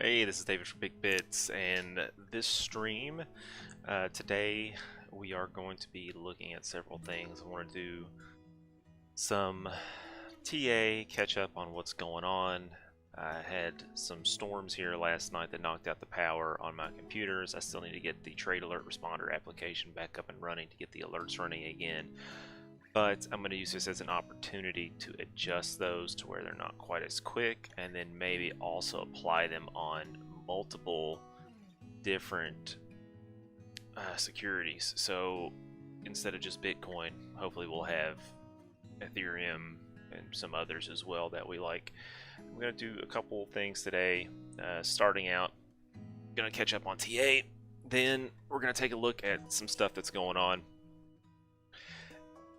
Hey, this is David from BigBits, and this stream, today we are going to be looking at several things. I want to do some TA, catch up on what's going on. I had some storms here last night that knocked out the power on my computers. I still need to get the Trade Alert Responder application back up and running to get the alerts running again. But I'm going to use this as an opportunity to adjust those to where they're not quite as quick, and then maybe also apply them on multiple different securities. So instead of just Bitcoin, hopefully we'll have Ethereum and some others as well that we like. I'm going to do a couple things today. Starting out, going to catch up on TA. Then we're going to take a look at some stuff that's going on.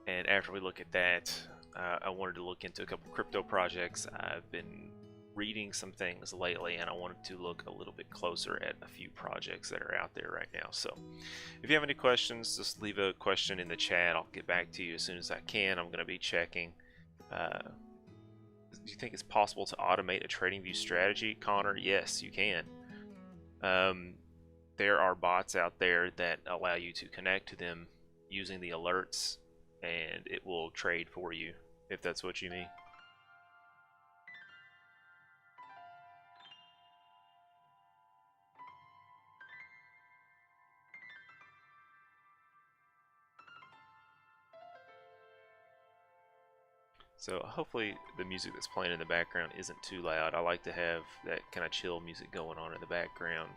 And after we look at that, I wanted to look into a couple crypto projects. I've been reading some things lately, and I wanted to look a little bit closer at a few projects that are out there right now. So if you have any questions, just leave a question in the chat. I'll get back to you as soon as I can. I'm going to be checking. Do you think it's possible to automate a TradingView strategy, Connor? Yes, you can. There are bots out there that allow you to connect to them using the alerts, and it will trade for you, if that's what you mean. So hopefully the music that's playing in the background isn't too loud. I like to have that kind of chill music going on in the background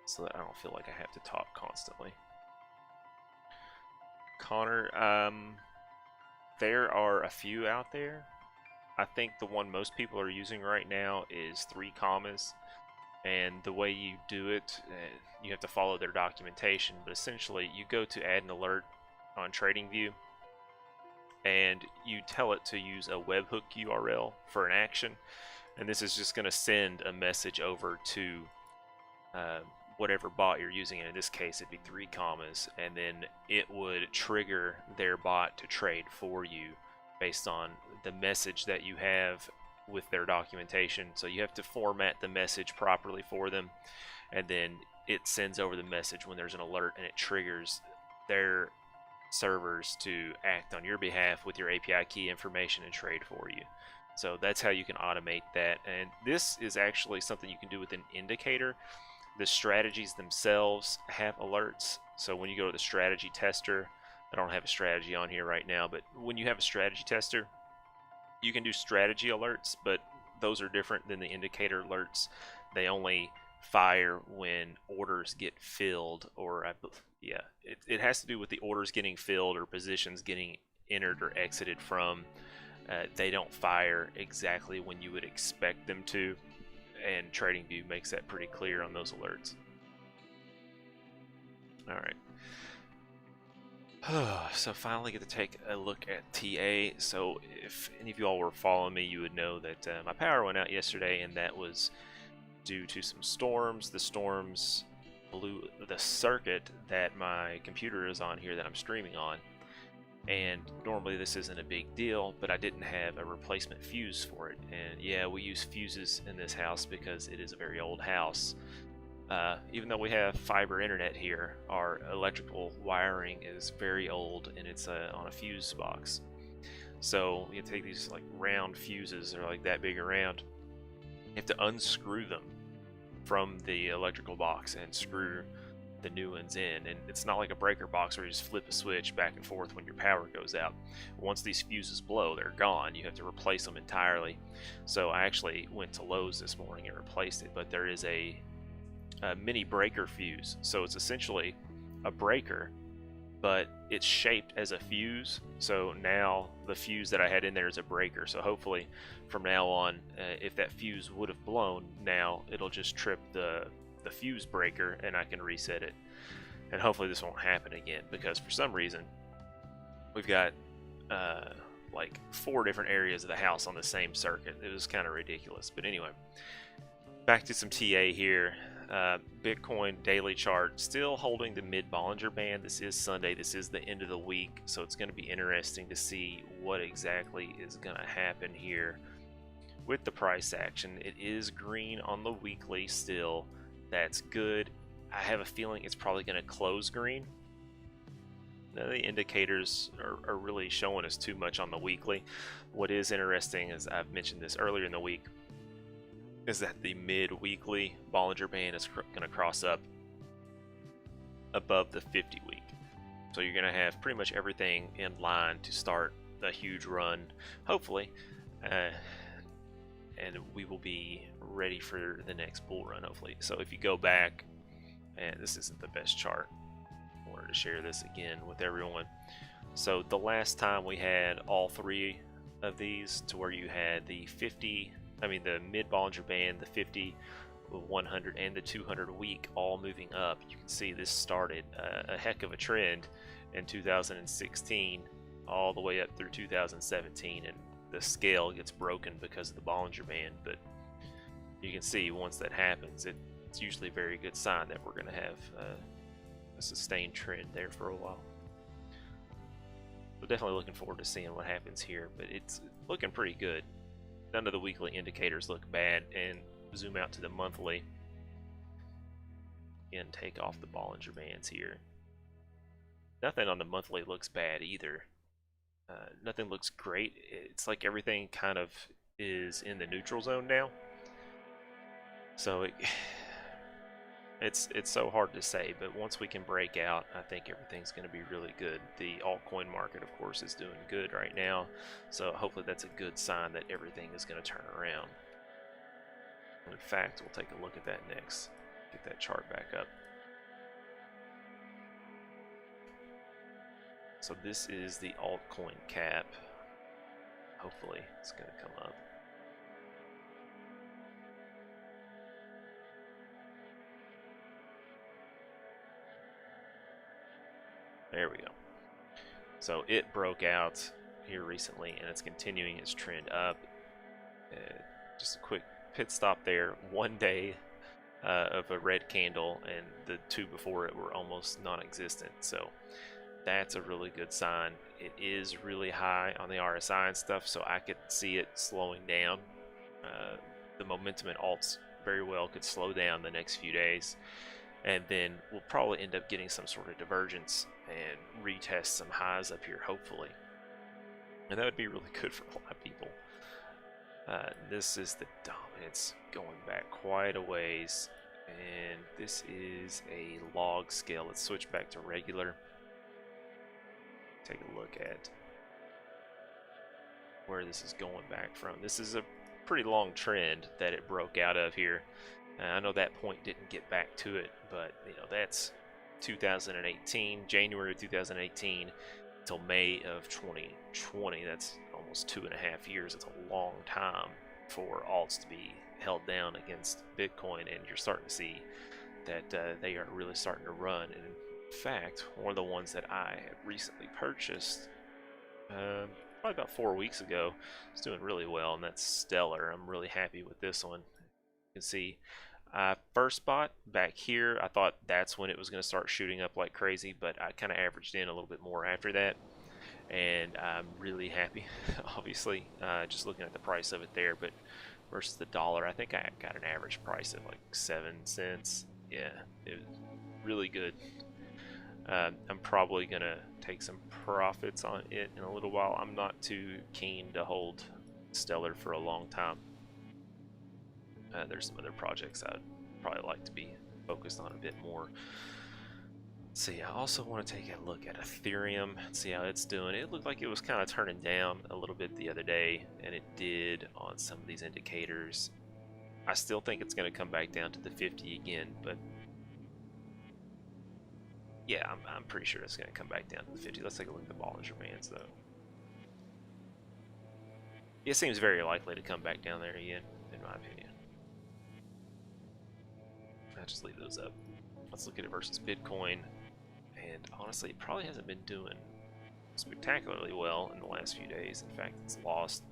so that I don't feel like I have to talk constantly. Connor, there are a few out there. I think the one most people are using right now is 3 commas, and the way you do it, you have to follow their documentation, but essentially you go to add an alert on TradingView and you tell it to use a webhook URL for an action, and this is just going to send a message over to whatever bot you're using. In this case it'd be 3 commas, and then it would trigger their bot to trade for you based on the message that you have with their documentation. So you have to format the message properly for them, and then it sends over the message when there's an alert, and it triggers their servers to act on your behalf with your API key information and trade for you. So that's how you can automate that, and this is actually something you can do with an indicator. The strategies themselves have alerts, so when you go to the strategy tester, I don't have a strategy on here right now, but when you have a strategy tester, you can do strategy alerts, but those are different than the indicator alerts. They only fire when orders get filled, or it has to do with the orders getting filled or positions getting entered or exited from. They don't fire exactly when you would expect them to, and TradingView makes that pretty clear on those alerts. Alright. So finally get to take a look at TA. So if any of you all were following me, you would know that my power went out yesterday, and that was due to some storms. The storms blew the circuit that my computer is on here that I'm streaming on, and normally this isn't a big deal, but I didn't have a replacement fuse for it. And yeah, we use fuses in this house because it is a very old house. Even though we have fiber internet here, our electrical wiring is very old, and it's on a fuse box. So you take these like round fuses, they're like that big around. You have to unscrew them from the electrical box and screw the new ones in, and it's not like a breaker box where you just flip a switch back and forth when your power goes out. Once these fuses blow, they're gone. You have to replace them entirely. So I actually went to Lowe's this morning and replaced it, but there is a mini breaker fuse, so it's essentially a breaker, but it's shaped as a fuse. So now the fuse that I had in there is a breaker, so hopefully from now on, if that fuse would have blown, now it'll just trip the fuse breaker and I can reset it. And hopefully this won't happen again, because for some reason we've got like 4 different areas of the house on the same circuit. It was kind of ridiculous. But anyway, back to some TA here. Bitcoin daily chart still holding the mid Bollinger Band. This is Sunday, this is the end of the week, so it's going to be interesting to see what exactly is going to happen here with the price action. It is green on the weekly still. That's good. I have a feeling it's probably going to close green. None of the indicators are really showing us too much on the weekly. What is interesting, as I've mentioned this earlier in the week, is that the mid-weekly Bollinger Band is going to cross up above the 50-week. So you're going to have pretty much everything in line to start a huge run, hopefully, and we will be ready for the next bull run, hopefully. So if you go back, and this isn't the best chart, I wanted to share this again with everyone. So the last time we had all three of these, to where you had the the mid Bollinger Band, the 50, 100, and the 200 week all moving up, you can see this started a heck of a trend in 2016 all the way up through 2017, and the scale gets broken because of the Bollinger Band. But you can see once that happens, it's usually a very good sign that we're going to have a sustained trend there for a while. So definitely looking forward to seeing what happens here, but it's looking pretty good. None of the weekly indicators look bad, and zoom out to the monthly and take off the Bollinger Bands here. Nothing on the monthly looks bad either. Nothing looks great. It's like everything kind of is in the neutral zone now. So it's so hard to say, but once we can break out, I think everything's going to be really good. The altcoin market, of course, is doing good right now, so hopefully that's a good sign that everything is going to turn around. In fact, we'll take a look at that next. Get that chart back up. So this is the altcoin cap. Hopefully it's going to come up. There we go. So it broke out here recently, and it's continuing its trend up. Just a quick pit stop there. 1 day of a red candle, and the two before it were almost non-existent. So that's a really good sign. It is really high on the RSI and stuff, so I could see it slowing down. The momentum in alts very well could slow down the next few days, and then we'll probably end up getting some sort of divergence and retest some highs up here, hopefully. And that would be really good for a lot of people. This is the dominance going back quite a ways, and this is a log scale. Let's switch back to regular. Take a look at where this is going back from. This is a pretty long trend that it broke out of here. I know that point didn't get back to it, but you know, that's 2018, January of 2018 till May of 2020. That's almost 2.5 years. It's a long time for alts to be held down against Bitcoin, and you're starting to see that they are really starting to run. And in fact, one of the ones that I had recently purchased probably about 4 weeks ago is doing really well, and that's Stellar. I'm really happy with this one. You can see I first bought back here. I thought that's when it was going to start shooting up like crazy, but I kind of averaged in a little bit more after that, and I'm really happy. Obviously, just looking at the price of it there, but versus the dollar, I think I got an average price of like 7 cents. Yeah, it was really good. I'm probably gonna take some profits on it in a little while. I'm not too keen to hold Stellar for a long time. There's some other projects I'd probably like to be focused on a bit more. Let's see, I also want to take a look at Ethereum and see how it's doing. It looked like it was kind of turning down a little bit the other day, and it did on some of these indicators. I still think it's going to come back down to the 50 again, but yeah, I'm pretty sure it's going to come back down to the 50. Let's take a look at the Bollinger Bands, though. It seems very likely to come back down there again, in my opinion. I'll just leave those up. Let's look at it versus Bitcoin. And honestly, it probably hasn't been doing spectacularly well in the last few days. In fact, it's lost.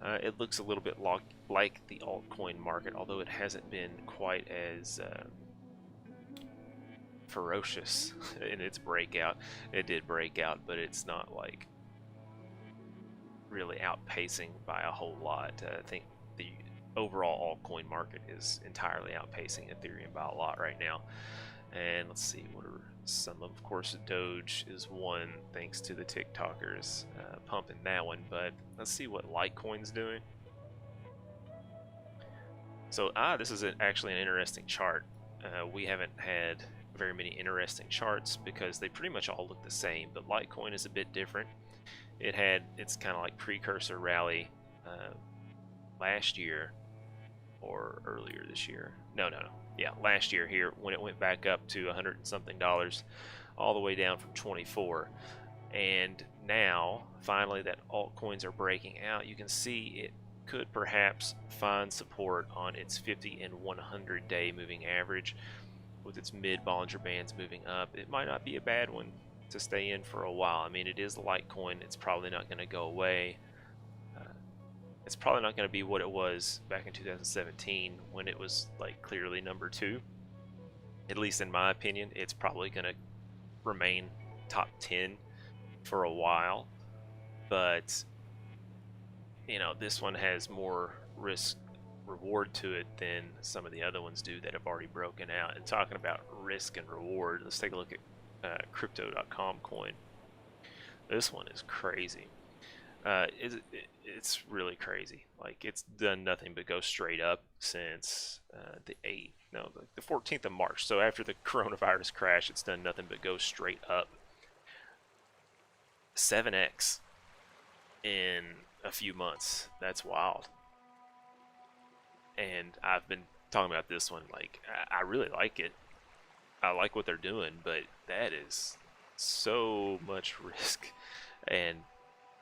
It looks a little bit like the altcoin market, although it hasn't been quite as ferocious in its breakout. It did break out, but it's not like really outpacing by a whole lot. I think the overall altcoin market is entirely outpacing Ethereum by a lot right now. And let's see, what are some of course, Doge is one thanks to the TikTokers pumping that one, but let's see what Litecoin's doing. So, this is actually an interesting chart. We haven't had very many interesting charts because they pretty much all look the same, but Litecoin is a bit different. It had its kind of like precursor rally last year or earlier this year. No, yeah, last year here when it went back up to $100 and something, all the way down from 24. And now finally that altcoins are breaking out. You can see it could perhaps find support on its 50 and 100 day moving average with its mid Bollinger Bands moving up. It might not be a bad one to stay in for a while. I mean, it is Litecoin. It's probably not going to go away. It's probably not going to be what it was back in 2017 when it was like clearly number 2. At least in my opinion, it's probably going to remain top 10 for a while. But you know, this one has more risk reward to it than some of the other ones do that have already broken out. And talking about risk and reward, let's take a look at crypto.com coin. This one is crazy. It's really crazy. Like, it's done nothing but go straight up since the 14th of March. So after the coronavirus crash, it's done nothing but go straight up. 7x in a few months. That's wild. And I've been talking about this one. Like, I really like it. I like what they're doing, but that is so much risk, and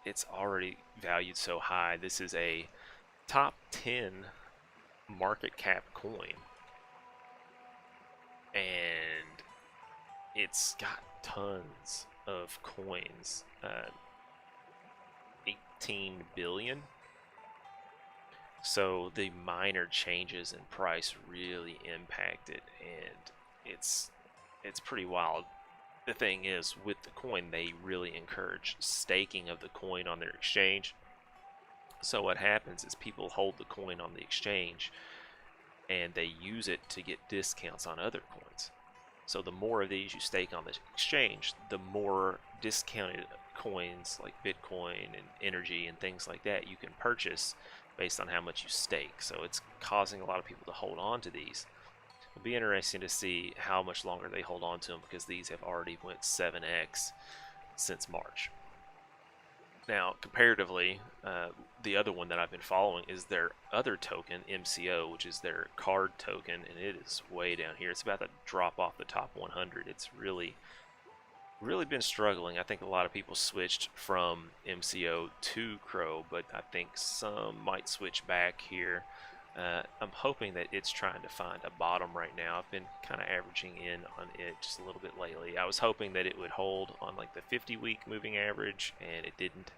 it's already valued so high. This is a top 10 market cap coin, and it's got tons of coins. 18 billion. So the minor changes in price really impact it, and it's pretty wild. The thing is, with the coin, they really encourage staking of the coin on their exchange. So what happens is people hold the coin on the exchange and they use it to get discounts on other coins. So the more of these you stake on the exchange, the more discounted coins like Bitcoin and energy and things like that you can purchase based on how much you stake. So it's causing a lot of people to hold on to these. It'll be interesting to see how much longer they hold on to them, because these have already went 7x since March. Now, comparatively, the other one that I've been following is their other token, MCO, which is their card token, and it is way down here. It's about to drop off the top 100. It's really been struggling. I think a lot of people switched from MCO to Crow, but I think some might switch back here. I'm hoping that it's trying to find a bottom right now. I've been kind of averaging in on it just a little bit lately. I was hoping that it would hold on like the 50-week moving average, and it didn't.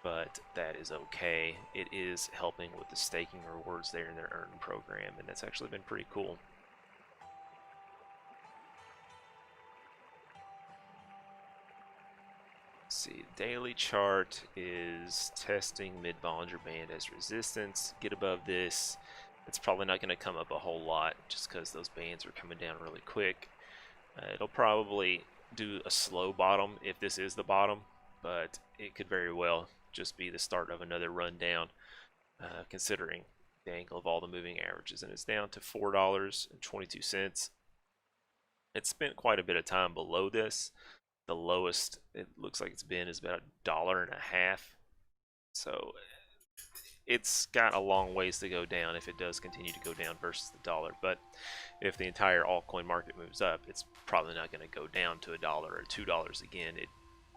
But that is okay. It is helping with the staking rewards there in their earn program, and that's actually been pretty cool. See, daily chart is testing mid Bollinger Band as resistance. Get above this, it's probably not going to come up a whole lot just because those bands are coming down really quick. It'll probably do a slow bottom if this is the bottom, but it could very well just be the start of another run down, considering the angle of all the moving averages. And it's down to $4.22. It spent quite a bit of time below this. The lowest it looks like it's been is about $1.50. So it's got a long ways to go down if it does continue to go down versus the dollar. But if the entire altcoin market moves up, it's probably not going to go down to $1 or $2 again. It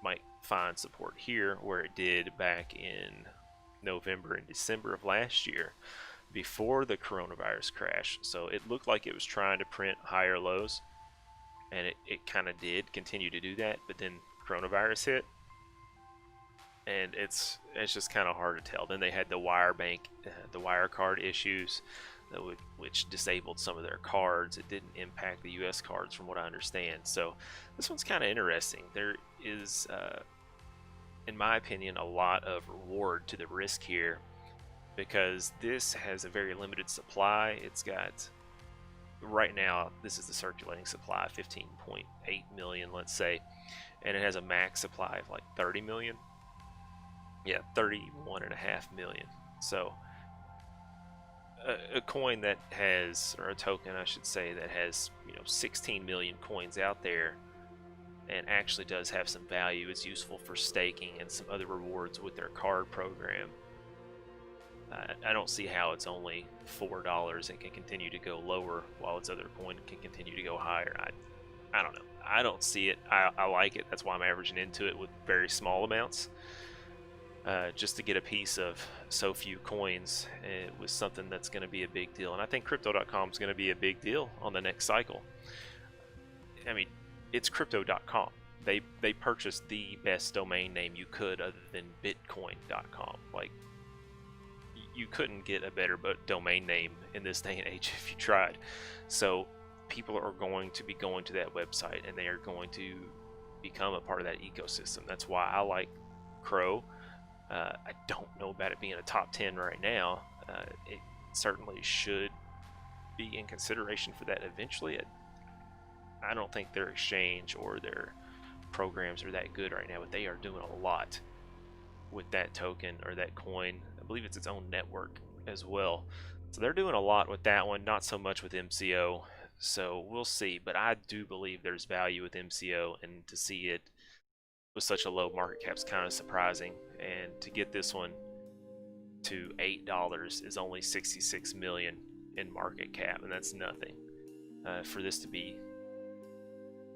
might find support here where it did back in November and December of last year before the coronavirus crash. So it looked like it was trying to print higher lows, and it kind of did continue to do that, but then coronavirus hit, and it's just kind of hard to tell. Then they had the the wire card issues, which disabled some of their cards. It didn't impact the US cards from what I understand. So this one's kind of interesting. There is in my opinion, a lot of reward to the risk here, because this has a very limited supply. It's got, right now, this is the circulating supply, 15.8 million, let's say, and it has a max supply of like 30 million. Yeah, 31.5 million. So a coin that has, or a token I should say, that has 16 million coins out there and actually does have some value, is useful for staking and some other rewards with their card program. I don't see how it's only $4 and can continue to go lower while its other coin can continue to go higher. I don't know. I don't see it. I like it. That's why I'm averaging into it with very small amounts. Just to get a piece of so few coins, it was something that's going to be a big deal. And I think Crypto.com is going to be a big deal on the next cycle. I mean, it's Crypto.com. They purchased the best domain name you could other than Bitcoin.com. Like, you couldn't get a better domain name in this day and age if you tried. So people are going to be going to that website, and they are going to become a part of that ecosystem. That's why I like Crow. I don't know about it being a top 10 right now. It certainly should be in consideration for that eventually. I don't think their exchange or their programs are that good right now, but they are doing a lot with that token or that coin. I believe it's its own network as well. So they're doing a lot with that one, not so much with MCO. So we'll see, but I do believe there's value with MCO, and to see it with such a low market cap is kind of surprising. And to get this one to $8 is only 66 million in market cap, and that's nothing. For this to be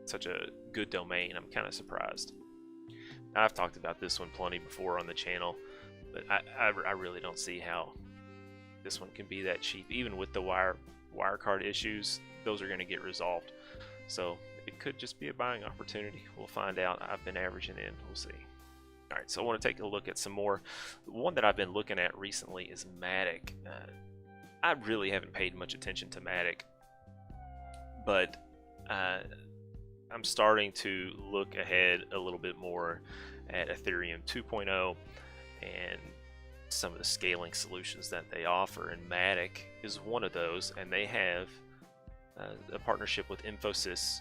such a good domain, I'm kind of surprised. I've talked about this one plenty before on the channel, but I really don't see how this one can be that cheap. Even with the Wirecard issues, those are going to get resolved. So it could just be a buying opportunity. We'll find out. I've been averaging in. We'll see. All right, so I want to take a look at some more. One that I've been looking at recently is Matic. I really haven't paid much attention to Matic, but I'm starting to look ahead a little bit more at Ethereum 2.0 and some of the scaling solutions that they offer, and Matic is one of those, and they have a partnership with Infosys,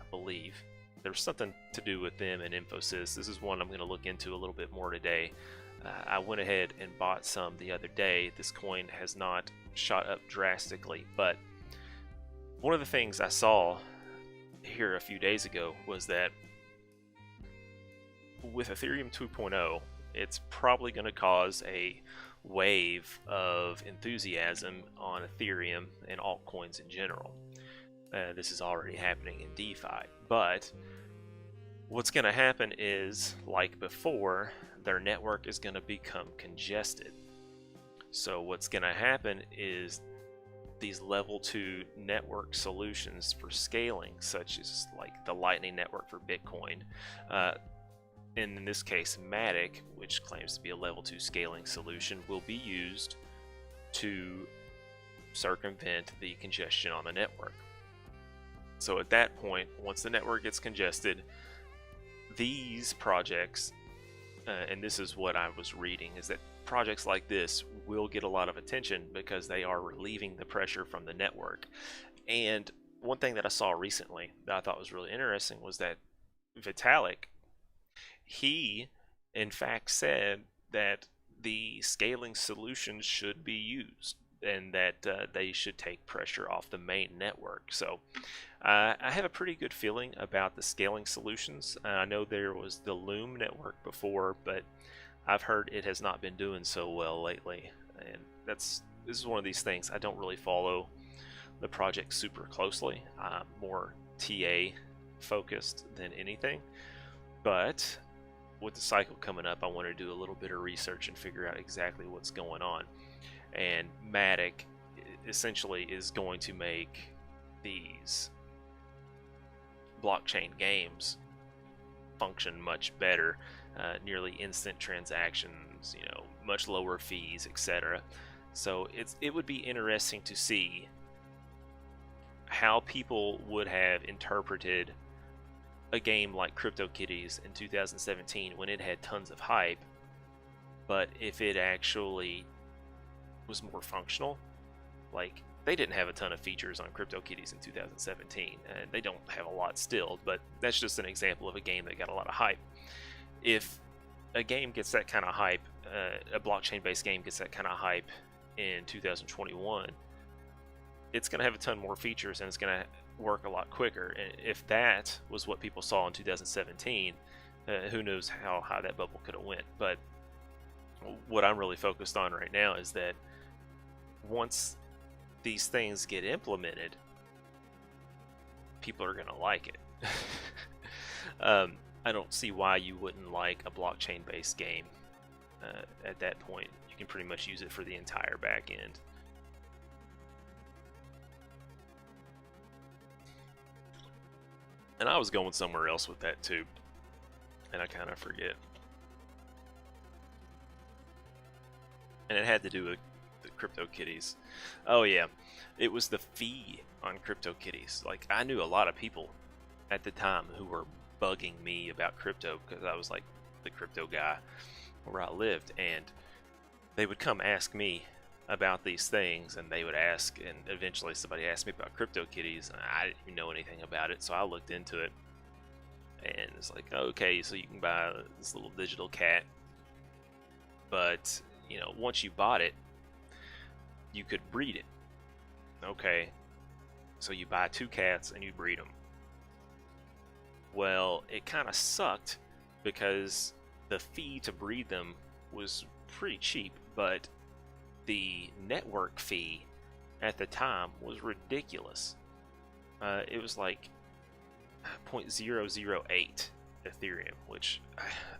I believe. There's something to do with them and Infosys. This is one I'm going to look into a little bit more today. I went ahead and bought some the other day. This coin has not shot up drastically, but one of the things I saw here a few days ago was that with Ethereum 2.0, it's probably going to cause a wave of enthusiasm on Ethereum and altcoins in general. This is already happening in DeFi, but what's going to happen is, like before, their network is going to become congested. So what's going to happen is these level 2 network solutions for scaling, such as like the Lightning Network for Bitcoin, and in this case Matic, which claims to be a level 2 scaling solution, will be used to circumvent the congestion on the network. So at that point, once the network gets congested, these projects, and this is what I was reading, is that projects like this will get a lot of attention because they are relieving the pressure from the network. And one thing that I saw recently that I thought was really interesting was that Vitalik, he in fact said that the scaling solutions should be used and that they should take pressure off the main network. So I have a pretty good feeling about the scaling solutions. I know there was the Loom network before, but I've heard it has not been doing so well lately, and this is one of these things. I don't really follow the project super closely. I'm more TA focused than anything, but with the cycle coming up, I want to do a little bit of research and figure out exactly what's going on. And Matic essentially is going to make these blockchain games function much better. Nearly instant transactions, much lower fees, etc. So it would be interesting to see how people would have interpreted a game like CryptoKitties in 2017 when it had tons of hype, but if it actually was more functional, like they didn't have a ton of features on CryptoKitties in 2017, and they don't have a lot still, but that's just an example of a game that got a lot of hype. If a game gets that kind of hype, a blockchain-based game gets that kind of hype in 2021, it's going to have a ton more features and it's going to work a lot quicker. And if that was what people saw in 2017, who knows how high that bubble could have went. But what I'm really focused on right now is that once these things get implemented, people are going to like it. I don't see why you wouldn't like a blockchain-based game at that point. You can pretty much use it for the entire back end. And I was going somewhere else with that too, and I kind of forget. And it had to do with the CryptoKitties. Oh yeah, it was the fee on CryptoKitties. Like, I knew a lot of people at the time who were bugging me about crypto because I was like the crypto guy where I lived, and they would come ask me about these things, and they would ask, and eventually somebody asked me about CryptoKitties, and I didn't even know anything about it, so I looked into it, and it's like, okay, so you can buy this little digital cat, but you know, once you bought it, you could breed it. Okay, so you buy 2 cats and you breed them. Well, it kind of sucked because the fee to breed them was pretty cheap, but the network fee at the time was ridiculous. It was like 0.008 Ethereum, which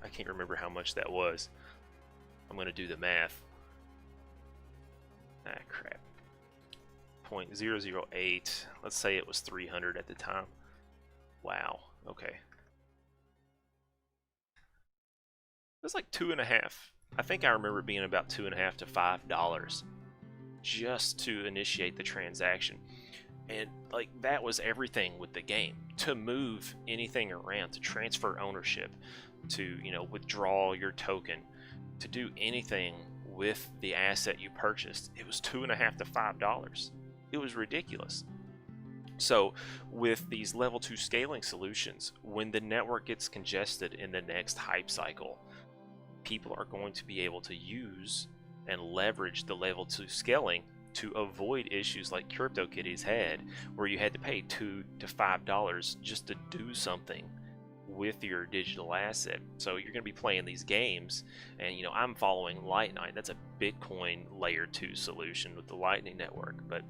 I can't remember how much that was. I'm going to do the math. Ah, crap. 0.008. Let's say it was 300 at the time. Wow. Okay. It was like 2.5. I think I remember it being about $2.50 to $5 just to initiate the transaction. And like, that was everything with the game. To move anything around, to transfer ownership, to, you know, withdraw your token, to do anything with the asset you purchased, it was $2.50 to $5. It was ridiculous. So with these level 2 scaling solutions, when the network gets congested in the next hype cycle, people are going to be able to use and leverage the level 2 scaling to avoid issues like CryptoKitties had, where you had to pay $2 to $5 just to do something with your digital asset. So you're going to be playing these games, and you know, I'm following Lightning. That's a Bitcoin layer 2 solution with the Lightning network, but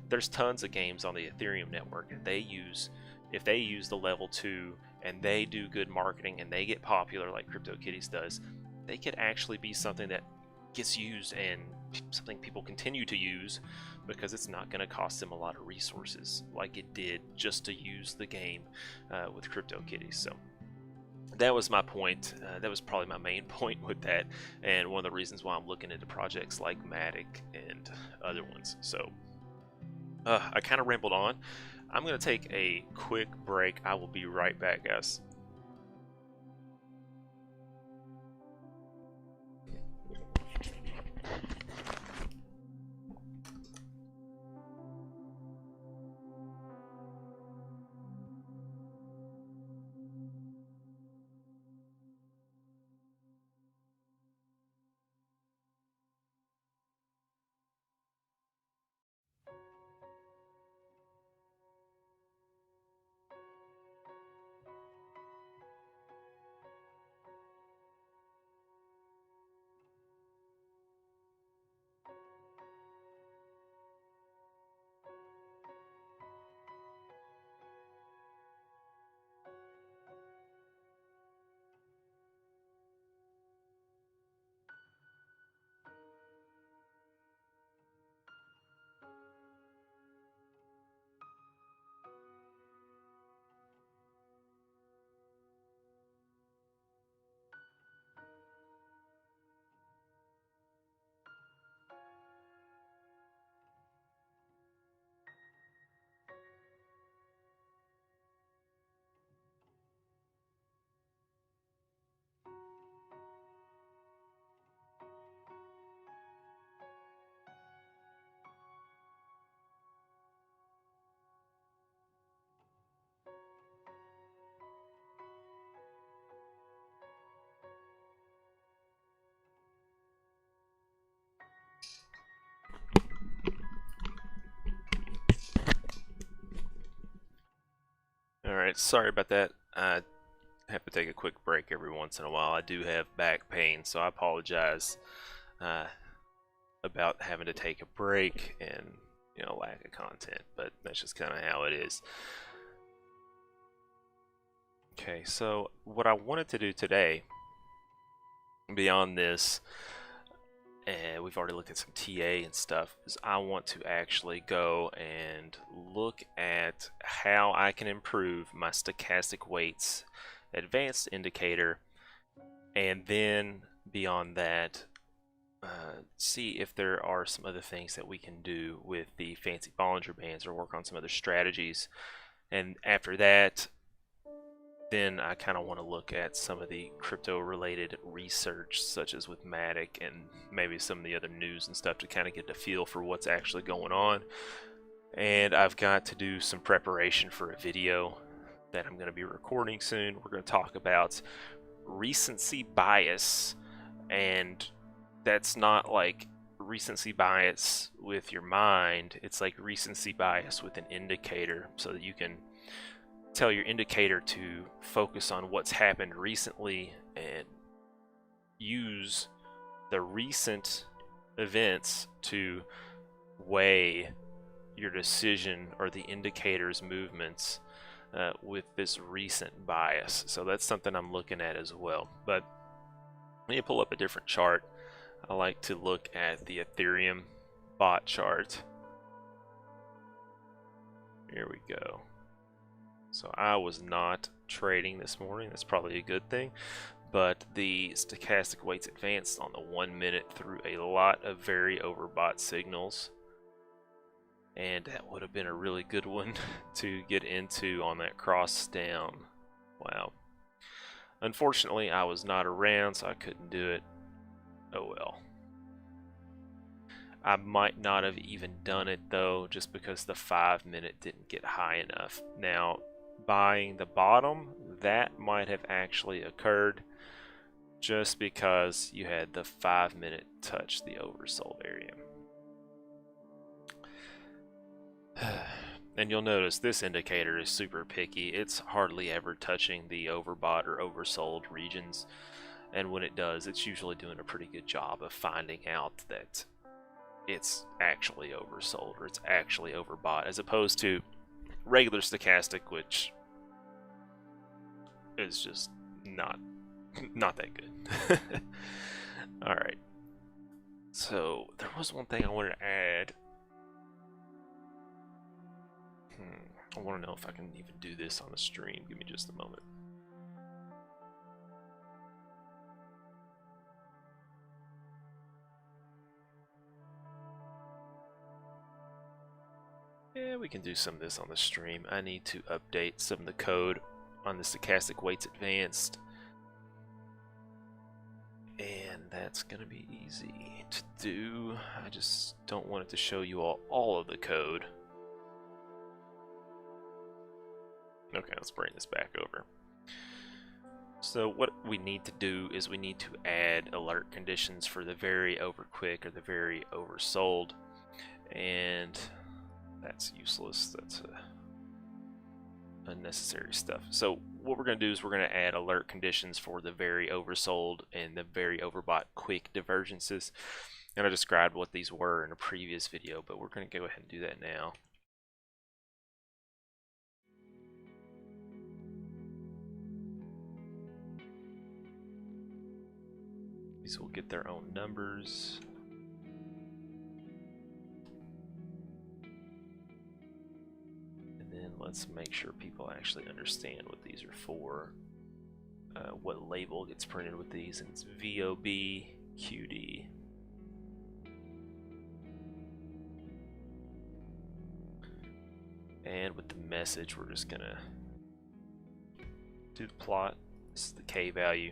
there's tons of games on the Ethereum network, and if they use the level 2 and they do good marketing and they get popular like CryptoKitties does, they could actually be something that gets used and something people continue to use because it's not going to cost them a lot of resources like it did just to use the game with CryptoKitties. So that was my point. That was probably my main point with that, and one of the reasons why I'm looking into projects like Matic and other ones. So I kind of rambled on. I'm going to take a quick break. I will be right back, guys. Alright, sorry about that. I have to take a quick break every once in a while. I do have back pain, so I apologize about having to take a break and lack of content, but that's just kind of how it is. Okay, so what I wanted to do today, beyond this, and we've already looked at some TA and stuff, is I want to actually go and look at how I can improve my stochastic weights advanced indicator, and then beyond that, see if there are some other things that we can do with the fancy Bollinger Bands or work on some other strategies. And after that, then I kind of want to look at some of the crypto related research, such as with Matic and maybe some of the other news and stuff, to kind of get a feel for what's actually going on. And I've got to do some preparation for a video that I'm going to be recording soon. We're going to talk about recency bias, and that's not like recency bias with your mind, it's like recency bias with an indicator, so that you can tell your indicator to focus on what's happened recently and use the recent events to weigh your decision or the indicator's movements with this recent bias. So that's something I'm looking at as well. But let me pull up a different chart. I like to look at the Ethereum bot chart. Here we go. So I was not trading this morning. That's probably a good thing. But the stochastic weights advanced on the 1 minute through a lot of very overbought signals. And that would have been a really good one to get into on that cross down. Wow. Unfortunately, I was not around, so I couldn't do it. Oh well. I might not have even done it though, just because the 5 minute didn't get high enough. Now, buying the bottom, that might have actually occurred just because you had the 5 minute touch the oversold area. And you'll notice this indicator is super picky. It's hardly ever touching the overbought or oversold regions. And when it does, it's usually doing a pretty good job of finding out that it's actually oversold or it's actually overbought, as opposed to regular stochastic, which is just not that good. Alright. So there was one thing I wanted to add. I want to know if I can even do this on the stream. Give me just a moment. Yeah, we can do some of this on the stream. I need to update some of the code on the stochastic weights advanced. And that's going to be easy to do. I just don't want it to show you all of the code. Okay, let's bring this back over. So what we need to do is we need to add alert conditions for the very overquick or the very oversold. And that's useless. That's unnecessary stuff. So what we're going to do is we're going to add alert conditions for the very oversold and the very overbought quick divergences. And I described what these were in a previous video, but we're going to go ahead and do that now. These will get their own numbers. And then let's make sure people actually understand what these are for. What label gets printed with these, and it's VOB QD. And with the message, we're just gonna do the plot. This is the K value.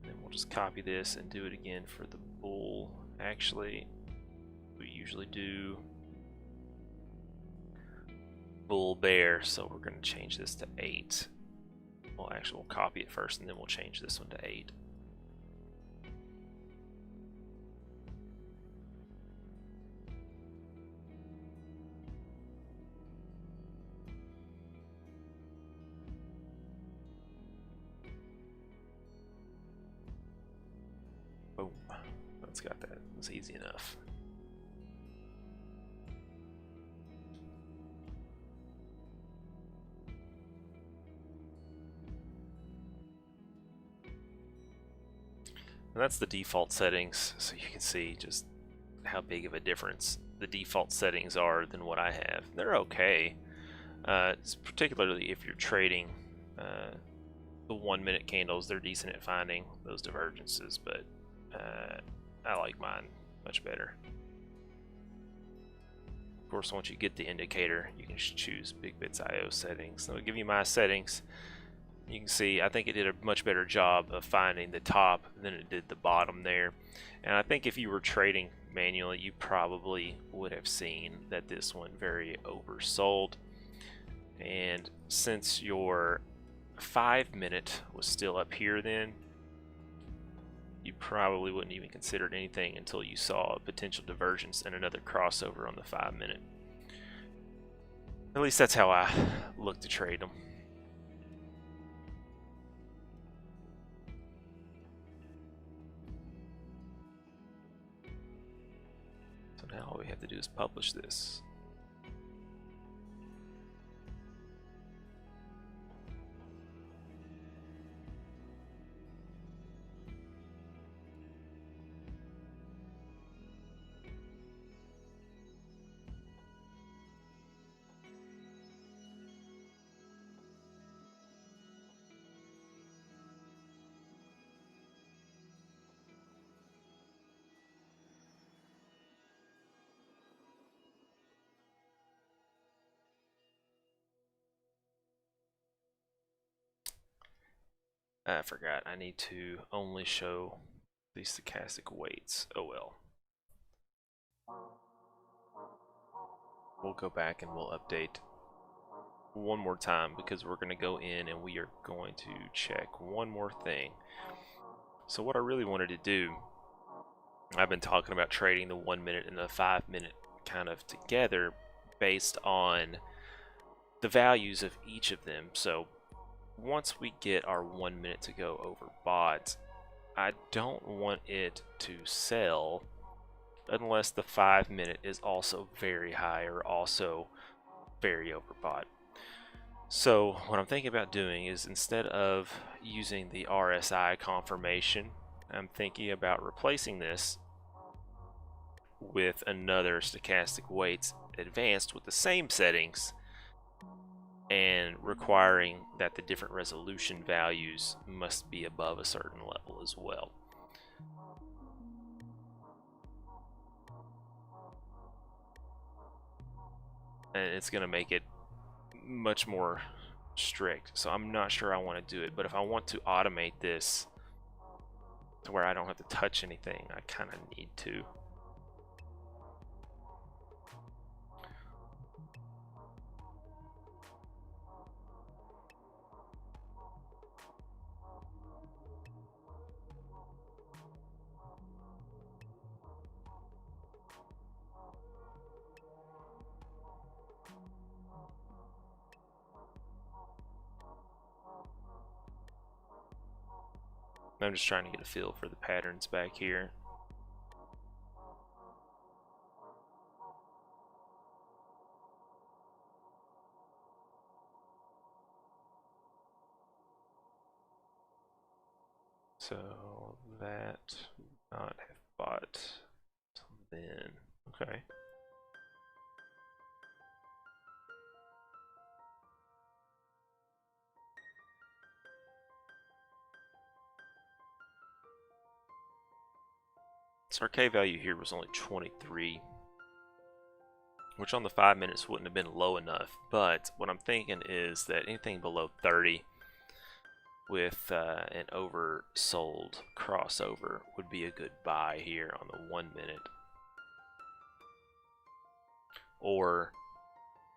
Then we'll just copy this and do it again for the bull. Actually, we usually do bull bear, so we're going to change this to 8. Well, actually, we'll copy it first and then we'll change this one to 8. it's got that. It was easy enough. And that's the default settings, so you can see just how big of a difference the default settings are than what I have. They're okay, particularly if you're trading the 1 minute candles. They're decent at finding those divergences, but I like mine much better. Of course, once you get the indicator, you can choose BigBits IO settings. So I'll give you my settings. You can see I think it did a much better job of finding the top than it did the bottom there. And I think if you were trading manually, you probably would have seen that this one very oversold. And since your 5 minute was still up here, then you probably wouldn't even consider anything until you saw a potential divergence and another crossover on the 5 minute. At least that's how I look to trade them. So now all we have to do is publish this. I forgot, I need to only show the stochastic weights. Oh well. We'll go back and we'll update one more time because we're going to go in and we are going to check one more thing. So what I really wanted to do, I've been talking about trading the 1 minute and the 5 minute kind of together based on the values of each of them. So once we get our 1 minute to go overbought, I don't want it to sell unless the 5 minute is also very high or also very overbought. So what I'm thinking about doing is, instead of using the RSI confirmation, I'm thinking about replacing this with another stochastic weights advanced with the same settings and requiring that the different resolution values must be above a certain level as well. And it's going to make it much more strict, so I'm not sure I want to do it. But if I want to automate this to where I don't have to touch anything, I kind of need to. I'm just trying to get a feel for the patterns back here. So that not have bought then. Okay. So our K value here was only 23, which on the 5 minutes wouldn't have been low enough. But what I'm thinking is that anything below 30 with an oversold crossover would be a good buy here on the 1 minute. Or,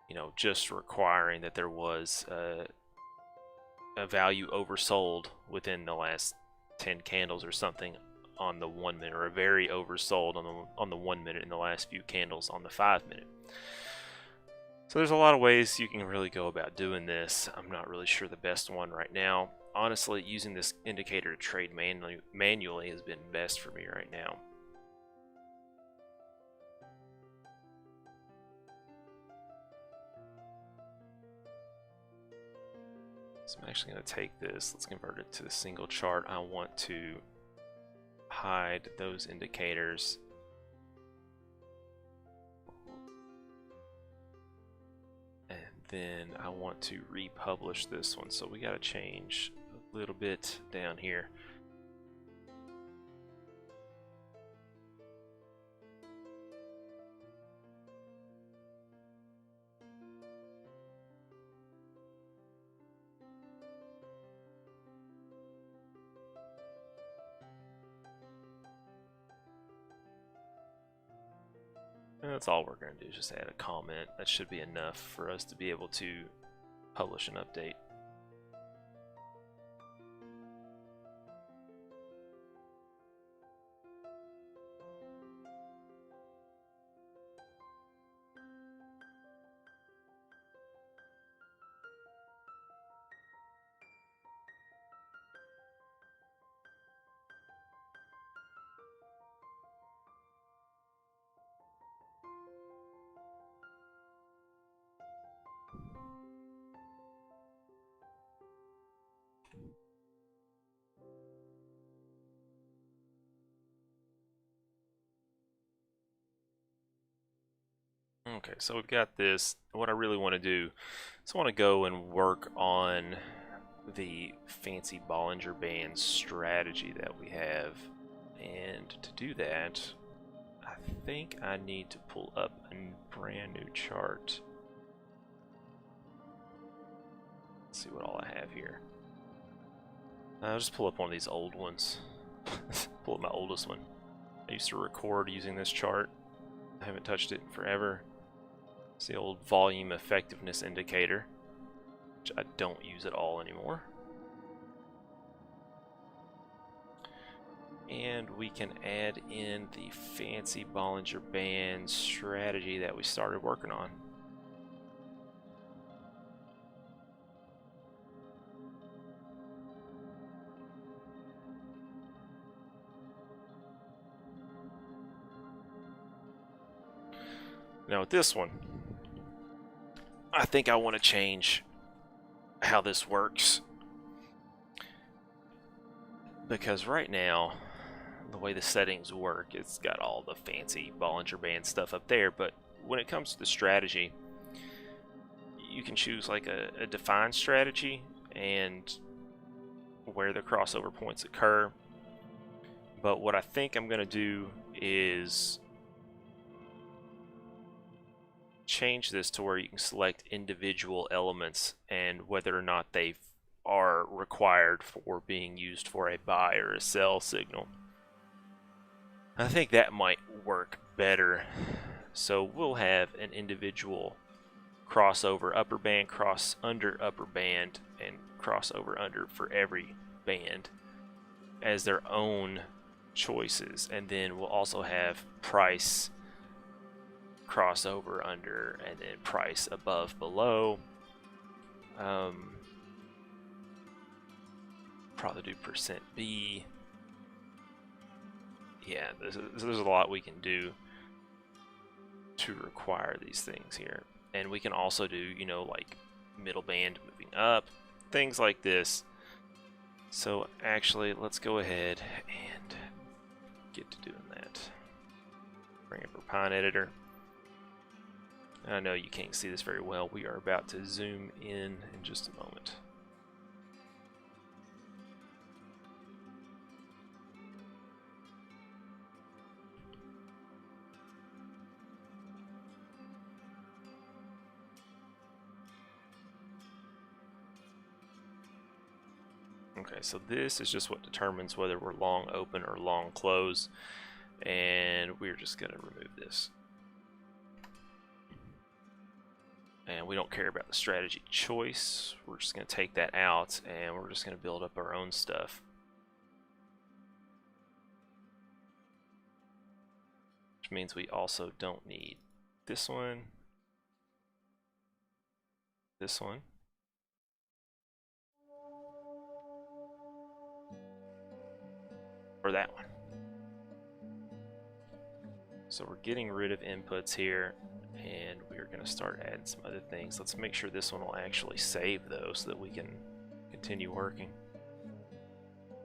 you know, just requiring that there was a value oversold within the last 10 candles or something on the 1 minute, or a very oversold on the 1 minute in the last few candles on the 5 minute. So there's a lot of ways you can really go about doing this. I'm not really sure the best one right now. Honestly, using this indicator to trade manually has been best for me right now. So I'm actually going to take this, let's convert it to the single chart. I want to hide those indicators. And then I want to republish this one. So we got to change a little bit down here. And that's all we're going to do is just add a comment. That should be enough for us to be able to publish an update. Okay, so we've got this. What I really want to do is I want to go and work on the fancy Bollinger Band strategy that we have. And to do that, I think I need to pull up a brand new chart. Let's see what all I have here. I'll just pull up one of these old ones. Pull up my oldest one. I used to record using this chart. I haven't touched it in forever. It's the old volume effectiveness indicator, which I don't use at all anymore. And we can add in the fancy Bollinger Band strategy that we started working on. Now with this one, I think I want to change how this works, because right now the way the settings work, it's got all the fancy Bollinger Band stuff up there, but when it comes to the strategy, you can choose like a defined strategy and where the crossover points occur. But what I think I'm going to do is change this to where you can select individual elements and whether or not they are required for being used for a buy or a sell signal. I think that might work better. So we'll have an individual crossover upper band, cross under upper band, and crossover under for every band as their own choices. And then we'll also have price crossover under and then price above below. Probably do percent B. Yeah, there's a lot we can do to require these things here. And we can also do, you know, like middle band moving up, things like this. So actually, let's go ahead and get to doing that. Bring up our Pine editor. I know you can't see this very well. We are about to zoom in just a moment. Okay, so this is just what determines whether we're long open or long close, and we're just going to remove this. And we don't care about the strategy choice. We're just going to take that out, and we're just going to build up our own stuff. Which means we also don't need this one, or that one. So we're getting rid of inputs here, and we're going to start adding some other things. Let's make sure this one will actually save though, so that we can continue working.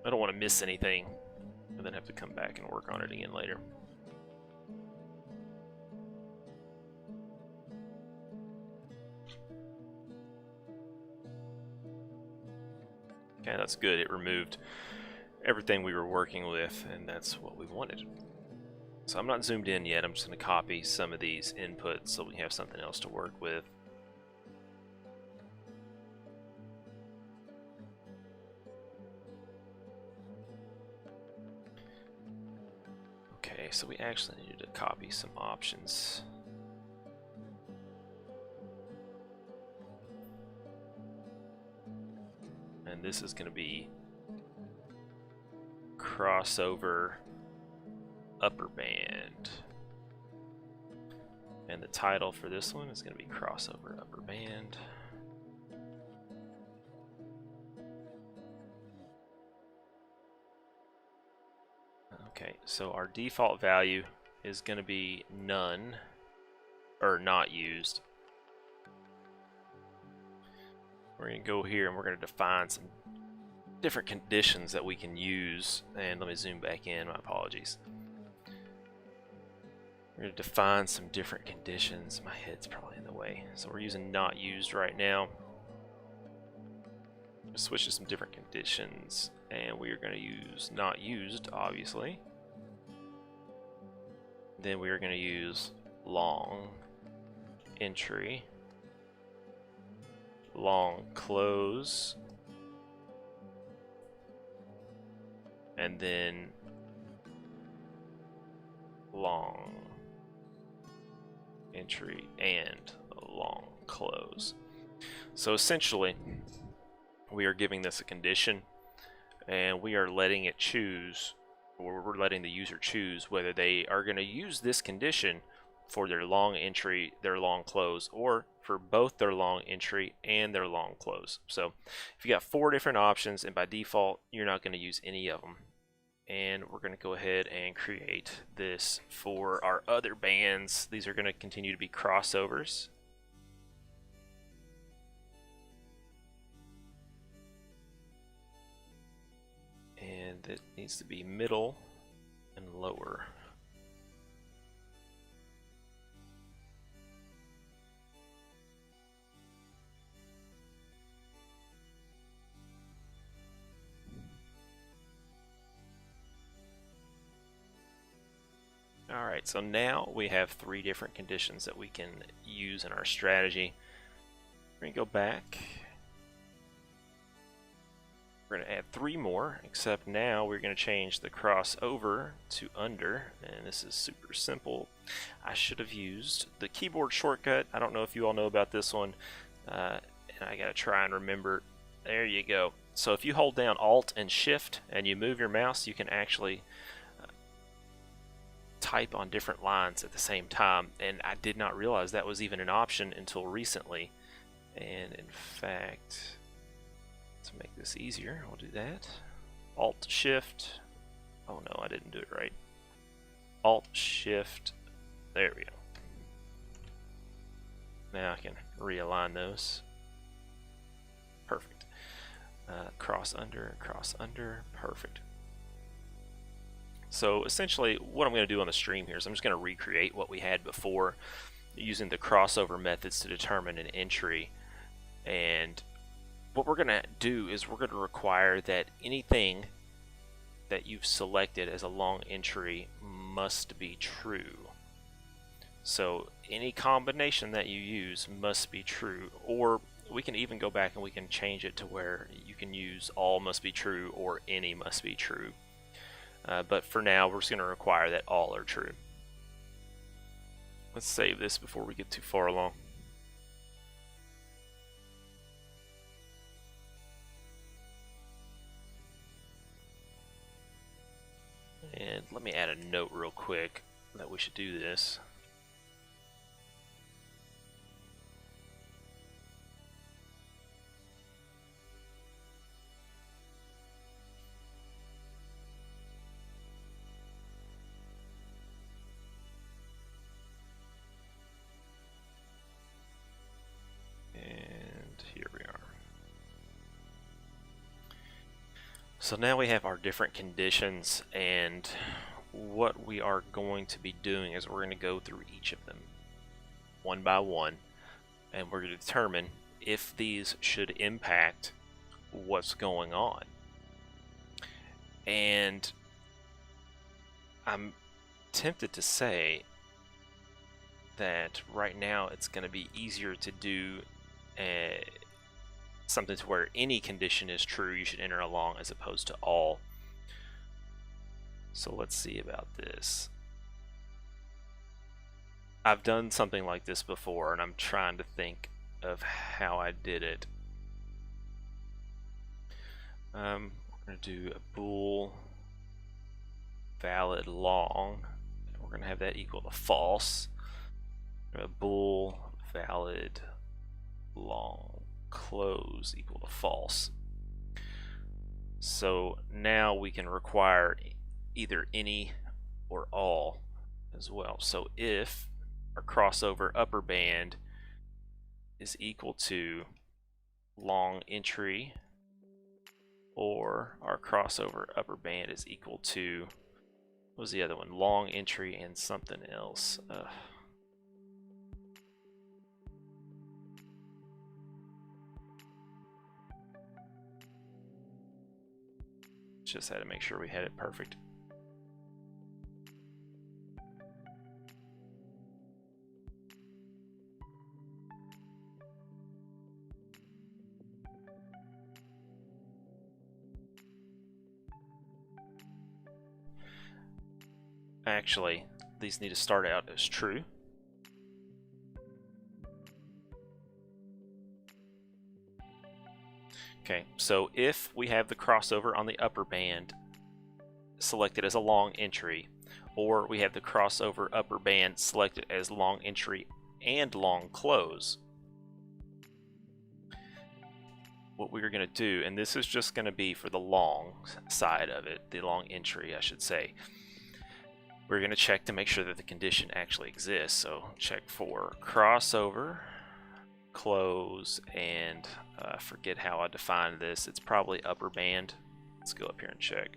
I don't want to miss anything and then have to come back and work on it again later. Okay, that's good. It removed everything we were working with, and that's what we wanted. So I'm not zoomed in yet. I'm just going to copy some of these inputs so we have something else to work with. Okay, so we actually needed to copy some options. And this is going to be crossover upper band. And the title for this one is going to be crossover upper band. Okay, so our default value is going to be none, or not used. We're going to go here and we're going to define some different conditions that we can use. And let me zoom back in, my apologies. We're going to define some different conditions. My head's probably in the way. So we're using not used right now. Switch to some different conditions, and we are going to use not used, obviously. Then we are going to use long entry, long close, and then long entry and long close. So essentially, we are giving this a condition, and we are letting it choose, or we're letting the user choose whether they are going to use this condition for their long entry, their long close, or for both their long entry and their long close. So if you got 4 different options, and by default you're not going to use any of them. And we're going to go ahead and create this for our other bands. These are going to continue to be crossovers. And it needs to be middle and lower. Alright, so now we have 3 different conditions that we can use in our strategy. We're going to go back. We're going to add 3 more, except now we're going to change the crossover to under, and this is super simple. I should have used the keyboard shortcut. I don't know if you all know about this one, and I got to try and remember. There you go. So if you hold down Alt and Shift and you move your mouse, you can actually type on different lines at the same time, and I did not realize that was even an option until recently. And in fact, to make this easier, I'll do that. Alt Shift. Oh no, I didn't do it right. Alt Shift. There we go. Now I can realign those. Perfect. Cross under, perfect. So essentially what I'm going to do on the stream here is I'm just going to recreate what we had before using the crossover methods to determine an entry. And what we're going to do is we're going to require that anything that you've selected as a long entry must be true. So any combination that you use must be true, or we can even go back and we can change it to where you can use all must be true or any must be true. But for now, we're just going to require that all are true. Let's save this before we get too far along. And let me add a note real quick that we should do this. And here we are. So now we have our different conditions, and what we are going to be doing is we're going to go through each of them one by one, and we're going to determine if these should impact what's going on. And I'm tempted to say that right now it's going to be easier to do something to where any condition is true, you should enter along, as opposed to all. So let's see about this. I've done something like this before, and I'm trying to think of how I did it. We're going to do a bool valid long, and we're going to have that equal to false. A bool valid long close equal to false. So now we can require either any or all as well. So if our crossover upper band is equal to long entry, or our crossover upper band is equal to, what was the other one? Long entry and something else. Just had to make sure we had it perfect. Actually, these need to start out as true. Okay, so if we have the crossover on the upper band selected as a long entry, or we have the crossover upper band selected as long entry and long close, what we're going to do, and this is just going to be for the long side of it, the long entry I should say, we're going to check to make sure that the condition actually exists. So check for crossover, close, and I forget how I defined this. It's probably upper band. Let's go up here and check.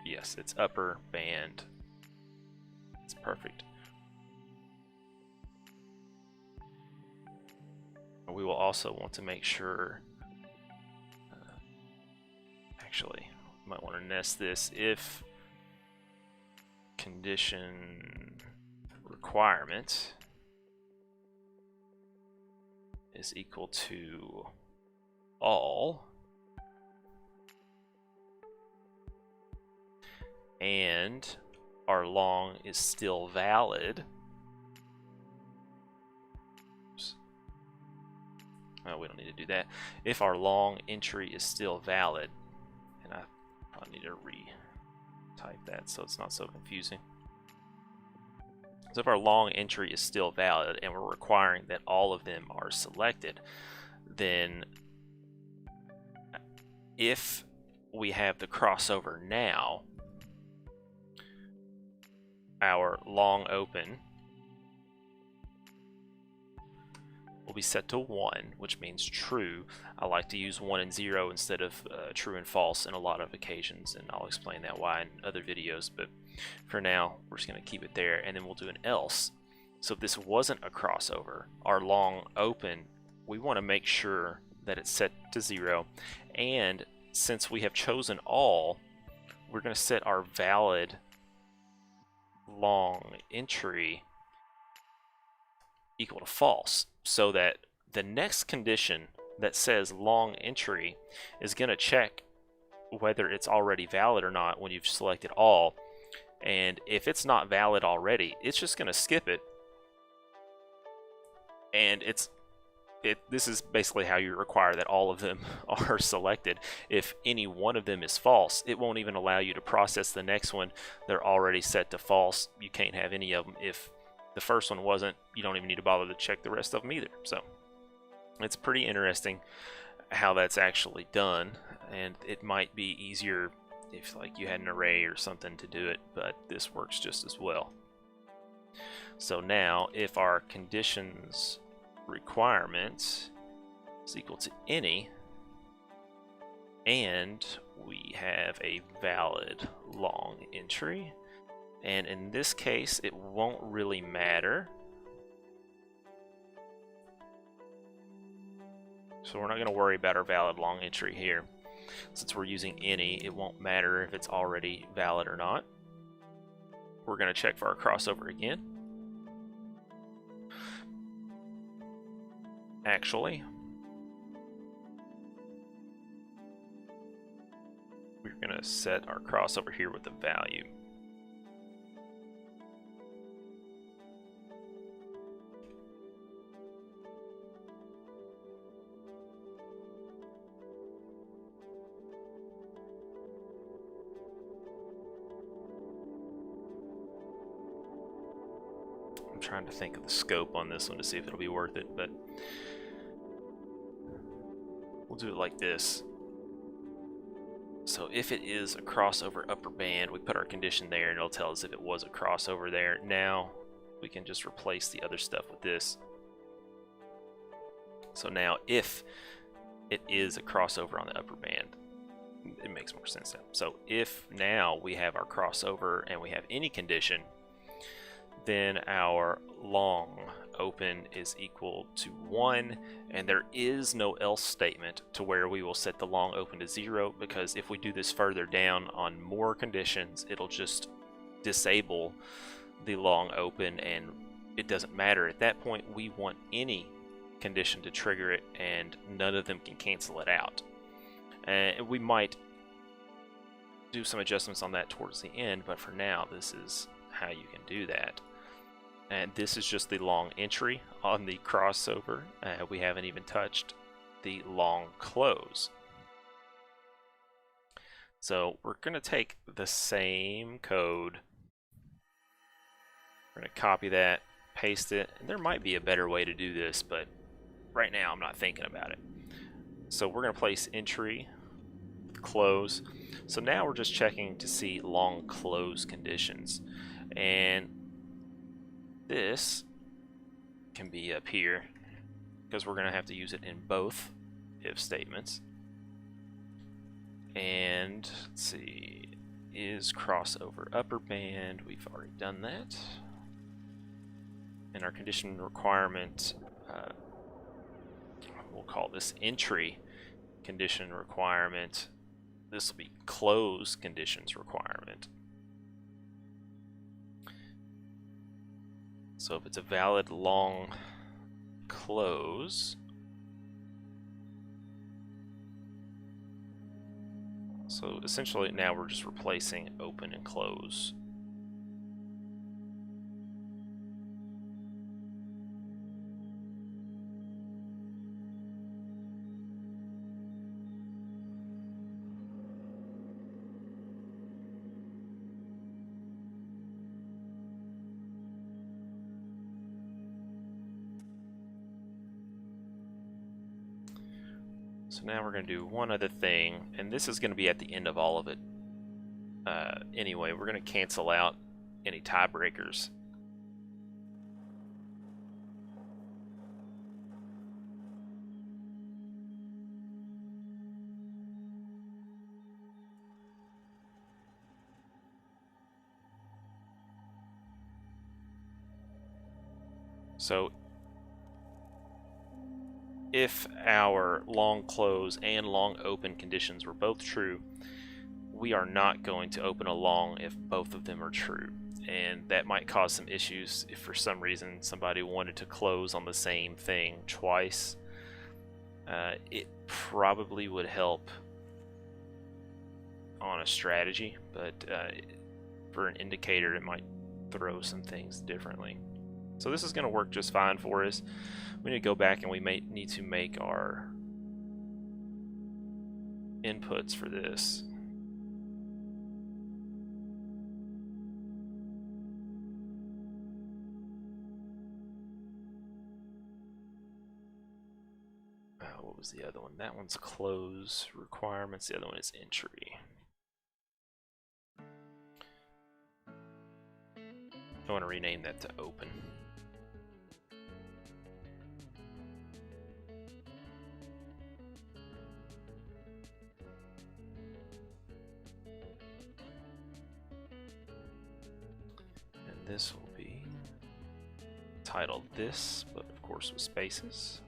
Yes, it's upper band. It's perfect. We will also want to make sure, actually, might want to nest this. If condition requirement is equal to all, and our long is still valid, we don't need to do that. If our long entry is still valid, and I probably need to retype that so it's not so confusing. So if our long entry is still valid and we're requiring that all of them are selected, then if we have the crossover now, our long open will be set to 1, which means true. I like to use 1 and 0 instead of true and false in a lot of occasions, and I'll explain that why in other videos, but for now we're just going to keep it there, and then we'll do an else. So if this wasn't a crossover, our long open, we want to make sure that it's set to 0, and since we have chosen all, we're going to set our valid long entry equal to false, so that the next condition that says long entry is going to check whether it's already valid or not when you've selected all, and if it's not valid already, it's just going to skip it, and this is basically how you require that all of them are selected. If any one of them is false, it won't even allow you to process the next one. They're already set to false. You can't have any of them. If the first one wasn't, you don't even need to bother to check the rest of them either. So it's pretty interesting how that's actually done, and it might be easier if like you had an array or something to do it, but this works just as well. So now if our conditions requirement is equal to any, and we have a valid long entry. And in this case, it won't really matter. So we're not going to worry about our valid long entry here. Since we're using any, it won't matter if it's already valid or not. We're going to check for our crossover again. Actually, we're going to set our crossover here with the value. I'm trying to think of the scope on this one to see if it'll be worth it, but we'll do it like this. So if it is a crossover upper band, we put our condition there and it'll tell us if it was a crossover there. Now we can just replace the other stuff with this. So now if it is a crossover on the upper band, it makes more sense now. So if now we have our crossover and we have any condition, then our long open is equal to 1, and there is no else statement to where we will set the long open to 0, because if we do this further down on more conditions, it'll just disable the long open, and it doesn't matter. At that point, we want any condition to trigger it, and none of them can cancel it out. And we might do some adjustments on that towards the end, but for now, this is how you can do that. And this is just the long entry on the crossover. We haven't even touched the long close. So we're going to take the same code. We're going to copy that, paste it. And there might be a better way to do this, but right now I'm not thinking about it. So we're going to place entry, close. So now we're just checking to see long close conditions. And this can be up here because we're going to have to use it in both if statements. And let's see, is crossover upper band? We've already done that. And our condition requirement, we'll call this entry condition requirement. This will be close conditions requirement. So if it's a valid long close, so essentially now we're just replacing open and close. So now we're going to do one other thing, and this is going to be at the end of all of it. Anyway, we're going to cancel out any tiebreakers. So if our long close and long open conditions were both true, we are not going to open a long if both of them are true. And that might cause some issues if for some reason somebody wanted to close on the same thing twice. It probably would help on a strategy, but for an indicator it might throw some things differently. So this is going to work just fine for us. We need to go back and we may need to make our inputs for this. What was the other one? That one's close requirements. The other one is entry. I want to rename that to open. this will be titled this, but of course with spaces.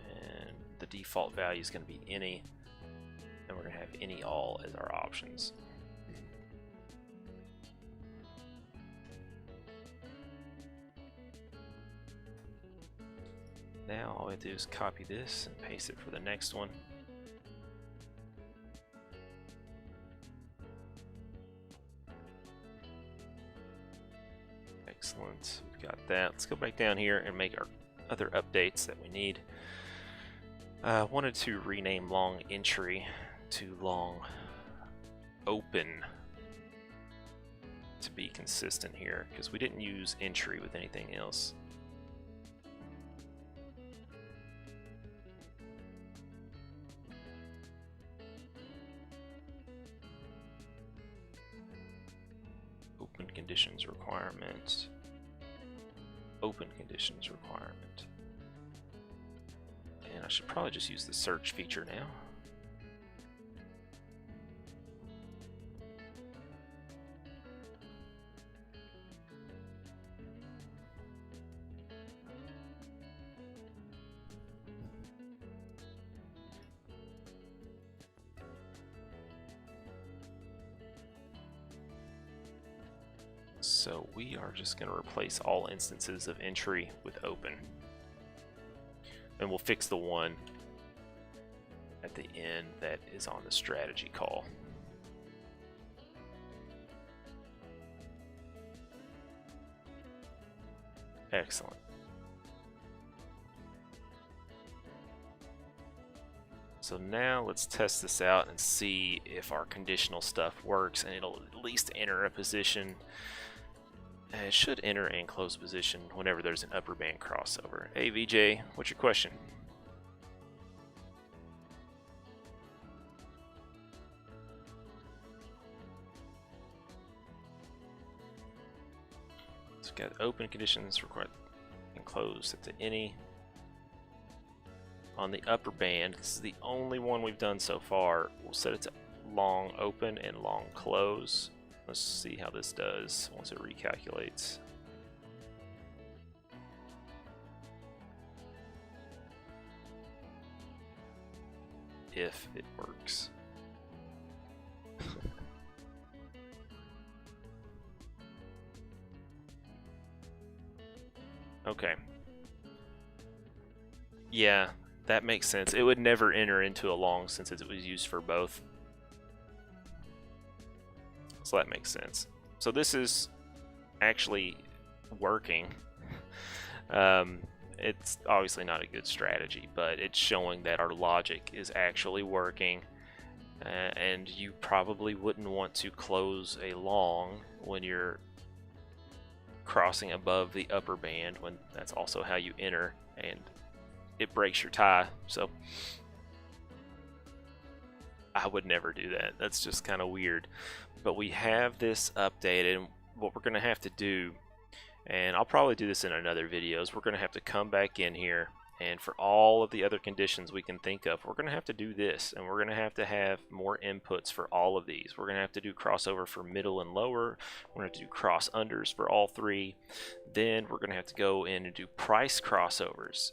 And the default value is going to be any, and we're going to have any all as our options. Now all we have to do is copy this and paste it for the next one. Excellent, we've got that. Let's go back down here and make our other updates that we need. Wanted to rename long entry to long open to be consistent here, because we didn't use entry with anything else. Open conditions requirement. Open conditions requirement. And I should probably just use the search feature now. So we are just going to replace all instances of entry with open. And we'll fix the one at the end that is on the strategy call. Excellent. So now let's test this out and see if our conditional stuff works, and it'll at least enter a position. It should enter and close position whenever there's an upper band crossover. Hey VJ, what's your question? So we've got open conditions required and closed at the any. On the upper band, this is the only one we've done so far. We'll set it to long open and long close. Let's see how this does once it recalculates. If it works. Okay. Yeah, that makes sense. It would never enter into a long since it was used for both. So that makes sense. So this is actually working. It's obviously not a good strategy, but it's showing that our logic is actually working. And you probably wouldn't want to close a long when you're crossing above the upper band, when that's also how you enter, and it breaks your tie. So I would never do that. That's just kind of weird. But we have this updated, and what we're going to have to do, and I'll probably do this in another video, is we're going to have to come back in here, and for all of the other conditions we can think of, we're going to have to do this, and we're going to have more inputs for all of these. We're going to have to do crossover for middle and lower. We're going to do cross unders for all three. Then we're going to have to go in and do price crossovers.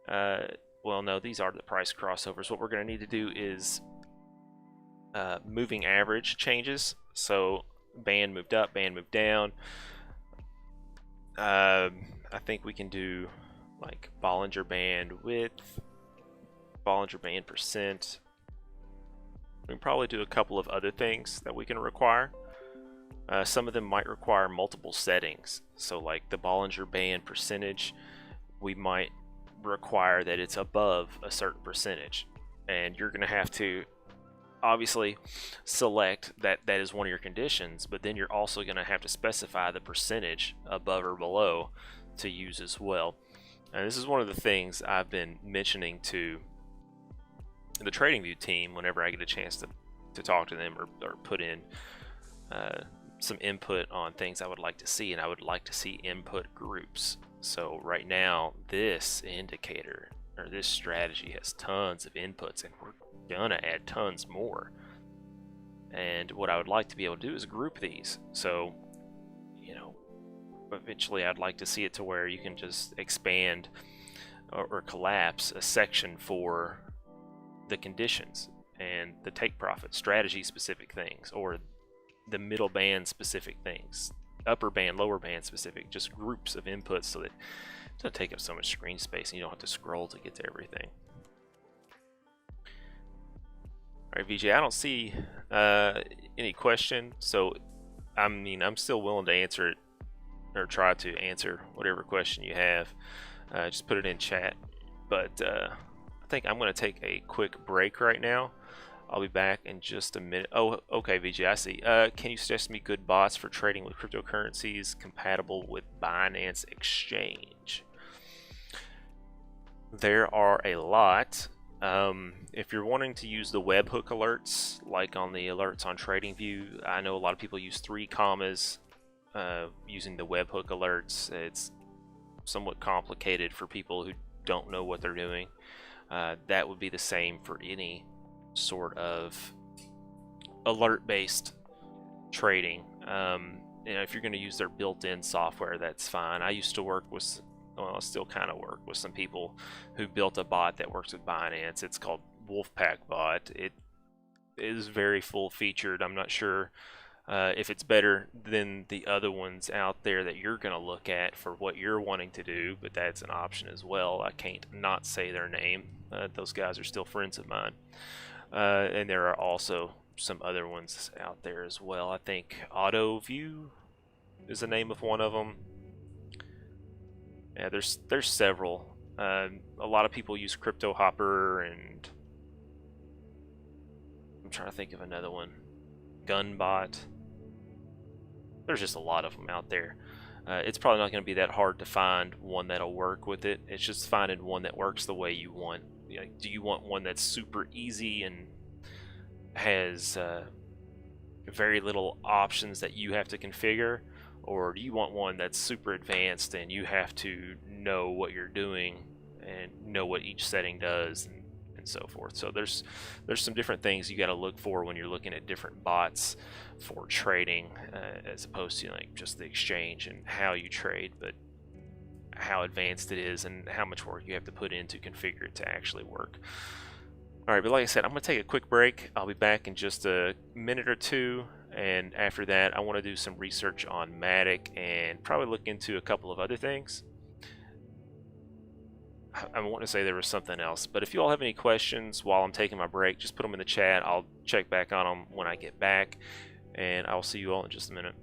Well, no, these are the price crossovers. What we're going to need to do is moving average changes. So band moved up, band moved down. I think we can do like Bollinger Band width, Bollinger Band percent. We can probably do a couple of other things that we can require. Some of them might require multiple settings. So like the Bollinger Band percentage, we might require that it's above a certain percentage. And you're going to have to obviously select that is one of your conditions, but then you're also going to have to specify the percentage above or below to use as well. And this is one of the things I've been mentioning to the TradingView team whenever I get a chance to talk to them or put in some input on things I would like to see, and I would like to see input groups. So right now this indicator or this strategy has tons of inputs, and we're gonna add tons more. And what I would like to be able to do is group these. So, you know, eventually I'd like to see it to where you can just expand or collapse a section for the conditions and the take profit strategy specific things, or the middle band specific things, upper band, lower band specific, just groups of inputs, so that it doesn't take up so much screen space and you don't have to scroll to get to everything. All right, VJ, I don't see any question, so I mean, I'm still willing to answer it, or try to answer whatever question you have. Just put it in chat. But I think I'm going to take a quick break right now. I'll be back in just a minute. Oh, okay, VJ, I see. Can you suggest me good bots for trading with cryptocurrencies compatible with Binance Exchange? There are a lot. If you're wanting to use the webhook alerts, like on the alerts on TradingView, I know a lot of people use 3 commas using the webhook alerts. It's somewhat complicated for people who don't know what they're doing. That would be the same for any sort of alert-based trading. You know, if you're going to use their built-in software, that's fine. I used to work with, well, I still kind of work with some people who built a bot that works with Binance. It's called Wolfpack Bot. It is very full-featured. I'm not sure if it's better than the other ones out there that you're going to look at for what you're wanting to do, but that's an option as well. I can't not say their name. Those guys are still friends of mine. And there are also some other ones out there as well. I think AutoView is the name of one of them. Yeah, there's several. A lot of people use Crypto Hopper, and I'm trying to think of another one. Gunbot. There's just a lot of them out there. It's probably not going to be that hard to find one that'll work with it. It's just finding one that works the way you want. You know, do you want one that's super easy and has very little options that you have to configure, or do you want one that's super advanced and you have to know what you're doing and know what each setting does, and so forth? So there's some different things you got to look for when you're looking at different bots for trading, as opposed to like just the exchange and how you trade, but how advanced it is and how much work you have to put in to configure it to actually work. Alright, but like I said, I'm going to take a quick break. I'll be back in just a minute or two, and after that I want to do some research on Matic and probably look into a couple of other things. I want to say there was something else, but if you all have any questions while I'm taking my break, just put them in the chat. I'll check back on them when I get back, and I'll see you all in just a minute.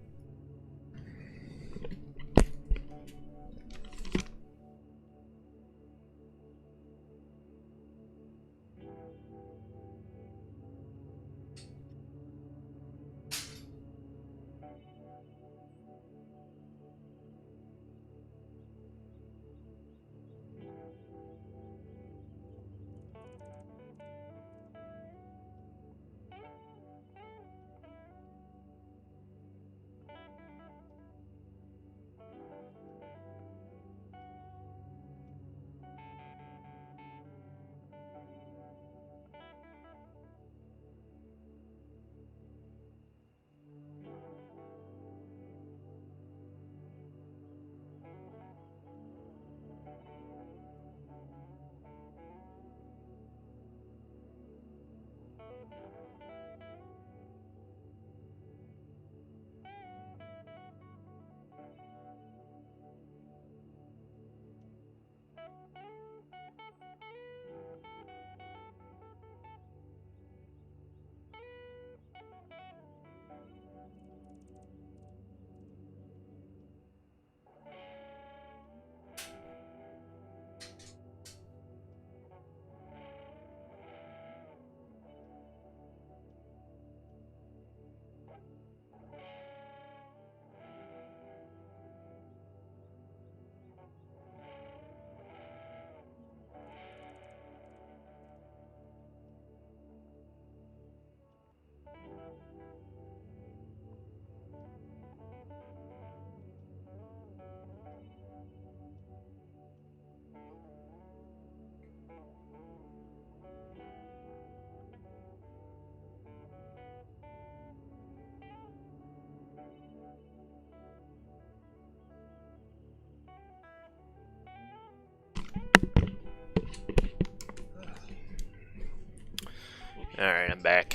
Alright, I'm back.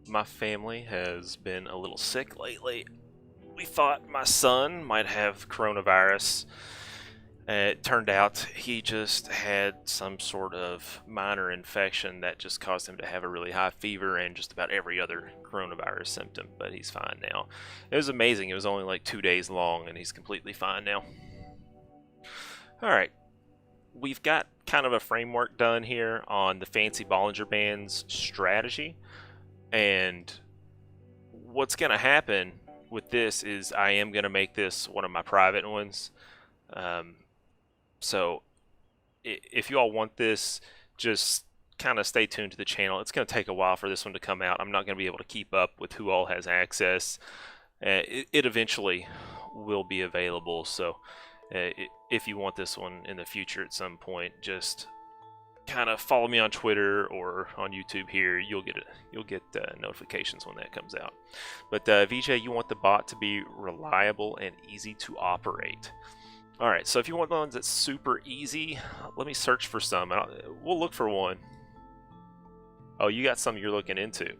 My family has been a little sick lately. We thought my son might have coronavirus. It turned out he just had some sort of minor infection that just caused him to have a really high fever and just about every other coronavirus symptom, but he's fine now. It was amazing. It was only like 2 days long and he's completely fine now. Alright, we've got kind of a framework done here on the fancy Bollinger Bands strategy, and what's going to happen with this is I am going to make this one of my private ones. So if you all want this, just kind of stay tuned to the channel. It's going to take a while for this one to come out. I'm not going to be able to keep up with who all has access. It eventually will be available, so if you want this one in the future at some point, just kind of follow me on Twitter or on YouTube here. You'll get notifications when that comes out. But VJ, you want the bot to be reliable and easy to operate. All right, so if you want the ones that's super easy, let me search for some. We'll look for one. Oh, you got some you're looking into.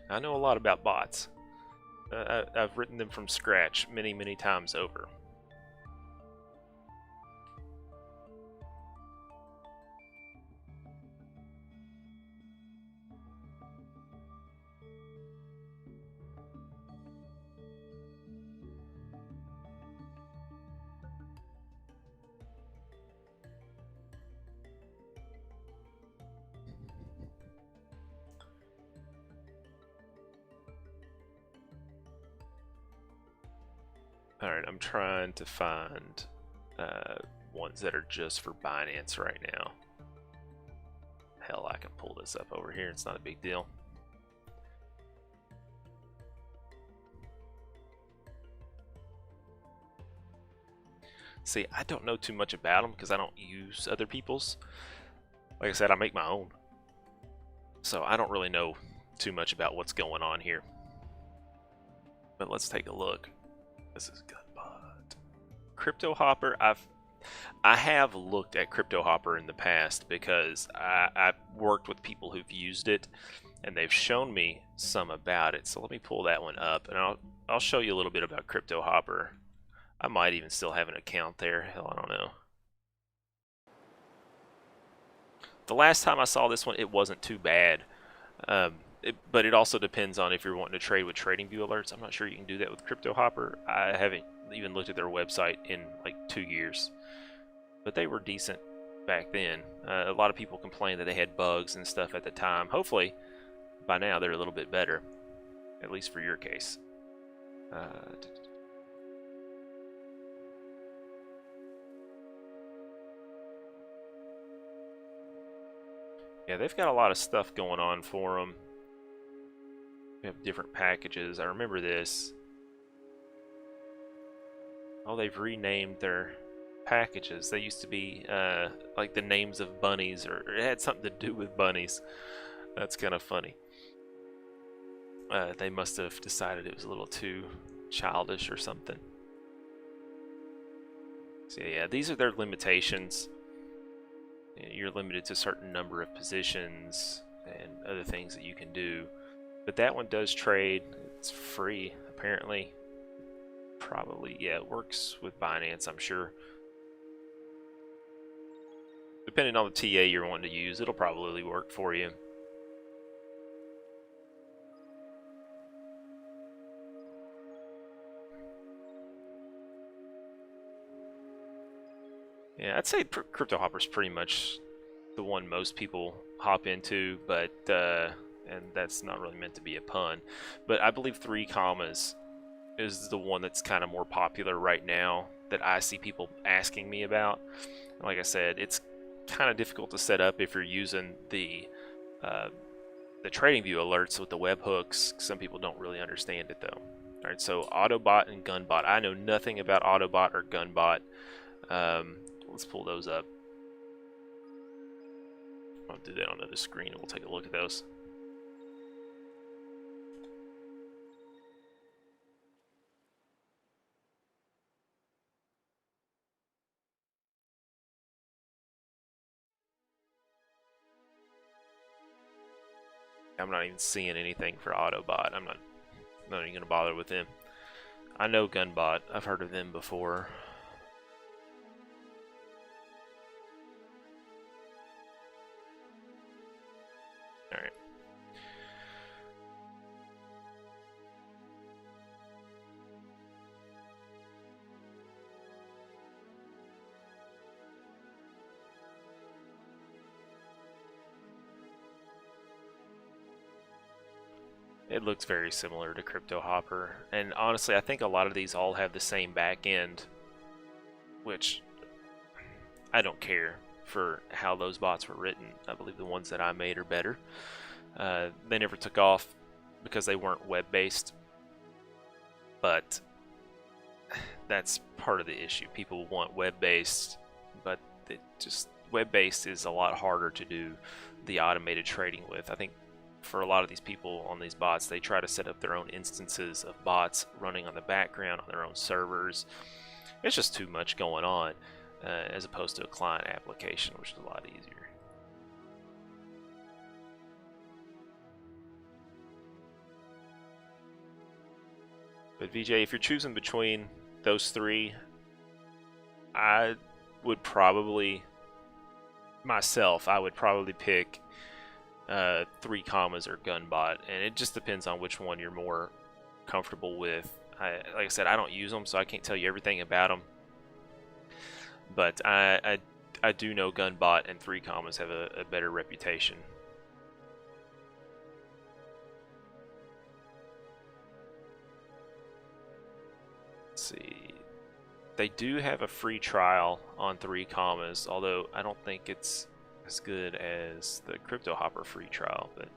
I know a lot about bots. I've written them from scratch many, many times over. Alright, I'm trying to find ones that are just for Binance right now. Hell, I can pull this up over here. It's not a big deal. See, I don't know too much about them because I don't use other people's. Like I said, I make my own. So I don't really know too much about what's going on here. But let's take a look. This is Gunbot. Crypto Hopper, I have looked at Crypto Hopper in the past because I've worked with people who've used it and they've shown me some about it. So let me pull that one up and I'll show you a little bit about Crypto Hopper. I might even still have an account there. Hell, I don't know. The last time I saw this one, it wasn't too bad. But it also depends on if you're wanting to trade with TradingView alerts. I'm not sure you can do that with Crypto Hopper. I haven't even looked at their website in like 2 years. But they were decent back then. A lot of people complained that they had bugs and stuff at the time. Hopefully, by now they're a little bit better. At least for your case. Yeah, they've got a lot of stuff going on for them. We have different packages. I remember this. Oh, they've renamed their packages. They used to be like the names of bunnies, or it had something to do with bunnies. That's kind of funny. They must have decided it was a little too childish or something. So yeah, these are their limitations. You're limited to a certain number of positions and other things that you can do. But that one does trade. It's free, apparently. Probably, yeah, it works with Binance, I'm sure. Depending on the TA you're wanting to use, it'll probably work for you. Yeah, I'd say Crypto Hopper's pretty much the one most people hop into, but and that's not really meant to be a pun, but I believe 3 commas is the one that's kind of more popular right now that I see people asking me about. Like I said, it's kind of difficult to set up if you're using the TradingView alerts with the webhooks. Some people don't really understand it though. All right, so Autobot and Gunbot. I know nothing about Autobot or Gunbot. Let's pull those up. I'll do that on another screen and we'll take a look at those. I'm not even seeing anything for Autobot. I'm not even gonna bother with them. I know Gunbot. I've heard of them before. All right. It looks very similar to Crypto Hopper, and honestly, I think a lot of these all have the same back end, which I don't care for how those bots were written. I believe the ones that I made are better. They never took off because they weren't web-based, but that's part of the issue. People want web-based, but web-based is a lot harder to do the automated trading with. I think for a lot of these people on these bots, they try to set up their own instances of bots running on the background on their own servers. It's just too much going on as opposed to a client application, which is a lot easier. But VJ, if you're choosing between those three, I would probably pick 3 commas or Gunbot, and it just depends on which one you're more comfortable with. Like I said, I don't use them, so I can't tell you everything about them. But I do know Gunbot and 3 commas have a better reputation. Let's see. They do have a free trial on 3 commas, although I don't think it's as good as the Crypto Hopper free trial. But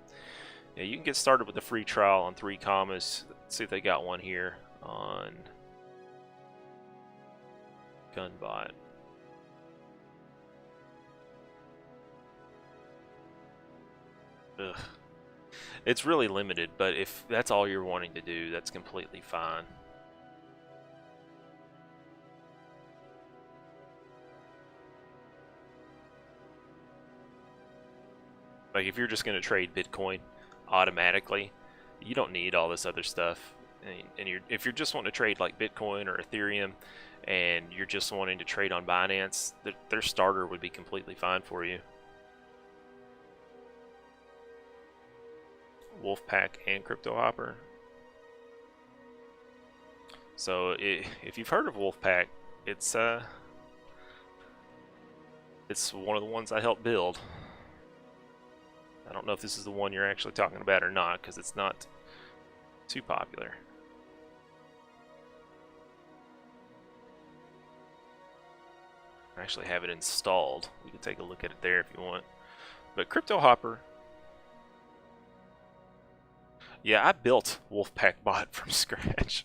yeah, you can get started with the free trial on 3 commas. Let's see if they got one here on Gunbot. Ugh. It's really limited, but if that's all you're wanting to do, that's completely fine. Like if you're just going to trade Bitcoin automatically, you don't need all this other stuff. And if you're just wanting to trade like Bitcoin or Ethereum, and you're just wanting to trade on Binance, their starter would be completely fine for you. Wolfpack and Crypto Hopper. So if you've heard of Wolfpack, it's one of the ones I helped build. I don't know if this is the one you're actually talking about or not, because it's not too popular. I actually have it installed. We can take a look at it there if you want. But Crypto Hopper, yeah, I built Wolfpack bot from scratch.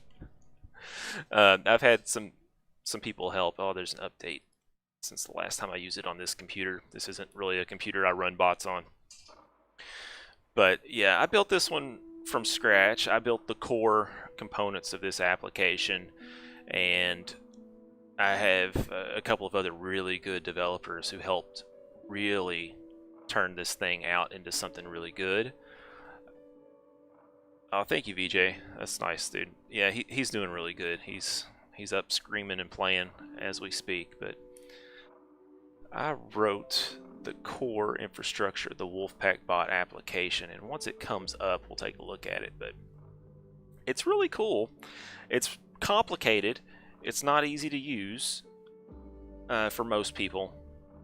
I've had some people help. Oh, there's an update since the last time I used it on this computer. This isn't really a computer I run bots on. But yeah, I built this one from scratch. I built the core components of this application, and I have a couple of other really good developers who helped really turn this thing out into something really good. Oh, thank you, VJ. That's nice, dude. Yeah, he's doing really good. He's up screaming and playing as we speak. But I wrote the core infrastructure of the Wolfpack bot application, and once it comes up, we'll take a look at it. But it's really cool. It's complicated. It's not easy to use for most people,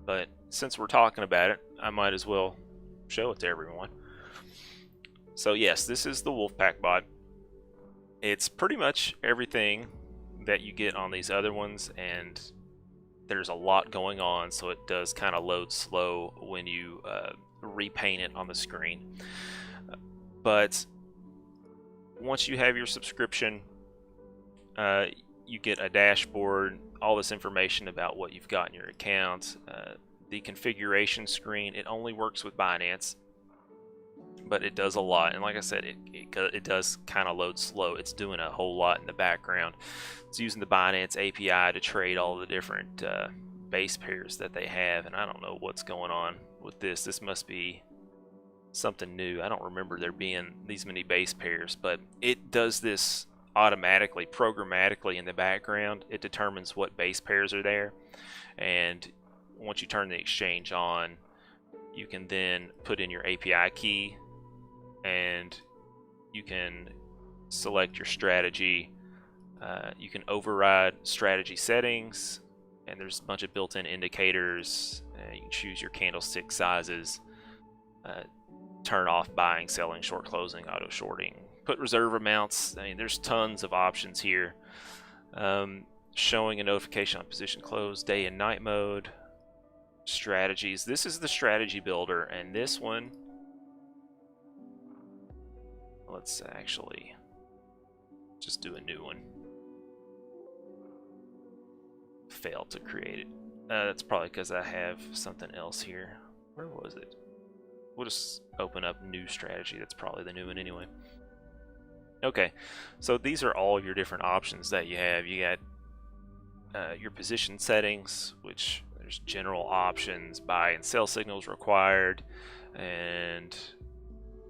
but since we're talking about it, I might as well show it to everyone. So yes, this is the Wolfpack bot. It's pretty much everything that you get on these other ones, and there's a lot going on, so it does kind of load slow when you repaint it on the screen. But once you have your subscription, you get a dashboard, all this information about what you've got in your account. The configuration screen, it only works with Binance, but it does a lot. And like I said, it does kind of load slow. It's doing a whole lot in the background. It's using the Binance API to trade all the different base pairs that they have, and I don't know what's going on with this. This must be something new. I don't remember there being these many base pairs, but it does this automatically, programmatically in the background. It determines what base pairs are there, and once you turn the exchange on, you can then put in your API key, and you can select your strategy. You can override strategy settings, and there's a bunch of built-in indicators. You can choose your candlestick sizes, turn off buying, selling, short closing, auto shorting, put reserve amounts. I mean, there's tons of options here. Showing a notification on position close, day and night mode, strategies. This is the strategy builder, and this one, let's actually just do a new one. Failed to create it. That's probably because I have something else here. Where was it? We'll just open up new strategy. That's probably the new one anyway. Okay, so these are all your different options that you have. You got your position settings, which there's general options, buy and sell signals required, and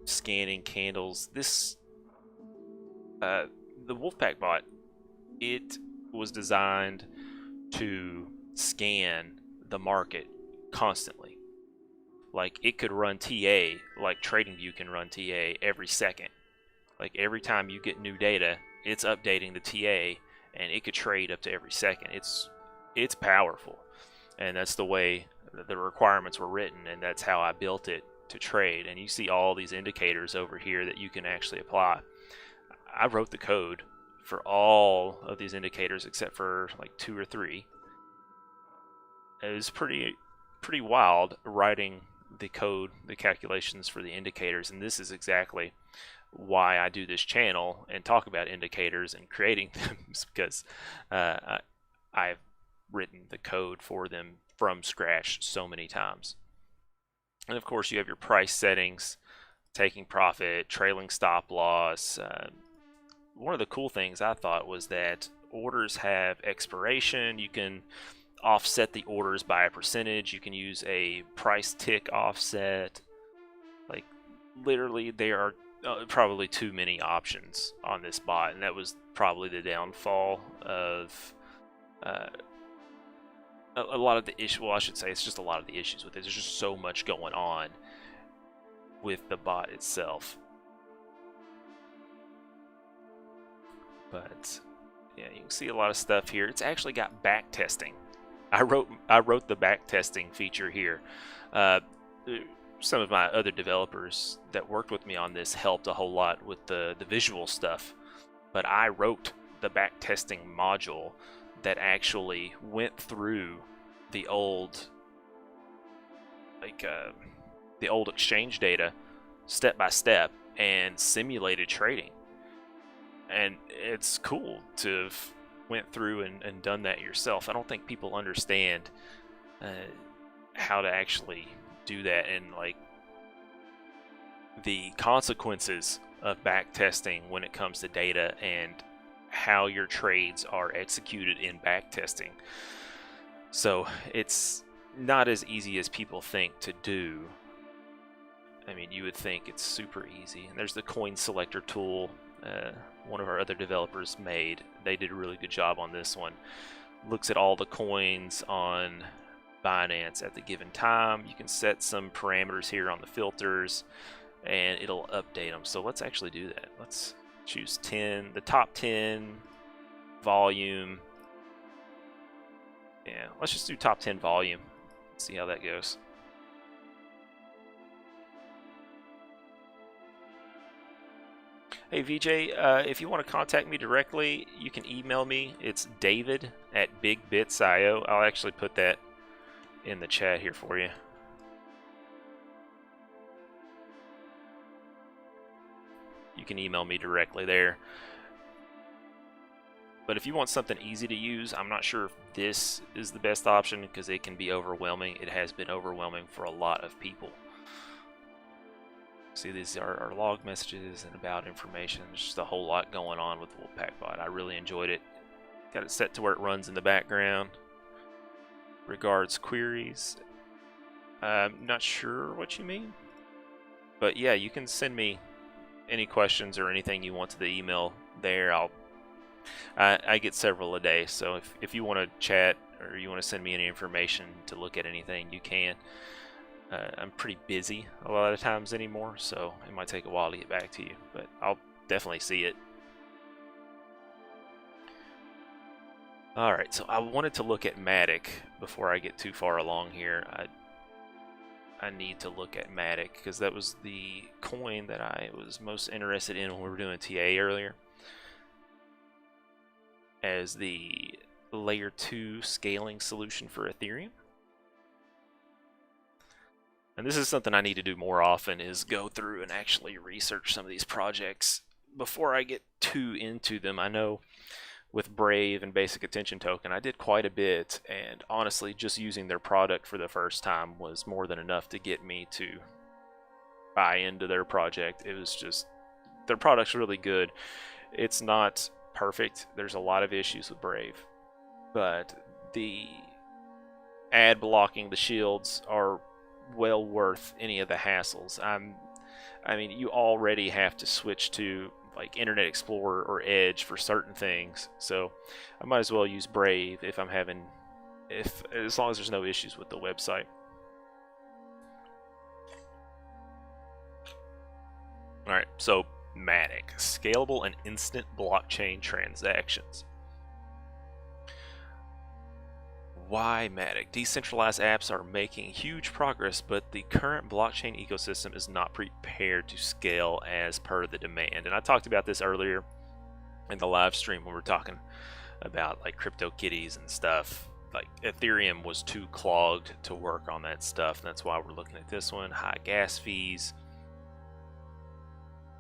scanning candles. This the Wolfpack bot, it was designed to scan the market constantly. Like, it could run TA like TradingView can run TA every second. Like, every time you get new data, it's updating the TA, and it could trade up to every second. It's powerful, and that's the way the requirements were written, and that's how I built it to trade. And you see all these indicators over here that you can actually apply. I wrote the code for all of these indicators except for like 2 or 3. It was pretty wild writing the code, the calculations for the indicators, and this is exactly why I do this channel and talk about indicators and creating them, because I've written the code for them from scratch so many times. And of course, you have your price settings, taking profit, trailing stop loss. One of the cool things I thought was that orders have expiration. You can offset the orders by a percentage. You can use a price tick offset. Like, literally, there are probably too many options on this bot, and that was probably the downfall of a lot of the issues. Well, I should say it's just a lot of the issues with it. There's just so much going on with the bot itself. But yeah, you can see a lot of stuff here. It's actually got back testing. I wrote the back testing feature here. Some of my other developers that worked with me on this helped a whole lot with the visual stuff, but I wrote the back testing module that actually went through the old the old exchange data step by step and simulated trading. And it's cool to have went through and done that yourself. I don't think people understand how to actually do that, and like the consequences of back testing when it comes to data and how your trades are executed in back testing. So it's not as easy as people think to do. I mean, you would think it's super easy. And there's the coin selector tool. One of our other developers made. They did a really good job on this one. Looks at all the coins on Binance at the given time. You can set some parameters here on the filters, and it'll update them. So let's actually do that. Let's choose 10, the top 10, volume. Yeah, let's just do top 10 volume. Let's see how that goes. Hey VJ, if you want to contact me directly, you can email me. It's david@bigbits.io. I'll actually put that in the chat here for you. You can email me directly there. But if you want something easy to use, I'm not sure if this is the best option because it can be overwhelming. It has been overwhelming for a lot of people. See, these are our log messages and about information. There's just a whole lot going on with the Wolfpack bot. I really enjoyed it. Got it set to where it runs in the background. Regards queries. I'm not sure what you mean. But yeah, you can send me any questions or anything you want to the email there. I get several a day, so if you want to chat or you want to send me any information to look at anything, you can. I'm pretty busy a lot of times anymore, so it might take a while to get back to you, but I'll definitely see it. Alright, so I wanted to look at Matic before I get too far along here. I need to look at Matic because that was the coin that I was most interested in when we were doing TA earlier, as the layer 2 scaling solution for Ethereum. And this is something I need to do more often, is go through and actually research some of these projects before I get too into them. I know with Brave and Basic Attention Token, I did quite a bit, and honestly, just using their product for the first time was more than enough to get me to buy into their project. It was just, their product's really good. It's not perfect. There's a lot of issues with Brave, but the ad blocking, the shields are well worth any of the hassles. I mean, you already have to switch to like Internet Explorer or Edge for certain things, so I might as well use Brave if I'm having, as long as there's no issues with the website. All right, so Matic, scalable and instant blockchain transactions. Why Matic? Decentralized apps are making huge progress, but the current blockchain ecosystem is not prepared to scale as per the demand. And I talked about this earlier in the live stream when we were talking about like CryptoKitties and stuff. Like Ethereum was too clogged to work on that stuff, and that's why we're looking at this one. High gas fees,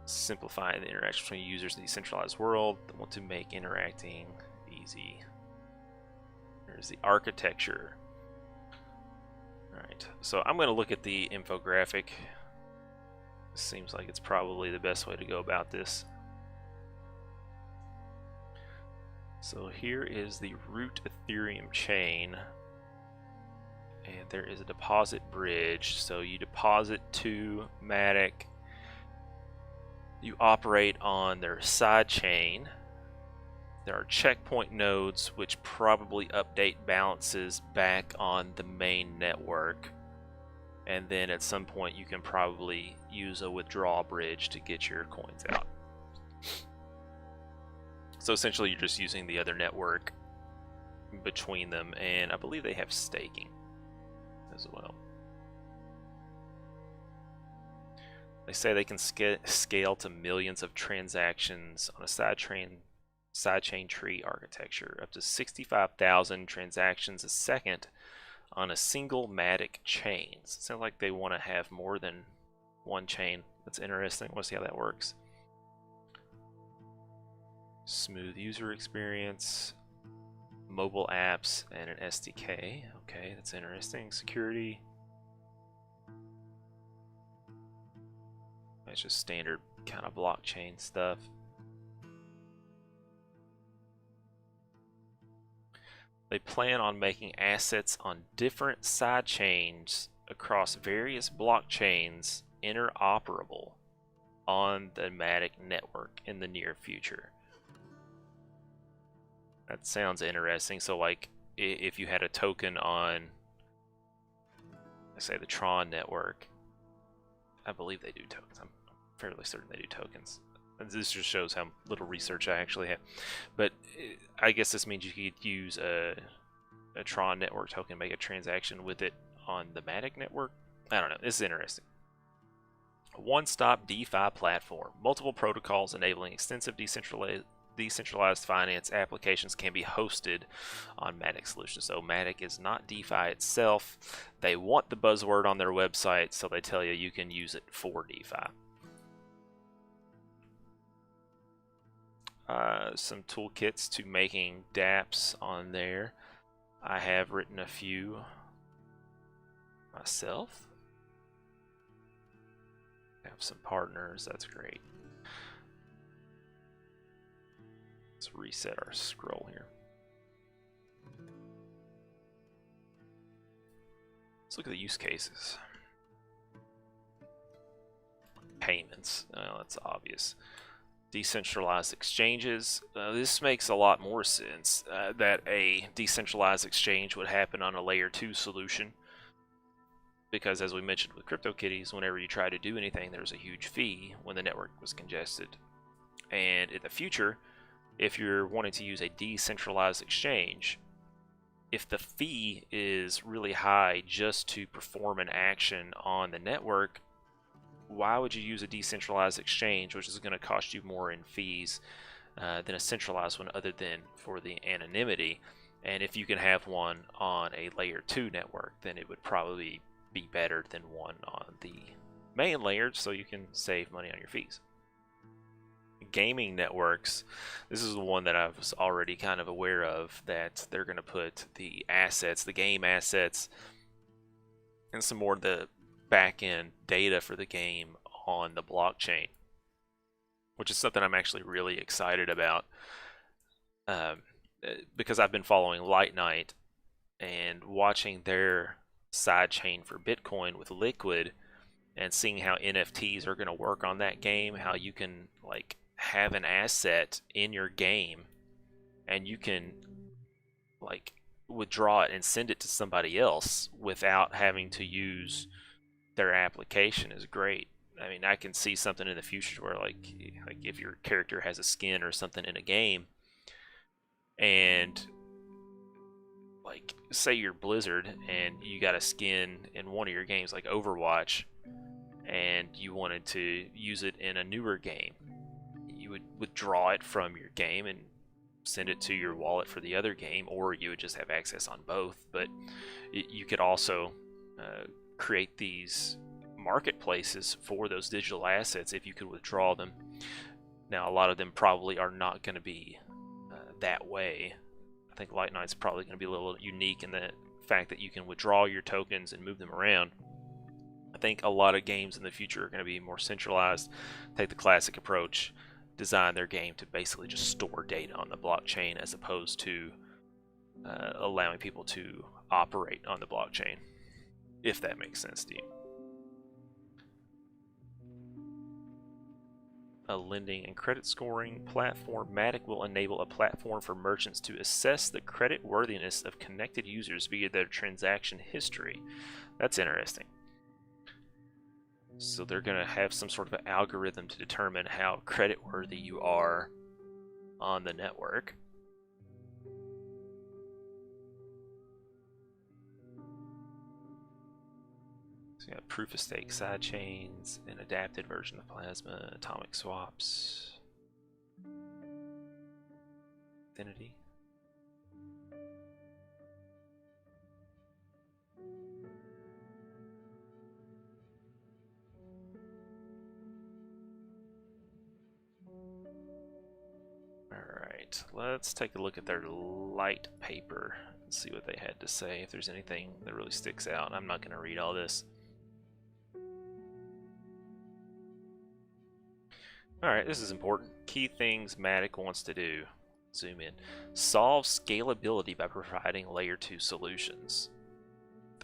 simplifying the interaction between users in the decentralized world. They want to make interacting easy. There's the architecture. Alright, so I'm going to look at the infographic. Seems like it's probably the best way to go about this. So here is the root Ethereum chain, and there is a deposit bridge. So you deposit to Matic, you operate on their side chain. There are checkpoint nodes which probably update balances back on the main network, and then at some point you can probably use a withdrawal bridge to get your coins out. So essentially you're just using the other network between them, and I believe they have staking as well. They say they can scale to millions of transactions on a sidechain tree architecture, up to 65,000 transactions a second on a single Matic chain. So it sounds like they want to have more than one chain. That's interesting. I want to see how that works. Smooth user experience, mobile apps, and an SDK. Okay, that's interesting. Security. That's just standard kind of blockchain stuff. They plan on making assets on different side chains across various blockchains interoperable on the Matic network in the near future. That sounds interesting. So like if you had a token on, let's say, the Tron network, I believe they do tokens. I'm fairly certain they do tokens. This just shows how little research I actually have. But I guess this means you could use a Tron network token, make a transaction with it on the Matic network. I don't know. This is interesting. A one-stop DeFi platform. Multiple protocols enabling extensive decentralized finance applications can be hosted on Matic solutions. So Matic is not DeFi itself. They want the buzzword on their website, so they tell you you can use it for DeFi. Some toolkits to making dApps on there. I have written a few myself. I have some partners, that's great. Let's reset our scroll here. Let's look at the use cases. payments. That's obvious. Decentralized exchanges. This makes a lot more sense that a decentralized exchange would happen on a layer 2 solution, because as we mentioned with CryptoKitties, whenever you try to do anything, there's a huge fee when the network was congested. And in the future, if you're wanting to use a decentralized exchange, if the fee is really high just to perform an action on the network, why would you use a decentralized exchange, which is going to cost you more in fees than a centralized one, other than for the anonymity? And if you can have one on a layer 2 network, then it would probably be better than one on the main layer, so you can save money on your fees. Gaming networks, this is the one that I was already kind of aware of, that they're going to put the assets, the game assets, and some more of the back-end data for the game on the blockchain, which is something I'm actually really excited about, because I've been following Light Night and watching their sidechain for Bitcoin with Liquid, and seeing how NFTs are going to work on that game, how you can like have an asset in your game and you can like withdraw it and send it to somebody else without having to use their application is great. I mean, I can see something in the future where like if your character has a skin or something in a game, and like say you're Blizzard and you got a skin in one of your games like Overwatch, and you wanted to use it in a newer game, you would withdraw it from your game and send it to your wallet for the other game, or you would just have access on both. But you could also create these marketplaces for those digital assets if you could withdraw them. Now, a lot of them probably are not going to be that way. I think Light Knight's probably going to be a little unique in the fact that you can withdraw your tokens and move them around. I think a lot of games in the future are going to be more centralized, take the classic approach, design their game to basically just store data on the blockchain as opposed to allowing people to operate on the blockchain, if that makes sense to you. A lending and credit scoring platform, Matic will enable a platform for merchants to assess the credit worthiness of connected users via their transaction history. That's interesting. So they're going to have some sort of an algorithm to determine how credit worthy you are on the network. So you got proof of stake sidechains, an adapted version of Plasma, atomic swaps, Infinity. Alright, let's take a look at their light paper and see what they had to say, if there's anything that really sticks out. I'm not going to read all this. Alright, this is important. Key things Matic wants to do. Zoom in. Solve scalability by providing layer 2 solutions.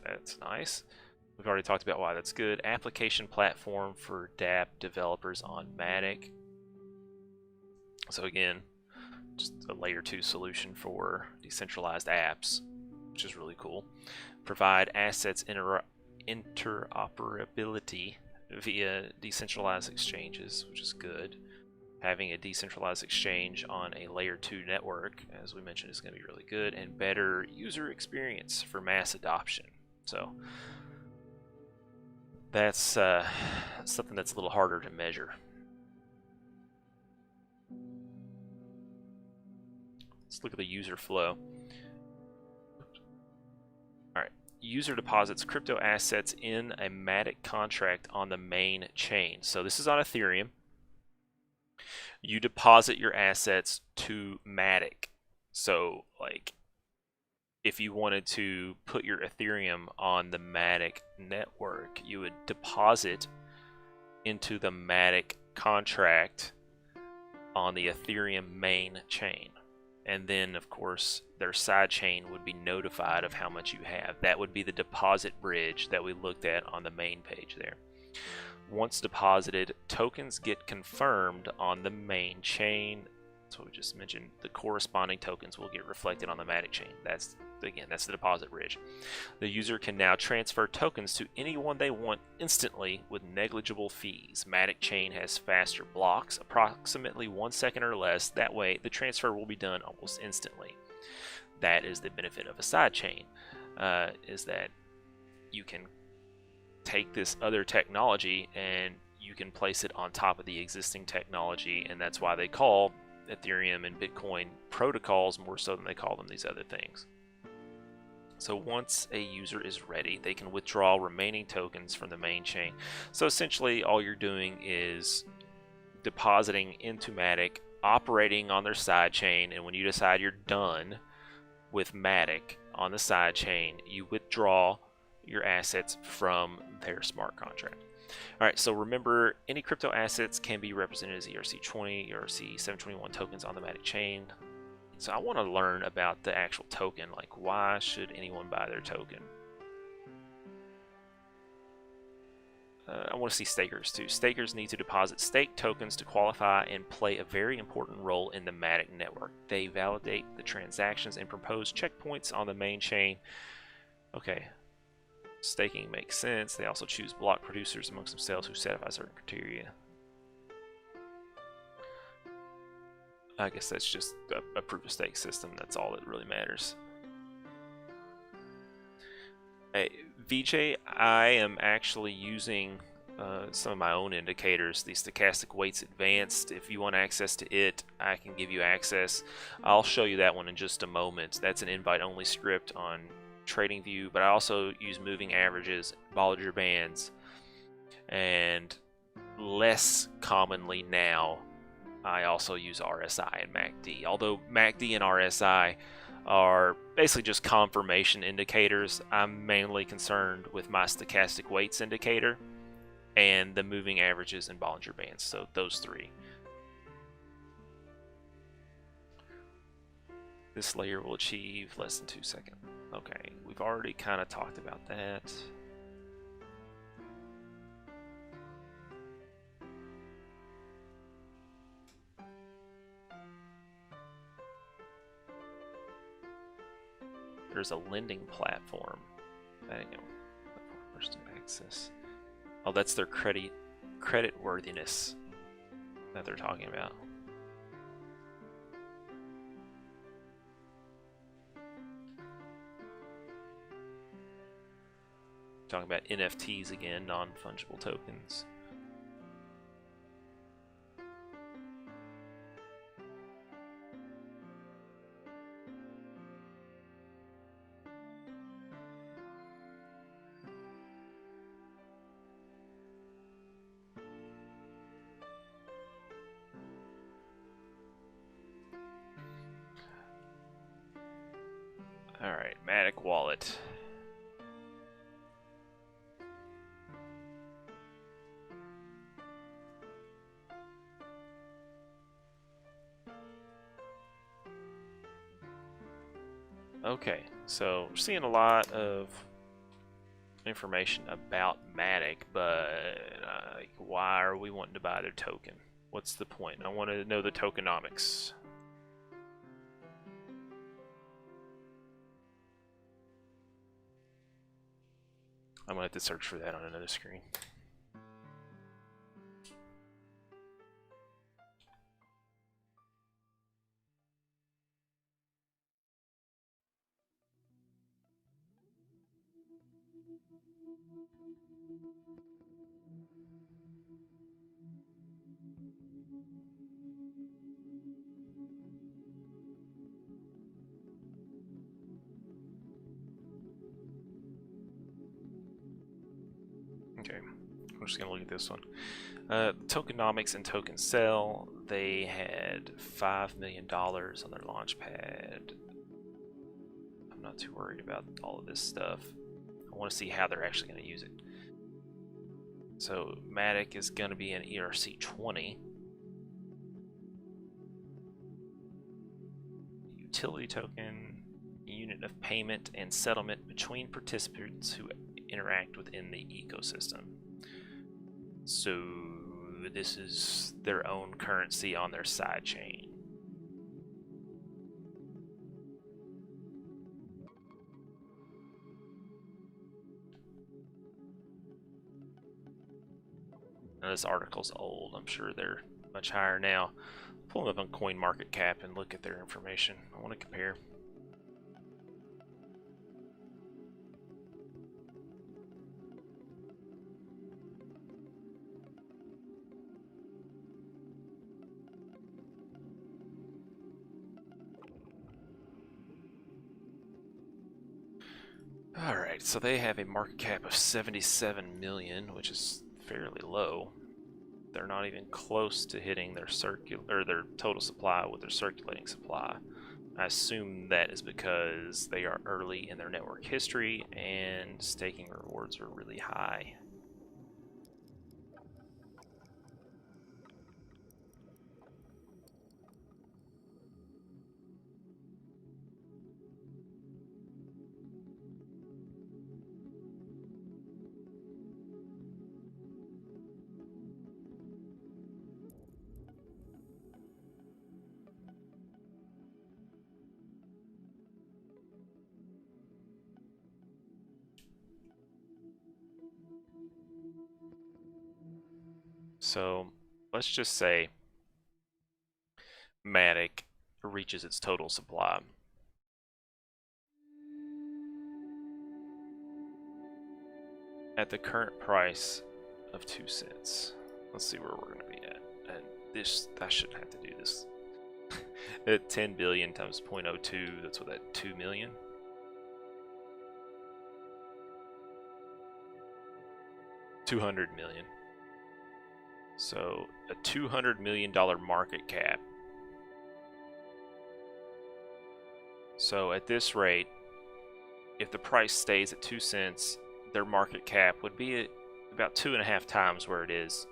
That's nice. We've already talked about why that's good. Application platform for dApp developers on Matic. So again, just a layer 2 solution for decentralized apps, which is really cool. Provide assets interoperability via decentralized exchanges, which is good. Having a decentralized exchange on a layer 2 network, as we mentioned, is going to be really good. And better user experience for mass adoption. So that's something that's a little harder to measure. Let's look at the user flow. Alright, user deposits crypto assets in a Matic contract on the main chain. So this is on Ethereum. You deposit your assets to Matic. So like if you wanted to put your Ethereum on the Matic network, you would deposit into the Matic contract on the Ethereum main chain. And then, of course, their sidechain would be notified of how much you have. That would be the deposit bridge that we looked at on the main page there. Once deposited, tokens get confirmed on the main chain. So we just mentioned the corresponding tokens will get reflected on the Matic chain. That's the deposit bridge. The user can now transfer tokens to anyone they want instantly with negligible fees. Matic chain has faster blocks, approximately 1 second or less. That way, the transfer will be done almost instantly. That is the benefit of a side chain, is that you can take this other technology and you can place it on top of the existing technology, and that's why they call Ethereum and Bitcoin protocols more so than they call them these other things. So once a user is ready, they can withdraw remaining tokens from the main chain. So essentially all you're doing is depositing into Matic, operating on their side chain, and when you decide you're done with Matic on the side chain, you withdraw your assets from their smart contract. Alright, so remember, any crypto assets can be represented as ERC20, ERC721 tokens on the Matic chain. So I want to learn about the actual token, like why should anyone buy their token? I want to see stakers too. Stakers need to deposit stake tokens to qualify and play a very important role in the Matic network. They validate the transactions and propose checkpoints on the main chain. Okay, staking makes sense. They also choose block producers amongst themselves who satisfy certain criteria. I guess that's just a proof of stake system. That's all that really matters. Hey, VJ, I am actually using some of my own indicators, the Stochastic Weights Advanced. If you want access to it, I can give you access. I'll show you that one in just a moment. That's an invite-only script on TradingView, but I also use moving averages, Bollinger Bands, and less commonly now, I also use RSI and MACD. Although MACD and RSI are basically just confirmation indicators, I'm mainly concerned with my stochastic weights indicator and the moving averages and Bollinger Bands. So those three. This layer will achieve less than 2 seconds. Okay, we've already kind of talked about that. There's a lending platform. I don't know. Person access. Oh, that's their credit worthiness that they're talking about. Talking about NFTs again, non-fungible tokens. Alright, Matic Wallet. Okay, so we're seeing a lot of information about Matic, but why are we wanting to buy their token? What's the point? I want to know the tokenomics. I'm going to have to search for that on another screen. Okay, I'm just going to look at this one. Tokenomics and token sell. They had $5 million on their launch pad. I'm not too worried about all of this stuff. I want to see how they're actually going to use it. So Matic is going to be an ERC20. Utility token, unit of payment and settlement between participants who interact within the ecosystem. So this is their own currency on their side chain. Now this article's old. I'm sure they're much higher now. Pull them up on CoinMarketCap and look at their information. I want to compare. Alright, so they have a market cap of 77 million, which is fairly low. They're not even close to hitting their their total supply with their circulating supply. I assume that is because they are early in their network history and staking rewards are really high. So let's just say Matic reaches its total supply. At the current price of 2 cents. Let's see where we're going to be at. And this, I shouldn't have to do this. At 10 billion times 0.02, that's what that 2 million. $200 million. So a $200 million market cap. So at this rate, if the price stays at 2 cents, their market cap would be at about 2.5 times where it is.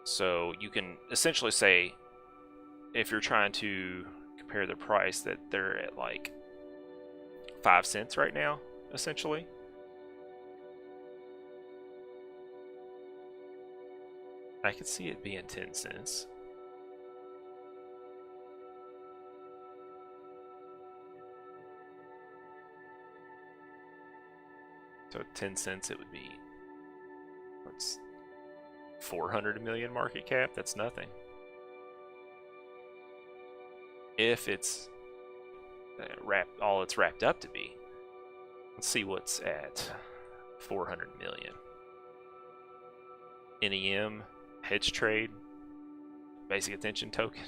So you can essentially say, if you're trying to compare the price, that they're at like 5 cents right now, essentially. I could see it being 10 cents. So 10 cents, it would be, what's 400 million market cap? That's nothing. If it's all it's wrapped up to be. Let's see what's at 400 million. NEM, hedge trade, basic attention token,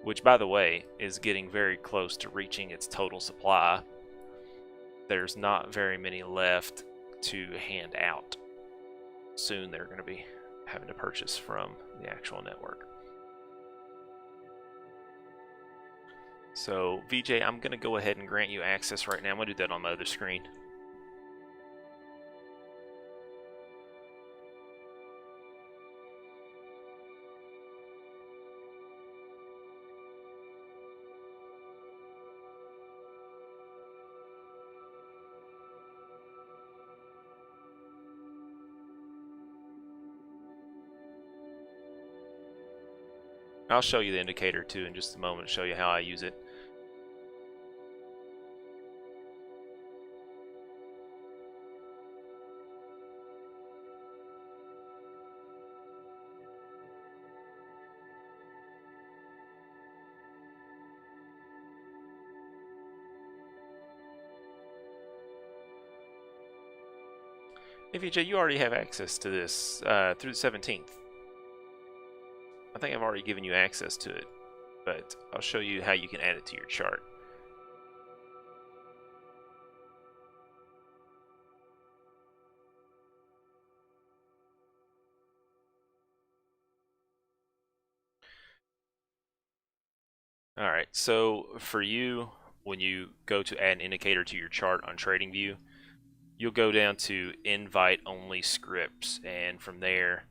which by the way is getting very close to reaching its total supply. There's not very many left to hand out. Soon they're going to be having to purchase from the actual network. So VJ, I'm going to go ahead and grant you access right now. I'm going to do that on my other screen. I'll show you the indicator too in just a moment, show you how I use it. Hey VJ, you already have access to this through the 17th. I think I've already given you access to it, but I'll show you how you can add it to your chart. Alright, so for you, when you go to add an indicator to your chart on TradingView, you'll go down to invite only scripts, and from there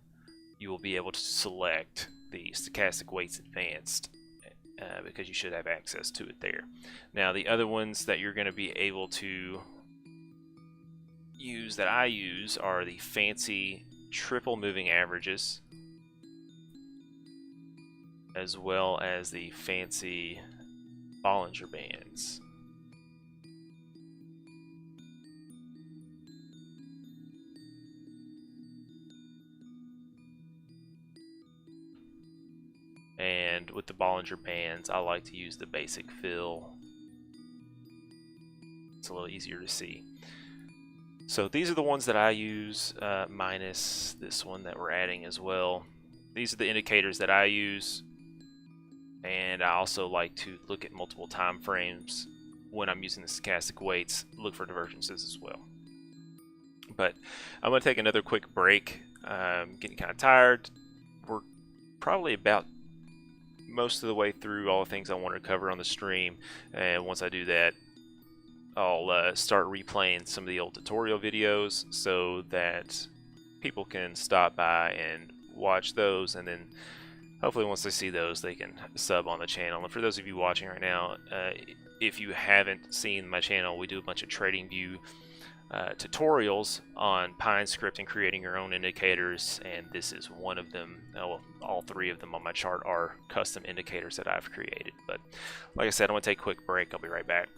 you will be able to select the stochastic weights advanced because you should have access to it there. Now the other ones that you're going to be able to I use are the fancy triple moving averages, as well as the fancy Bollinger Bands. And with the Bollinger Bands, I like to use the basic fill. It's a little easier to see. So these are the ones that I use, minus this one that we're adding as well. These are the indicators that I use, and I also like to look at multiple time frames when I'm using the stochastic weights, look for divergences as well. But I'm going to take another quick break. Getting kind of tired. We're probably about most of the way through all the things I wanted to cover on the stream, and once I do that, I'll start replaying some of the old tutorial videos so that people can stop by and watch those, and then hopefully once they see those they can sub on the channel. And for those of you watching right now, if you haven't seen my channel, we do a bunch of TradingView tutorials on PineScript and creating your own indicators, and this is one of them. Well, all three of them on my chart are custom indicators that I've created. But like I said, I'm going to take a quick break. I'll be right back.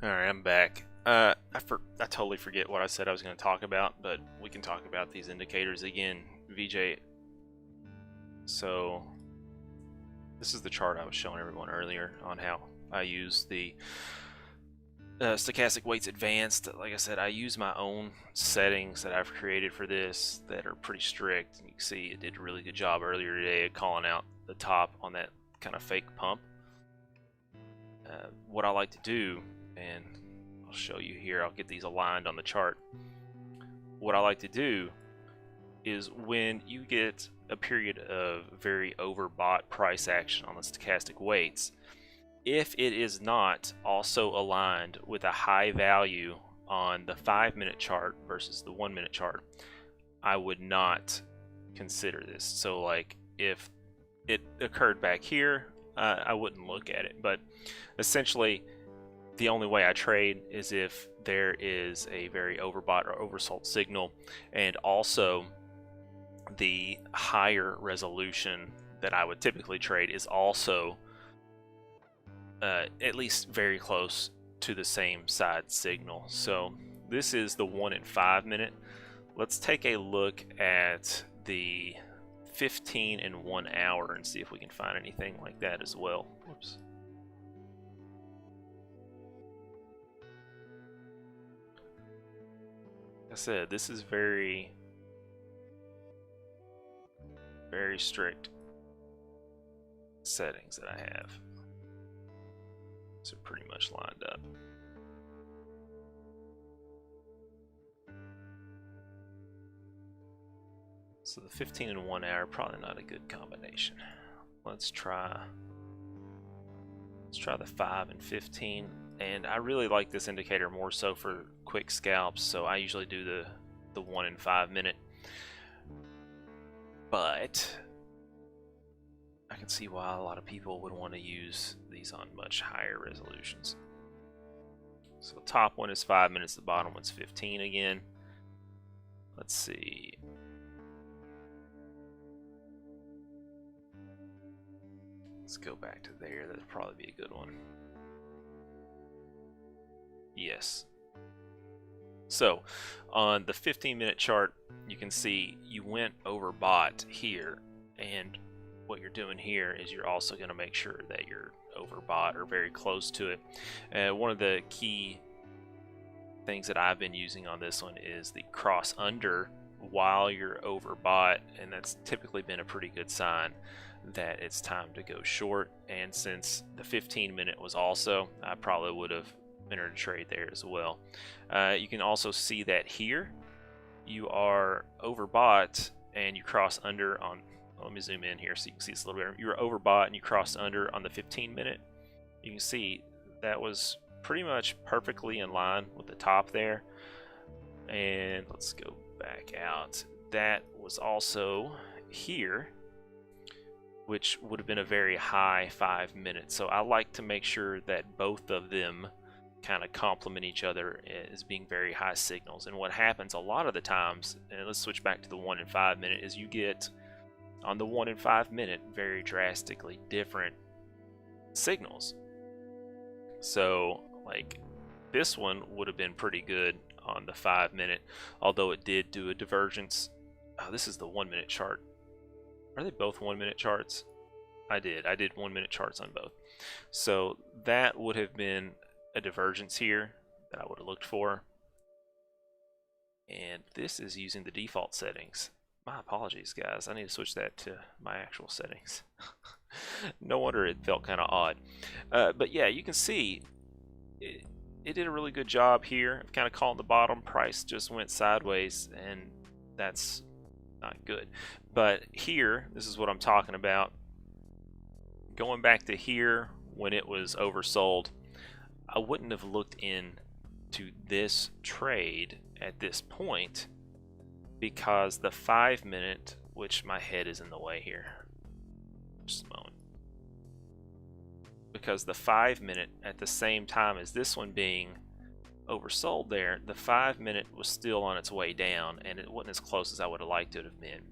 Alright, I'm back. I totally forget what I said I was going to talk about, but we can talk about these indicators again, VJ. So, this is the chart I was showing everyone earlier on how I use the Stochastic Weights Advanced. Like I said, I use my own settings that I've created for this that are pretty strict. You can see it did a really good job earlier today of calling out the top on that kind of fake pump. What I like to do, and I'll show you here, I'll get these aligned on the chart. What I like to do is when you get a period of very overbought price action on the stochastic weights, if it is not also aligned with a high value on the 5-minute chart versus the 1-minute chart, I would not consider this. So like if it occurred back here, I wouldn't look at it. But essentially, the only way I trade is if there is a very overbought or oversold signal, and also the higher resolution that I would typically trade is also at least very close to the same side signal. So this is the 1 and 5 minute. Let's take a look at the 15 and 1 hour and see if we can find anything like that as well. Whoops. Like I said, this is very strict settings that I have. So pretty much lined up. So the 15 and 1 hour, probably not a good combination. Let's try the 5 and 15. And I really like this indicator more so for quick scalps, so I usually do the 1 and 5 minute. But I can see why a lot of people would want to use these on much higher resolutions. So the top one is 5 minutes, the bottom one's 15 again. Let's see. Let's go back to there. That'd probably be a good one. Yes. So on the 15-minute chart, you can see you went overbought here, and what you're doing here is you're also going to make sure that you're overbought or very close to it. One of the key things that I've been using on this one is the cross under while you're overbought, and that's typically been a pretty good sign that it's time to go short. And since the 15-minute was also, I probably would have entered a trade there as well. You can also see that here you are overbought and you cross under on, let me zoom in here so you can see this a little better. You were overbought and you crossed under on the 15-minute. You can see that was pretty much perfectly in line with the top there. And let's go back out. That was also here, which would have been a very high 5 minutes. So I like to make sure that both of them kind of complement each other as being very high signals. And what happens a lot of the times, and let's switch back to the 1 and 5 minute, is you get on the 1 and 5 minute very drastically different signals. So like this one would have been pretty good on the 5 minute, although it did do a divergence. Oh, this is the 1 minute chart. Are they both 1 minute charts? I did 1 minute charts on both. So that would have been a divergence here that I would have looked for. And this is using the default settings. My apologies, guys. I need to switch that to my actual settings. No wonder it felt kind of odd. But yeah, you can see it did a really good job here of kind of calling the bottom. Price just went sideways, and that's not good. But here, this is what I'm talking about. Going back to here when it was oversold, I wouldn't have looked into this trade at this point because the 5 minute, which my head is in the way here, just a moment, because the 5 minute at the same time as this one being oversold there, the 5 minute was still on its way down, and it wasn't as close as I would have liked it to have been.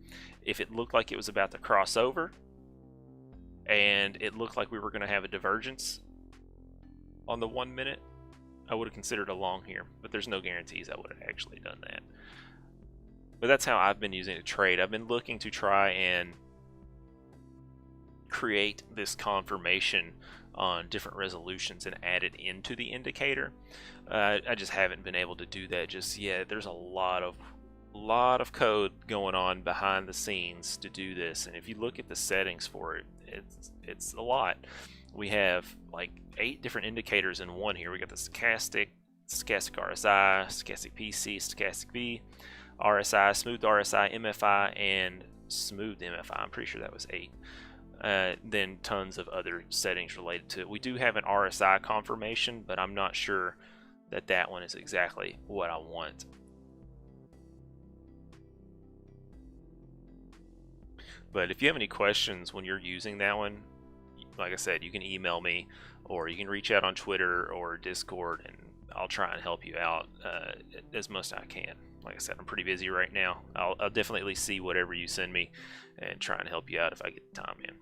If it looked like it was about to cross over and it looked like we were going to have a divergence on the 1 minute, I would have considered a long here, but there's no guarantees I would have actually done that. But that's how I've been using it to trade. I've been looking to try and create this confirmation on different resolutions and add it into the indicator. I just haven't been able to do that just yet. There's a lot of code going on behind the scenes to do this, and if you look at the settings for it, it's a lot. We have like 8 different indicators in one here. We got the stochastic RSI, stochastic PC, stochastic V, RSI, smooth RSI, MFI, and smooth MFI. I'm pretty sure that was 8. Then tons of other settings related to it. We do have an RSI confirmation, but I'm not sure that that one is exactly what I want. But if you have any questions when you're using that one, like I said, you can email me, or you can reach out on Twitter or Discord, and I'll try and help you out as much as I can. Like I said, I'm pretty busy right now. I'll definitely see whatever you send me and try and help you out if I get the time in.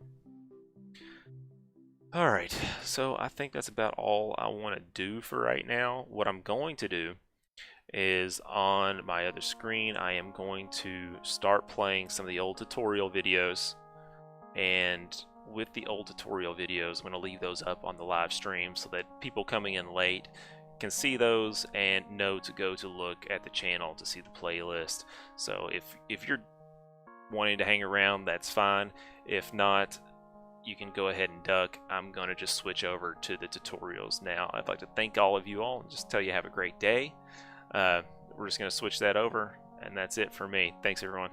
Alright, so I think that's about all I want to do for right now. What I'm going to do is on my other screen, I am going to start playing some of the old tutorial videos, and with the old tutorial videos, I'm going to leave those up on the live stream so that people coming in late can see those and know to go to look at the channel to see the playlist. So if you're wanting to hang around, that's fine. If not, you can go ahead and duck. I'm going to just switch over to the tutorials now. I'd like to thank all of you all and just tell you have a great day. We're just going to switch that over, and that's it for me. Thanks, everyone.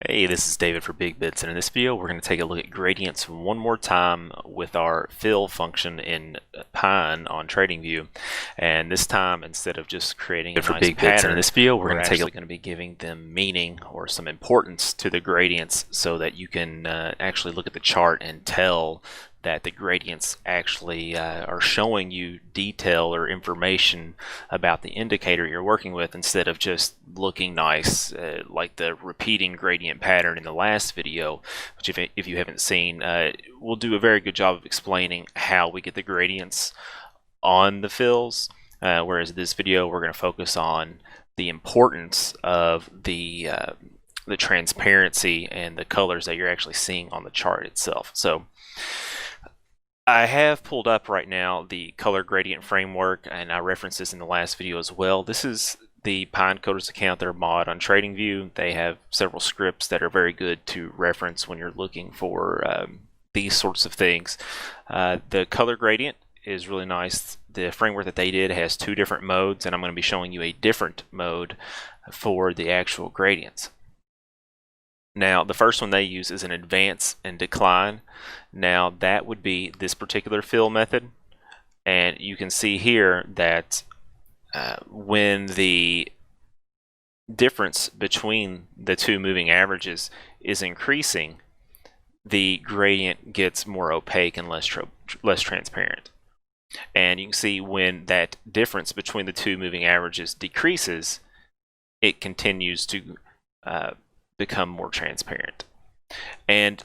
Hey, this is David for BigBits, and in this video we're going to take a look at gradients one more time with our fill function in Pine on TradingView. And this time, instead of just creating a nice pattern, in this video we're going to be giving them meaning or some importance to the gradients so that you can actually look at the chart and tell that the gradients actually are showing you detail or information about the indicator you're working with, instead of just looking nice like the repeating gradient pattern in the last video, which if you haven't seen, we'll do a very good job of explaining how we get the gradients on the fills, whereas this video we're going to focus on the importance of the transparency and the colors that you're actually seeing on the chart itself. So I have pulled up right now the color gradient framework, and I referenced this in the last video as well. This is the Pine Coders account, their mod on TradingView. They have several scripts that are very good to reference when you're looking for these sorts of things. The color gradient is really nice. The framework that they did has two different modes, and I'm going to be showing you a different mode for the actual gradients. Now, the first one they use is an advance and decline. Now, that would be this particular fill method. And you can see here that when the difference between the two moving averages is increasing, the gradient gets more opaque and less transparent. And you can see when that difference between the two moving averages decreases, it continues to become more transparent. And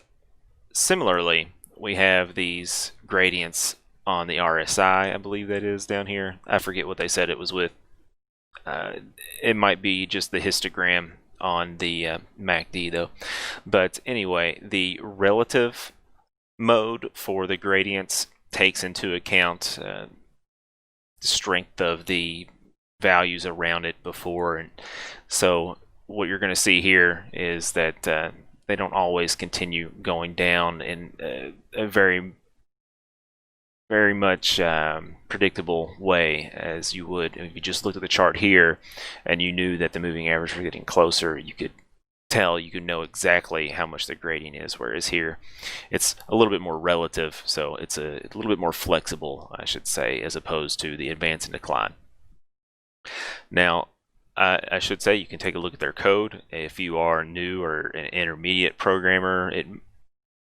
similarly, we have these gradients on the RSI, I believe that is down here. I forget what they said it was with. It might be just the histogram on the MACD though. But anyway, the relative mode for the gradients takes into account strength of the values around it before. And so what you're going to see here is that they don't always continue going down in a very much predictable way as you would if you just looked at the chart here and you knew that the moving average was getting closer. You could know exactly how much the gradient is, whereas here it's a little bit more relative, so it's a little bit more flexible, I should say, as opposed to the advance and decline. Now, I should say you can take a look at their code. If you are new or an intermediate programmer,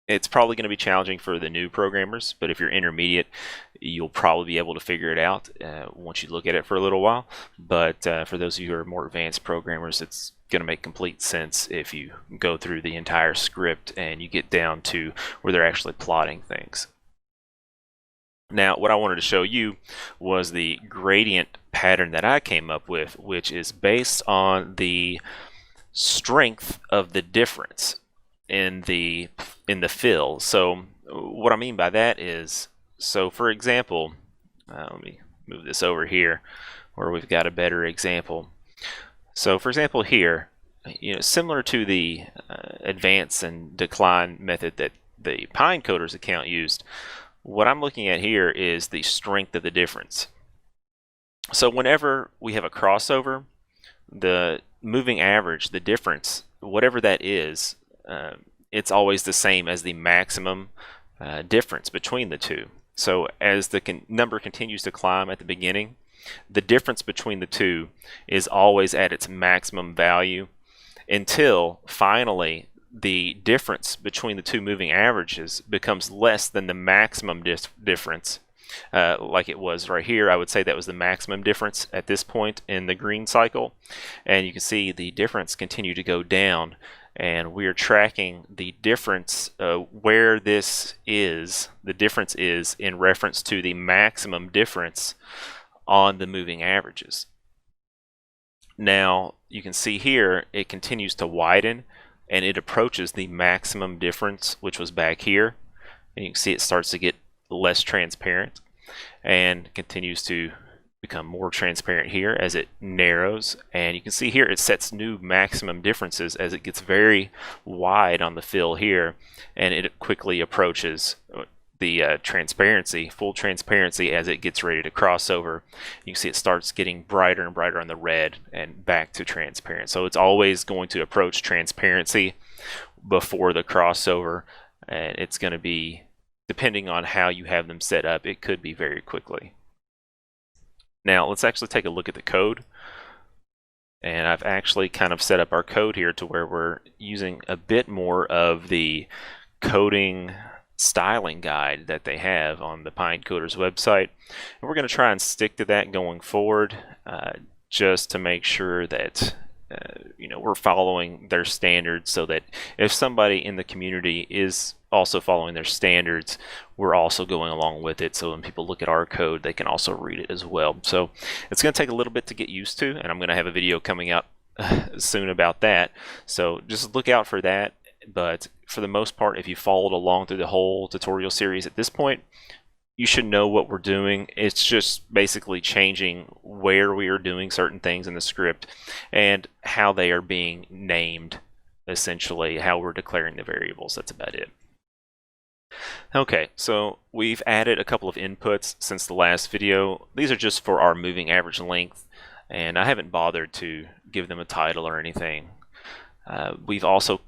it's probably going to be challenging for the new programmers, but if you're intermediate, you'll probably be able to figure it out once you look at it for a little while. But for those of you who are more advanced programmers, it's going to make complete sense if you go through the entire script and you get down to where they're actually plotting things. Now, what I wanted to show you was the gradient pattern that I came up with, which is based on the strength of the difference in the fill. So what I mean by that is, so for example, let me move this over here where we've got a better example. So for example here, similar to the advance and decline method that the Pinecoders account used, what I'm looking at here is the strength of the difference. So whenever we have a crossover, the moving average, the difference, whatever that is, it's always the same as the maximum difference between the two. So as the number continues to climb at the beginning, the difference between the two is always at its maximum value until finally the difference between the two moving averages becomes less than the maximum difference. Like it was right here, I would say that was the maximum difference at this point in the green cycle. And you can see the difference continue to go down, and we are tracking the difference where this is, the difference is in reference to the maximum difference on the moving averages. Now you can see here it continues to widen and it approaches the maximum difference, which was back here, and you can see it starts to get less transparent and continues to become more transparent here as it narrows. And you can see here it sets new maximum differences as it gets very wide on the fill here, and it quickly approaches the transparency, full transparency, as it gets ready to cross over. You can see it starts getting brighter and brighter on the red and back to transparent. So it's always going to approach transparency before the crossover, and it's going to be, depending on how you have them set up, it could be very quickly. Now let's actually take a look at the code, and I've actually kind of set up our code here to where we're using a bit more of the coding styling guide that they have on the Pinecoders website, and we're going to try and stick to that going forward, just to make sure that we're following their standards, so that if somebody in the community is also following their standards, we're also going along with it, so when people look at our code they can also read it as well. So it's going to take a little bit to get used to, and I'm going to have a video coming out soon about that, so just look out for that. But for the most part, if you followed along through the whole tutorial series at this point, you should know what we're doing. It's just basically changing where we are doing certain things in the script and how they are being named, essentially how we're declaring the variables. That's about it. Okay, so we've added a couple of inputs since the last video. These are just for our moving average length, and I haven't bothered to give them a title or anything. We've also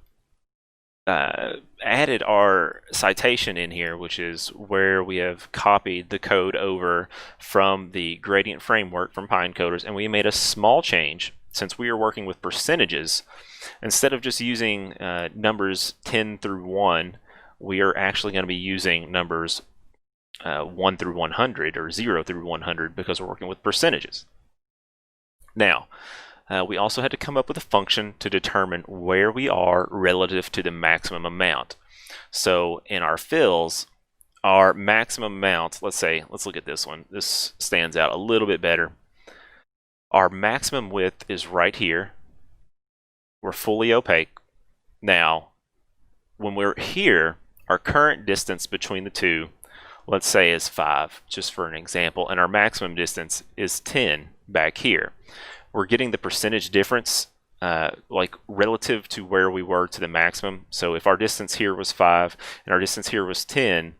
added our citation in here, which is where we have copied the code over from the gradient framework from Pinecoders, and we made a small change. Since we are working with percentages, instead of just using numbers 10 through 1, we are actually going to be using numbers 1 through 100 or 0 through 100 because we're working with percentages. Now, we also had to come up with a function to determine where we are relative to the maximum amount. So in our fills, our maximum amount, let's look at this one. This stands out a little bit better. Our maximum width is right here. We're fully opaque. Now, when we're here, our current distance between the two, let's say is 5, just for an example, and our maximum distance is 10 back here. We're getting the percentage difference like relative to where we were to the maximum. So if our distance here was 5 and our distance here was 10,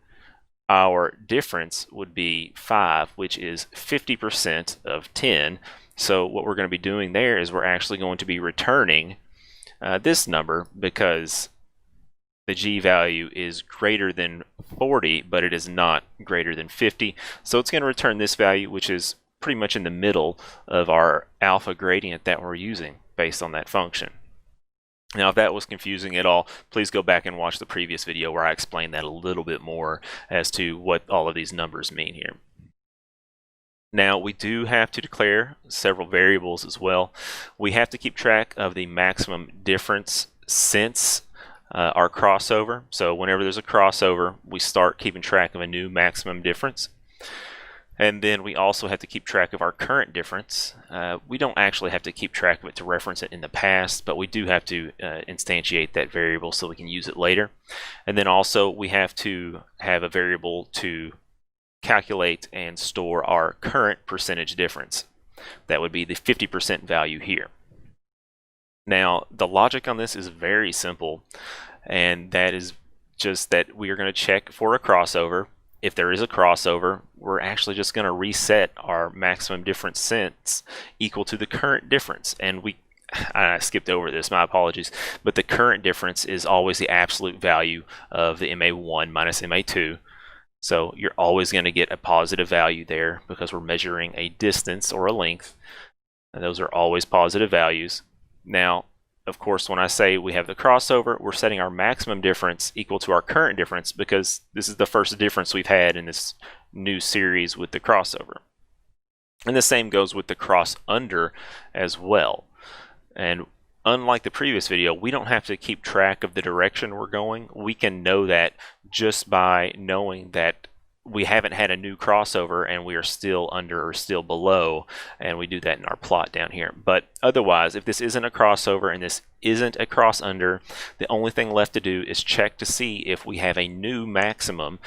our difference would be 5, which is 50% of 10. So what we're going to be doing there is we're actually going to be returning this number, because the G value is greater than 40, but it is not greater than 50. So it's going to return this value, which is pretty much in the middle of our alpha gradient that we're using based on that function. Now, if that was confusing at all, please go back and watch the previous video where I explained that a little bit more as to what all of these numbers mean here. Now, we do have to declare several variables as well. We have to keep track of the maximum difference since our crossover. So whenever there's a crossover, we start keeping track of a new maximum difference. And then we also have to keep track of our current difference. We don't actually have to keep track of it to reference it in the past, but we do have to instantiate that variable so we can use it later. And then also we have to have a variable to calculate and store our current percentage difference. That would be the 50% value here. Now, the logic on this is very simple, and that is just that we are going to check for a crossover. If there is a crossover, we're actually just going to reset our maximum difference since equal to the current difference. And I skipped over this, my apologies, but the current difference is always the absolute value of the MA1 minus MA2. So you're always going to get a positive value there because we're measuring a distance or a length. And those are always positive values. Now, of course, when I say we have the crossover, we're setting our maximum difference equal to our current difference because this is the first difference we've had in this new series with the crossover. And the same goes with the cross under as well. And unlike the previous video, we don't have to keep track of the direction we're going. We can know that just by knowing that we haven't had a new crossover and we are still under or still below, and we do that in our plot down here. But otherwise, if this isn't a crossover and this isn't a cross under, the only thing left to do is check to see if we have a new maximum.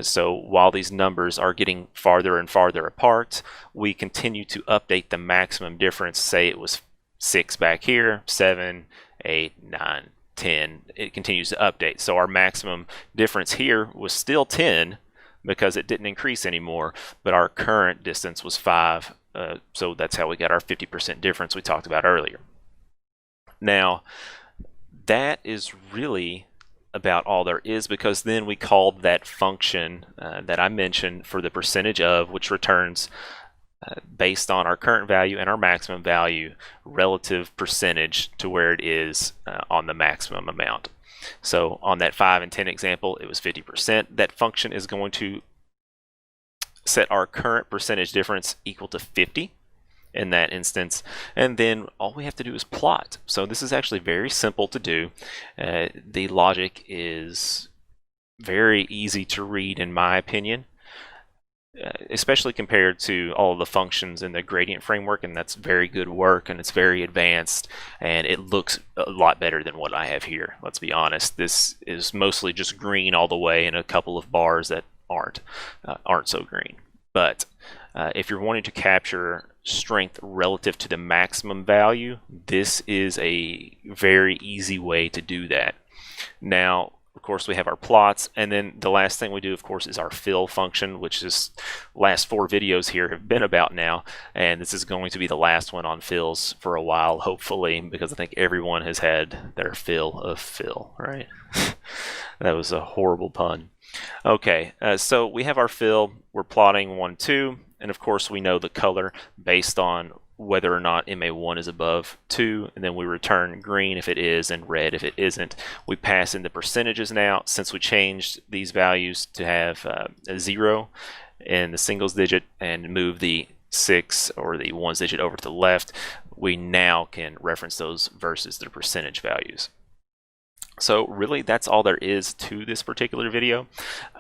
So while these numbers are getting farther and farther apart, we continue to update the maximum difference. Say it was 6 back here, 7, 8, 9, 10. It continues to update. So our maximum difference here was still 10, because it didn't increase anymore, but our current distance was 5, so that's how we got our 50% difference we talked about earlier. Now, that is really about all there is, because then we called that function that I mentioned for the percentage of, which returns based on our current value and our maximum value relative percentage to where it is on the maximum amount. So on that 5 and 10 example, it was 50%. That function is going to set our current percentage difference equal to 50 in that instance. And then all we have to do is plot. So this is actually very simple to do. The logic is very easy to read in my opinion, especially compared to all of the functions in the gradient framework, and that's very good work and it's very advanced and it looks a lot better than what I have here. Let's be honest, this is mostly just green all the way and a couple of bars that aren't so green. But if you're wanting to capture strength relative to the maximum value, this is a very easy way to do that. Now, of course, we have our plots, and then the last thing we do, of course, is our fill function, which is last 4 videos here have been about now, and this is going to be the last one on fills for a while, hopefully, because I think everyone has had their fill of fill, right? That was a horrible pun. Okay, so we have our fill, we're plotting 1, 2, and of course we know the color based on whether or not MA1 is above 2, and then we return green if it is and red if it isn't. We pass in the percentages now. Since we changed these values to have a 0 in the singles digit and move the 6 or the ones digit over to the left, we now can reference those versus the percentage values. So really, that's all there is to this particular video.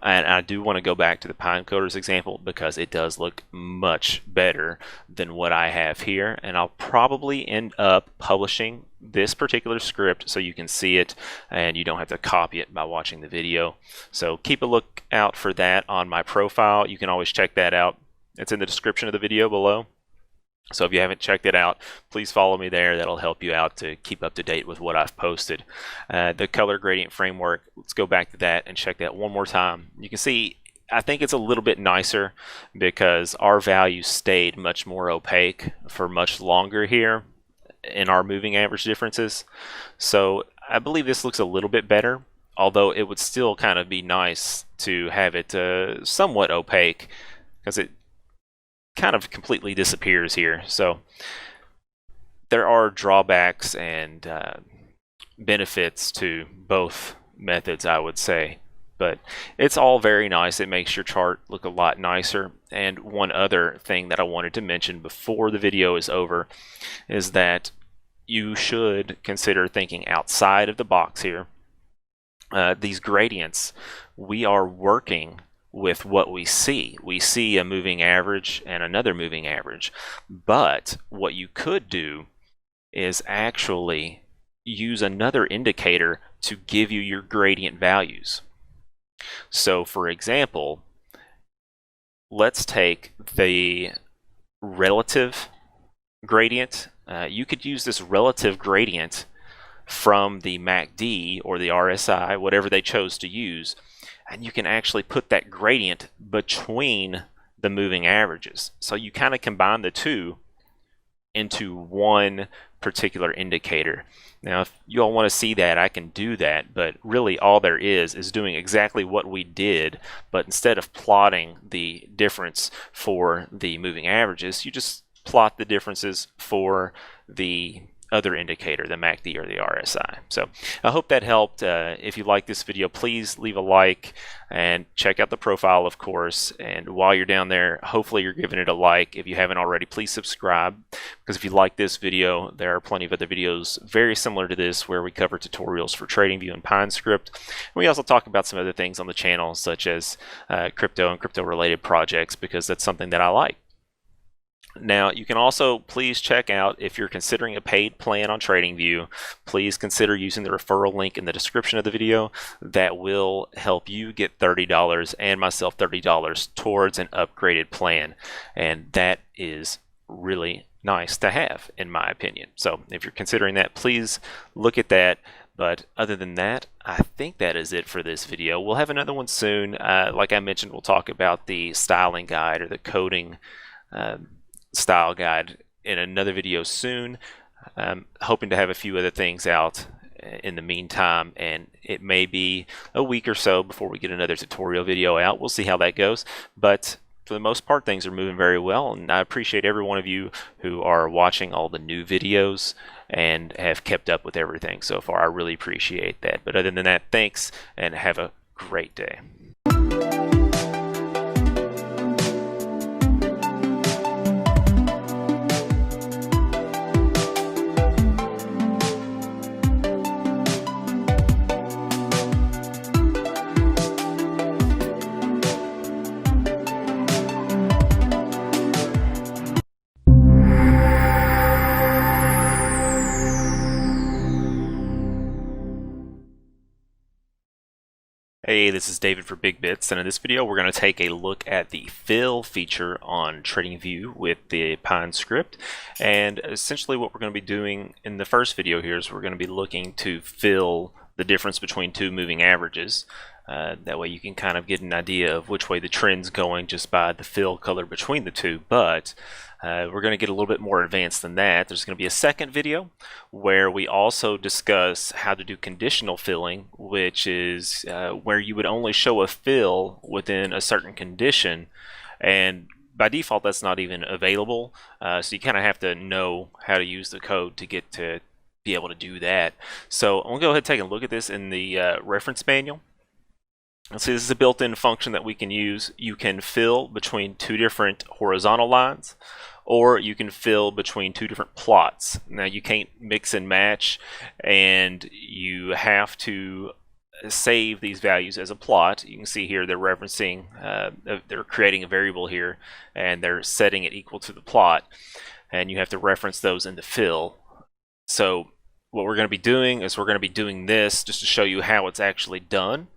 And I do want to go back to the pine coders example because it does look much better than what I have here. And I'll probably end up publishing this particular script so you can see it and you don't have to copy it by watching the video. So keep a lookout for that on my profile. You can always check that out. It's in the description of the video below. So if you haven't checked it out, please follow me there. That'll help you out to keep up to date with what I've posted. The color gradient framework, let's go back to that and check that one more time. You can see, I think it's a little bit nicer because our value stayed much more opaque for much longer here in our moving average differences. So I believe this looks a little bit better, although it would still kind of be nice to have it somewhat opaque because it kind of completely disappears here. So there are drawbacks and benefits to both methods, I would say, but it's all very nice. It makes your chart look a lot nicer. And one other thing that I wanted to mention before the video is over is that you should consider thinking outside of the box here. These gradients, we are working with what we see. We see a moving average and another moving average. But what you could do is actually use another indicator to give you your gradient values. So for example, let's take the relative gradient. You could use this relative gradient from the MACD or the RSI, whatever they chose to use, and you can actually put that gradient between the moving averages. So you kind of combine the two into one particular indicator. Now, if you all want to see that, I can do that, but really all there is doing exactly what we did, but instead of plotting the difference for the moving averages, you just plot the differences for the other indicator, the MACD or the RSI. So I hope that helped. If you like this video, please leave a like and check out the profile, of course. And while you're down there, hopefully you're giving it a like. If you haven't already, please subscribe, because if you like this video, there are plenty of other videos very similar to this where we cover tutorials for TradingView and PineScript. And we also talk about some other things on the channel, such as crypto and crypto related projects, because that's something that I like. Now, you can also please check out, if you're considering a paid plan on TradingView, please consider using the referral link in the description of the video. That will help you get $30 and myself $30 towards an upgraded plan. And that is really nice to have, in my opinion. So if you're considering that, please look at that. But other than that, I think that is it for this video. We'll have another one soon. Like I mentioned, we'll talk about the styling guide or the coding style guide in another video soon. Hoping to have a few other things out in the meantime, and it may be a week or so before we get another tutorial video out. We'll see how that goes, but for the most part things are moving very well, and I appreciate every one of you who are watching all the new videos and have kept up with everything so far. I really appreciate that. But other than that, thanks and have a great day. Hey, this is David for BigBits, and in this video we're going to take a look at the fill feature on TradingView with the PineScript. And essentially what we're going to be doing in the first video here is we're going to be looking to fill the difference between two moving averages. That way you can kind of get an idea of which way the trend's going just by the fill color between the two. But we're going to get a little bit more advanced than that. There's going to be a second video where we also discuss how to do conditional filling, which is where you would only show a fill within a certain condition, and by default that's not even available. So you kind of have to know how to use the code to get to be able to do that. So I'm going to go ahead and take a look at this in the reference manual. See, this is a built-in function that we can use. You can fill between two different horizontal lines, or you can fill between two different plots. Now, you can't mix and match, and you have to save these values as a plot. You can see here they're referencing, they're creating a variable here, and they're setting it equal to the plot, and you have to reference those in the fill. So what we're going to be doing is we're going to be doing this just to show you how it's actually done.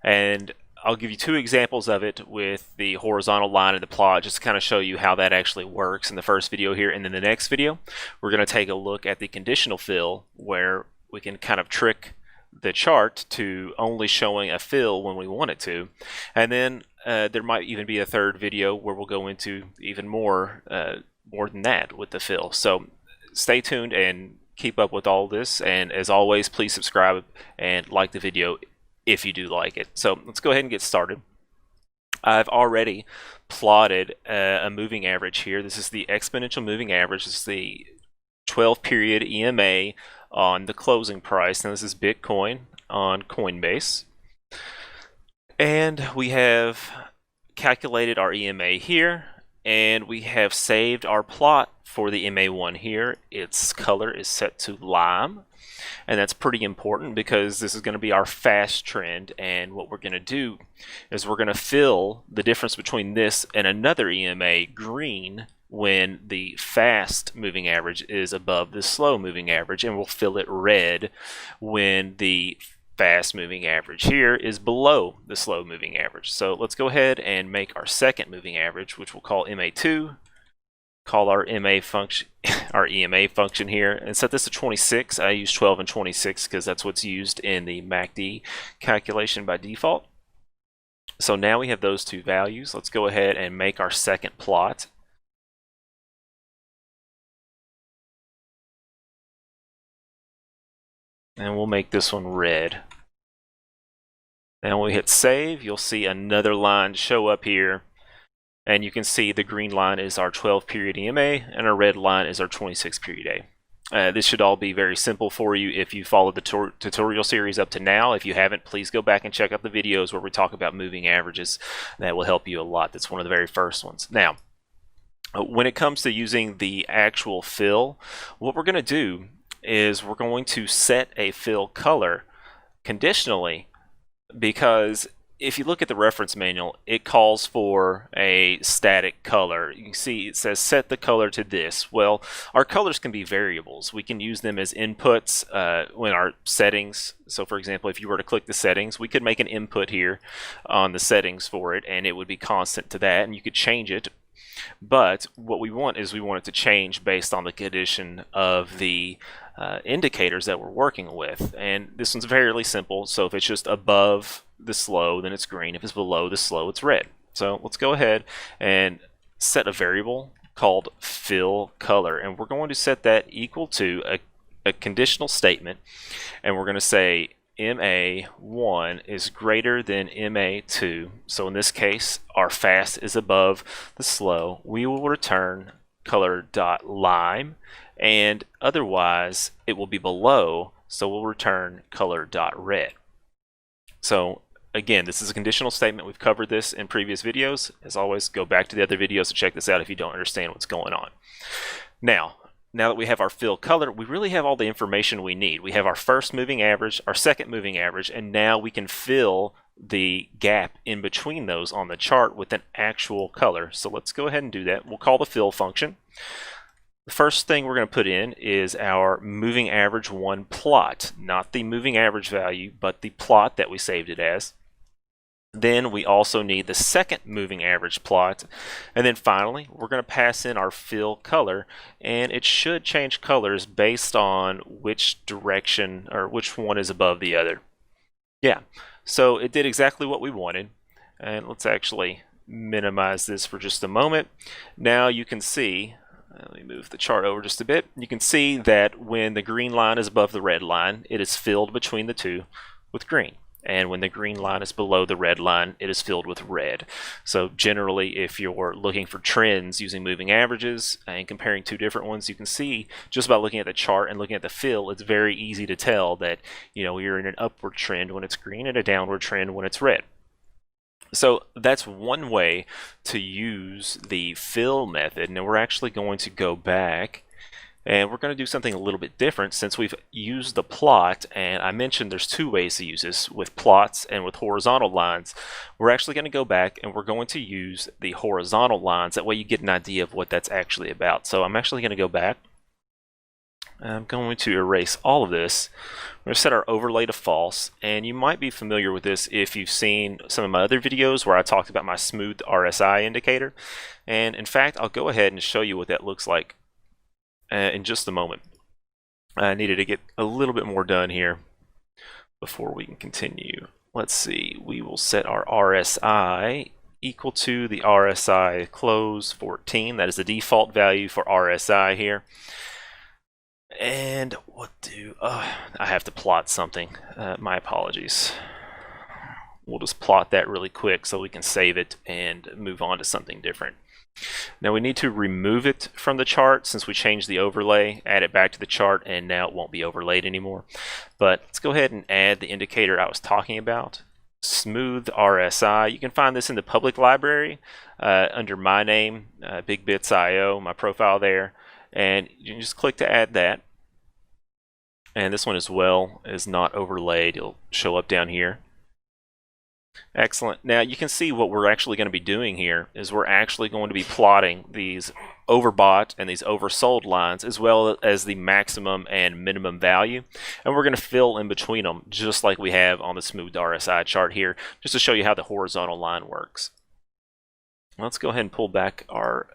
And I'll give you two examples of it with the horizontal line and the plot, just to kind of show you how that actually works in the first video here. And then the next video, we're going to take a look at the conditional fill, where we can kind of trick the chart to only showing a fill when we want it to. And then there might even be a third video where we'll go into even more than that with the fill. So stay tuned and keep up with all this. And as always, please subscribe and like the video if you do like it. So let's go ahead and get started. I've already plotted a moving average here. This is the exponential moving average. This is the 12-period EMA on the closing price. Now this is Bitcoin on Coinbase. And we have calculated our EMA here, and we have saved our plot for the MA1 here. Its color is set to lime. And that's pretty important because this is going to be our fast trend, and what we're going to do is we're going to fill the difference between this and another EMA green when the fast moving average is above the slow moving average, and we'll fill it red when the fast moving average here is below the slow moving average. So let's go ahead and make our second moving average, which we'll call MA2. Call our EMA function here, and set this to 26. I use 12 and 26 because that's what's used in the MACD calculation by default. So now we have those two values. Let's go ahead and make our second plot. And we'll make this one red. And when we hit save, you'll see another line show up here. And you can see the green line is our 12-period EMA, and our red line is our 26-period A. This should all be very simple for you if you followed the tutorial series up to now. If you haven't, please go back and check out the videos where we talk about moving averages. That will help you a lot. That's one of the very first ones. Now, when it comes to using the actual fill, what we're going to do is we're going to set a fill color conditionally, because if you look at the reference manual, it calls for a static color. You can see it says set the color to this. Well, our colors can be variables. We can use them as inputs when our settings. So for example, if you were to click the settings, we could make an input here on the settings for it, and it would be constant to that, and you could change it. But what we want is we want it to change based on the condition of the indicators that we're working with. And this one's fairly simple. So if it's just above the slow, then it's green. If it's below the slow, it's red. So let's go ahead and set a variable called fill color, and we're going to set that equal to a conditional statement, and we're going to say MA1 is greater than MA2. So in this case, our fast is above the slow. We will return color.lime, and otherwise it will be below, so we'll return color.red. So again, this is a conditional statement. We've covered this in previous videos. As always, go back to the other videos to check this out if you don't understand what's going on. Now that we have our fill color, we really have all the information we need. We have our first moving average, our second moving average, and now we can fill the gap in between those on the chart with an actual color. So let's go ahead and do that. We'll call the fill function. The first thing we're going to put in is our moving average 1 plot, not the moving average value, but the plot that we saved it as. Then we also need the second moving average plot. And then finally, we're going to pass in our fill color, and it should change colors based on which direction or which one is above the other. Yeah, so it did exactly what we wanted. And let's actually minimize this for just a moment. Now you can see, let me move the chart over just a bit. You can see that when the green line is above the red line, it is filled between the two with green. and when the green line is below the red line, it is filled with red. So generally, if you're looking for trends using moving averages and comparing two different ones, you can see just by looking at the chart and looking at the fill, it's very easy to tell that you're in an upward trend when it's green and a downward trend when it's red. So that's one way to use the fill method. Now we're actually going to go back and we're going to do something a little bit different since we've used the plot, and I mentioned there's two ways to use this, with plots and with horizontal lines. We're actually going to go back and we're going to use the horizontal lines. That way you get an idea of what that's actually about. So I'm actually going to go back. I'm going to erase all of this. We're going to set our overlay to false, and you might be familiar with this if you've seen some of my other videos where I talked about my smooth RSI indicator. And in fact, I'll go ahead and show you what that looks like in just a moment. I needed to get a little bit more done here before we can continue. Let's see, we will set our RSI equal to the RSI close 14. That is the default value for RSI here. And what I have to plot something. My apologies. We'll just plot that really quick so we can save it and move on to something different. Now we need to remove it from the chart since we changed the overlay, add it back to the chart, and now it won't be overlaid anymore. But let's go ahead and add the indicator I was talking about, smooth RSI. You can find this in the public library under my name, BigBits.io, my profile there, and you can just click to add that. And this one as well is not overlaid. It'll show up down here. Excellent. Now you can see what we're actually going to be doing here is we're actually going to be plotting these overbought and these oversold lines as well as the maximum and minimum value, and we're going to fill in between them just like we have on the smooth RSI chart here, just to show you how the horizontal line works. Let's go ahead and pull back our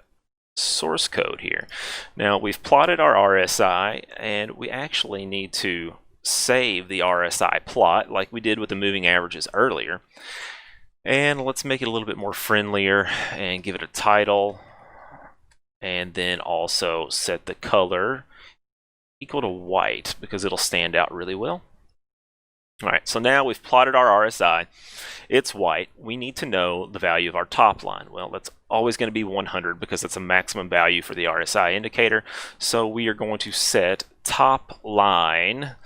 source code here. Now we've plotted our RSI, and we actually need to save the RSI plot like we did with the moving averages earlier. And let's make it a little bit more friendlier and give it a title, and then also set the color equal to white because it'll stand out really well. Alright, so now we've plotted our RSI. It's white. We need to know the value of our top line. Well, that's always going to be 100 because it's a maximum value for the RSI indicator. So we are going to set top line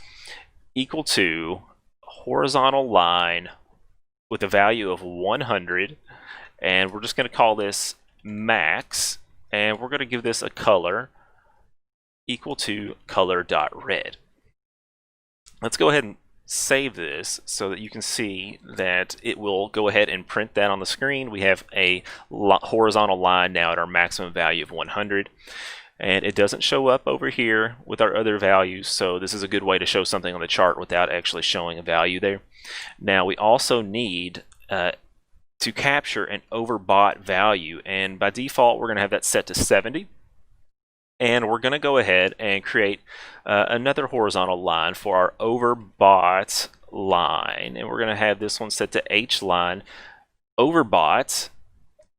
equal to horizontal line with a value of 100, and we're just going to call this max, and we're going to give this a color equal to color.red. Let's go ahead and save this so that you can see that it will go ahead and print that on the screen. We have a horizontal line now at our maximum value of 100. And it doesn't show up over here with our other values, so this is a good way to show something on the chart without actually showing a value there. Now we also need to capture an overbought value, and by default we're going to have that set to 70. And we're going to go ahead and create another horizontal line for our overbought line, and we're going to have this one set to H line overbought.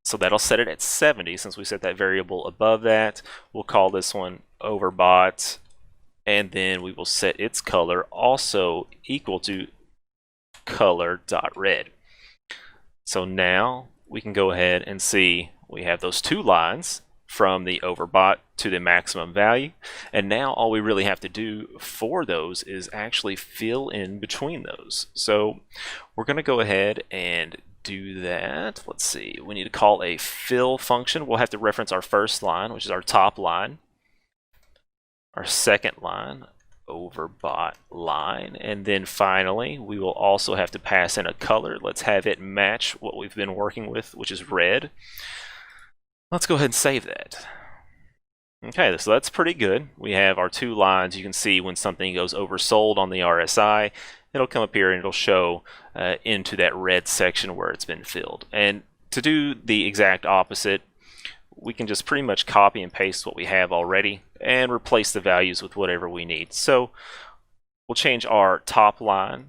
So that'll set it at 70 since we set that variable above that. We'll call this one overbought, and then we will set its color also equal to color.red. So now we can go ahead and see we have those two lines from the overbought to the maximum value, and now all we really have to do for those is actually fill in between those. So we're going to go ahead and do that. Let's see, we need to call a fill function. We'll have to reference our first line, which is our top line, our second line, overbought line, and then finally we will also have to pass in a color. Let's have it match what we've been working with, which is red. Let's go ahead and save that. Okay, so that's pretty good. We have our two lines. You can see when something goes oversold on the RSI, it'll come up here and it'll show into that red section where it's been filled. And to do the exact opposite, we can just pretty much copy and paste what we have already and replace the values with whatever we need. So we'll change our top line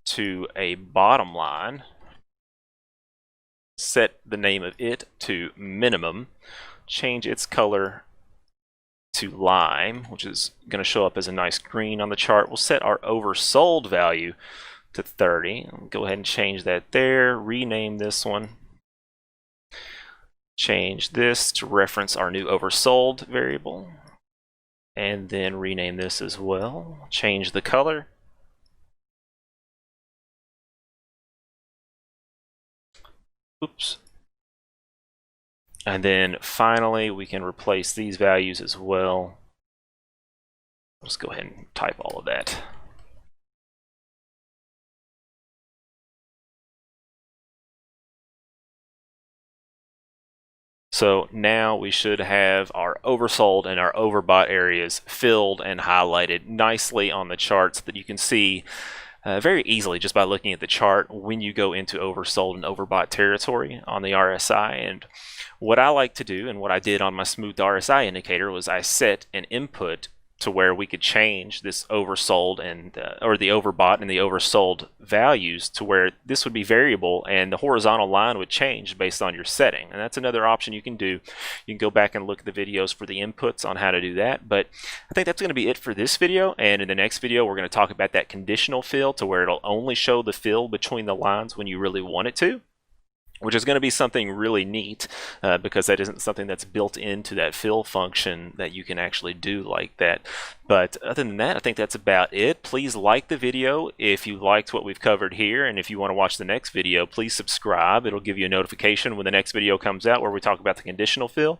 to a bottom line, set the name of it to minimum, change its color to lime, which is going to show up as a nice green on the chart. We'll set our oversold value to 30. Go ahead and change that there, rename this one. Change this to reference our new oversold variable. And then rename this as well. Change the color. Oops. And then finally, we can replace these values as well. Let's go ahead and type all of that. So now we should have our oversold and our overbought areas filled and highlighted nicely on the chart so that you can see very easily just by looking at the chart when you go into oversold and overbought territory on the RSI. And what I like to do, and what I did on my smooth RSI indicator, was I set an input to where we could change this oversold and or the overbought and the oversold values to where this would be variable and the horizontal line would change based on your setting. And that's another option you can do. You can go back and look at the videos for the inputs on how to do that. But I think that's going to be it for this video, and in the next video we're going to talk about that conditional fill to where it'll only show the fill between the lines when you really want it to, which is going to be something really neat because that isn't something that's built into that fill function that you can actually do like that. But other than that, I think that's about it. Please like the video if you liked what we've covered here, and if you want to watch the next video, please subscribe. It'll give you a notification when the next video comes out where we talk about the conditional fill.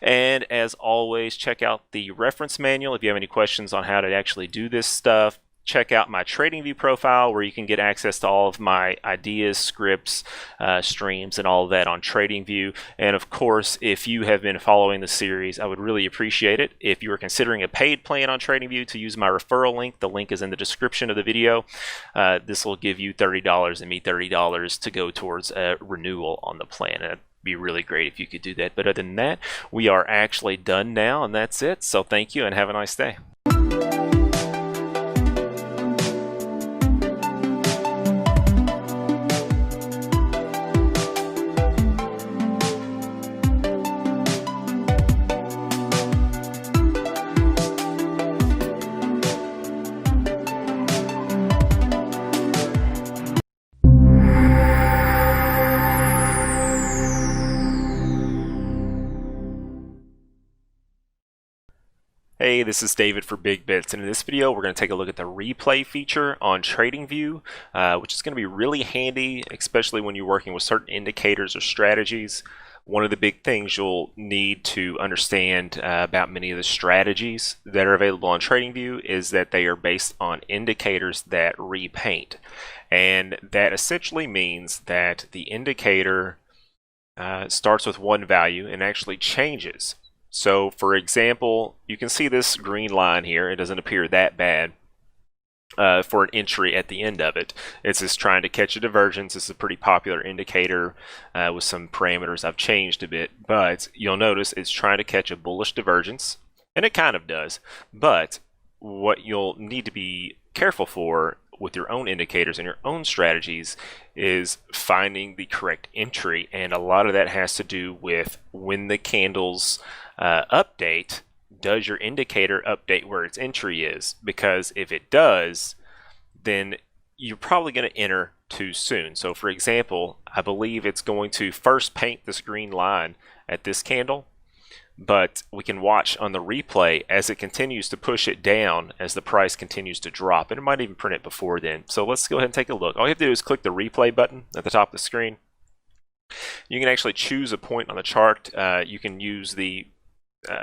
And as always, check out the reference manual if you have any questions on how to actually do this stuff. Check out my TradingView profile where you can get access to all of my ideas, scripts, streams, and all of that on TradingView. And of course, if you have been following the series, I would really appreciate it if you are considering a paid plan on TradingView to use my referral link. The link is in the description of the video. This will give you $30 and me $30 to go towards a renewal on the plan. It'd be really great if you could do that. But other than that, we are actually done now, and that's it. So thank you and have a nice day. Hey, this is David for BigBits, and in this video we're going to take a look at the replay feature on TradingView, which is going to be really handy, especially when you're working with certain indicators or strategies. One of the big things you'll need to understand about many of the strategies that are available on TradingView is that they are based on indicators that repaint, and that essentially means that the indicator starts with one value and actually changes. So for example, you can see this green line here. It doesn't appear that bad for an entry at the end of it. It's just trying to catch a divergence. This is a pretty popular indicator with some parameters I've changed a bit, but you'll notice it's trying to catch a bullish divergence, and it kind of does. But what you'll need to be careful for with your own indicators and your own strategies is finding the correct entry, and a lot of that has to do with when the candles update. Does your indicator update where its entry is? Because if it does, then you're probably going to enter too soon. So for example, I believe it's going to first paint this green line at this candle, but we can watch on the replay as it continues to push it down as the price continues to drop, and it might even print it before then. So let's go ahead and take a look. All you have to do is click the replay button at the top of the screen. You can actually choose a point on the chart. You can use the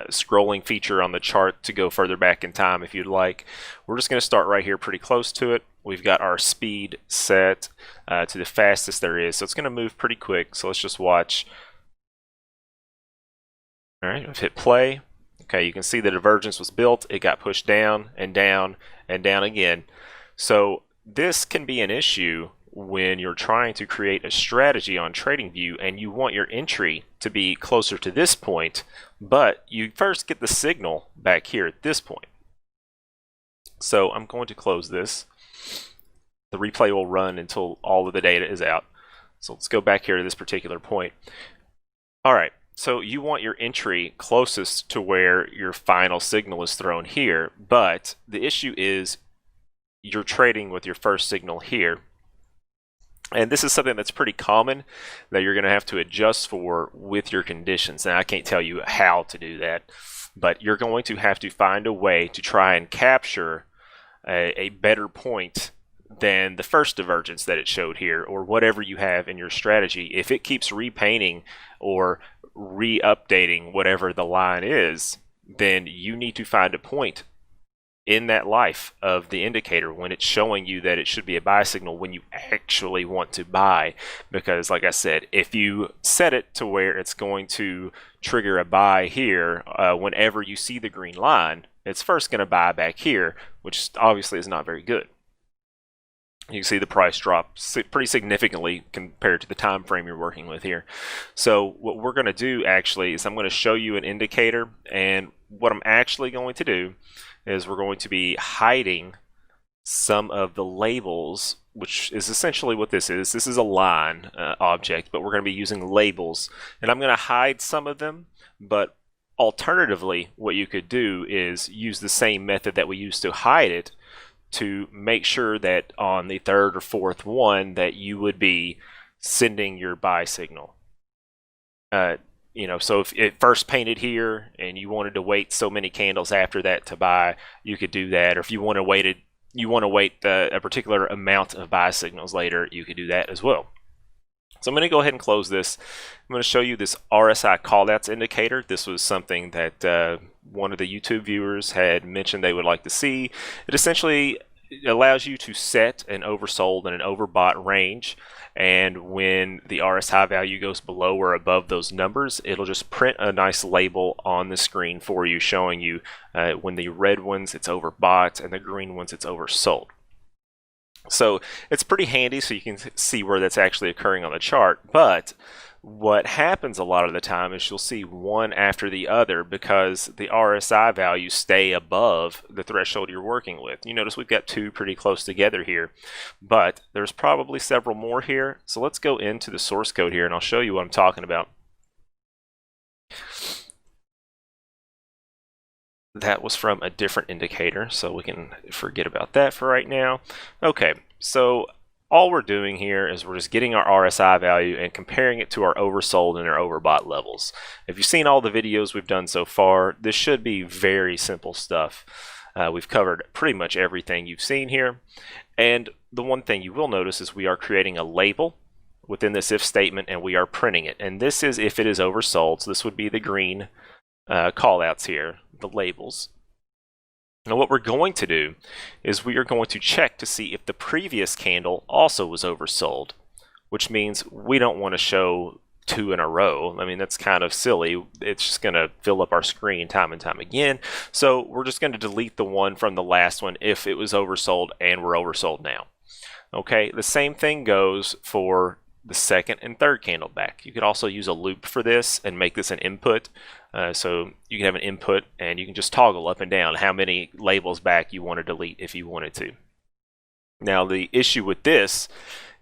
scrolling feature on the chart to go further back in time if you'd like. We're just going to start right here pretty close to it. We've got our speed set to the fastest there is, so it's going to move pretty quick. So let's just watch. All right, I've hit play. Okay, you can see the divergence was built. It got pushed down and down and down again. So this can be an issue when you're trying to create a strategy on TradingView and you want your entry to be closer to this point, but you first get the signal back here at this point. So I'm going to close this. The replay will run until all of the data is out. So let's go back here to this particular point. All right, so you want your entry closest to where your final signal is thrown here, but the issue is you're trading with your first signal here. And this is something that's pretty common that you're going to have to adjust for with your conditions. Now, I can't tell you how to do that, but you're going to have to find a way to try and capture a better point than the first divergence that it showed here, or whatever you have in your strategy. If it keeps repainting or re-updating whatever the line is, then you need to find a point in that life of the indicator when it's showing you that it should be a buy signal when you actually want to buy. Because like I said, if you set it to where it's going to trigger a buy here, whenever you see the green line, it's first going to buy back here, which obviously is not very good. You can see the price drop pretty significantly compared to the time frame you're working with here. So what we're going to do actually is I'm going to show you an indicator, and what I'm actually going to do is we're going to be hiding some of the labels, which is essentially what this is. This is a line object, but we're going to be using labels, and I'm going to hide some of them. But alternatively, what you could do is use the same method that we used to hide it to make sure that on the third or fourth one that you would be sending your buy signal. You know, so if it first painted here and you wanted to wait so many candles after that to buy, you could do that. Or if you want to wait a particular amount of buy signals later, you could do that as well. So I'm going to go ahead and close this. I'm going to show you this RSI callouts indicator. This was something that one of the YouTube viewers had mentioned they would like to see. It essentially allows you to set an oversold and an overbought range, and when the RSI value goes below or above those numbers, it'll just print a nice label on the screen for you, showing you when the red ones it's overbought and the green ones it's oversold. So it's pretty handy, so you can see where that's actually occurring on the chart. But what happens a lot of the time is you'll see one after the other because the RSI values stay above the threshold you're working with. You notice we've got two pretty close together here, but there's probably several more here. So let's go into the source code here and I'll show you what I'm talking about. That was from a different indicator, so we can forget about that for right now. Okay, so all we're doing here is we're just getting our RSI value and comparing it to our oversold and our overbought levels. If you've seen all the videos we've done so far, this should be very simple stuff. We've covered pretty much everything you've seen here. And the one thing you will notice is we are creating a label within this if statement and we are printing it. And this is if it is oversold, so this would be the green callouts here, the labels. Now what we're going to do is we are going to check to see if the previous candle also was oversold, which means we don't want to show two in a row. I mean, that's kind of silly. It's just going to fill up our screen time and time again. So we're just going to delete the one from the last one if it was oversold and we're oversold now. Okay, the same thing goes for the second and third candle back. You could also use a loop for this and make this an input. So you can have an input and you can just toggle up and down how many labels back you want to delete if you wanted to. Now the issue with this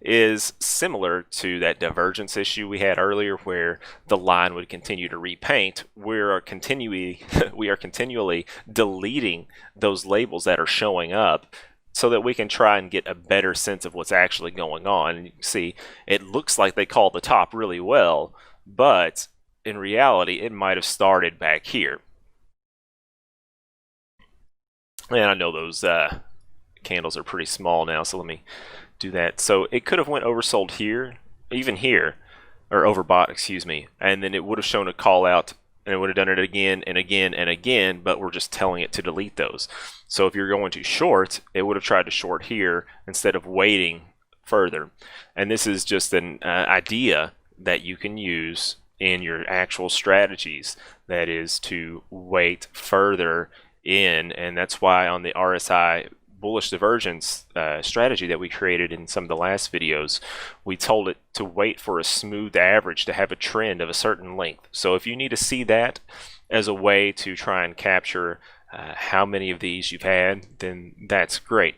is similar to that divergence issue we had earlier where the line would continue to repaint. We are continually deleting those labels that are showing up so that we can try and get a better sense of what's actually going on. And you can see it looks like they called the top really well, but in reality it might have started back here. And I know those candles are pretty small now, so let me do that. So it could have went oversold here, even here, or overbought, excuse me, and then it would have shown a call out and it would have done it again and again and again, but we're just telling it to delete those. So if you're going to short, it would have tried to short here instead of waiting further. And this is just an idea that you can use in your actual strategies, that is to wait further in. And that's why on the RSI bullish divergence strategy that we created in some of the last videos, we told it to wait for a smooth average to have a trend of a certain length. So if you need to see that as a way to try and capture how many of these you've had, then that's great.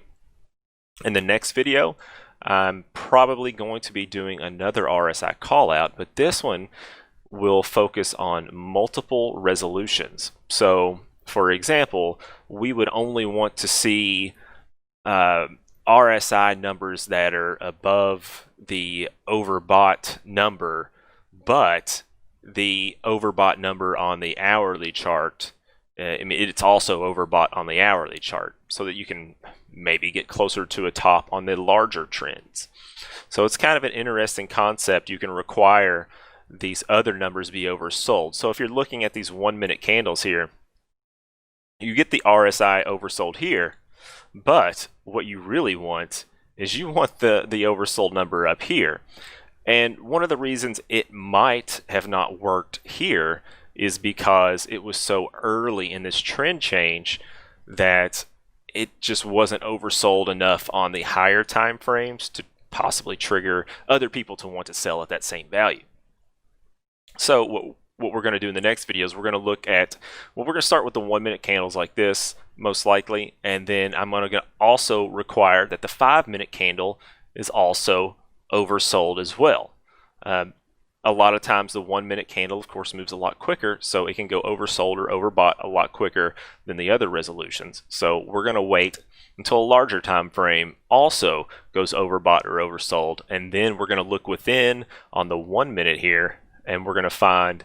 In the next video, I'm probably going to be doing another RSI call out, but this one will focus on multiple resolutions. So for example, we would only want to see RSI numbers that are above the overbought number, but the overbought number on the hourly chart, I mean, it's also overbought on the hourly chart, so that you can maybe get closer to a top on the larger trends. So it's kind of an interesting concept. You can require these other numbers be oversold. So if you're looking at these 1 minute candles here, you get the RSI oversold here, but what you really want is you want the oversold number up here. And one of the reasons it might have not worked here is because it was so early in this trend change that it just wasn't oversold enough on the higher time frames to possibly trigger other people to want to sell at that same value. So what we're going to do in the next video is we're going to look at, well, we're going to start with the 1 minute candles like this, most likely, and then I'm going to also require that the 5 minute candle is also oversold as well. A lot of times the 1 minute candle, of course, moves a lot quicker, so it can go oversold or overbought a lot quicker than the other resolutions. So we're going to wait until a larger time frame also goes overbought or oversold, and then we're going to look within on the 1 minute here, and we're going to find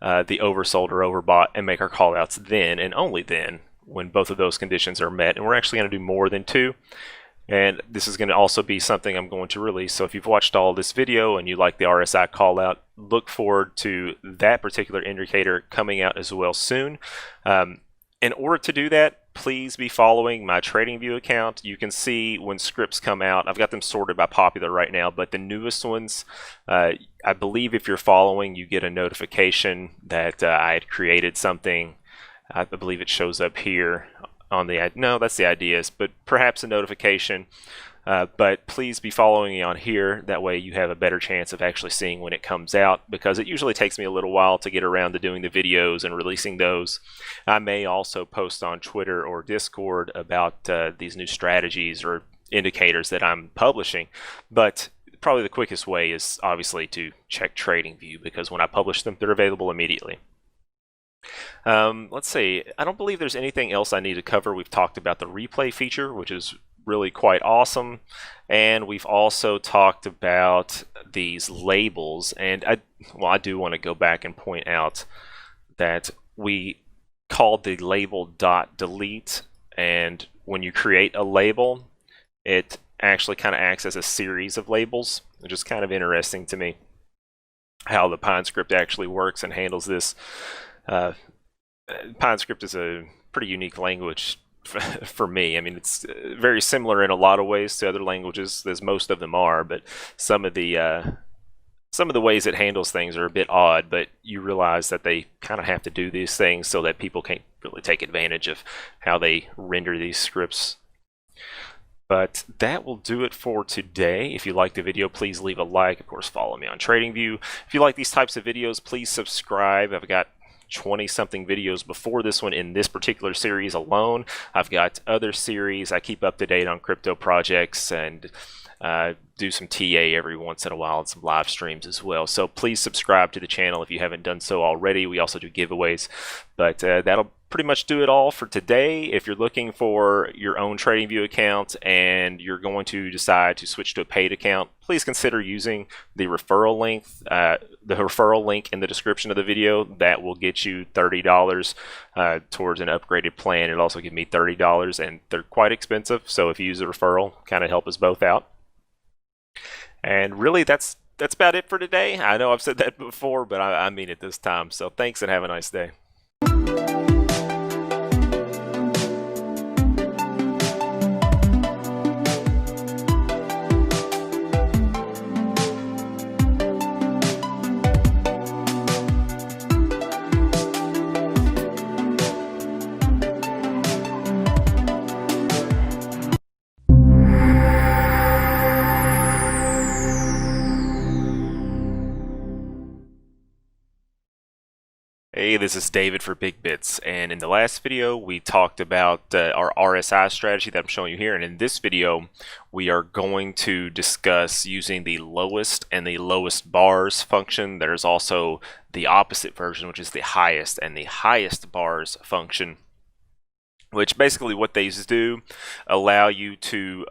the oversold or overbought and make our call outs then and only then when both of those conditions are met. And we're actually going to do more than two. And this is going to also be something I'm going to release. So if you've watched all this video and you like the RSI call out, look forward to that particular indicator coming out as well soon. In order to do that, please be following my TradingView account. You can see when scripts come out. I've got them sorted by popular right now, but the newest ones, I believe if you're following, you get a notification that I had created something. I believe it shows up here on the, no, that's the ideas, but perhaps a notification. But please be following me on here. That way you have a better chance of actually seeing when it comes out, because it usually takes me a little while to get around to doing the videos and releasing those. I may also post on Twitter or Discord about these new strategies or indicators that I'm publishing, but probably the quickest way is obviously to check TradingView, because when I publish them, they're available immediately. Let's see. I don't believe there's anything else I need to cover. We've talked about the replay feature, which is really quite awesome, and we've also talked about these labels. And I do want to go back and point out that we called the label .delete, and when you create a label, it actually kind of acts as a series of labels, which is kind of interesting to me how the Pine script actually works and handles this. Pine script is a pretty unique language for me. I mean, it's very similar in a lot of ways to other languages, as most of them are, but some of the ways it handles things are a bit odd, but you realize that they kind of have to do these things so that people can't really take advantage of how they render these scripts. But that will do it for today. If you liked the video, please leave a like. Of course, follow me on TradingView. If you like these types of videos, please subscribe. I've got 20-something videos before this one in this particular series alone. I've got other series. I keep up to date on crypto projects and do some TA every once in a while and some live streams as well. So please subscribe to the channel if you haven't done so already. We also do giveaways. But that'll pretty much do it all for today. If you're looking for your own TradingView account and you're going to decide to switch to a paid account, please consider using the referral link in the description of the video. That will get you $30 towards an upgraded plan. It'll also give me $30, and they're quite expensive. So if you use a referral, kind of help us both out. And really, that's about it for today. I know I've said that before, but I mean it this time. So thanks and have a nice day. Hey, this is David for BigBits, and in the last video we talked about our RSI strategy that I'm showing you here, and in this video we are going to discuss using the lowest and the lowest bars function. There's also the opposite version, which is the highest and the highest bars function, which basically what these do allow you to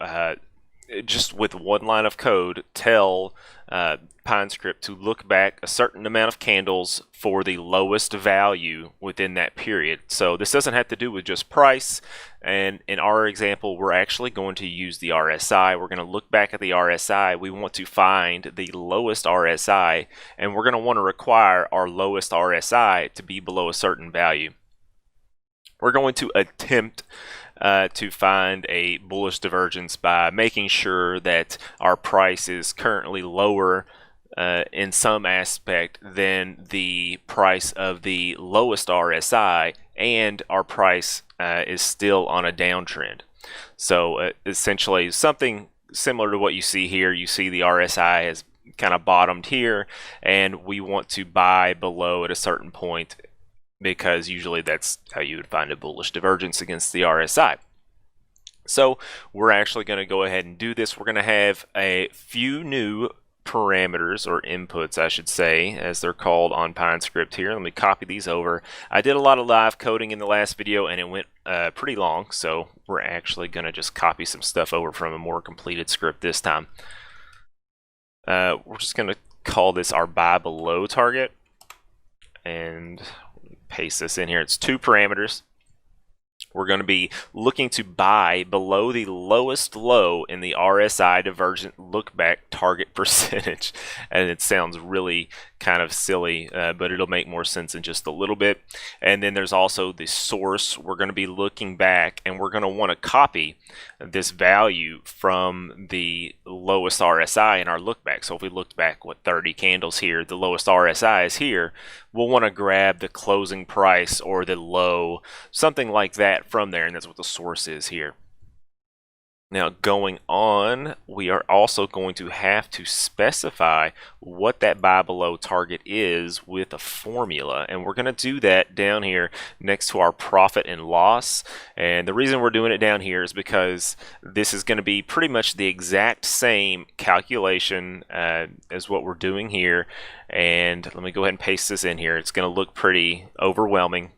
just with one line of code tell PineScript to look back a certain amount of candles for the lowest value within that period. So this doesn't have to do with just price, and in our example we're actually going to use the RSI. We're going to look back at the RSI. We want to find the lowest RSI, and we're going to want to require our lowest RSI to be below a certain value. We're going to attempt to find a bullish divergence by making sure that our price is currently lower in some aspect than the price of the lowest RSI, and our price is still on a downtrend. So essentially something similar to what you see here. You see the RSI has kind of bottomed here, and we want to buy below at a certain point, because usually that's how you would find a bullish divergence against the RSI. So we're actually going to go ahead and do this. We're going to have a few new parameters, or inputs I should say, as they're called on PineScript here. Let me copy these over. I did a lot of live coding in the last video and it went pretty long, so we're actually going to just copy some stuff over from a more completed script this time. We're just going to call this our buy below target, and paste this in here. It's 2 parameters. We're going to be looking to buy below the lowest low in the RSI divergent lookback target percentage. And it sounds really kind of silly, but it'll make more sense in just a little bit. And then there's also the source. We're going to be looking back, and we're going to want to copy this value from the lowest RSI in our lookback. So if we looked back, 30 candles here, the lowest RSI is here. We'll want to grab the closing price or the low, something like that from there, and that's what the source is here. Now going on, we are also going to have to specify what that buy below target is with a formula, and we're going to do that down here next to our profit and loss. And the reason we're doing it down here is because this is going to be pretty much the exact same calculation as what we're doing here. And let me go ahead and paste this in here. It's going to look pretty overwhelming,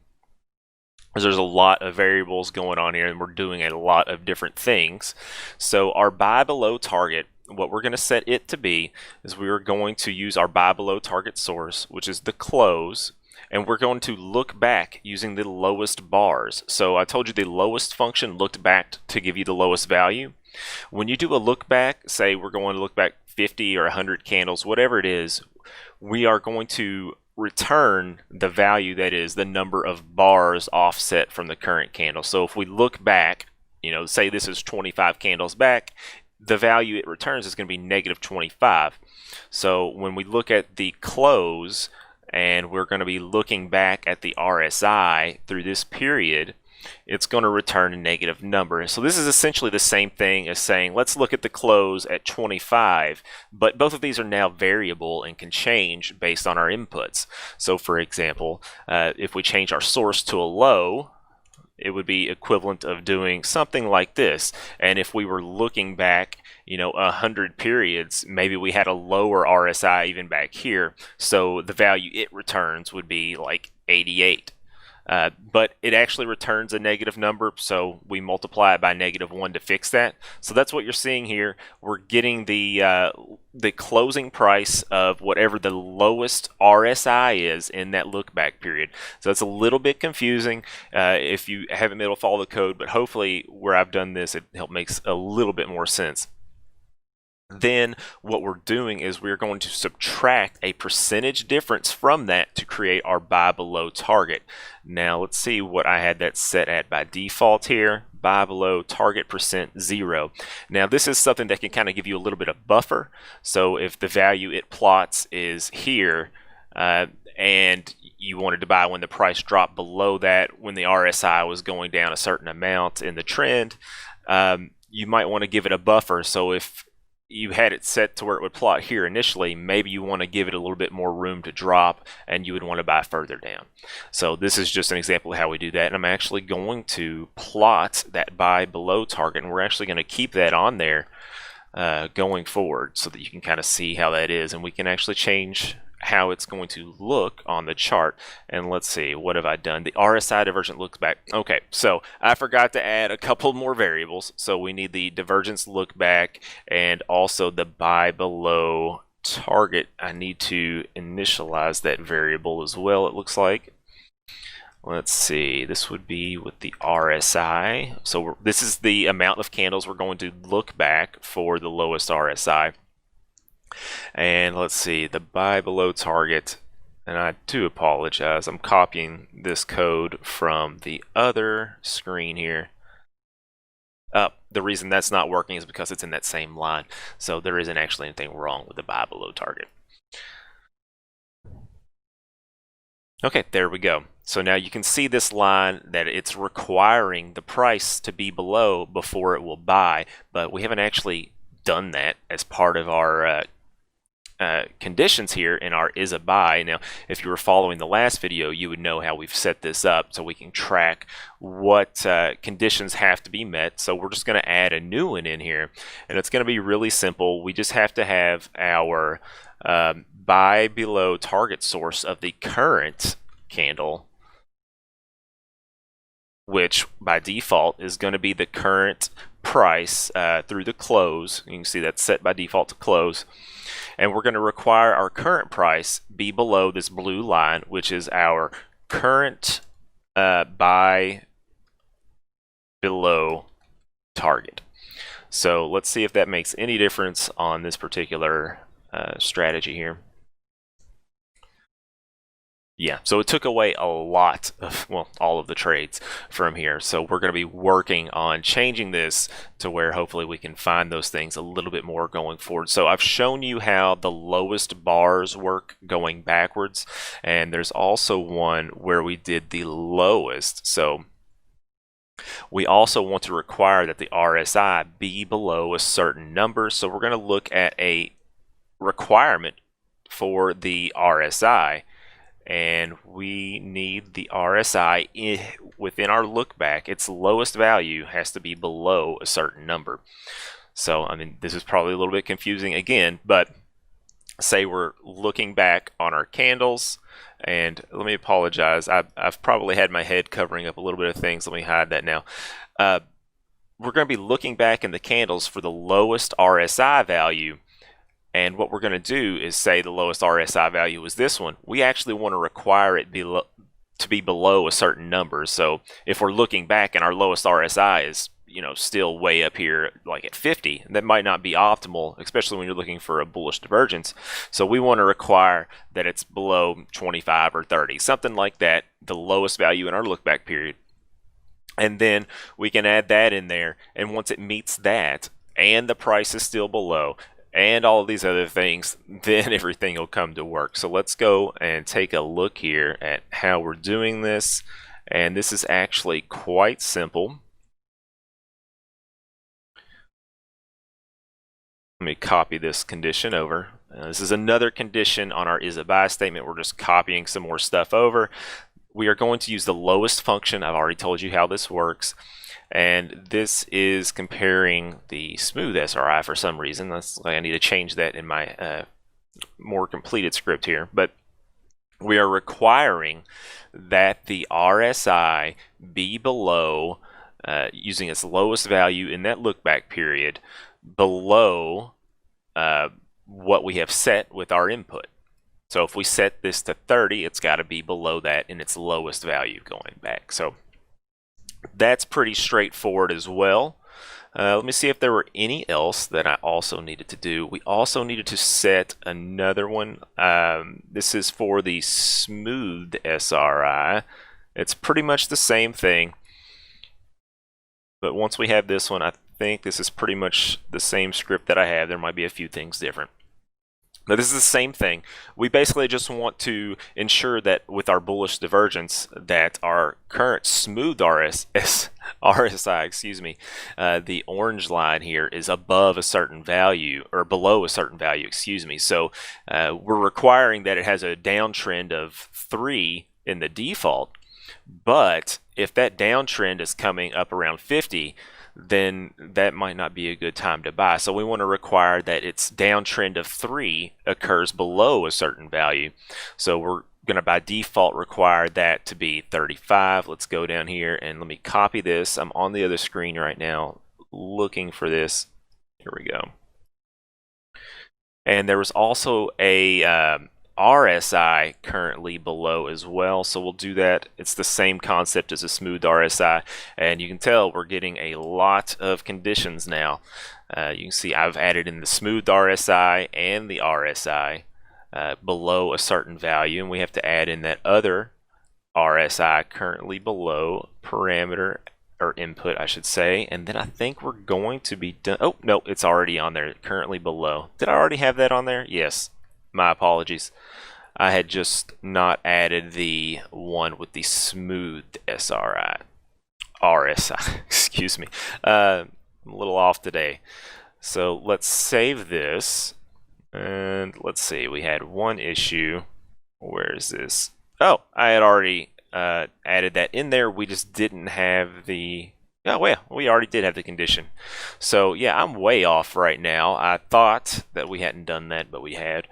there's a lot of variables going on here, and we're doing a lot of different things. So our buy below target, what we're going to set it to be is we are going to use our buy below target source, which is the close, and we're going to look back using the lowest bars. So I told you the lowest function looked back to give you the lowest value. When you do a look back, say we're going to look back 50 or 100 candles, whatever it is, we are going to return the value that is the number of bars offset from the current candle. So if we look back, say this is 25 candles back, the value it returns is going to be -25. So when we look at the close, and we're going to be looking back at the RSI through this period, it's going to return a negative number. So this is essentially the same thing as saying, let's look at the close at 25, but both of these are now variable and can change based on our inputs. So for example, if we change our source to a low, it would be equivalent of doing something like this. And if we were looking back 100 periods, maybe we had a lower RSI even back here, so the value it returns would be like 88. But it actually returns a negative number, so we multiply it by -1 to fix that. So that's what you're seeing here. We're getting the closing price of whatever the lowest RSI is in that look back period. So it's a little bit confusing if you haven't been able to follow the code, but hopefully where I've done this, it makes a little bit more sense. Then what we're doing is we're going to subtract a percentage difference from that to create our buy below target. Now let's see what I had that set at by default here. Buy below target %0. Now this is something that can kind of give you a little bit of buffer. So if the value it plots is here and you wanted to buy when the price dropped below that, when the RSI was going down a certain amount in the trend, you might want to give it a buffer. So if you had it set to where it would plot here initially, maybe you want to give it a little bit more room to drop, and you would want to buy further down. So this is just an example of how we do that, and I'm actually going to plot that buy below target, and we're actually going to keep that on there going forward so that you can kind of see how that is, and we can actually change how it's going to look on the chart. And let's see, what have I done? The RSI divergent look back. Okay, so I forgot to add a couple more variables. So we need the divergence look back and also the buy below target. I need to initialize that variable as well, it looks like. Let's see, this would be with the RSI. So this is the amount of candles we're going to look back for the lowest RSI. And let's see, the buy below target, and I do apologize, I'm copying this code from the other screen here. The reason that's not working is because it's in that same line. So there isn't actually anything wrong with the buy below target. Okay, there we go. So now you can see this line that it's requiring the price to be below before it will buy, but we haven't actually done that as part of our conditions here in our is a buy. Now, if you were following the last video, you would know how we've set this up so we can track what conditions have to be met. So we're just going to add a new one in here, and it's going to be really simple. We just have to have our buy below target source of the current candle, which by default is going to be the current price through the close. You can see that's set by default to close. And we're going to require our current price be below this blue line, which is our current buy below target. So let's see if that makes any difference on this particular strategy here. Yeah, so it took away a lot of, well, all of the trades from here. So we're going to be working on changing this to where hopefully we can find those things a little bit more going forward. So I've shown you how the lowest bars work going backwards, and there's also one where we did the lowest. So we also want to require that the RSI be below a certain number. So we're going to look at a requirement for the RSI. And we need the RSI within our look back. Its lowest value has to be below a certain number. So, I mean, this is probably a little bit confusing again, but say we're looking back on our candles, and let me apologize. I've probably had my head covering up a little bit of things. Let me hide that now. We're going to be looking back in the candles for the lowest RSI value. And what we're going to do is say the lowest RSI value is this one. We actually want to require it to be below a certain number. So if we're looking back and our lowest RSI is, you know, still way up here, like at 50, that might not be optimal, especially when you're looking for a bullish divergence. So we want to require that it's below 25 or 30, something like that, the lowest value in our look back period. And then we can add that in there. And once it meets that and the price is still below, and all of these other things, then everything will come to work. So let's go and take a look here at how we're doing this. And this is actually quite simple. Let me copy this condition over. This is another condition on our is a buy statement. We're just copying some more stuff over. We are going to use the lowest function. I've already told you how this works. And this is comparing the smooth SRI for some reason. That's like I need to change that in my more completed script here. But we are requiring that the RSI be below, using its lowest value in that look back period, below what we have set with our input. So if we set this to 30, it's got to be below that in its lowest value going back. So that's pretty straightforward as well. Let me see if there were any else that I also needed to do. We also needed to set another one. This is for the smooth SRI. It's pretty much the same thing. But once we have this one, I think this is pretty much the same script that I have. There might be a few things different. Now this is the same thing. We basically just want to ensure that with our bullish divergence that our current smooth RSI, excuse me, the orange line here is above a certain value or below a certain value, excuse me. So we're requiring that it has a downtrend of 3 in the default. But if that downtrend is coming up around 50, then that might not be a good time to buy. So we want to require that its downtrend of 3 occurs below a certain value. So we're going to by default require that to be 35. Let's go down here and let me copy this. I'm on the other screen right now looking for this. Here we go. And there was also a RSI currently below as well, so we'll do that. It's the same concept as a smooth RSI, and you can tell we're getting a lot of conditions now. You can see I've added in the smooth RSI and the RSI below a certain value, and we have to add in that other RSI currently below parameter, or input I should say, and then I think we're going to be done. Oh no, it's already on there, currently below. Did I already have that on there? Yes, my apologies. I had just not added the one with the smooth RSI, excuse me. I'm a little off today. So let's save this, and let's see, we had one issue. Where is this? Oh, I had already added that in there. We just didn't have the, oh well, we already did have the condition. So yeah, I'm way off right now. I thought that we hadn't done that, but we had.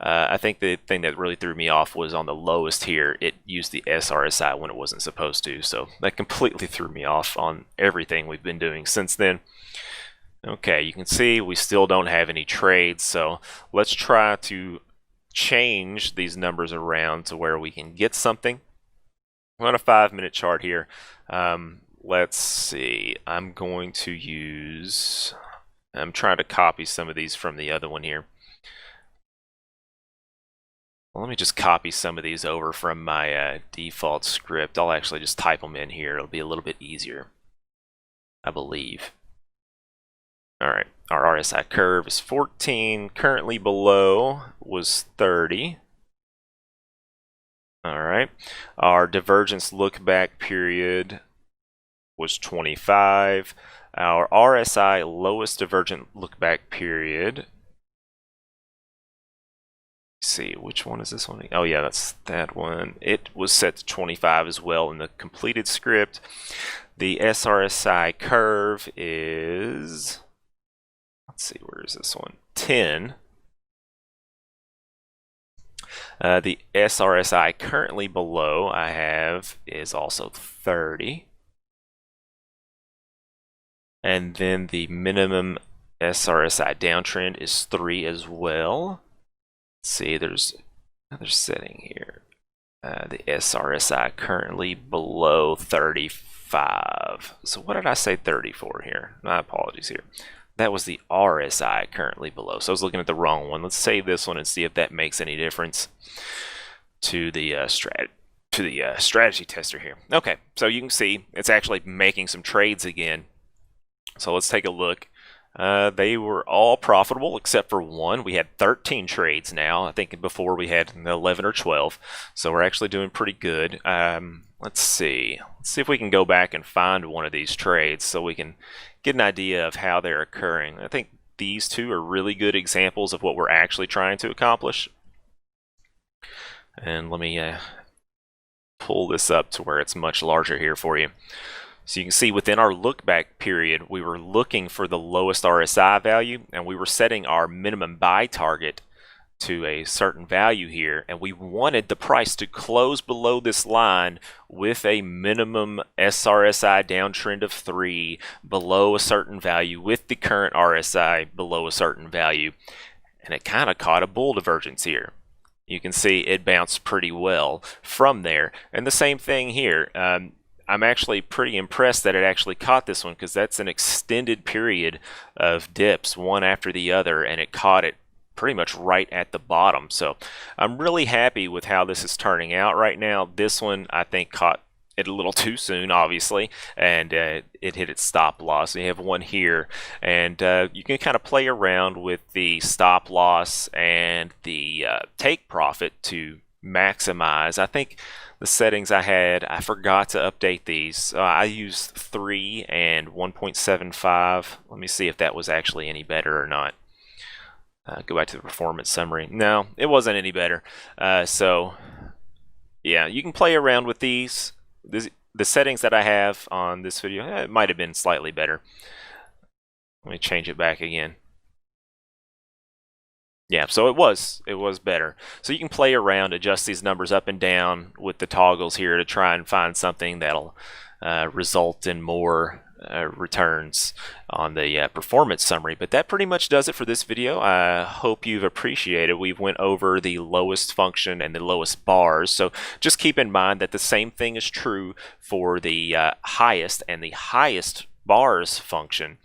I think the thing that really threw me off was on the lowest here, it used the SRSI when it wasn't supposed to. So that completely threw me off on everything we've been doing since then. Okay, you can see we still don't have any trades, so let's try to change these numbers around to where we can get something. We're on a 5-minute chart here. Let's see, I'm going to use, I'm trying to copy some of these from the other one here. Well, let me just copy some of these over from my default script. I'll actually just type them in here. It'll be a little bit easier, I believe. All right, our RSI curve is 14, currently below was 30. All right, our divergence look back period was 25. Our RSI lowest divergent look back period, let's see, which one is this one? Oh yeah, that's that one. It was set to 25 as well in the completed script. The SRSI curve is, let's see, where is this one? 10. The SRSI currently below I have is also 30. And then the minimum SRSI downtrend is 3 as well. Let's see, there's another setting here. The SRSI currently below 35. So what did I say 30 for here? My apologies here. That was the RSI currently below. So I was looking at the wrong one. Let's save this one and see if that makes any difference to the strategy tester here. Okay, so you can see it's actually making some trades again. So let's take a look. They were all profitable except for one. We had 13 trades now. I think before we had 11 or 12. So we're actually doing pretty good. Let's see. Let's see if we can go back and find one of these trades so we can get an idea of how they're occurring. I think these two are really good examples of what we're actually trying to accomplish. And let me pull this up to where it's much larger here for you. So you can see within our look back period, we were looking for the lowest RSI value, and we were setting our minimum buy target to a certain value here, and we wanted the price to close below this line with a minimum SRSI downtrend of 3 below a certain value with the current RSI below a certain value. And it kind of caught a bull divergence here. You can see it bounced pretty well from there. And the same thing here. I'm actually pretty impressed that it actually caught this one, because that's an extended period of dips one after the other, and it caught it pretty much right at the bottom. So I'm really happy with how this is turning out right now. This one I think caught it a little too soon, obviously, and it hit its stop loss. We have one here, and you can kind of play around with the stop loss and the take profit to maximize. I think the settings I had, I forgot to update these. I used 3 and 1.75. Let me see if that was actually any better or not. Go back to the performance summary. No, it wasn't any better. So yeah, you can play around with these. the settings that I have on this video, it might have been slightly better. Let me change it back again. Yeah, so it was better. So you can play around, adjust these numbers up and down with the toggles here to try and find something that'll result in more returns on the performance summary. But that pretty much does it for this video. I hope you've appreciated. We've went over the lowest function and the lowest bars. So just keep in mind that the same thing is true for the highest and the highest bars function.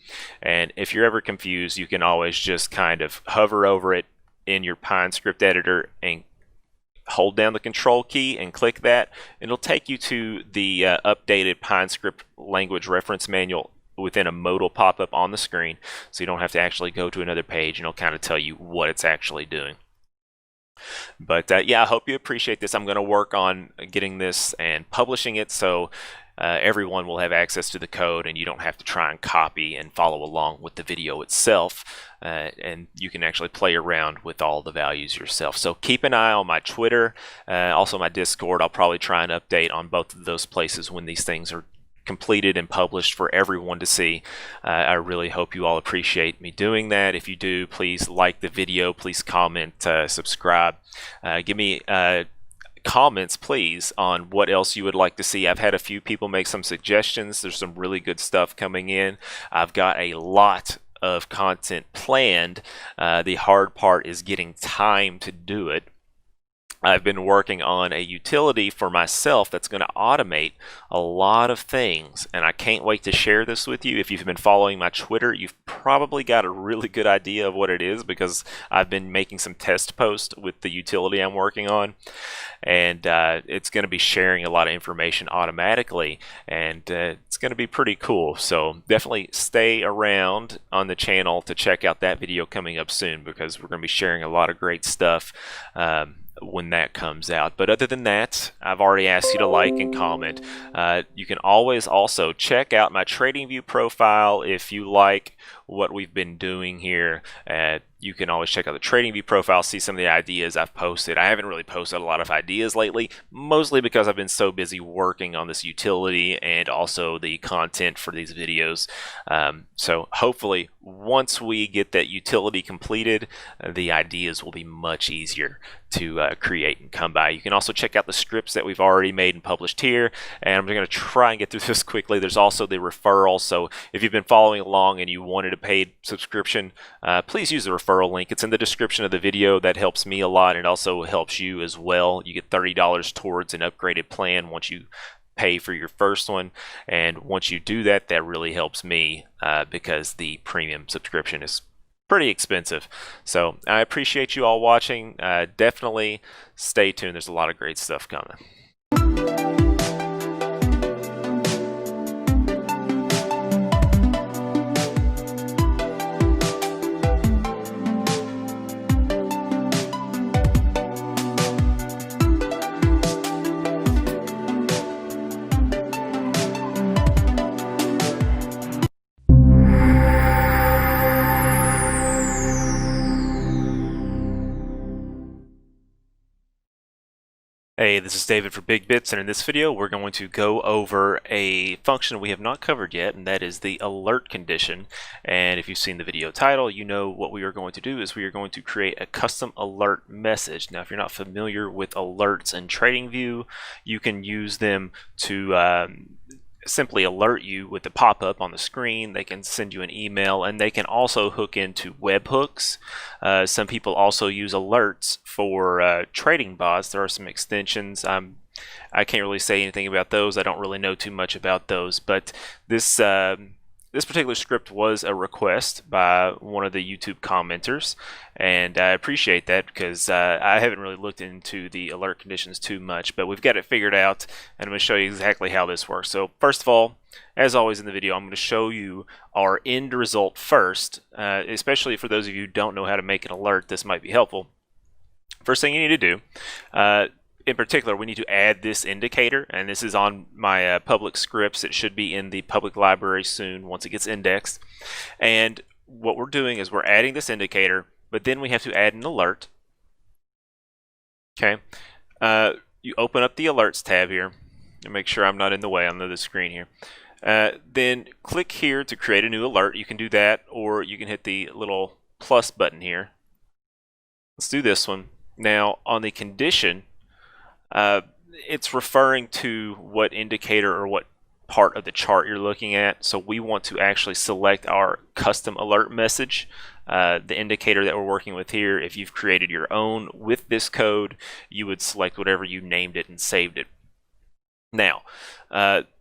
And if you're ever confused, you can always just kind of hover over it in your Pine script editor and hold down the control key and click that. It'll take you to the updated Pine script language reference manual within a modal pop-up on the screen, so you don't have to actually go to another page, and it'll kind of tell you what it's actually doing. But yeah, I hope you appreciate this. I'm going to work on getting this and publishing it so everyone will have access to the code, and you don't have to try and copy and follow along with the video itself, and you can actually play around with all the values yourself. So keep an eye on my Twitter, also my Discord. I'll probably try and update on both of those places when these things are completed and published for everyone to see. I really hope you all appreciate me doing that. If you do, please like the video, please comment, subscribe, give me comments please on what else you would like to see. I've had a few people make some suggestions. There's some really good stuff coming in. I've got a lot of content planned. The hard part is getting time to do it. I've been working on a utility for myself that's going to automate a lot of things, and I can't wait to share this with you. If you've been following my Twitter, you've probably got a really good idea of what it is, because I've been making some test posts with the utility I'm working on, and it's going to be sharing a lot of information automatically, and it's going to be pretty cool. So definitely stay around on the channel to check out that video coming up soon, because we're going to be sharing a lot of great stuff when that comes out. But other than that, I've already asked you to like and comment. You can always also check out my TradingView profile if you like what we've been doing here. You can always check out the TradingView profile, see some of the ideas I've posted. I haven't really posted a lot of ideas lately, mostly because I've been so busy working on this utility and also the content for these videos. So hopefully once we get that utility completed, the ideas will be much easier to create and come by. You can also check out the scripts that we've already made and published here, and I'm going to try and get through this quickly. There's also the referral, so if you've been following along and you wanted a paid subscription, please use the referral link. It's in the description of the video. That helps me a lot, and also helps you as well. You get $30 towards an upgraded plan once you pay for your first one, and once you do that, that really helps me because the premium subscription is pretty expensive. So I appreciate you all watching. Definitely stay tuned. There's a lot of great stuff coming. Hey, this is David for BigBits, and in this video we're going to go over a function we have not covered yet, and that is the alert condition. And if you've seen the video title, you know what we are going to do is we are going to create a custom alert message. Now, if you're not familiar with alerts in TradingView, you can use them to simply alert you with the pop-up on the screen. They can send you an email, and they can also hook into webhooks. Some people also use alerts for trading bots. There are some extensions. I can't really say anything about those. I don't really know too much about those, but this this particular script was a request by one of the YouTube commenters, and I appreciate that, because I haven't really looked into the alert conditions too much, but we've got it figured out, and I'm going to show you exactly how this works. So first of all, as always in the video, I'm going to show you our end result first, especially for those of you who don't know how to make an alert. This might be helpful. First thing you need to do, in particular, we need to add this indicator, and this is on my public scripts. It should be in the public library soon once it gets indexed. And what we're doing is we're adding this indicator, but then we have to add an alert. Okay, you open up the alerts tab here, and make sure I'm not in the way on the screen here. Then click here to create a new alert. You can do that, or you can hit the little plus button here. Let's do this one. Now on the condition, it's referring to what indicator or what part of the chart you're looking at. So we want to actually select our custom alert message, the indicator that we're working with here. If you've created your own with this code, you would select whatever you named it and saved it. Now,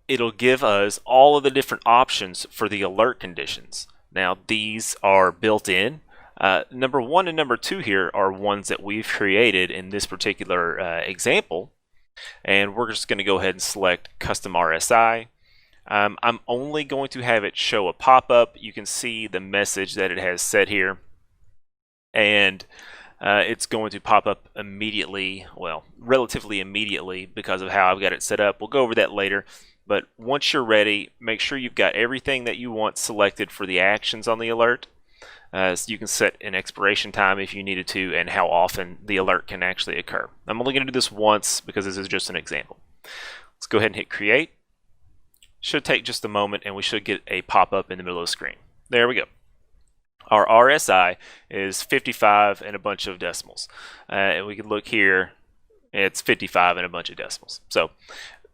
it'll give us all of the different options for the alert conditions. Now, these are built in. Number 1 and number 2 here are ones that we've created in this particular example. And we're just going to go ahead and select custom RSI. I'm only going to have it show a pop-up. You can see the message that it has set here. And it's going to pop up immediately, well, relatively immediately because of how I've got it set up. We'll go over that later. But once you're ready, make sure you've got everything that you want selected for the actions on the alert. So you can set an expiration time if you needed to and how often the alert can actually occur. I'm only going to do this once because this is just an example. Let's go ahead and hit create. Should take just a moment and we should get a pop-up in the middle of the screen. There we go. Our RSI is 55 and a bunch of decimals. And we can look here, it's 55 and a bunch of decimals. So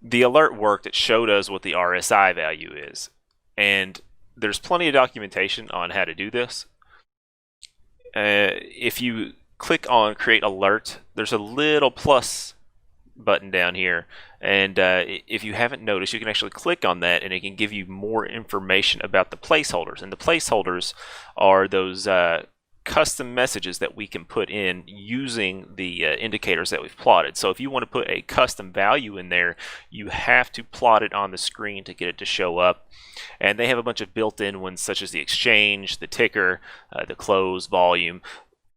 the alert worked. It showed us what the RSI value is. And there's plenty of documentation on how to do this. If you click on create alert, there's a little plus button down here, and if you haven't noticed, you can actually click on that and it can give you more information about the placeholders. And the placeholders are those custom messages that we can put in using the indicators that we've plotted. So if you want to put a custom value in there, you have to plot it on the screen to get it to show up. And they have a bunch of built-in ones such as the exchange, the ticker, the close, volume.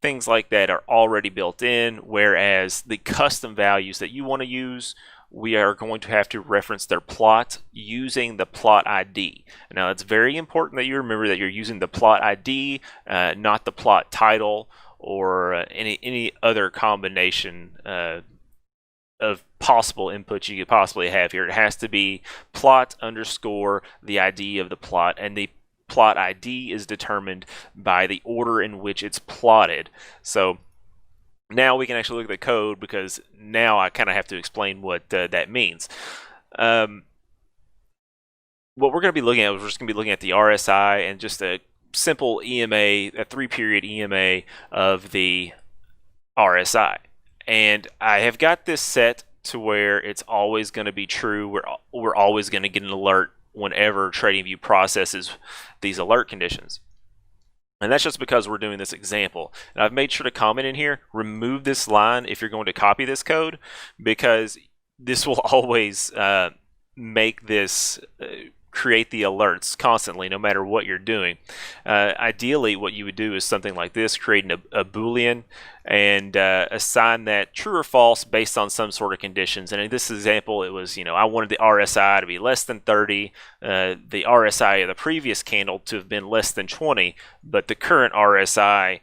Things like that are already built in, whereas the custom values that you want to use, we are going to have to reference their plot using the plot ID. Now it's very important that you remember that you're using the plot ID, not the plot title or any other combination of possible inputs you could possibly have here. It has to be plot underscore the ID of the plot, and the plot ID is determined by the order in which it's plotted. So now we can actually look at the code because now I kind of have to explain what that means. What we're going to be looking at is we're just going to be looking at the RSI and just a simple EMA, a 3-period EMA of the RSI. And I have got this set to where it's always going to be true. We're always going to get an alert whenever TradingView processes these alert conditions. And that's just because we're doing this example. And I've made sure to comment in here, remove this line if you're going to copy this code, because this will always make this create the alerts constantly, no matter what you're doing. Ideally, what you would do is something like this, creating a Boolean and assign that true or false based on some sort of conditions. And in this example, it was, I wanted the RSI to be less than 30, the RSI of the previous candle to have been less than 20, but the current RSI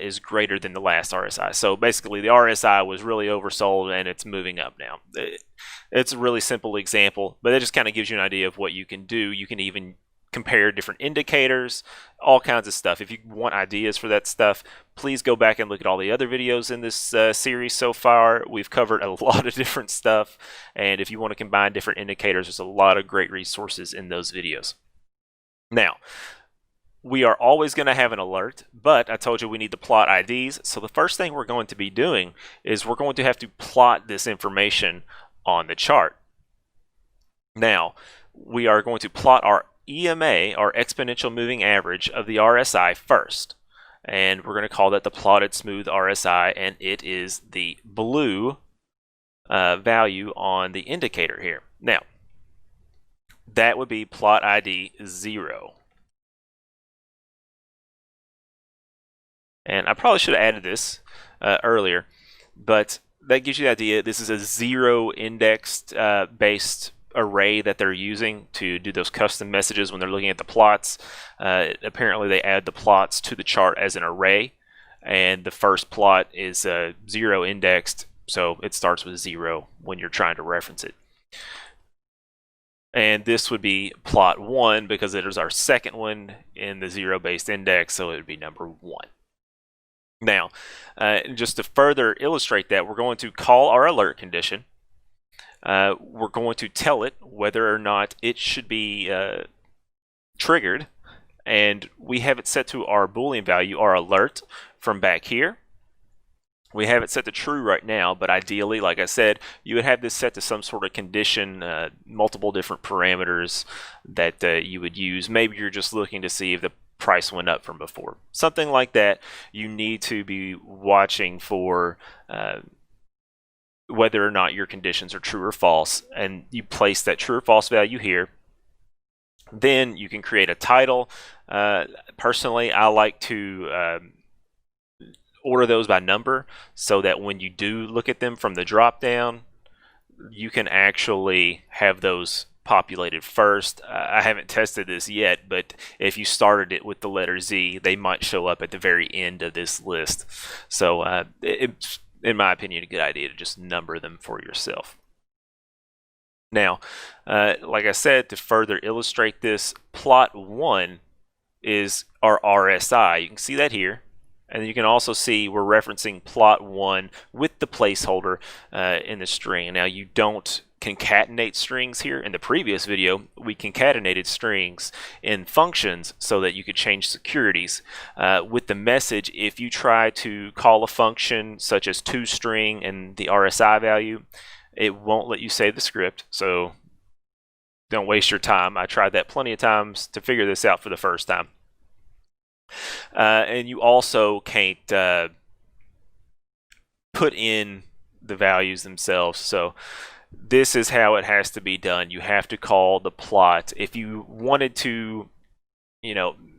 is greater than the last RSI. So basically, the RSI was really oversold and it's moving up now. It's a really simple example, but it just kind of gives you an idea of what you can do. You can even compare different indicators, all kinds of stuff. If you want ideas for that stuff, please go back and look at all the other videos in this series so far. We've covered a lot of different stuff, and if you want to combine different indicators, there's a lot of great resources in those videos. Now, we are always going to have an alert, but I told you we need the plot IDs. So the first thing we're going to be doing is we're going to have to plot this information on the chart. Now, we are going to plot our EMA, our exponential moving average of the RSI first. And we're going to call that the plotted smooth RSI, and it is the blue value on the indicator here. Now, that would be plot ID 0. And I probably should have added this earlier, but that gives you the idea. This is a 0 indexed based array that they're using to do those custom messages when they're looking at the plots. Apparently they add the plots to the chart as an array, and the first plot is 0 indexed, so it starts with 0 when you're trying to reference it. And this would be plot 1 because it is our second one in the zero-based index, so it would be number 1. Now, just to further illustrate that, we're going to call our alert condition. We're going to tell it whether or not it should be triggered, and we have it set to our Boolean value, our alert, from back here. We have it set to true right now, but ideally, like I said, you would have this set to some sort of condition, multiple different parameters that you would use. Maybe you're just looking to see if the price went up from before. Something like that, you need to be watching for whether or not your conditions are true or false, and you place that true or false value here. Then you can create a title. Personally, I like to order those by number so that when you do look at them from the drop down, you can actually have those populated first. I haven't tested this yet, but if you started it with the letter Z, they might show up at the very end of this list. So it's, in my opinion, a good idea to just number them for yourself. Now, like I said, to further illustrate this, plot 1 is our RSI. You can see that here. And you can also see we're referencing plot 1 with the placeholder in the string. Now, you don't concatenate strings here. In the previous video, we concatenated strings in functions so that you could change securities. With the message, if you try to call a function such as toString and the RSI value, it won't let you save the script. So don't waste your time. I tried that plenty of times to figure this out for the first time. And you also can't put in the values themselves. So this is how it has to be done. You have to call the plot. If you wanted to,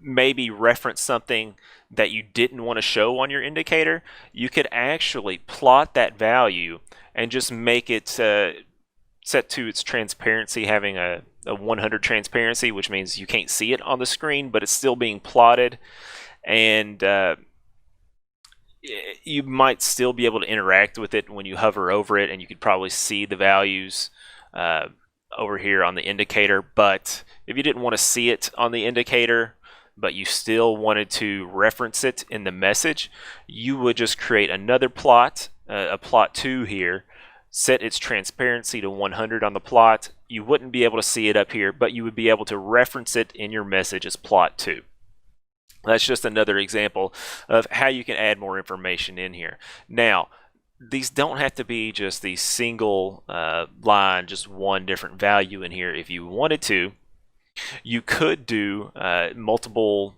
maybe reference something that you didn't want to show on your indicator, you could actually plot that value and just make it set to its transparency, having a 100 transparency, which means you can't see it on the screen, but it's still being plotted. And you might still be able to interact with it when you hover over it, and you could probably see the values over here on the indicator. But if you didn't want to see it on the indicator, but you still wanted to reference it in the message, you would just create another plot, a plot 2 here, set its transparency to 100 on the plot. You wouldn't be able to see it up here, but you would be able to reference it in your message as plot 2. That's just another example of how you can add more information in here. Now, these don't have to be just the single line, just one different value in here. If you wanted to, you could do multiple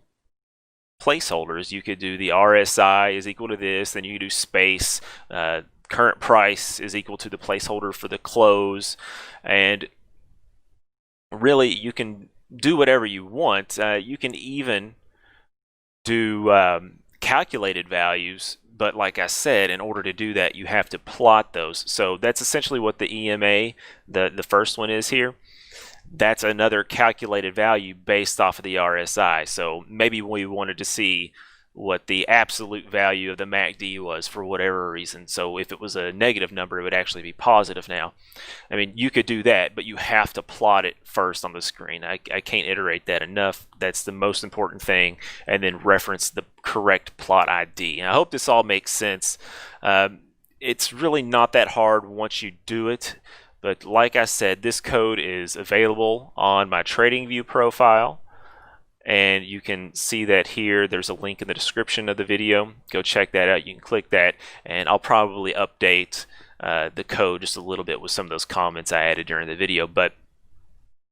placeholders. You could do the RSI is equal to this, then you could do space, current price is equal to the placeholder for the close, and really you can do whatever you want. You can even do calculated values, but like I said, in order to do that, you have to plot those. So that's essentially what the EMA, the first one, is here. That's another calculated value based off of the RSI. So maybe we wanted to see what the absolute value of the MACD was for whatever reason. So if it was a negative number, it would actually be positive now. I mean, you could do that, but you have to plot it first on the screen. I can't iterate that enough. That's the most important thing. And then reference the correct plot ID. And I hope this all makes sense. It's really not that hard once you do it. But like I said, this code is available on my TradingView profile. And you can see that here. There's a link in the description of the video. Go check that out. You can click that, and I'll probably update the code just a little bit with some of those comments I added during the video. But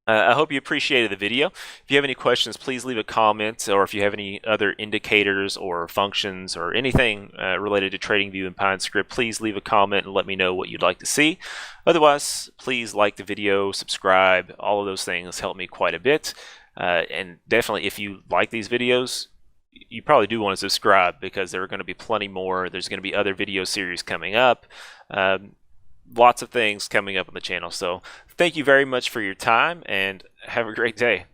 I hope you appreciated the video. If you have any questions, please leave a comment, or if you have any other indicators or functions or anything related to TradingView and PineScript, please leave a comment and let me know what you'd like to see. Otherwise, please like the video, subscribe. All of those things help me quite a bit. And definitely, if you like these videos, you probably do want to subscribe, because there are going to be plenty more. There's going to be other video series coming up. Lots of things coming up on the channel. So thank you very much for your time, and have a great day.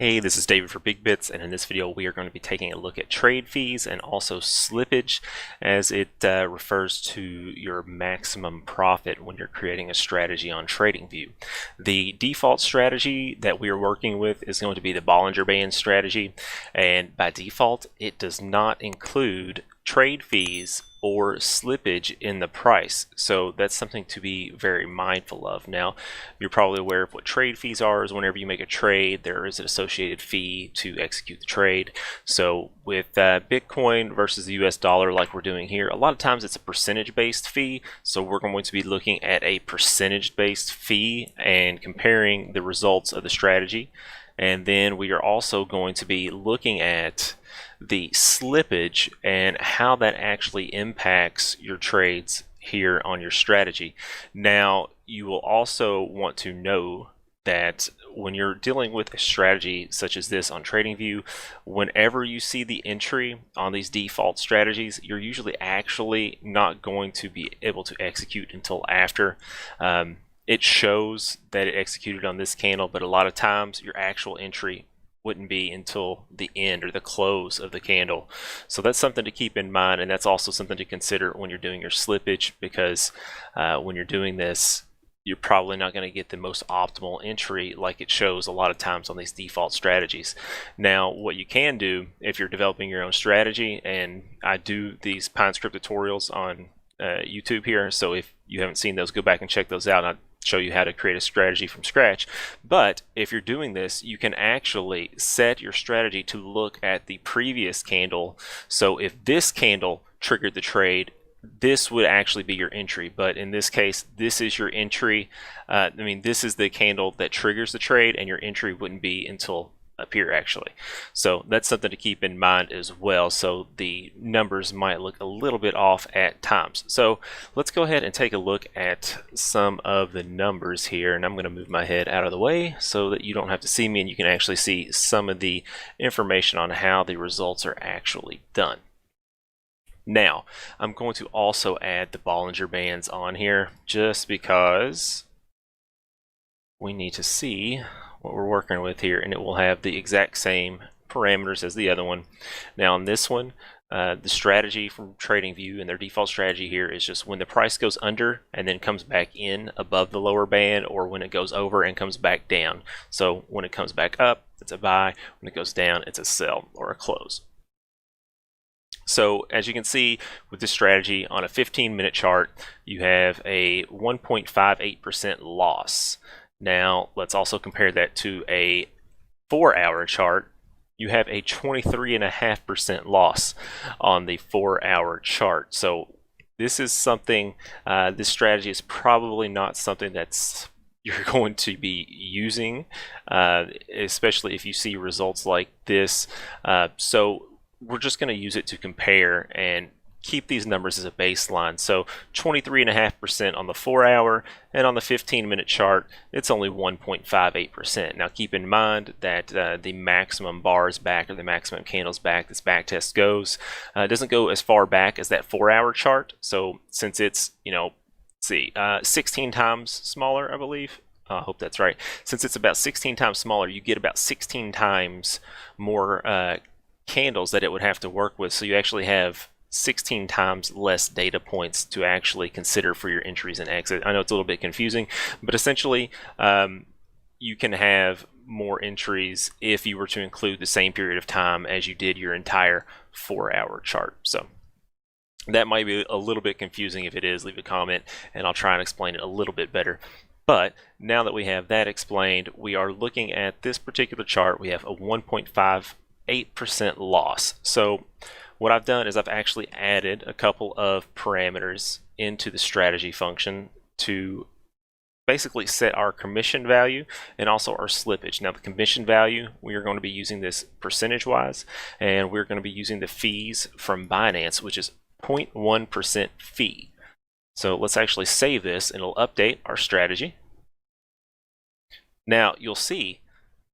Hey, this is David for BigBits, and in this video we are going to be taking a look at trade fees and also slippage as it refers to your maximum profit when you're creating a strategy on TradingView. The default strategy that we are working with is going to be the Bollinger Band strategy, and by default it does not include trade fees or slippage in the price, so that's something to be very mindful of. Now, you're probably aware of what trade fees are. Is whenever you make a trade, there is an associated fee to execute the trade. So with Bitcoin versus the US dollar, like we're doing here, a lot of times it's a percentage based fee, so we're going to be looking at a percentage based fee and comparing the results of the strategy. And then we are also going to be looking at the slippage and how that actually impacts your trades here on your strategy. Now, you will also want to know that when you're dealing with a strategy such as this on TradingView, whenever you see the entry on these default strategies, you're usually actually not going to be able to execute until after. It shows that it executed on this candle, but a lot of times your actual entry wouldn't be until the end or the close of the candle. So that's something to keep in mind, and that's also something to consider when you're doing your slippage, because when you're doing this, you're probably not going to get the most optimal entry like it shows a lot of times on these default strategies. Now, what you can do if you're developing your own strategy, and I do these Pine Script tutorials on YouTube here, so if you haven't seen those, go back and check those out. Show you how to create a strategy from scratch. But if you're doing this, you can actually set your strategy to look at the previous candle. So if this candle triggered the trade, this would actually be your entry, but in this case this is your entry. This is the candle that triggers the trade, and your entry wouldn't be until up here actually. So that's something to keep in mind as well. So the numbers might look a little bit off at times. So let's go ahead and take a look at some of the numbers here, and I'm going to move my head out of the way so that you don't have to see me and you can actually see some of the information on how the results are actually done. Now, I'm going to also add the Bollinger Bands on here just because we need to see what we're working with here, and it will have the exact same parameters as the other one. Now on this one, the strategy from TradingView and their default strategy here is just when the price goes under and then comes back in above the lower band, or when it goes over and comes back down. So when it comes back up, it's a buy. When it goes down, it's a sell or a close. So as you can see with this strategy on a 15-minute chart, you have a 1.58% loss. Now let's also compare that to a 4-hour chart. You have a 23.5% loss on the 4-hour chart. So this is something, this strategy is probably not something that's you're going to be using, especially if you see results like this. So we're just going to use it to compare and keep these numbers as a baseline. So 23.5% on the 4-hour, and on the 15-minute chart, it's only 1.58%. Now keep in mind that the maximum bars back, or the maximum candles back, this back test goes, doesn't go as far back as that 4-hour chart. So since it's, 16 times smaller, I believe. I hope that's right. Since it's about 16 times smaller, you get about 16 times more candles that it would have to work with. So you actually have 16 times less data points to actually consider for your entries and exit. I know it's a little bit confusing, but essentially you can have more entries if you were to include the same period of time as you did your entire 4-hour chart. So that might be a little bit confusing. If it is, leave a comment and I'll try and explain it a little bit better. But now that we have that explained, we are looking at this particular chart. We have a 1.58% loss. So what I've done is I've actually added a couple of parameters into the strategy function to basically set our commission value and also our slippage. Now the commission value, we are going to be using this percentage wise, and we're going to be using the fees from Binance, which is 0.1% fee. So let's actually save this and it'll update our strategy. Now you'll see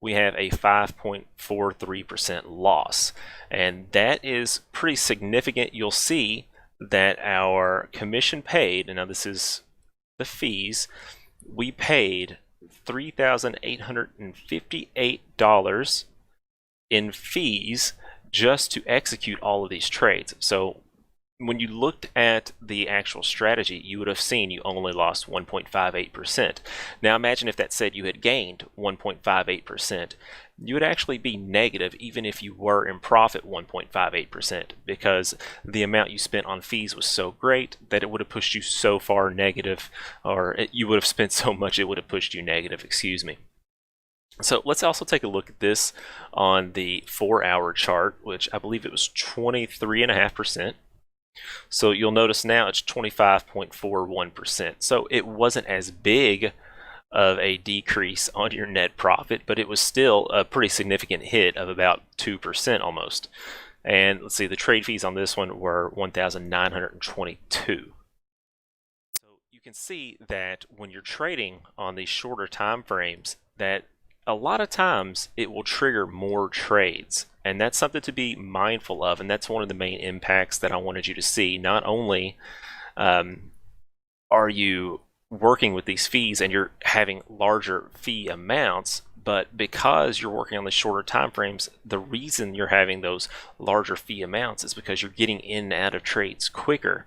we have a 5.43% loss, and that is pretty significant. You'll see that our commission paid, and now this is the fees, we paid $3,858 in fees just to execute all of these trades. So when you looked at the actual strategy, you would have seen you only lost 1.58%. Now imagine if that said you had gained 1.58%. You would actually be negative even if you were in profit 1.58%, because the amount you spent on fees was so great that it would have pushed you so far negative, or you would have spent so much it would have pushed you negative, excuse me. So let's also take a look at this on the 4-hour chart, which I believe it was 23.5%. So you'll notice now it's 25.41%. So it wasn't as big of a decrease on your net profit, but it was still a pretty significant hit of about 2% almost. And let's see, the trade fees on this one were $1,922. So you can see that when you're trading on these shorter time frames, that a lot of times it will trigger more trades, and that's something to be mindful of, and that's one of the main impacts that I wanted you to see. Not only are you working with these fees and you're having larger fee amounts, but because you're working on the shorter time frames, the reason you're having those larger fee amounts is because you're getting in and out of trades quicker,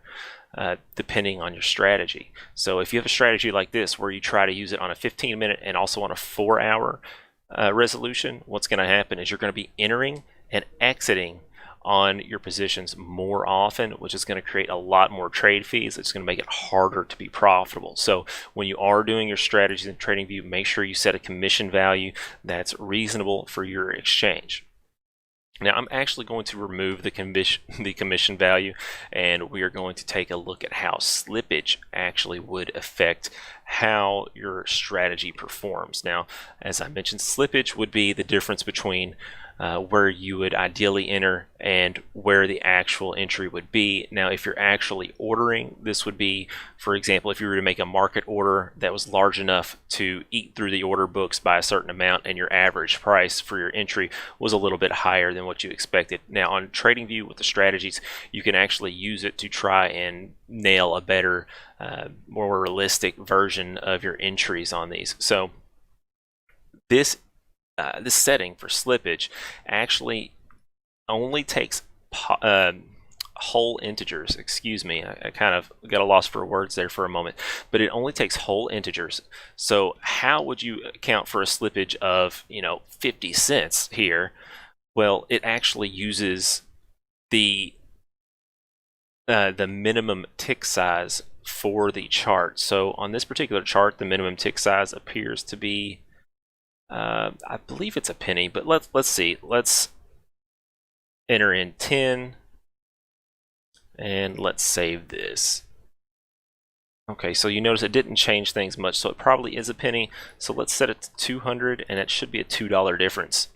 depending on your strategy. So if you have a strategy like this where you try to use it on a 15-minute and also on a 4-hour resolution, what's going to happen is you're going to be entering and exiting on your positions more often, which is going to create a lot more trade fees. It's going to make it harder to be profitable. So when you are doing your strategies in TradingView, make sure you set a commission value that's reasonable for your exchange. Now I'm actually going to remove the commission value, and we are going to take a look at how slippage actually would affect how your strategy performs. Now, as I mentioned, slippage would be the difference between where you would ideally enter and where the actual entry would be. Now, if you're actually ordering, this would be, for example, if you were to make a market order that was large enough to eat through the order books by a certain amount, and your average price for your entry was a little bit higher than what you expected. Now, on TradingView with the strategies, you can actually use it to try and nail a better, more realistic version of your entries on these. So this setting for slippage actually only takes whole integers. Excuse me, I kind of got a loss for words there for a moment, but it only takes whole integers. So how would you account for a slippage of 50 cents here? Well, it actually uses the minimum tick size for the chart. So on this particular chart, the minimum tick size appears to be I believe it's a penny, but let's see. Let's enter in 10 and let's save this. Okay, so you notice it didn't change things much, so it probably is a penny. So let's set it to 200, and it should be a $2 difference.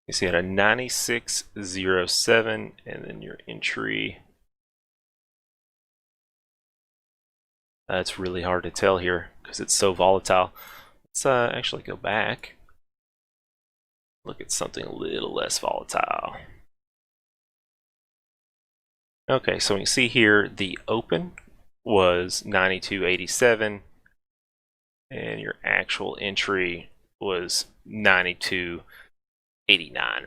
You see at a 96.07, and then your entry. It's really hard to tell here because it's so volatile. Let's actually go back. Look at something a little less volatile. Okay, so you see here the open was 92.87, and your actual entry was 92.89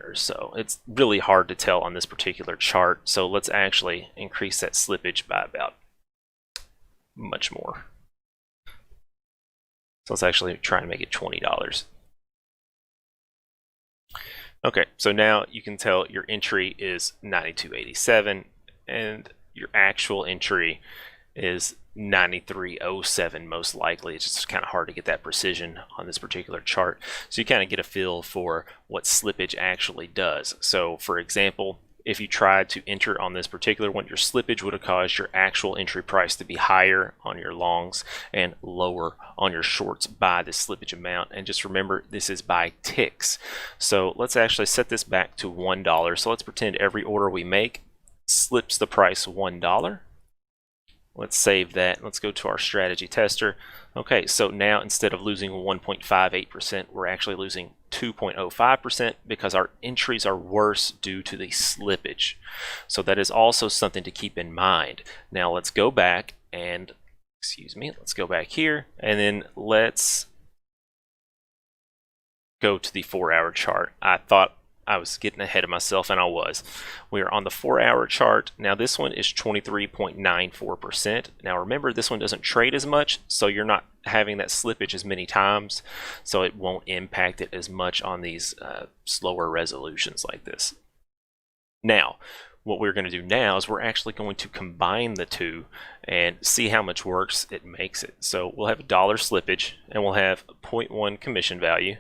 or so. It's really hard to tell on this particular chart, so let's actually increase that slippage by about much more. So let's actually try and make it $20. Okay, so now you can tell your entry is 92.87 and your actual entry is 93.07 most likely. It's just kind of hard to get that precision on this particular chart. So you kind of get a feel for what slippage actually does. So for example, if you tried to enter on this particular one, your slippage would have caused your actual entry price to be higher on your longs and lower on your shorts by the slippage amount. And just remember, this is by ticks. So let's actually set this back to $1. So let's pretend every order we make slips the price $1. Let's save that. Let's go to our strategy tester. Okay, so now instead of losing 1.58%, we're actually losing 2.05% because our entries are worse due to the slippage. So that is also something to keep in mind. Now let's go back and, let's go back here and then let's go to the 4-hour chart. I thought I was getting ahead of myself, and I was. We are on the 4-hour chart. Now this one is 23.94%. Now remember, this one doesn't trade as much, so you're not having that slippage as many times, so it won't impact it as much on these slower resolutions like this. Now, what we're going to do now is we're actually going to combine the two and see how much worse it makes it. So we'll have $1 slippage, and we'll have 0.1 commission value.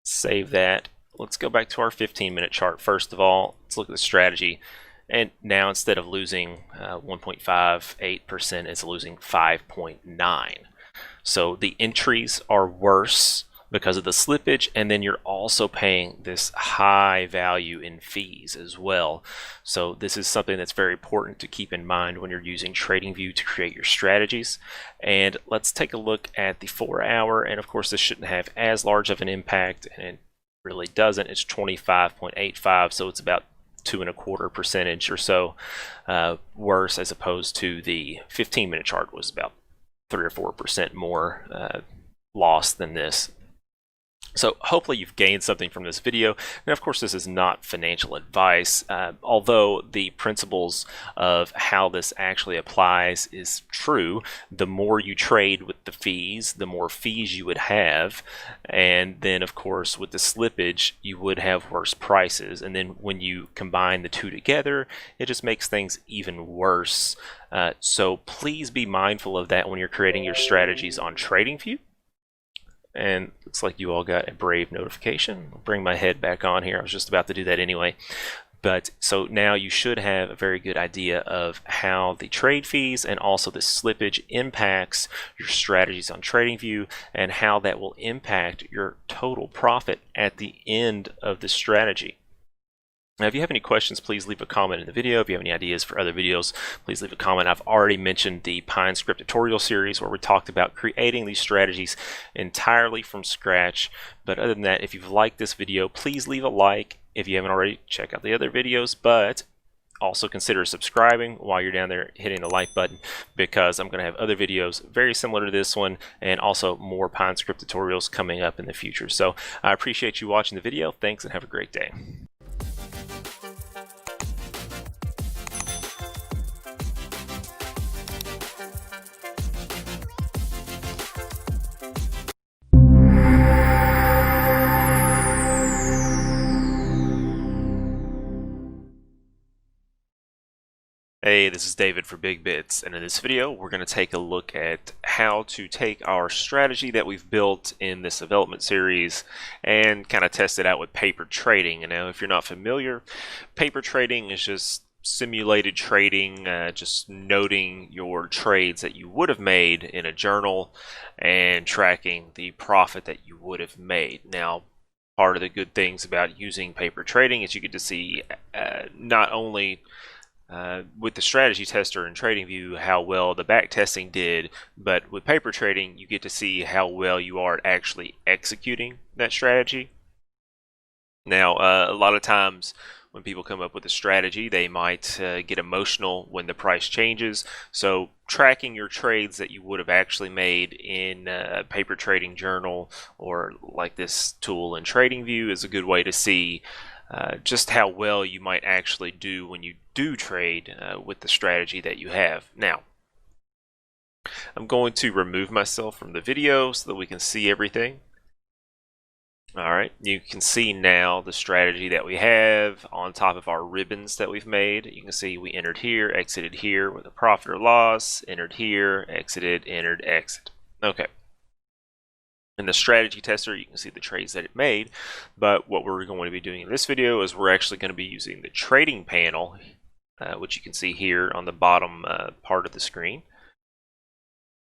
Save that. Let's go back to our 15-minute chart first of all. Let's look at the strategy. And now instead of losing 1.58%, it's losing 5.9. So the entries are worse because of the slippage, and then you're also paying this high value in fees as well. So this is something that's very important to keep in mind when you're using TradingView to create your strategies. And let's take a look at the 4-hour, and of course this shouldn't have as large of an impact, and it really doesn't. It's 25.85, so it's about 2.25% or so worse, as opposed to the 15-minute chart was about 3 or 4% more loss than this. So hopefully you've gained something from this video. And of course, this is not financial advice, although the principles of how this actually applies is true. The more you trade with the fees, the more fees you would have. And then, of course, with the slippage, you would have worse prices. And then when you combine the two together, it just makes things even worse. So please be mindful of that when you're creating your strategies on TradingView. And looks like you all got a Brave notification. I'll bring my head back on here. I was just about to do that anyway. But so now you should have a very good idea of how the trade fees and also the slippage impacts your strategies on TradingView, and how that will impact your total profit at the end of the strategy. Now, if you have any questions, please leave a comment in the video. If you have any ideas for other videos, please leave a comment. I've already mentioned the Pine Script tutorial series where we talked about creating these strategies entirely from scratch. But other than that, if you've liked this video, please leave a like. If you haven't already, check out the other videos, but also consider subscribing while you're down there hitting the like button, because I'm going to have other videos very similar to this one, and also more Pine Script tutorials coming up in the future. So I appreciate you watching the video. Thanks, and have a great day. Hey, this is David for BigBits, and in this video we're going to take a look at how to take our strategy that we've built in this development series and kind of test it out with paper trading. And now, if you're not familiar, paper trading is just simulated trading, just noting your trades that you would have made in a journal and tracking the profit that you would have made. Now, part of the good things about using paper trading is you get to see not only with the strategy tester and TradingView how well the back testing did, but with paper trading you get to see how well you are at actually executing that strategy. Now, a lot of times when people come up with a strategy, they might get emotional when the price changes. So tracking your trades that you would have actually made in a paper trading journal or like this tool in TradingView is a good way to see just how well you might actually do when you do trade with the strategy that you have. Now, I'm going to remove myself from the video so that we can see everything. Alright, you can see now the strategy that we have on top of our ribbons that we've made. You can see we entered here, exited here with a profit or loss, entered here, exited, entered, exit. Okay. In the strategy tester, you can see the trades that it made, but what we're going to be doing in this video is we're actually going to be using the trading panel, which you can see here on the bottom part of the screen.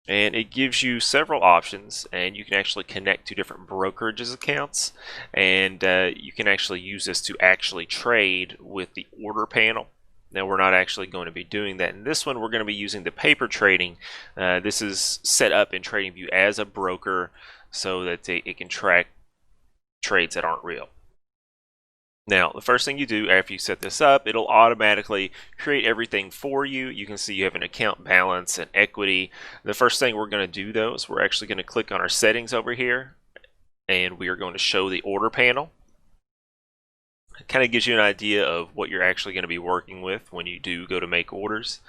And it gives you several options, and you can actually connect to different brokerages accounts, and you can actually use this to actually trade with the order panel. Now we're not actually going to be doing that in this one. We're going to be using the paper trading. This is set up in TradingView as a broker so that it can track trades that aren't real. Now, the first thing you do after you set this up, it'll automatically create everything for you. You can see you have an account balance and equity. The first thing we're going to do, though, is we're actually going to click on our settings over here, and we are going to show the order panel. It kind of gives you an idea of what you're actually going to be working with when you do go to make orders.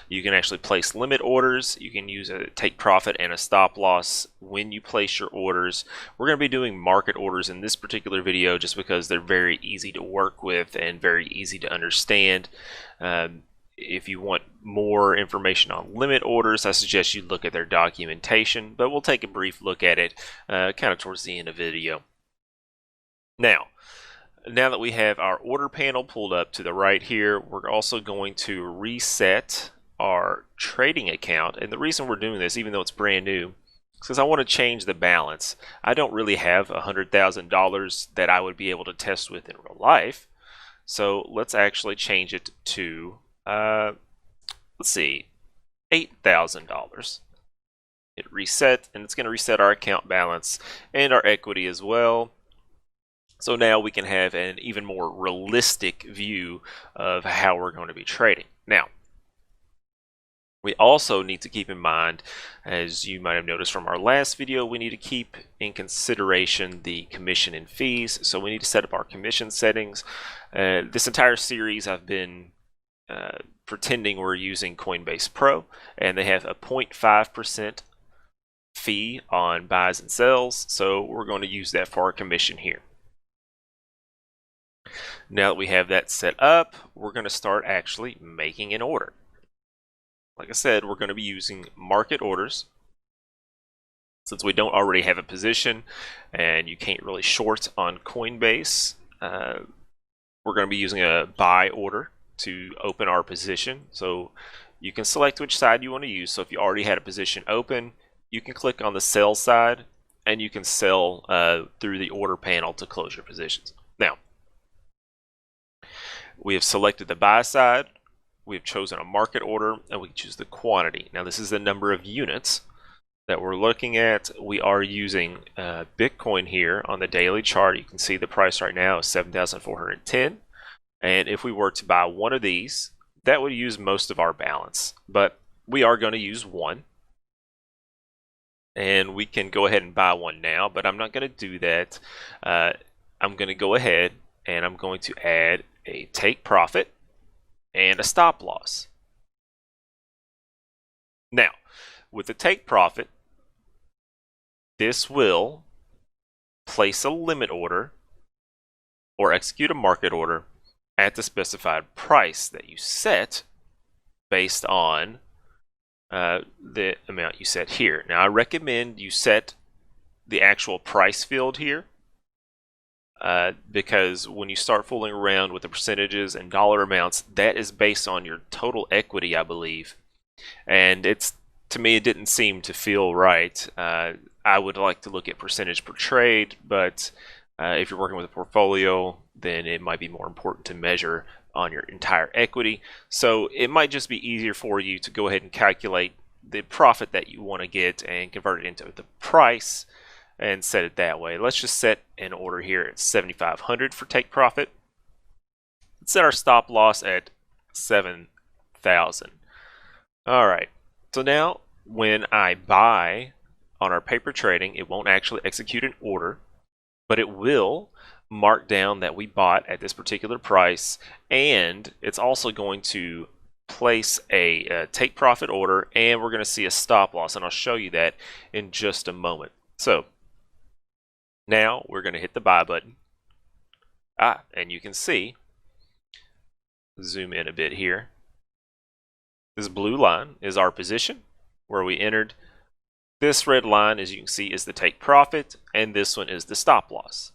You can actually place limit orders. You can use a take profit and a stop loss when you place your orders. We're going to be doing market orders in this particular video just because they're very easy to work with and very easy to understand. If you want more information on limit orders, I suggest you look at their documentation, but we'll take a brief look at it kind of towards the end of the video. Now that we have our order panel pulled up to the right here, we're also going to reset our trading account. And the reason we're doing this, even though it's brand new, is because I want to change the balance. I don't really have $100,000 that I would be able to test with in real life. So let's actually change it to, let's see, $8,000. Hit reset, and it's going to reset our account balance and our equity as well. So now we can have an even more realistic view of how we're going to be trading. Now, we also need to keep in mind, as you might have noticed from our last video, we need to keep in consideration the commission and fees. So we need to set up our commission settings. This entire series I've been pretending we're using Coinbase Pro, and they have a 0.5% fee on buys and sells. So we're going to use that for our commission here. Now that we have that set up, we're going to start actually making an order. Like I said, we're going to be using market orders. Since we don't already have a position and you can't really short on Coinbase, we're going to be using a buy order to open our position. So you can select which side you want to use. So if you already had a position open, you can click on the sell side and you can sell through the order panel to close your positions. Now, we have selected the buy side, we have chosen a market order, and we can choose the quantity. Now this is the number of units that we're looking at. We are using Bitcoin here on the daily chart. You can see the price right now is 7,410. And if we were to buy one of these, that would use most of our balance. But we are going to use one. And we can go ahead and buy one now, but I'm not going to do that. I'm going to go ahead and I'm going to add a take profit and a stop loss. Now, with the take profit, this will place a limit order or execute a market order at the specified price that you set based on the amount you set here. Now, I recommend you set the actual price field here. Because when you start fooling around with the percentages and dollar amounts, that is based on your total equity, I believe. And to me, it didn't seem to feel right. I would like to look at percentage per trade, but if you're working with a portfolio, then it might be more important to measure on your entire equity. So it might just be easier for you to go ahead and calculate the profit that you want to get and convert it into the price and set it that way. Let's just set an order here at 7,500 for take profit. Let's set our stop loss at 7,000. All right, so now when I buy on our paper trading, it won't actually execute an order, but it will mark down that we bought at this particular price, and it's also going to place a take profit order, and we're going to see a stop loss, and I'll show you that in just a moment. So now we're going to hit the buy button. And you can see, zoom in a bit here, this blue line is our position where we entered. This red line, as you can see, is the take profit, and this one is the stop loss.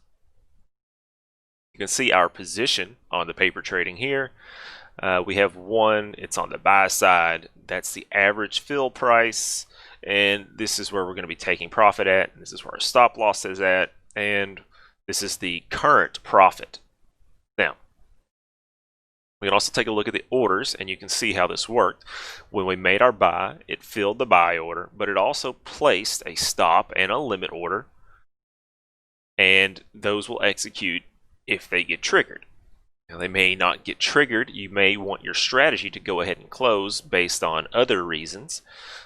You can see our position on the paper trading here. We have one, it's on the buy side. That's the average fill price, and this is where we're going to be taking profit at, and this is where our stop loss is at, and this is the current profit. Now, We can also take a look at the orders, and you can see how this worked. When we made our buy, it filled the buy order, but it also placed a stop and a limit order, and those will execute if they get triggered. Now, they may not get triggered. You may want your strategy to go ahead and close based on other reasons.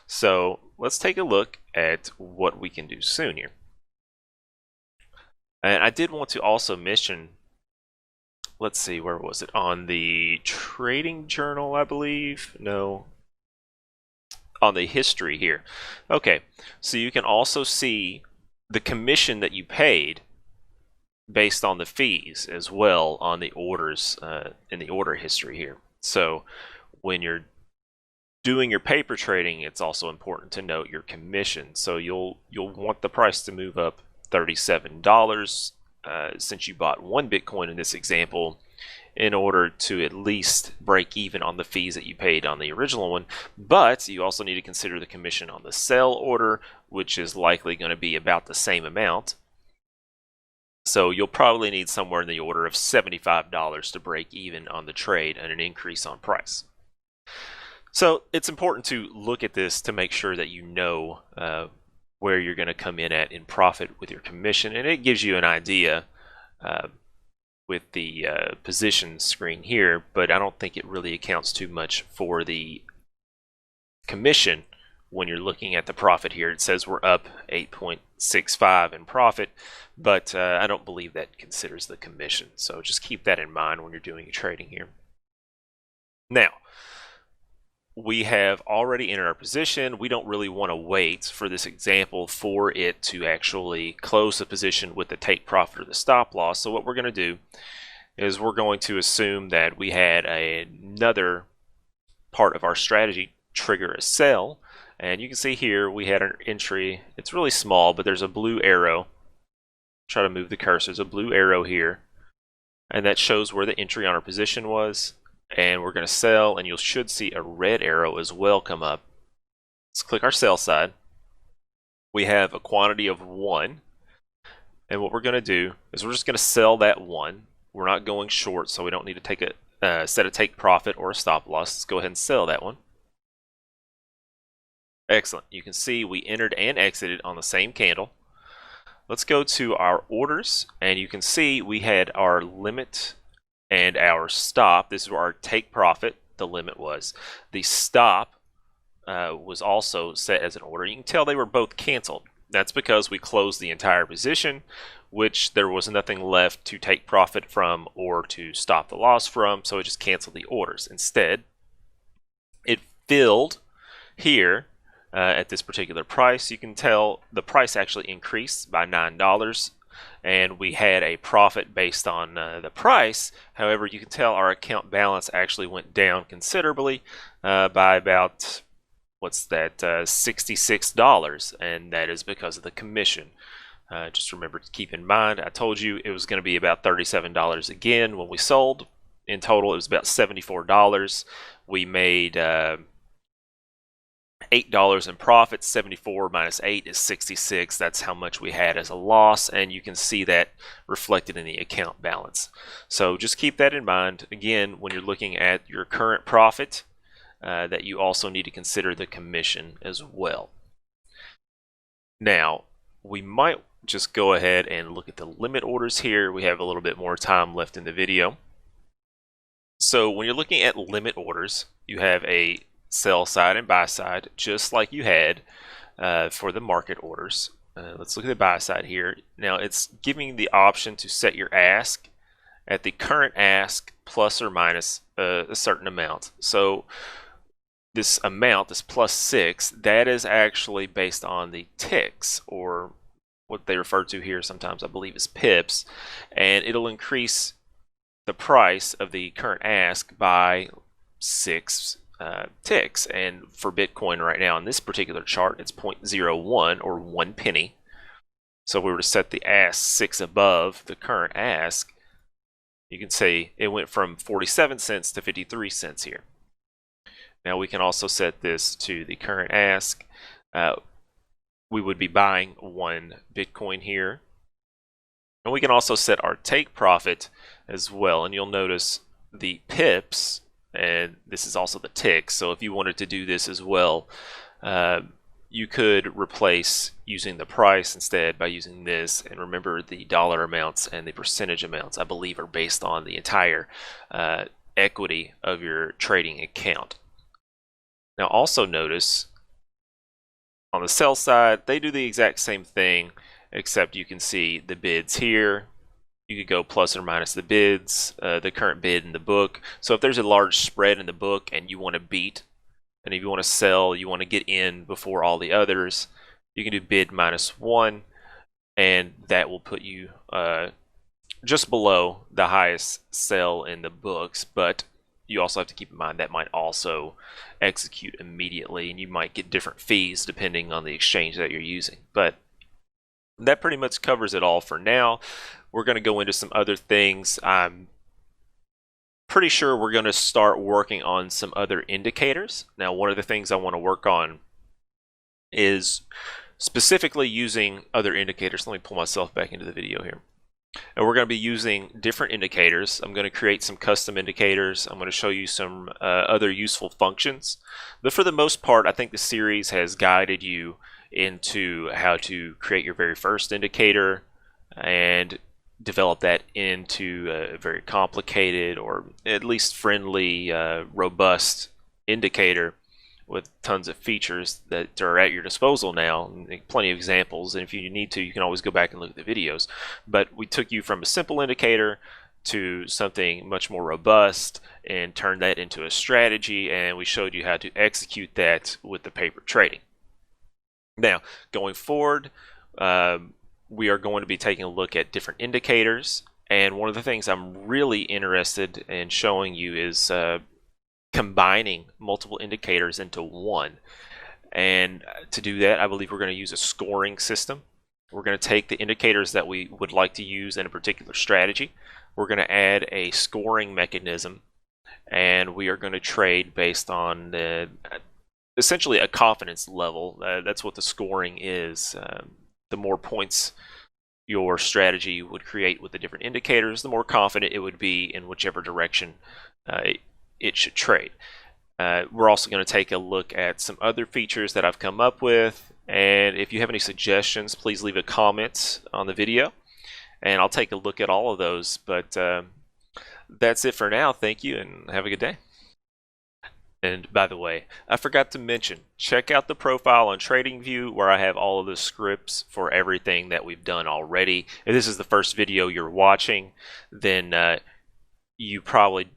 So let's take a look at what we can do soon here. And I did want to also mention, let's see, where was it? On the trading journal, I believe. No. On the history here. Okay, so you can also see the commission that you paid based on the fees as well on the orders in the order history here. So when you're doing your paper trading, it's also important to note your commission. So you'll want the price to move up $37 since you bought 1 Bitcoin in this example, in order to at least break even on the fees that you paid on the original one. But you also need to consider the commission on the sell order, which is likely going to be about the same amount. So you'll probably need somewhere in the order of $75 to break even on the trade and an increase on price. So it's important to look at this to make sure that you know where you're going to come in at in profit with your commission, and it gives you an idea with the position screen here, but I don't think it really accounts too much for the commission when you're looking at the profit here. It says we're up 8.65 in profit, but I don't believe that considers the commission. So just keep that in mind when you're doing your trading here. Now, we have already entered our position. We don't really want to wait for this example for it to actually close the position with the take profit or the stop loss. So what we're going to do is we're going to assume that we had another part of our strategy trigger a sell. And you can see here we had an entry. It's really small, but there's a blue arrow. Try to move the cursor. There's a blue arrow here, and that shows where the entry on our position was. And we're going to sell, and you should see a red arrow as well come up. Let's click our sell side. We have a quantity of 1, and what we're going to do is we're just going to sell that 1. We're not going short, so we don't need to take a set a take profit or a stop loss. Let's go ahead and sell that one. Excellent. You can see we entered and exited on the same candle. Let's go to our orders, and you can see we had our limit and our stop. This is where our take profit, the limit was. The stop was also set as an order. You can tell they were both canceled. That's because we closed the entire position, which there was nothing left to take profit from or to stop the loss from, so it just canceled the orders. Instead, it filled here at this particular price. You can tell the price actually increased by $9. And we had a profit based on the price. However, you can tell our account balance actually went down considerably by about, what's that, $66, and that is because of the commission. Just remember to keep in mind, I told you it was going to be about $37 again when we sold. In total, it was about $74. We made $8 in profit. 74 minus 8 is 66. That's how much we had as a loss, and you can see that reflected in the account balance. So just keep that in mind. Again, when you're looking at your current profit, that you also need to consider the commission as well. Now, we might just go ahead and look at the limit orders here. We have a little bit more time left in the video. So when you're looking at limit orders, you have a sell side and buy side, just like you had for the market orders. Let's look at the buy side here. Now it's giving the option to set your ask at the current ask plus or minus a certain amount. So this amount, this +6, that is actually based on the ticks, or what they refer to here sometimes I believe is pips, and it'll increase the price of the current ask by 6 ticks. And for Bitcoin right now in this particular chart, it's 0.01 or 1 penny. So if we were to set the ask 6 above the current ask, you can see it went from 47 cents to 53 cents here. Now we can also set this to the current ask. We would be buying 1 Bitcoin here. And we can also set our take profit as well. And you'll notice the pips, and this is also the ticks. So if you wanted to do this as well, you could replace using the price instead by using this. And remember, the dollar amounts and the percentage amounts, I believe, are based on the entire equity of your trading account. Now also notice on the sell side, they do the exact same thing, except you can see the bids here. You could go plus or minus the bids, the current bid in the book. So if there's a large spread in the book and you want to beat, and if you want to sell, you want to get in before all the others, you can do bid -1, and that will put you just below the highest sell in the books. But you also have to keep in mind that might also execute immediately, and you might get different fees depending on the exchange that you're using. But that pretty much covers it all for now. We're going to go into some other things. I'm pretty sure we're going to start working on some other indicators. Now, one of the things I want to work on is specifically using other indicators. Let me pull myself back into the video here. And we're going to be using different indicators. I'm going to create some custom indicators. I'm going to show you some other useful functions. But for the most part, I think the series has guided you into how to create your very first indicator and develop that into a very complicated, or at least friendly, robust indicator with tons of features that are at your disposal now. Plenty of examples, and if you need to, you can always go back and look at the videos. But we took you from a simple indicator to something much more robust and turned that into a strategy, and we showed you how to execute that with the paper trading. Now, going forward, we are going to be taking a look at different indicators, and one of the things I'm really interested in showing you is combining multiple indicators into one. And to do that, I believe we're going to use a scoring system. We're going to take the indicators that we would like to use in a particular strategy. We're going to add a scoring mechanism, and we are going to trade based on essentially a confidence level. That's what the scoring is. The more points your strategy would create with the different indicators, the more confident it would be in whichever direction it should trade. We're also going to take a look at some other features that I've come up with, and if you have any suggestions, please leave a comment on the video and I'll take a look at all of those. But that's it for now. Thank you and have a good day. And by the way, I forgot to mention, check out the profile on TradingView where I have all of the scripts for everything that we've done already. If this is the first video you're watching, then you probably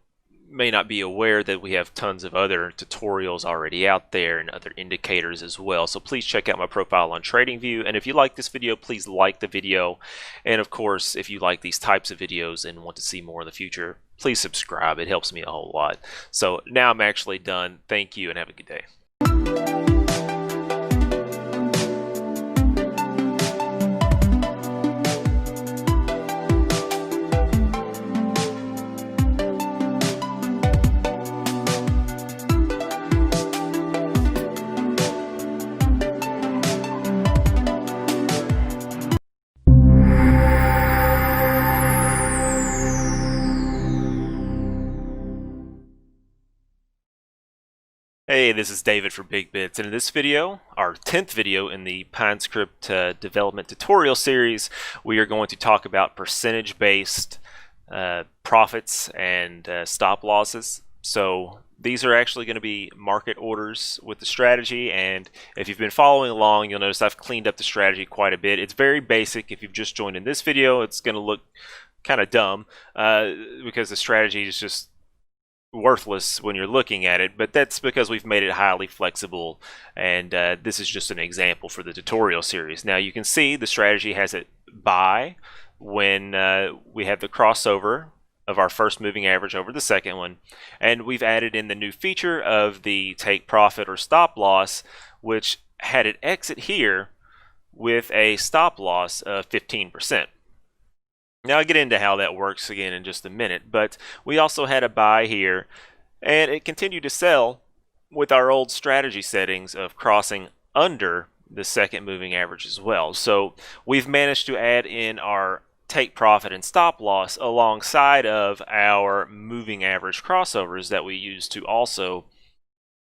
may not be aware that we have tons of other tutorials already out there and other indicators as well. So please check out my profile on TradingView. And if you like this video, please like the video. And of course, if you like these types of videos and want to see more in the future, please subscribe. It helps me a whole lot. So now I'm actually done. Thank you and have a good day. Hey, this is David for BigBits, and in this video, our 10th video in the PineScript development tutorial series, we are going to talk about percentage-based profits and stop losses. So these are actually going to be market orders with the strategy, and if you've been following along, you'll notice I've cleaned up the strategy quite a bit. It's very basic. If you've just joined in this video, it's going to look kind of dumb because the strategy is just worthless when you're looking at it, but that's because we've made it highly flexible, and this is just an example for the tutorial series. Now you can see the strategy has it buy when we have the crossover of our first moving average over the second one, and we've added in the new feature of the take profit or stop loss, which had it exit here with a stop loss of 15%. Now I'll get into how that works again in just a minute, but we also had a buy here, and it continued to sell with our old strategy settings of crossing under the second moving average as well. So we've managed to add in our take profit and stop loss alongside of our moving average crossovers that we use to also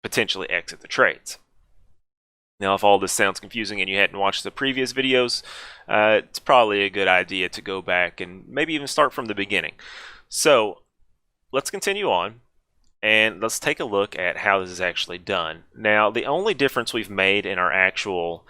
potentially exit the trades. Now, if all this sounds confusing and you hadn't watched the previous videos, it's probably a good idea to go back and maybe even start from the beginning. So let's continue on and let's take a look at how this is actually done. Now, the only difference we've made in our actual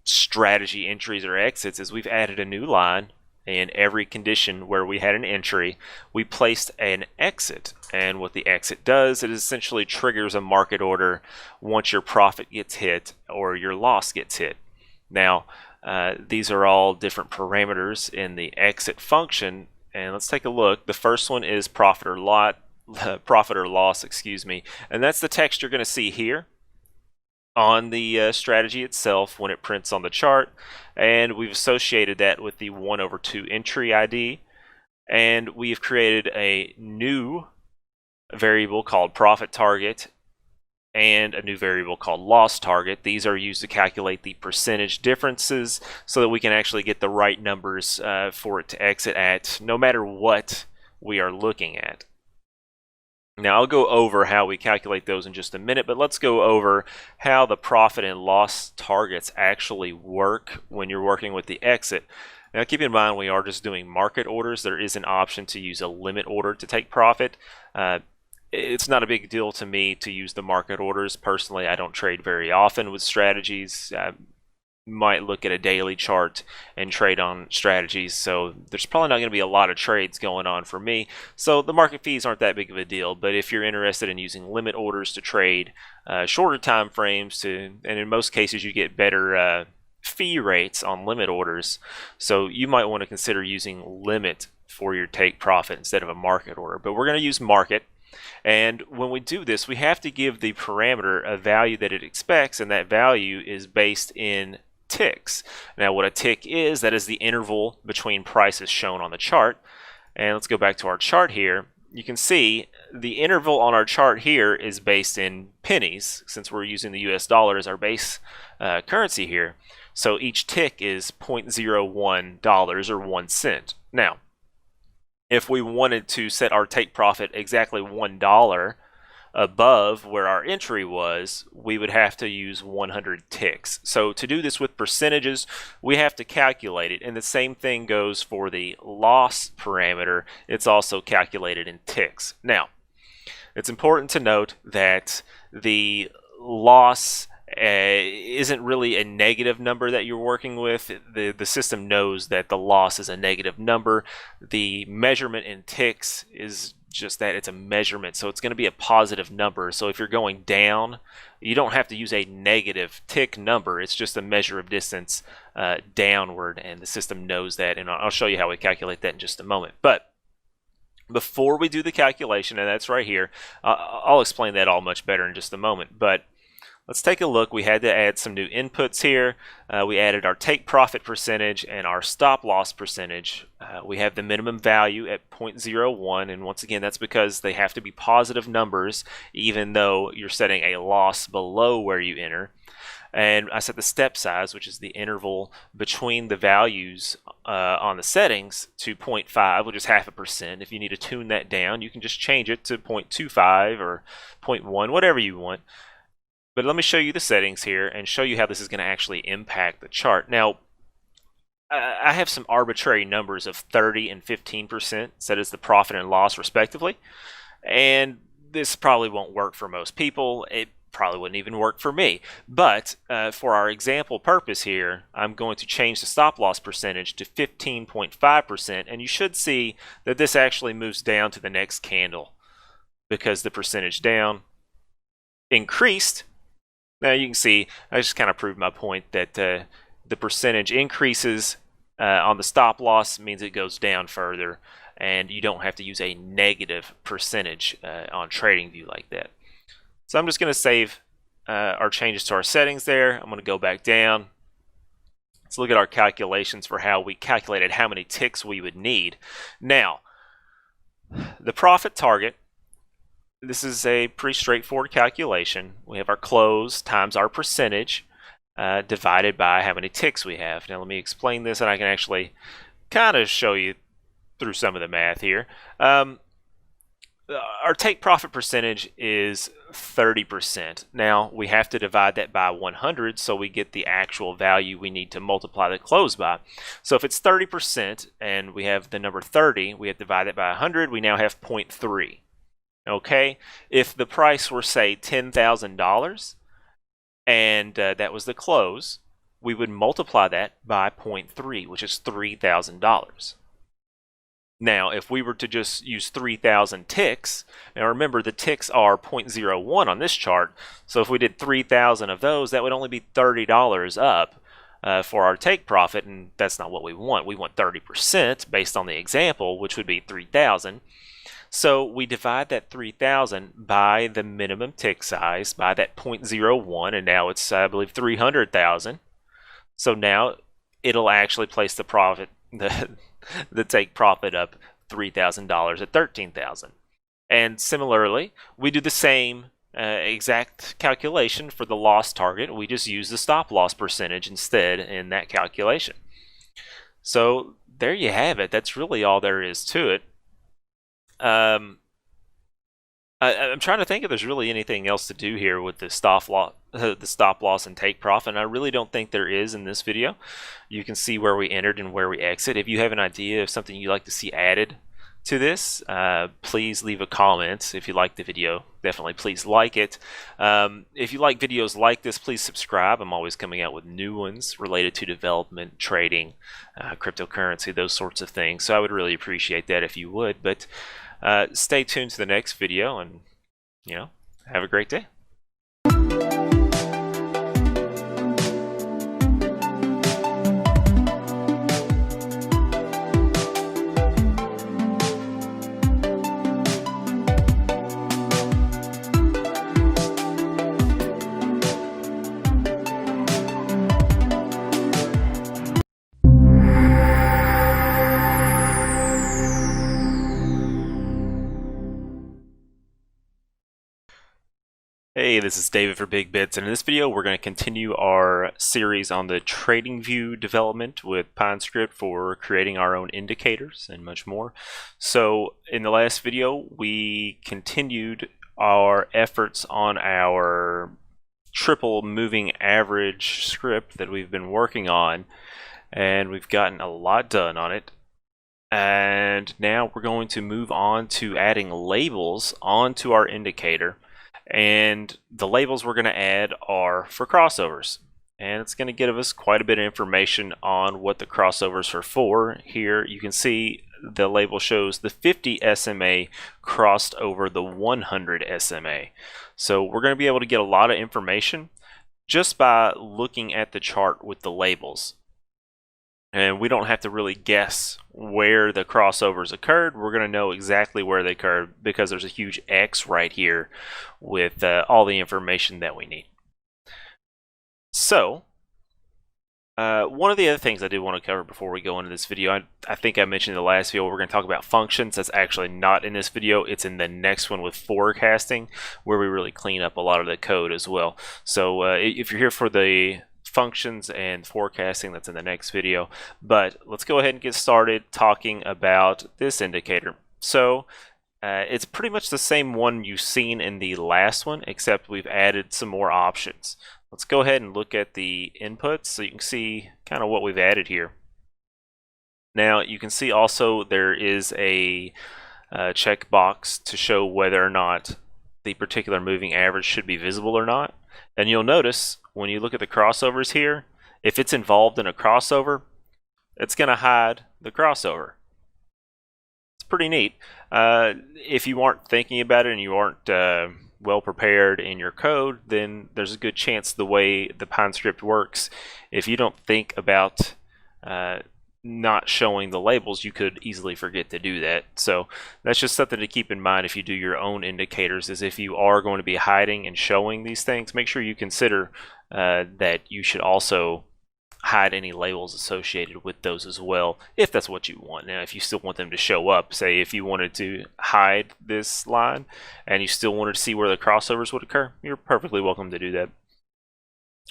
strategy entries or exits is we've added a new line. In every condition where we had an entry, we placed an exit. And what the exit does, it essentially triggers a market order once your profit gets hit or your loss gets hit. Now, these are all different parameters in the exit function. And let's take a look. The first one is profit or loss, excuse me. And that's the text you're going to see here on the strategy itself when it prints on the chart, and we've associated that with the 1/2 entry ID, and we've created a new variable called profit target and a new variable called loss target. These are used to calculate the percentage differences so that we can actually get the right numbers for it to exit at no matter what we are looking at. Now, I'll go over how we calculate those in just a minute, but let's go over how the profit and loss targets actually work when you're working with the exit. Now, keep in mind we are just doing market orders. There is an option to use a limit order to take profit. It's not a big deal to me to use the market orders. Personally, I don't trade very often with strategies. Might look at a daily chart and trade on strategies, so there's probably not going to be a lot of trades going on for me, so the market fees aren't that big of a deal. But if you're interested in using limit orders to trade shorter time frames, and in most cases you get better fee rates on limit orders, so you might want to consider using limit for your take profit instead of a market order. But we're going to use market. And when we do this, we have to give the parameter a value that it expects, and that value is based in ticks. Now, what a tick is, that is the interval between prices shown on the chart. And let's go back to our chart here. You can see the interval on our chart here is based in pennies, since we're using the US dollar as our base currency here. So each tick is $0.01 or 1 cent. Now, if we wanted to set our take profit exactly $1 above where our entry was, we would have to use 100 ticks. So to do this with percentages, we have to calculate it, and the same thing goes for the loss parameter. It's also calculated in ticks. Now, it's important to note that the loss isn't really a negative number that you're working with. The system knows that the loss is a negative number. The measurement in ticks is just that, it's a measurement, so it's going to be a positive number. So if you're going down, you don't have to use a negative tick number. It's just a measure of distance downward, and the system knows that, and I'll show you how we calculate that in just a moment. But before we do the calculation, and that's right here, I'll explain that all much better in just a moment, but let's take a look. We had to add some new inputs here. We added our take profit percentage and our stop loss percentage. We have the minimum value at 0.01, and once again, that's because they have to be positive numbers even though you're setting a loss below where you enter. And I set the step size, which is the interval between the values on the settings, to 0.5, which is 0.5%. If you need to tune that down, you can just change it to 0.25 or 0.1, whatever you want. But let me show you the settings here and show you how this is going to actually impact the chart. Now, I have some arbitrary numbers of 30 and 15% set as the profit and loss respectively. And this probably won't work for most people. It probably wouldn't even work for me. But for our example purpose here, I'm going to change the stop loss percentage to 15.5%. And you should see that this actually moves down to the next candle because the percentage down increased. Now you can see, I just kind of proved my point that the percentage increases on the stop loss means it goes down further, and you don't have to use a negative percentage on TradingView like that. So I'm just going to save our changes to our settings there. I'm going to go back down. Let's look at our calculations for how we calculated how many ticks we would need. Now, the profit target, this is a pretty straightforward calculation. We have our close times our percentage divided by how many ticks we have. Now let me explain this, and I can actually kind of show you through some of the math here. Our take profit percentage is 30%. Now we have to divide that by 100 so we get the actual value we need to multiply the close by. So if it's 30% and we have the number 30, we have to divide it by 100, we now have 0.3. Okay, if the price were, say, $10,000 and that was the close, we would multiply that by 0.3, which is $3,000. Now, if we were to just use 3,000 ticks, now remember the ticks are 0.01 on this chart, so if we did 3,000 of those, that would only be $30 up for our take profit, and that's not what we want. We want 30% based on the example, which would be 3,000. So we divide that 3,000 by the minimum tick size, by that 0.01, and now it's, I believe, 300,000. So now it'll actually place the profit, the take profit up $3,000 at $13,000. And similarly, we do the same exact calculation for the loss target. We just use the stop loss percentage instead in that calculation. So there you have it. That's really all there is to it. I'm trying to think if there's really anything else to do here with the stop loss and take profit, and I really don't think there is in this video. You can see where we entered and where we exit. If you have an idea of something you'd like to see added to this, please leave a comment. If you like the video, definitely please like it. If you like videos like this, please subscribe. I'm always coming out with new ones related to development, trading, cryptocurrency, those sorts of things. So I would really appreciate that if you would. But stay tuned to the next video, and have a great day. Hey, this is David for BigBits, and in this video we're going to continue our series on the TradingView development with PineScript for creating our own indicators and much more. So in the last video we continued our efforts on our triple moving average script that we've been working on, and we've gotten a lot done on it. And now we're going to move on to adding labels onto our indicator. And the labels we're going to add are for crossovers, and it's going to give us quite a bit of information on what the crossovers are for. Here you can see the label shows the 50 SMA crossed over the 100 SMA. So we're going to be able to get a lot of information just by looking at the chart with the labels. And we don't have to really guess where the crossovers occurred. We're going to know exactly where they occurred because there's a huge X right here with all the information that we need. So, one of the other things I do want to cover before we go into this video, I think I mentioned in the last video, we're going to talk about functions. That's actually not in this video. It's in the next one with forecasting, where we really clean up a lot of the code as well. So if you're here for the functions and forecasting, that's in the next video. But let's go ahead and get started talking about this indicator. So it's pretty much the same one you've seen in the last one, except we've added some more options. Let's go ahead and look at the inputs so you can see kind of what we've added here. Now you can see also there is a checkbox to show whether or not the particular moving average should be visible or not. And you'll notice when you look at the crossovers here, if it's involved in a crossover, it's going to hide the crossover. It's pretty neat. If you aren't thinking about it and you aren't well prepared in your code, then there's a good chance the way the PineScript works, if you don't think about not showing the labels, you could easily forget to do that. So that's just something to keep in mind if you do your own indicators, is if you are going to be hiding and showing these things, make sure you consider that you should also hide any labels associated with those as well, if that's what you want. Now, if you still want them to show up, say if you wanted to hide this line and you still wanted to see where the crossovers would occur, you're perfectly welcome to do that.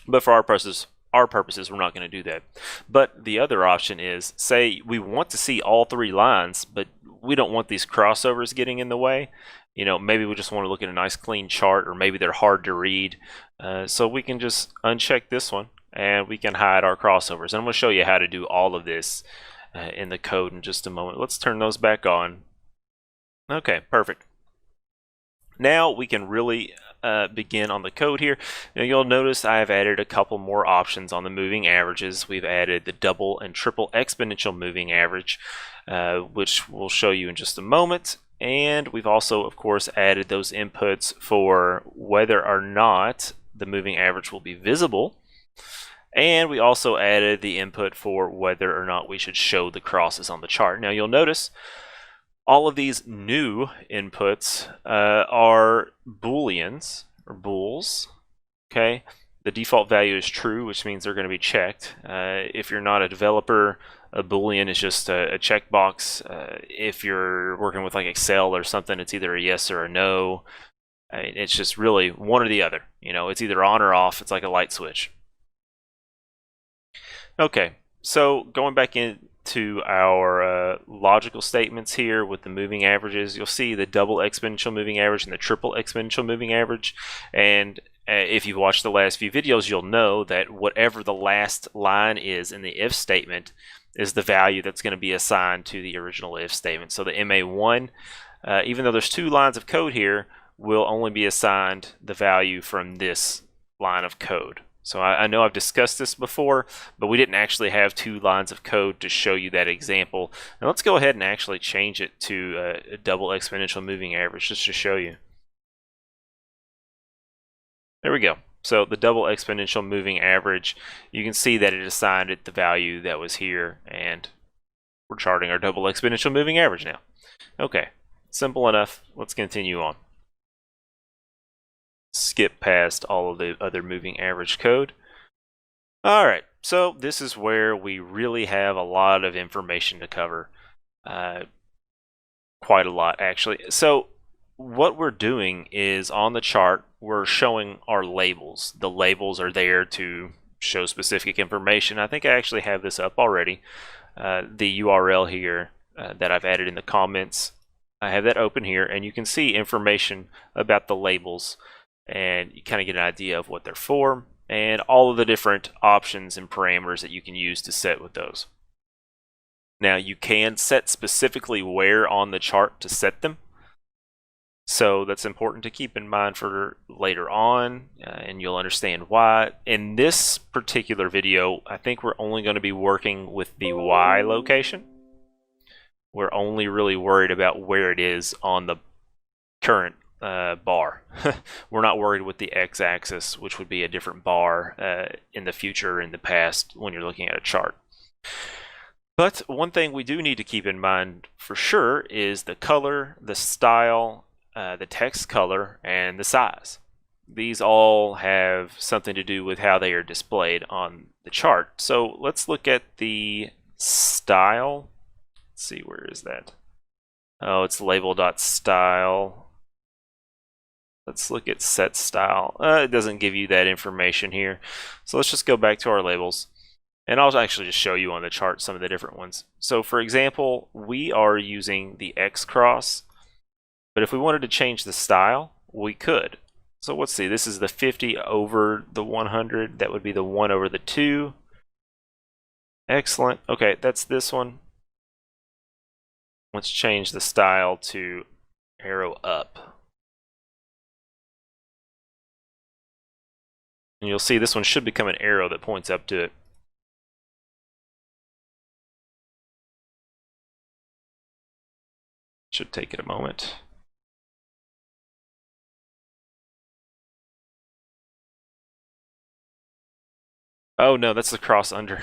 But for our purposes, our purposes, we're not going to do that. But the other option is, say we want to see all three lines, but we don't want these crossovers getting in the way. You know, maybe we just want to look at a nice clean chart, or maybe they're hard to read. So we can just uncheck this one and we can hide our crossovers. And I'm going to show you how to do all of this in the code in just a moment. Let's turn those back on. Okay, perfect. Now we can really begin on the code here. Now you'll notice I have added a couple more options on the moving averages. We've added the double and triple exponential moving average, which we'll show you in just a moment. And we've also, of course, added those inputs for whether or not the moving average will be visible. And we also added the input for whether or not we should show the crosses on the chart. Now you'll notice all of these new inputs are booleans or bools. Okay, the default value is true, which means they're going to be checked. If you're not a developer, a boolean is just a checkbox. If you're working with like Excel or something, it's either a yes or a no. It's just really one or the other. You know, it's either on or off. It's like a light switch. Okay, so going back into our logical statements here with the moving averages, you'll see the double exponential moving average and the triple exponential moving average. And if you've watched the last few videos, you'll know that whatever the last line is in the if statement is the value that's going to be assigned to the original if statement. So the MA1, even though there's two lines of code here, will only be assigned the value from this line of code. So I know I've discussed this before, but we didn't actually have two lines of code to show you that example. Now let's go ahead and actually change it to a double exponential moving average just to show you. There we go. So the double exponential moving average, you can see that it assigned it the value that was here, and we're charting our double exponential moving average now. Okay, simple enough. Let's continue on. Skip past all of the other moving average code. All right, so this is where we really have a lot of information to cover. Quite a lot, actually. So what we're doing is on the chart, we're showing our labels. The labels are there to show specific information. I think I actually have this up already. The URL here that I've added in the comments, I have that open here, and you can see information about the labels, and you kind of get an idea of what they're for and all of the different options and parameters that you can use to set with those. Now you can set specifically where on the chart to set them, so that's important to keep in mind for later on, and you'll understand why. In this particular video, I think we're only going to be working with the Y location. We're only really worried about where it is on the current bar. We're not worried with the x-axis, which would be a different bar in the future or in the past when you're looking at a chart. But one thing we do need to keep in mind for sure is the color, the style, the text color, and the size. These all have something to do with how they are displayed on the chart. So let's look at the style. Let's see, where is that? Oh, it's label.style. Let's look at set style. It doesn't give you that information here. So let's just go back to our labels. And I'll actually just show you on the chart some of the different ones. So for example, we are using the X cross, but if we wanted to change the style, we could. So let's see, this is the 50 over the 100. That would be the 1 over the 2. Excellent. Okay, that's this one. Let's change the style to arrow up. And you'll see this one should become an arrow that points up to it. Should take it a moment. Oh no, that's the cross under.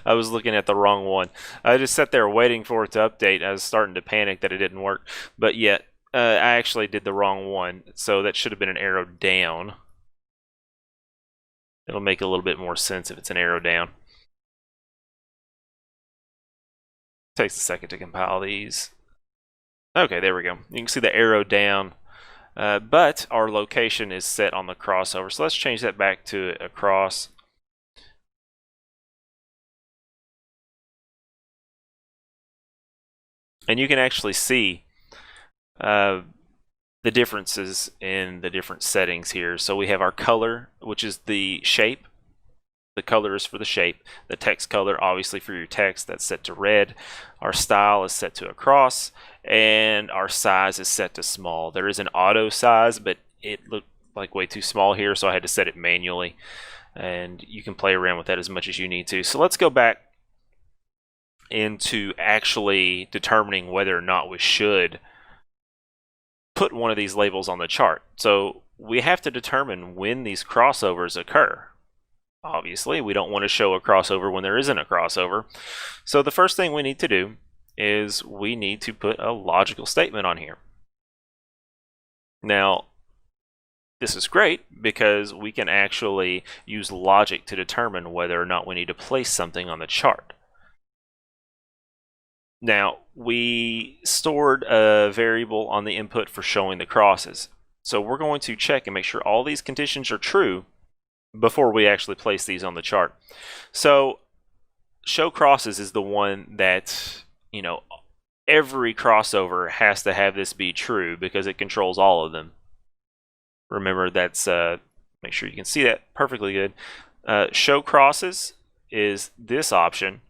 I was looking at the wrong one. I just sat there waiting for it to update. I was starting to panic that it didn't work. But yet, I actually did the wrong one. So that should have been an arrow down. It'll make a little bit more sense if it's an arrow down. Takes a second to compile these. Okay, there we go. You can see the arrow down, but our location is set on the crossover. So let's change that back to a cross. And you can actually see the differences in the different settings here. So we have our color, which is the shape. The color is for the shape. The text color, obviously for your text, that's set to red. Our style is set to across, and our size is set to small. There is an auto size, but it looked like way too small here, so I had to set it manually. And you can play around with that as much as you need to. So let's go back into actually determining whether or not we should put one of these labels on the chart. So we have to determine when these crossovers occur. Obviously, we don't want to show a crossover when there isn't a crossover. So the first thing we need to do is we need to put a logical statement on here. Now, this is great because we can actually use logic to determine whether or not we need to place something on the chart. Now, we stored a variable on the input for showing the crosses. So we're going to check and make sure all these conditions are true before we actually place these on the chart. So show crosses is the one that, you know, every crossover has to have this be true because it controls all of them. Remember, that's make sure you can see that perfectly good. Show crosses is this option,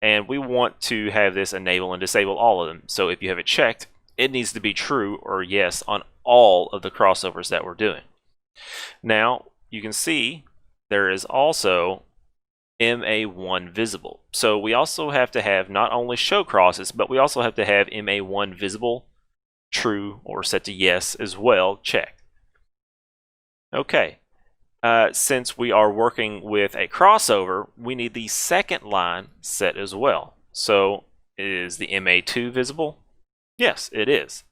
and we want to have this enable and disable all of them. So if you have it checked, it needs to be true or yes on all of the crossovers that we're doing. Now you can see there is also MA1 visible. So we also have to have not only show crosses, but we also have to have MA1 visible, true, or set to yes as well, checked. Okay, since we are working with a crossover, we need the second line set as well. So is the MA2 visible? Yes, it is.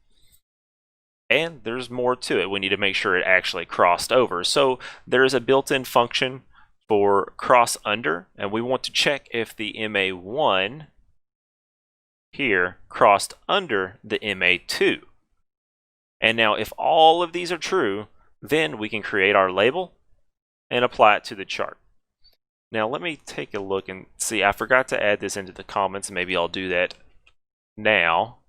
And there's more to it. We need to make sure it actually crossed over. So there is a built-in function for cross under, and we want to check if the MA1 here crossed under the MA2. And now if all of these are true, then we can create our label and apply it to the chart. Now let me take a look and see. I forgot to add this into the comments. Maybe I'll do that now.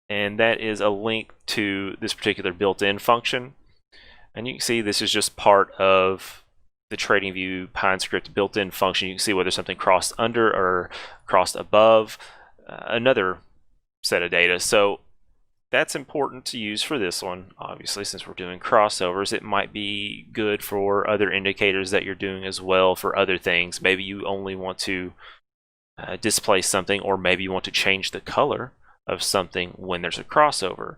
And that is a link to this particular built-in function. And you can see this is just part of the TradingView PineScript built-in function. You can see whether something crossed under or crossed above another set of data. So that's important to use for this one. Obviously, since we're doing crossovers, it might be good for other indicators that you're doing as well for other things. Maybe you only want to display something, or maybe you want to change the color of something when there's a crossover.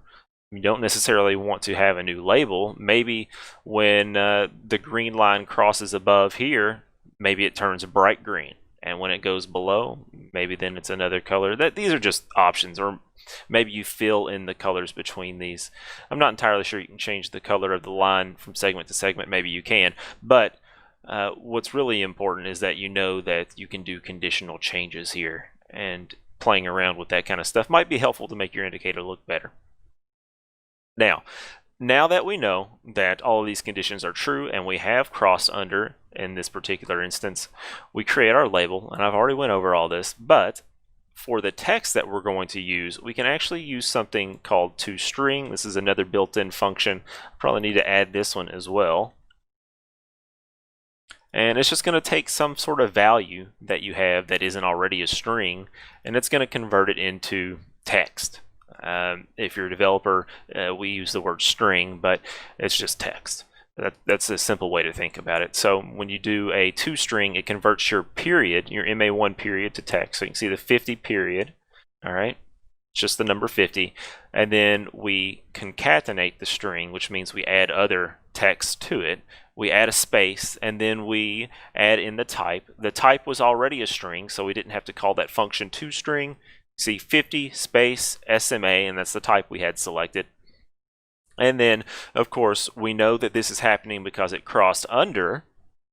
You don't necessarily want to have a new label. Maybe when the green line crosses above here, maybe it turns bright green, and when it goes below, maybe then it's another color. These are just options, or maybe you fill in the colors between these. I'm not entirely sure you can change the color of the line from segment to segment. Maybe you can, but what's really important is that you know that you can do conditional changes here, and playing around with that kind of stuff might be helpful to make your indicator look better. Now that we know that all of these conditions are true and we have crossed under in this particular instance, we create our label, and I've already went over all this, but for the text that we're going to use, we can actually use something called toString. This is another built-in function. Probably need to add this one as well. And it's just going to take some sort of value that you have that isn't already a string, and it's going to convert it into text. If you're a developer, we use the word string, but it's just text. That's a simple way to think about it. So when you do a toString, it converts your period, your MA1 period, to text. So you can see the 50 period, all right? It's just the number 50. And then we concatenate the string, which means we add other text to it. We add a space, and then we add in the type. The type was already a string, so we didn't have to call that function toString. See 50 space SMA, and that's the type we had selected. And then, of course, we know that this is happening because it crossed under,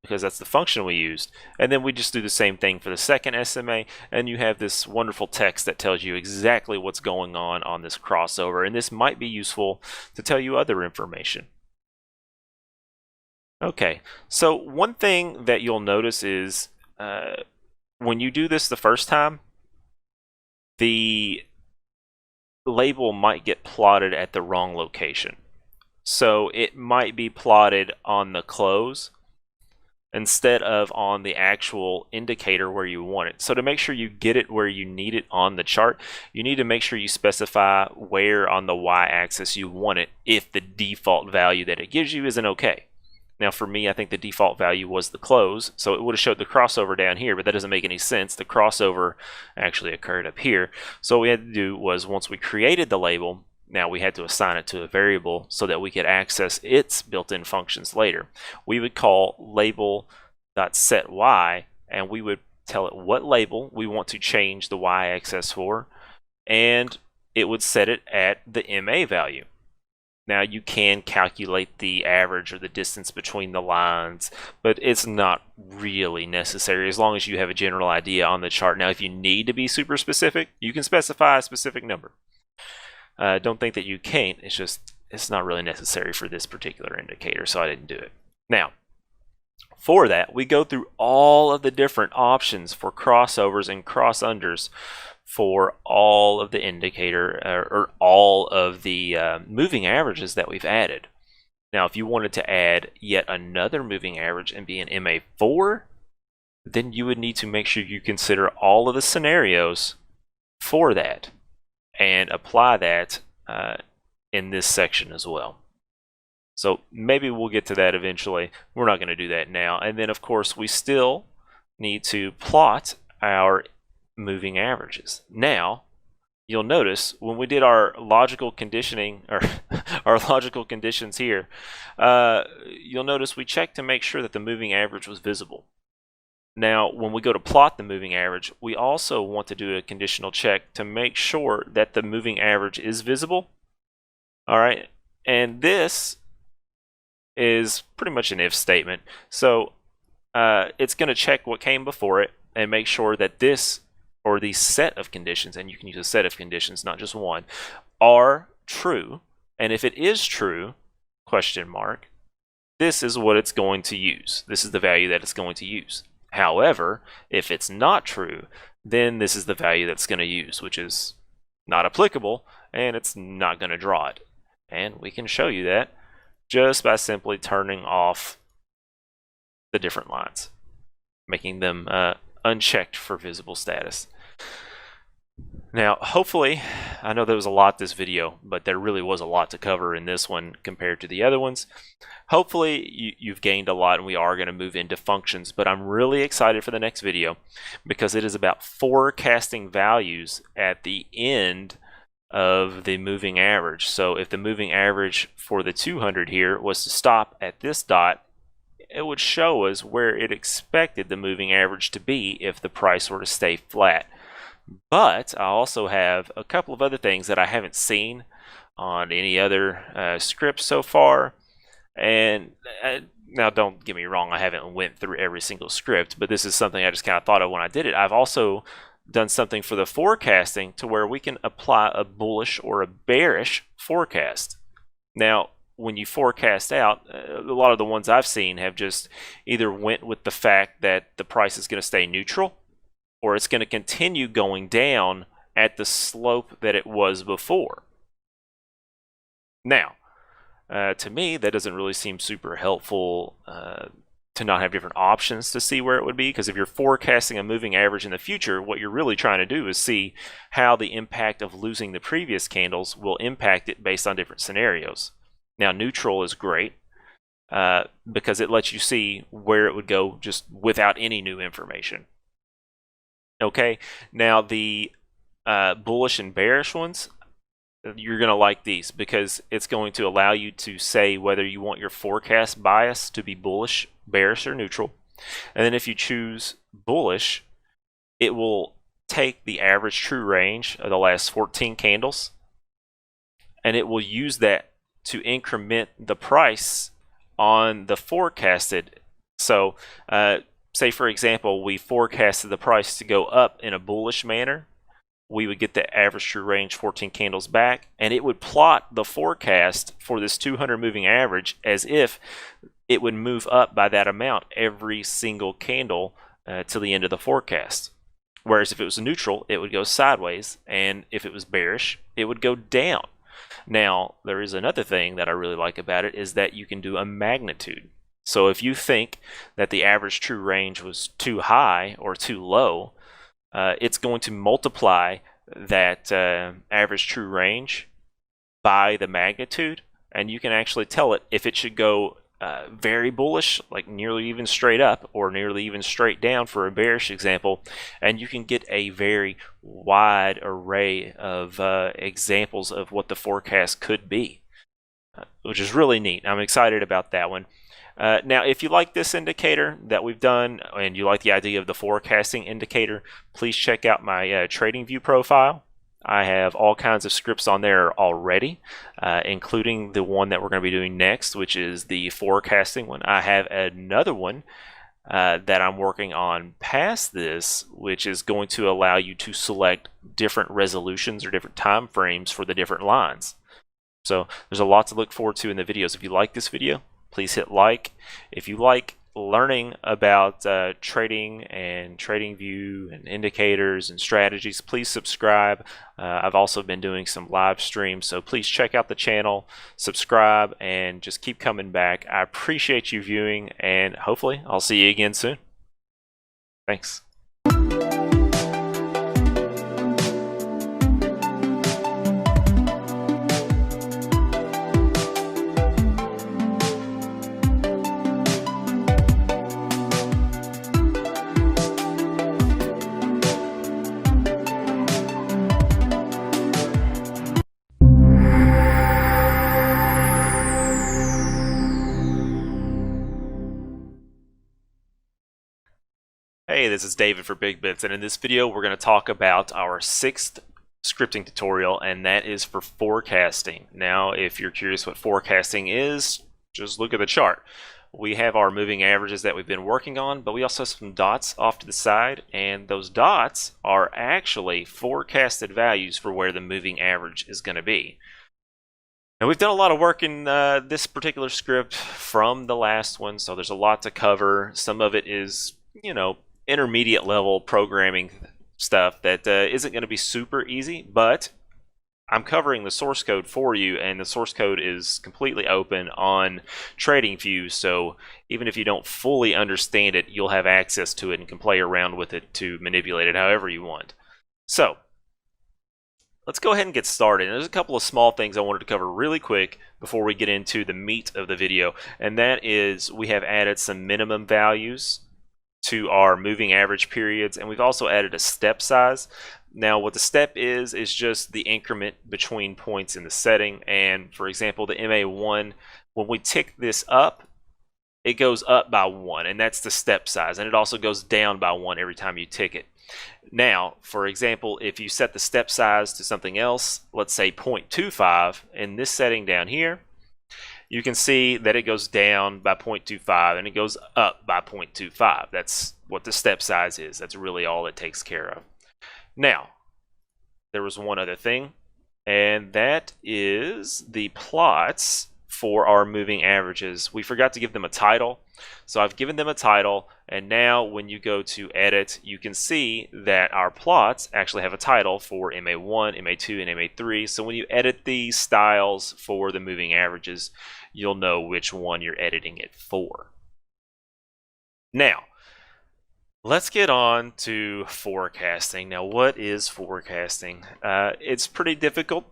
because that's the function we used. And then we just do the same thing for the second SMA, and you have this wonderful text that tells you exactly what's going on this crossover. And this might be useful to tell you other information. Okay, so one thing that you'll notice is when you do this the first time, the label might get plotted at the wrong location. So it might be plotted on the close instead of on the actual indicator where you want it. So to make sure you get it where you need it on the chart, you need to make sure you specify where on the y-axis you want it if the default value that it gives you isn't okay. Now for me, I think the default value was the close, so it would have showed the crossover down here, but that doesn't make any sense. The crossover actually occurred up here. So what we had to do was, once we created the label, now we had to assign it to a variable so that we could access its built-in functions later. We would call label.setY, and we would tell it what label we want to change the y-axis for, and it would set it at the MA value. Now you can calculate the average or the distance between the lines, but it's not really necessary as long as you have a general idea on the chart. Now if you need to be super specific, you can specify a specific number. Don't think that you can't, it's not really necessary for this particular indicator, so I didn't do it. Now, for that, we go through all of the different options for crossovers and cross-unders for all of the indicator or all of the moving averages that we've added. Now, if you wanted to add yet another moving average and be an MA4, then you would need to make sure you consider all of the scenarios for that and apply that in this section as well. So maybe we'll get to that eventually. We're not going to do that now. And then of course we still need to plot our moving averages. Now you'll notice when we did our logical conditioning, or our logical conditions here, you'll notice we checked to make sure that the moving average was visible. Now, when we go to plot the moving average, we also want to do a conditional check to make sure that the moving average is visible. All right, and this is pretty much an if statement. So it's going to check what came before it and make sure that this, or the set of conditions, and you can use a set of conditions, not just one, are true. And if it is true, question mark, this is what it's going to use. This is the value that it's going to use. However, if it's not true, then this is the value that's going to use, which is not applicable, and it's not going to draw it. And we can show you that just by simply turning off the different lines, making them unchecked for visible status. Now, hopefully, I know there was a lot this video, but there really was a lot to cover in this one compared to the other ones. Hopefully, you've gained a lot, and we are going to move into functions, but I'm really excited for the next video because it is about forecasting values at the end of the moving average. So if the moving average for the 200 here was to stop at this dot, it would show us where it expected the moving average to be if the price were to stay flat. But I also have a couple of other things that I haven't seen on any other scripts so far. And now don't get me wrong, I haven't went through every single script, but this is something I just kind of thought of when I did it. I've also done something for the forecasting to where we can apply a bullish or a bearish forecast. Now, when you forecast out, a lot of the ones I've seen have just either went with the fact that the price is going to stay neutral, or it's going to continue going down at the slope that it was before. Now, to me, that doesn't really seem super helpful to not have different options to see where it would be, because if you're forecasting a moving average in the future, what you're really trying to do is see how the impact of losing the previous candles will impact it based on different scenarios. Now, neutral is great because it lets you see where it would go just without any new information. Okay, now the bullish and bearish ones, you're going to like these because it's going to allow you to say whether you want your forecast bias to be bullish, bearish, or neutral. And then if you choose bullish, it will take the average true range of the last 14 candles, and it will use that to increment the price on the forecasted. So say for example we forecasted the price to go up in a bullish manner, we would get the average true range 14 candles back, and it would plot the forecast for this 200 moving average as if it would move up by that amount every single candle till the end of the forecast. Whereas if it was neutral, it would go sideways, and if it was bearish, it would go down. Now, there is another thing that I really like about it, is that you can do a magnitude. So if you think that the average true range was too high or too low, it's going to multiply that average true range by the magnitude, and you can actually tell it if it should go very bullish, like nearly even straight up, or nearly even straight down for a bearish example, and you can get a very wide array of examples of what the forecast could be, which is really neat. I'm excited about that one. Now, if you like this indicator that we've done, and you like the idea of the forecasting indicator, please check out my TradingView profile. I have all kinds of scripts on there already, including the one that we're going to be doing next, which is the forecasting one. I have another one that I'm working on past this, which is going to allow you to select different resolutions or different time frames for the different lines. So there's a lot to look forward to in the videos. If you like this video, please hit like. If you like learning about trading and TradingView and indicators and strategies, please subscribe. I've also been doing some live streams, so please check out the channel, subscribe, and just keep coming back. I appreciate you viewing, and hopefully I'll see you again soon. Thanks. Hey, this is David for BigBits, and in this video we're going to talk about our 6th scripting tutorial, and that is for forecasting. Now, if you're curious what forecasting is, just look at the chart. We have our moving averages that we've been working on, but we also have some dots off to the side, and those dots are actually forecasted values for where the moving average is going to be. Now, we've done a lot of work in this particular script from the last one, so there's a lot to cover. Some of it is, intermediate level programming stuff that isn't going to be super easy, but I'm covering the source code for you, and the source code is completely open on TradingView, so even if you don't fully understand it, you'll have access to it and can play around with it to manipulate it however you want. So let's go ahead and get started. There's a couple of small things I wanted to cover really quick before we get into the meat of the video, and that is we have added some minimum values to our moving average periods, and we've also added a step size. Now, what the step is just the increment between points in the setting, and for example, the MA1, when we tick this up, it goes up by 1, and that's the step size, and it also goes down by 1 every time you tick it. Now, for example, if you set the step size to something else, let's say 0.25, in this setting down here, you can see that it goes down by 0.25 and it goes up by 0.25. That's what the step size is. That's really all it takes care of. Now, there was one other thing, and that is the plots for our moving averages. We forgot to give them a title, so I've given them a title, and now when you go to edit, you can see that our plots actually have a title for MA1, MA2, and MA3. So when you edit these styles for the moving averages, you'll know which one you're editing it for. Now, let's get on to forecasting. Now, what is forecasting? It's pretty difficult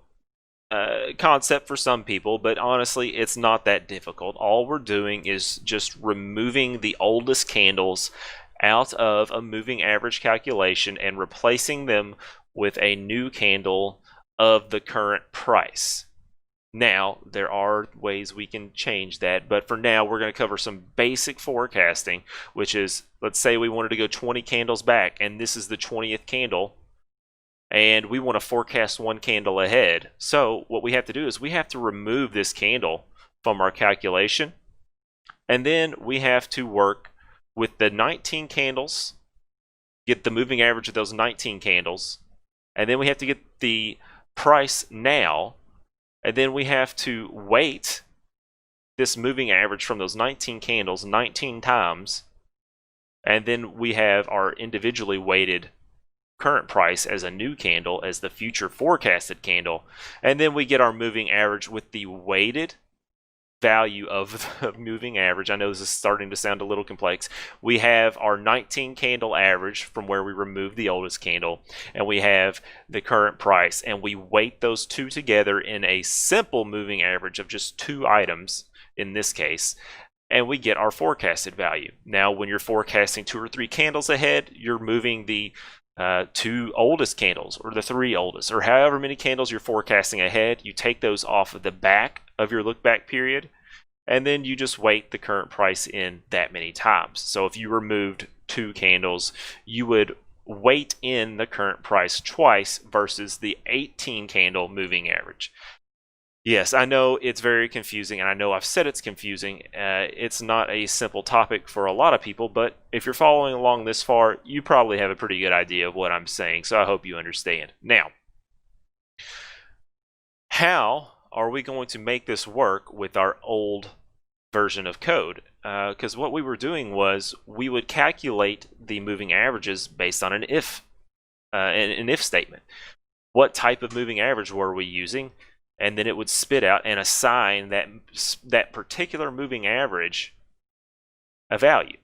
concept for some people, but honestly, it's not that difficult. All we're doing is just removing the oldest candles out of a moving average calculation and replacing them with a new candle of the current price. Now, there are ways we can change that, but for now, we're going to cover some basic forecasting, which is, let's say we wanted to go 20 candles back, and this is the 20th candle, and we want to forecast one candle ahead. So what we have to do is we have to remove this candle from our calculation, and then we have to work with the 19 candles, get the moving average of those 19 candles, and then we have to get the price now, and then we have to weight this moving average from those 19 candles 19 times, and then we have our individually weighted current price as a new candle, as the future forecasted candle, and then we get our moving average with the weighted value of the moving average. I know this is starting to sound a little complex. We have our 19 candle average from where we removed the oldest candle, and we have the current price, and we weight those two together in a simple moving average of just two items in this case, and we get our forecasted value. Now when you're forecasting 2 or 3 candles ahead, you're moving the 2 oldest candles or the 3 oldest or however many candles you're forecasting ahead. You take those off of the back of your look back period, and then you just weight the current price in that many times. So if you removed 2 candles, you would weight in the current price twice versus the 18 candle moving average. Yes, I know it's very confusing, and I know I've said it's confusing. It's not a simple topic for a lot of people, but if you're following along this far, you probably have a pretty good idea of what I'm saying, so I hope you understand. Now, how are we going to make this work with our old version of code? Because what we were doing was we would calculate the moving averages based on an if statement. What type of moving average were we using? And then it would spit out and assign that particular moving average a value.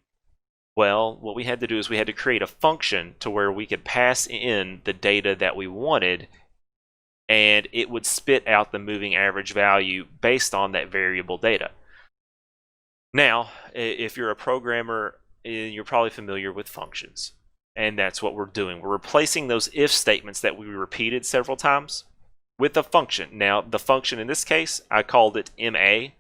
Well, what we had to do is we had to create a function to where we could pass in the data that we wanted, and it would spit out the moving average value based on that variable data. Now, if you're a programmer, you're probably familiar with functions, and that's what we're doing. We're replacing those if statements that we repeated several times with a function. Now, the function in this case, I called it MA.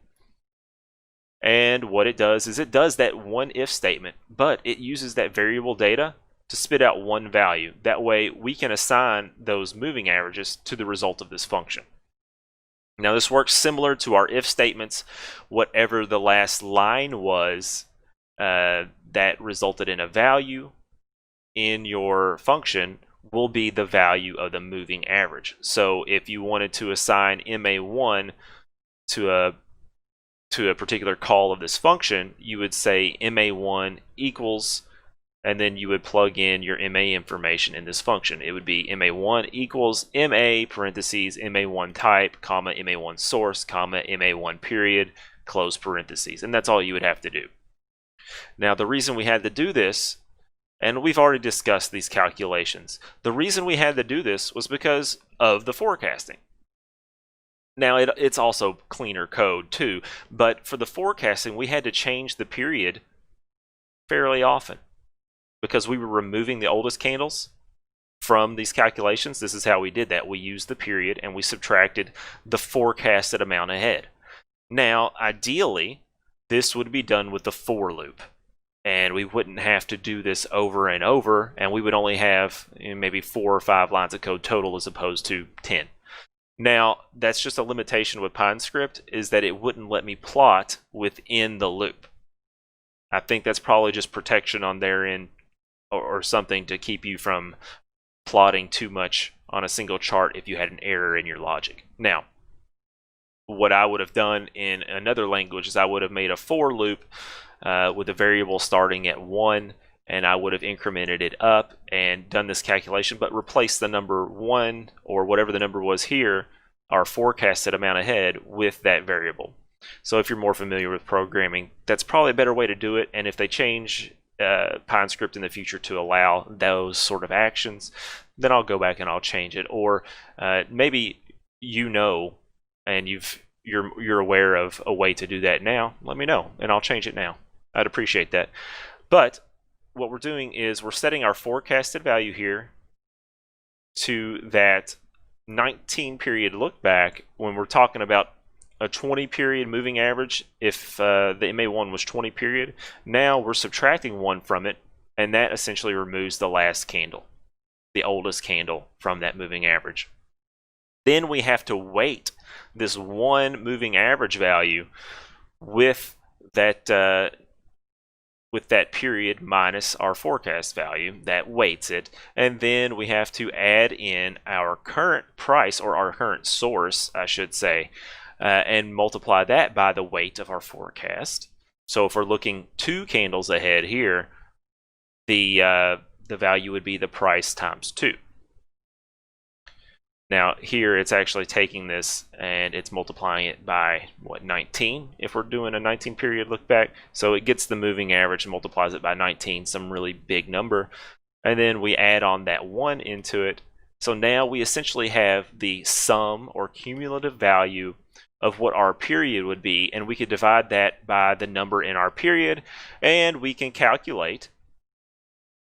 And what it does is it does that one if statement, but it uses that variable data to spit out one value. That way, we can assign those moving averages to the result of this function. Now, this works similar to our if statements. Whatever the last line was that resulted in a value in your function will be the value of the moving average. So if you wanted to assign MA1 to a particular call of this function, you would say MA1 equals, and then you would plug in your MA information in this function. It would be MA1 equals MA parentheses MA1 type, comma MA1 source, comma MA1 period, close parentheses. And that's all you would have to do. Now, the reason we had to do this, and we've already discussed these calculations, the reason we had to do this was because of the forecasting. Now, it's also cleaner code too, but for the forecasting, we had to change the period fairly often because we were removing the oldest candles from these calculations. This is how we did that. We used the period and we subtracted the forecasted amount ahead. Now, ideally, this would be done with the for loop, and we wouldn't have to do this over and over, and we would only have maybe 4 or 5 lines of code total as opposed to 10. Now, that's just a limitation with PineScript, is that it wouldn't let me plot within the loop. I think that's probably just protection on their end or something to keep you from plotting too much on a single chart if you had an error in your logic. Now, what I would have done in another language is I would have made a for loop with a variable starting at 1, and I would have incremented it up and done this calculation, but replaced the number 1 or whatever the number was here, our forecasted amount ahead, with that variable. So if you're more familiar with programming, that's probably a better way to do it. And if they change PineScript in the future to allow those sort of actions, then I'll go back and I'll change it. Or maybe you know, and you're aware of a way to do that now, let me know and I'll change it now. I'd appreciate that. But what we're doing is we're setting our forecasted value here to that 19 period look back when we're talking about a 20 period moving average. If the MA1 was 20 period, now we're subtracting 1 from it, and that essentially removes the last candle, the oldest candle, from that moving average. Then we have to weight this one moving average value with that period minus our forecast value. That weights it, and then we have to add in our current price, or our current source I should say, and multiply that by the weight of our forecast. So if we're looking 2 candles ahead here, the the value would be the price times 2. Now here it's actually taking this and it's multiplying it by what, 19 if we're doing a 19 period look back. So it gets the moving average and multiplies it by 19, some really big number, and then we add on that 1 into it. So now we essentially have the sum or cumulative value of what our period would be, and we could divide that by the number in our period, and we can calculate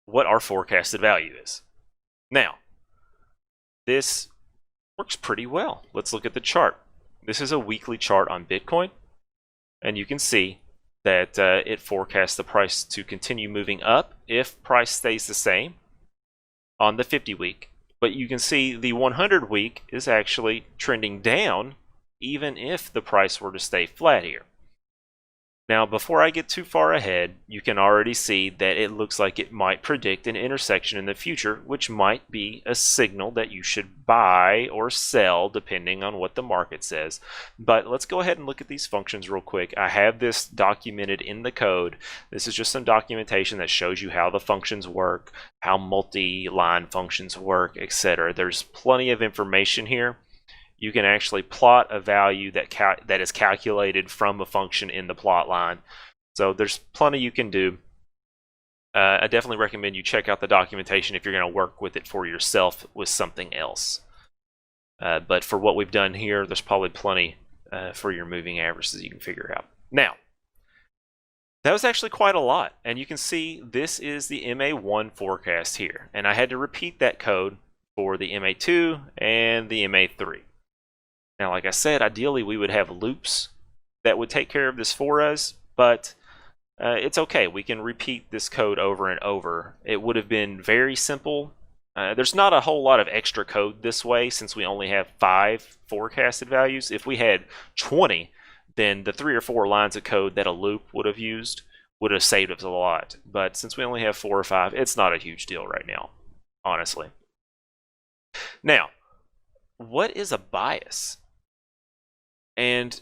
what our forecasted value is. Now, this works pretty well. Let's look at the chart. This is a weekly chart on Bitcoin, and you can see that it forecasts the price to continue moving up if price stays the same on the 50-week. But you can see the 100-week is actually trending down even if the price were to stay flat here. Now, before I get too far ahead, you can already see that it looks like it might predict an intersection in the future, which might be a signal that you should buy or sell depending on what the market says. But let's go ahead and look at these functions real quick. I have this documented in the code. This is just some documentation that shows you how the functions work, how multi-line functions work, etc. There's plenty of information here. You can actually plot a value that is calculated from a function in the plot line. So there's plenty you can do. I definitely recommend you check out the documentation if you're going to work with it for yourself with something else. But for what we've done here, there's probably plenty for your moving averages you can figure out. Now, that was actually quite a lot. And you can see this is the MA1 forecast here. And I had to repeat that code for the MA2 and the MA3. Now, like I said, ideally we would have loops that would take care of this for us, but it's okay. We can repeat this code over and over. It would have been very simple. There's not a whole lot of extra code this way since we only have 5 forecasted values. If we had 20, then the 3 or 4 lines of code that a loop would have used would have saved us a lot. But since we only have 4 or 5, it's not a huge deal right now, honestly. Now, what is a bias? And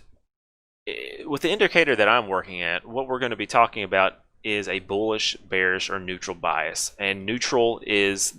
with the indicator that I'm working at, what we're going to be talking about is a bullish, bearish, or neutral bias. And neutral is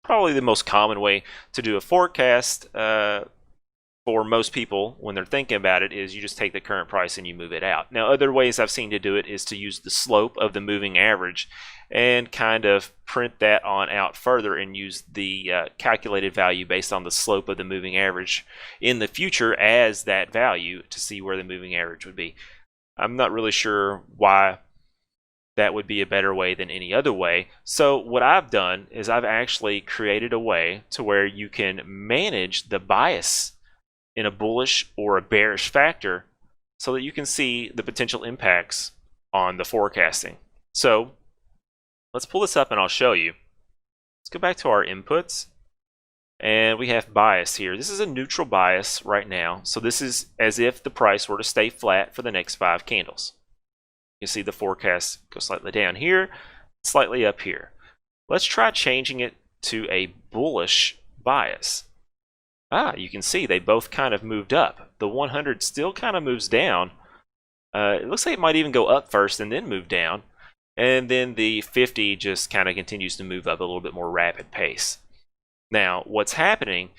probably the most common way to do a forecast for most people when they're thinking about it, is you just take the current price and you move it out. Now, other ways I've seen to do it is to use the slope of the moving average and kind of print that on out further and use the calculated value based on the slope of the moving average in the future as that value to see where the moving average would be. I'm not really sure why that would be a better way than any other way. So what I've done is I've actually created a way to where you can manage the bias in a bullish or a bearish factor so that you can see the potential impacts on the forecasting. So let's pull this up and I'll show you. Let's go back to our inputs and we have bias here. This is a neutral bias right now. So this is as if the price were to stay flat for the next 5 candles. You see the forecast go slightly down here, slightly up here. Let's try changing it to a bullish bias. You can see they both kind of moved up. The 100 still kind of moves down. It looks like it might even go up first and then move down. And then the 50 just kind of continues to move up a little bit more rapid pace. Now, what's happening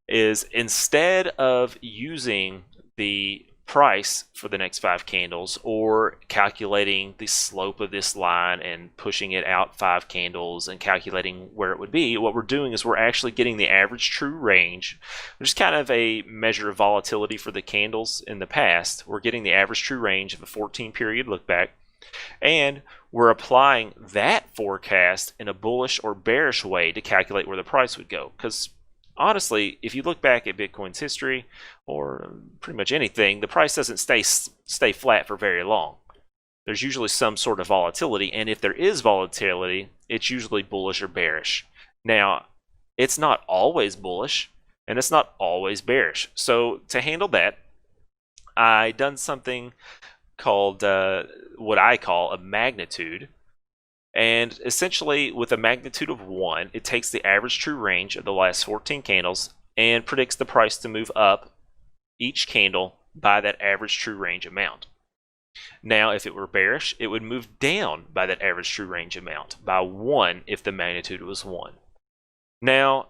is instead of using the price for the next 5 candles or calculating the slope of this line and pushing it out 5 candles and calculating where it would be, what we're doing is we're actually getting the average true range, which is kind of a measure of volatility for the candles in the past. We're getting the average true range of a 14 period look back, and we're applying that forecast in a bullish or bearish way to calculate where the price would go. Because honestly, if you look back at Bitcoin's history or pretty much anything, the price doesn't stay flat for very long. There's usually some sort of volatility, and if there is volatility, it's usually bullish or bearish. Now, it's not always bullish and it's not always bearish. So to handle that, I done something called what I call a magnitude. And essentially, with a magnitude of 1, it takes the average true range of the last 14 candles and predicts the price to move up each candle by that average true range amount. Now, if it were bearish, it would move down by that average true range amount, by 1 if the magnitude was 1. Now,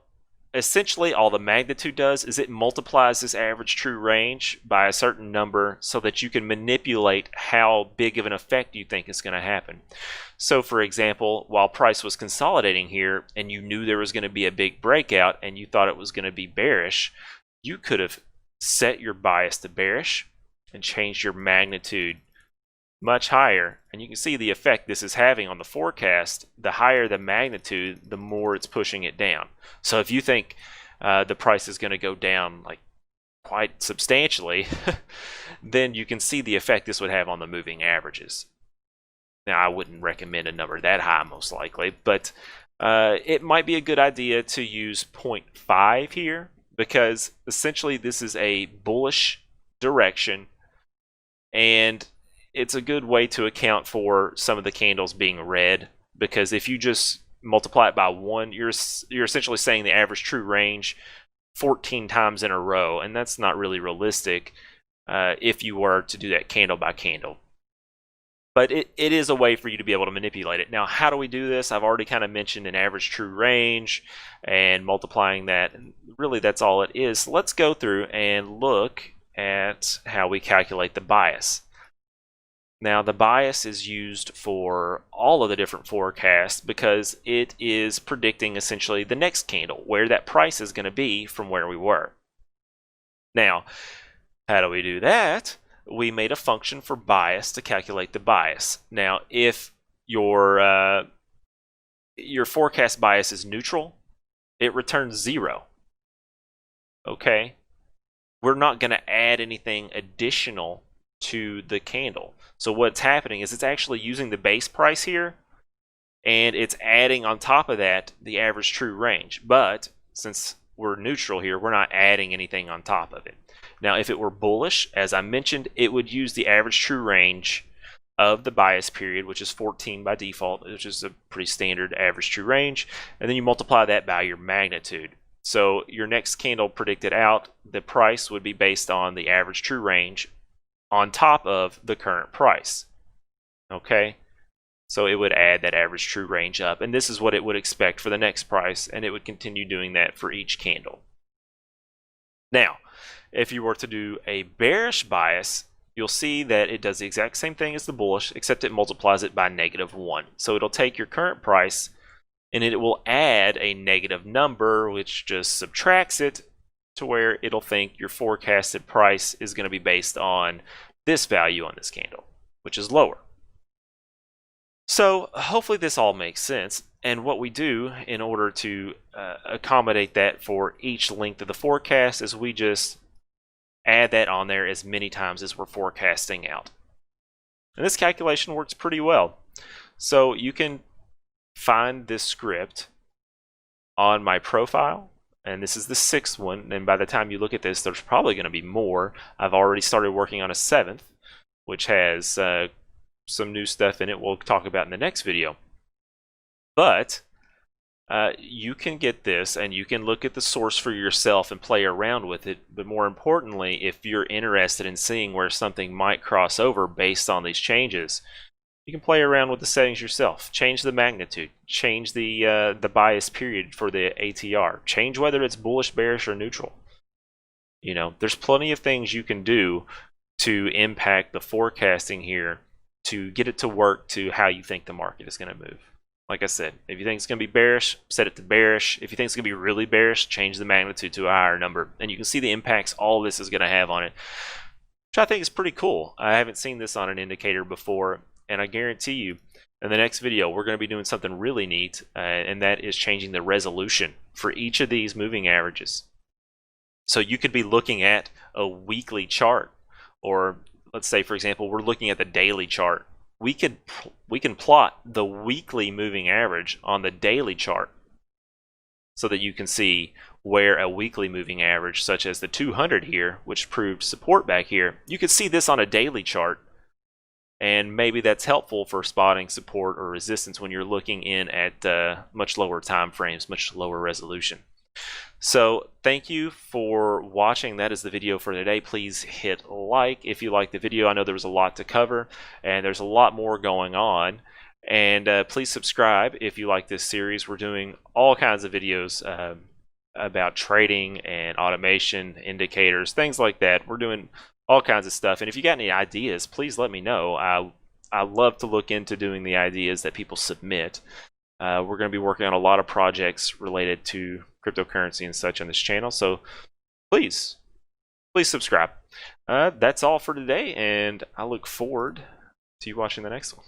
essentially all the magnitude does is it multiplies this average true range by a certain number so that you can manipulate how big of an effect you think is going to happen. So for example, while price was consolidating here and you knew there was going to be a big breakout and you thought it was going to be bearish, you could have set your bias to bearish and changed your magnitude much higher, and you can see the effect this is having on the forecast. The higher the magnitude, the more it's pushing it down. So if you think the price is going to go down like quite substantially, then you can see the effect this would have on the moving averages. Now, I wouldn't recommend a number that high most likely, but it might be a good idea to use 0.5 here, because essentially this is a bullish direction, and it's a good way to account for some of the candles being red, because if you just multiply it by 1, you're essentially saying the average true range 14 times in a row, and that's not really realistic if you were to do that candle by candle. But it is a way for you to be able to manipulate it. Now, how do we do this? I've already kind of mentioned an average true range and multiplying that, and really that's all it is. So let's go through and look at how we calculate the bias. Now, the bias is used for all of the different forecasts because it is predicting essentially the next candle, where that price is going to be from where we were. Now, how do we do that? We made a function for bias to calculate the bias. Now, if your forecast bias is neutral, it returns 0. Okay? We're not going to add anything additional to the candle. So what's happening is it's actually using the base price here, and it's adding on top of that the average true range. But since we're neutral here, we're not adding anything on top of it. Now, if it were bullish, as I mentioned, it would use the average true range of the bias period, which is 14 by default, which is a pretty standard average true range, and then you multiply that by your magnitude. So your next candle predicted out, the price would be based on the average true range on top of the current price. Okay, so it would add that average true range up, and this is what it would expect for the next price, and it would continue doing that for each candle. Now, if you were to do a bearish bias, you'll see that it does the exact same thing as the bullish, except it multiplies it by -1. So it'll take your current price and it will add a negative number, which just subtracts it to where it'll think your forecasted price is going to be based on this value on this candle, which is lower. So hopefully this all makes sense. And what we do in order to accommodate that for each length of the forecast is we just add that on there as many times as we're forecasting out. And this calculation works pretty well. So you can find this script on my profile, and this is the 6th one, and by the time you look at this, there's probably going to be more. I've already started working on a 7th, which has some new stuff in it we'll talk about in the next video. But you can get this and you can look at the source for yourself and play around with it. But more importantly, if you're interested in seeing where something might cross over based on these changes, you can play around with the settings yourself. Change the magnitude, change the bias period for the ATR, change whether it's bullish, bearish, or neutral. You know, there's plenty of things you can do to impact the forecasting here to get it to work to how you think the market is going to move. Like I said, if you think it's going to be bearish, set it to bearish. If you think it's going to be really bearish, change the magnitude to a higher number. And you can see the impacts all of this is going to have on it, which I think is pretty cool. I haven't seen this on an indicator before, and I guarantee you in the next video we're going to be doing something really neat, and that is changing the resolution for each of these moving averages. So you could be looking at a weekly chart, or let's say, for example, we're looking at the daily chart. We can plot the weekly moving average on the daily chart so that you can see where a weekly moving average, such as the 200 here, which proved support back here, you can see this on a daily chart, and maybe that's helpful for spotting support or resistance when you're looking in at much lower time frames, much lower resolution. So thank you for watching. That is the video for today. Please hit like if you like the video. I know there was a lot to cover and there's a lot more going on. And please subscribe if you like this series. We're doing all kinds of videos about trading and automation, indicators, things like that. We're doing all kinds of stuff. And if you got any ideas, please let me know. I love to look into doing the ideas that people submit. We're going to be working on a lot of projects related to cryptocurrency and such on this channel, so please subscribe. That's all for today, and I look forward to you watching the next one.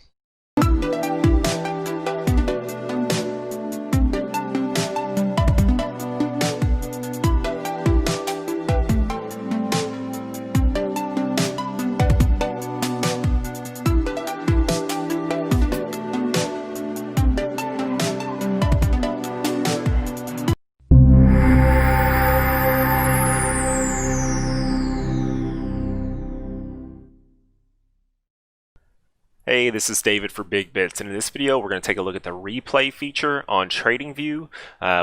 Hey, this is David for BigBits, and in this video we're going to take a look at the replay feature on TradingView,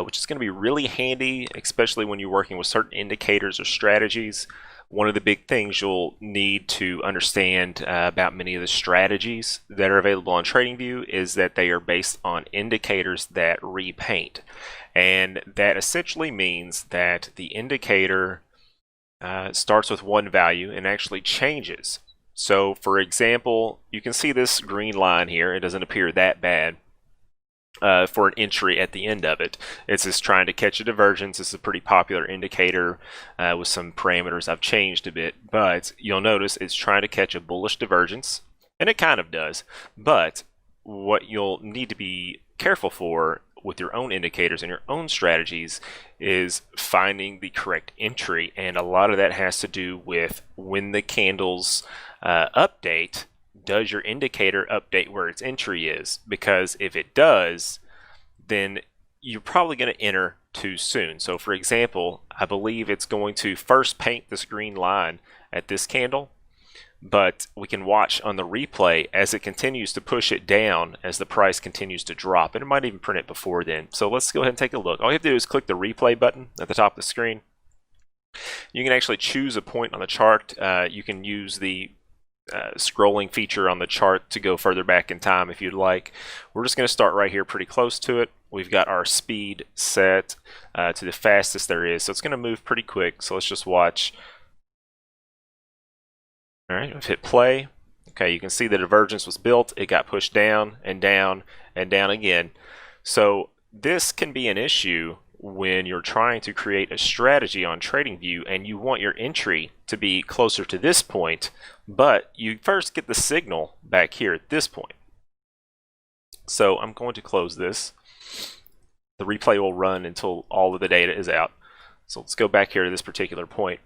which is going to be really handy, especially when you're working with certain indicators or strategies. One of the big things you'll need to understand about many of the strategies that are available on TradingView is that they are based on indicators that repaint. And that essentially means that the indicator starts with one value and actually changes. So for example, you can see this green line here. It doesn't appear that bad for an entry at the end of it. It's just trying to catch a divergence. This is a pretty popular indicator with some parameters I've changed a bit, but you'll notice it's trying to catch a bullish divergence, and it kind of does. But what you'll need to be careful for with your own indicators and your own strategies is finding the correct entry, and a lot of that has to do with when the candles update. Does your indicator update where its entry is? Because if it does, then you're probably going to enter too soon. So for example, I believe it's going to first paint this green line at this candle, but we can watch on the replay as it continues to push it down as the price continues to drop, and it might even print it before then. So let's go ahead and take a look. All you have to do is click the replay button at the top of the screen. You can actually choose a point on the chart. You can use the scrolling feature on the chart to go further back in time if you'd like. We're just going to start right here pretty close to it. We've got our speed set to the fastest there is, so it's going to move pretty quick. So let's just watch. All right, I've hit play. Okay, you can see the divergence was built. It got pushed down and down and down again. So this can be an issue when you're trying to create a strategy on TradingView and you want your entry to be closer to this point, but you first get the signal back here at this point. So I'm going to close this. The replay will run until all of the data is out. So let's go back here to this particular point.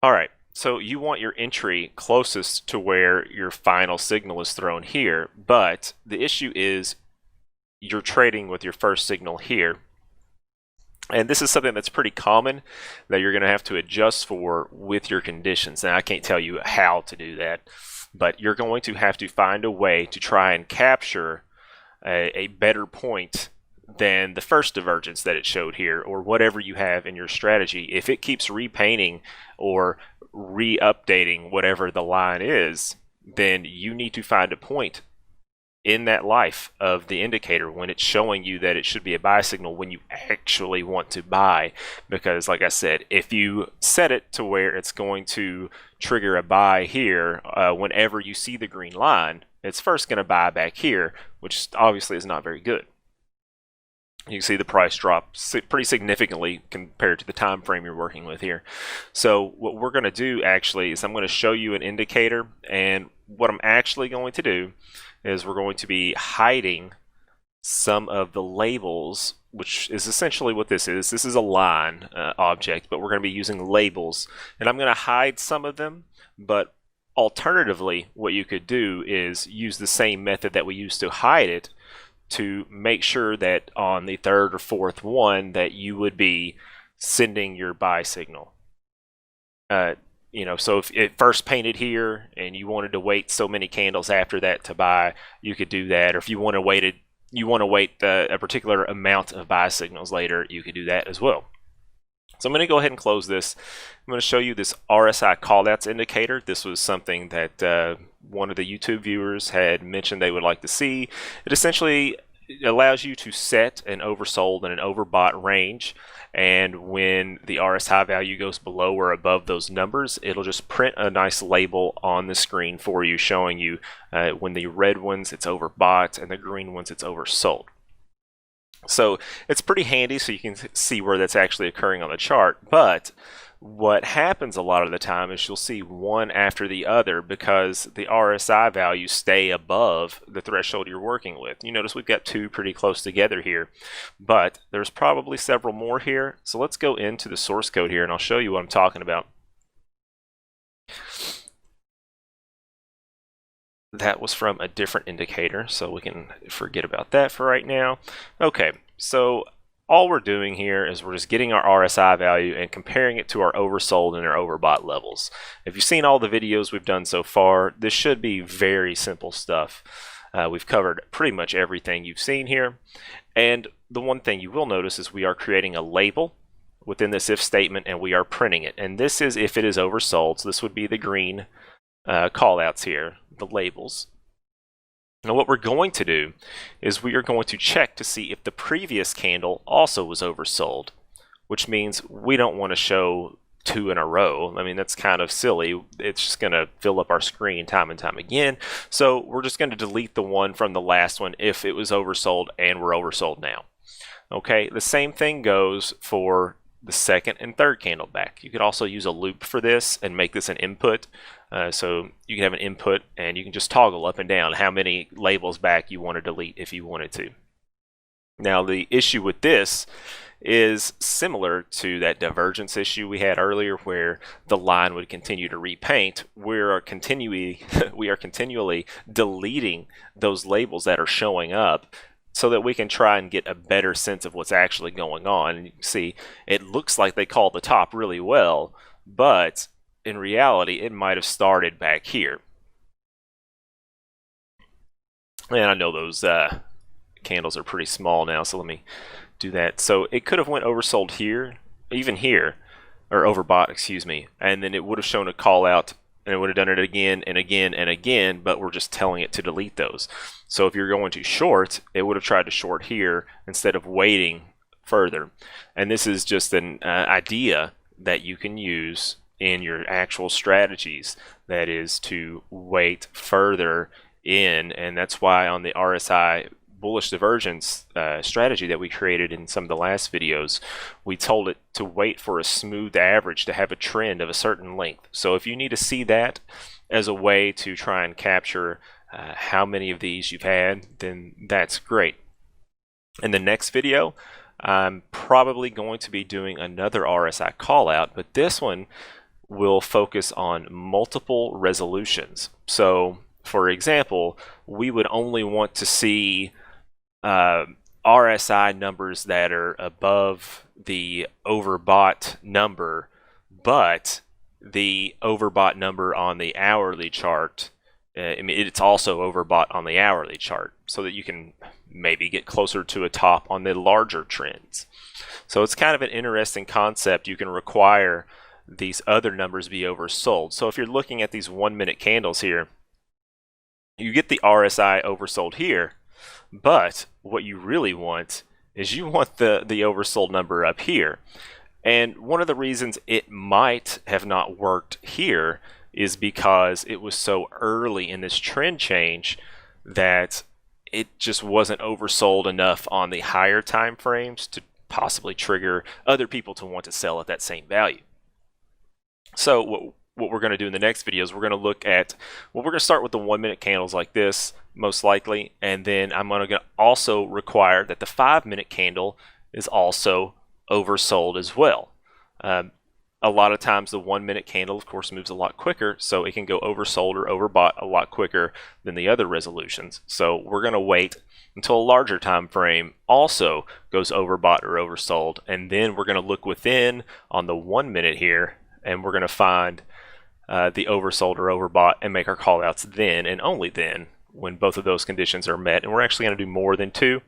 All right, so you want your entry closest to where your final signal is thrown here, but the issue is you're trading with your first signal here. And this is something that's pretty common that you're going to have to adjust for with your conditions. Now, I can't tell you how to do that, but you're going to have to find a way to try and capture a better point than the first divergence that it showed here, or whatever you have in your strategy. If it keeps repainting or re-updating whatever the line is, then you need to find a point in that life of the indicator when it's showing you that it should be a buy signal when you actually want to buy. Because like I said, if you set it to where it's going to trigger a buy here whenever you see the green line, it's first going to buy back here, which obviously is not very good. You can see the price drop pretty significantly compared to the time frame you're working with here. So what we're going to do actually is I'm going to show you an indicator, and what I'm actually going to do is we're going to be hiding some of the labels, which is essentially what this is. This is a line object, but we're going to be using labels, and I'm going to hide some of them. But alternatively, what you could do is use the same method that we used to hide it to make sure that on the third or fourth one that you would be sending your buy signal. You know, so if it first painted here and you wanted to wait so many candles after that to buy, you could do that. Or if you want to wait a particular amount of buy signals later, you could do that as well. So I'm going to go ahead and close this. I'm going to show you this RSI callouts indicator. This was something that one of the YouTube viewers had mentioned they would like to see. It essentially allows you to set an oversold and an overbought range, and when the RSI value goes below or above those numbers, it'll just print a nice label on the screen for you showing you when the red ones it's overbought and the green ones it's oversold. So it's pretty handy so you can see where that's actually occurring on the chart. But what happens a lot of the time is you'll see one after the other because the RSI values stay above the threshold you're working with. You notice we've got two pretty close together here, but there's probably several more here. So let's go into the source code here and I'll show you what I'm talking about. That was from a different indicator, so we can forget about that for right now. Okay, so all we're doing here is we're just getting our RSI value and comparing it to our oversold and our overbought levels. If you've seen all the videos we've done so far, this should be very simple stuff. We've covered pretty much everything you've seen here. And the one thing you will notice is we are creating a label within this if statement and we are printing it. And this is if it is oversold, so this would be the green callouts here, the labels. Now what we're going to do is we are going to check to see if the previous candle also was oversold, which means we don't want to show two in a row. I mean, that's kind of silly. It's just going to fill up our screen time and time again. So we're just going to delete the one from the last one if it was oversold and we're oversold now. Okay, the same thing goes for the second and third candle back. You could also use a loop for this and make this an input. So you can have an input and you can just toggle up and down how many labels back you want to delete if you wanted to. Now the issue with this is similar to that divergence issue we had earlier where the line would continue to repaint. We are continually deleting those labels that are showing up so that we can try and get a better sense of what's actually going on. And you can see it looks like they called the top really well, but in reality it might have started back here. And I know those candles are pretty small now, so let me do that. So it could have went oversold here, even here, or overbought, excuse me, and then it would have shown a call out and it would have done it again and again and again, but we're just telling it to delete those. So if you're going to short, it would have tried to short here instead of waiting further. And this is just an idea that you can use in your actual strategies, that is to wait further in. And that's why on the RSI bullish divergence strategy that we created in some of the last videos, we told it to wait for a smooth average to have a trend of a certain length. So if you need to see that as a way to try and capture how many of these you've had, then that's great. In the next video, I'm probably going to be doing another RSI call out, but this one will focus on multiple resolutions. So for example, we would only want to see RSI numbers that are above the overbought number, but the overbought number on the hourly chart, I mean, it's also overbought on the hourly chart, so that you can maybe get closer to a top on the larger trends. So it's kind of an interesting concept. You can require these other numbers be oversold. So if you're looking at these 1 minute candles here, you get the RSI oversold here, but what you really want is you want the oversold number up here. And one of the reasons it might have not worked here is because it was so early in this trend change that it just wasn't oversold enough on the higher time frames to possibly trigger other people to want to sell at that same value. So what we're going to do in the next video is we're going to look at, well, we're going to start with the 1 minute candles like this, most likely, and then I'm going to also require that the 5 minute candle is also oversold as well. A lot of times the 1 minute candle, of course, moves a lot quicker, so it can go oversold or overbought a lot quicker than the other resolutions. So we're going to wait until a larger time frame also goes overbought or oversold, and then we're going to look within on the 1 minute here, and we're going to find the oversold or overbought and make our call outs then and only then when both of those conditions are met. And we're actually going to do more than two.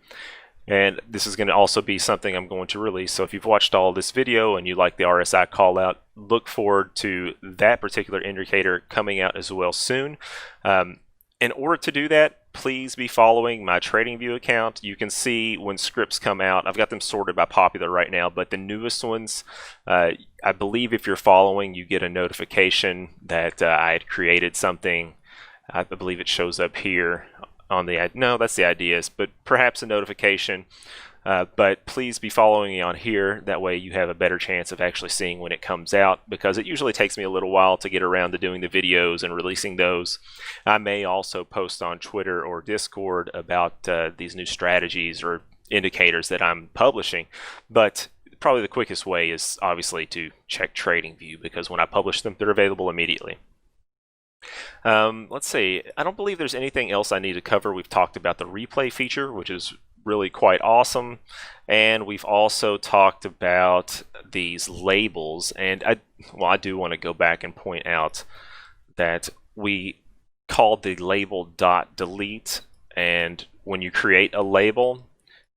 And this is going to also be something I'm going to release. So if you've watched all this video and you like the RSI call out, look forward to that particular indicator coming out as well soon. In order to do that, please be following my TradingView account. You can see when scripts come out. I've got them sorted by popular right now, but the newest ones, I believe if you're following, you get a notification that I had created something. I believe it shows up here on the, no, that's the ideas, but perhaps a notification. But please be following me on here. That way you have a better chance of actually seeing when it comes out, because it usually takes me a little while to get around to doing the videos and releasing those. I may also post on Twitter or Discord about these new strategies or indicators that I'm publishing, but probably the quickest way is obviously to check TradingView, because when I publish them, they're available immediately. Let's see, I don't believe there's anything else I need to cover. We've talked about the replay feature, which is really quite awesome, and we've also talked about these labels. And I do want to go back and point out that we called the label .delete, and when you create a label,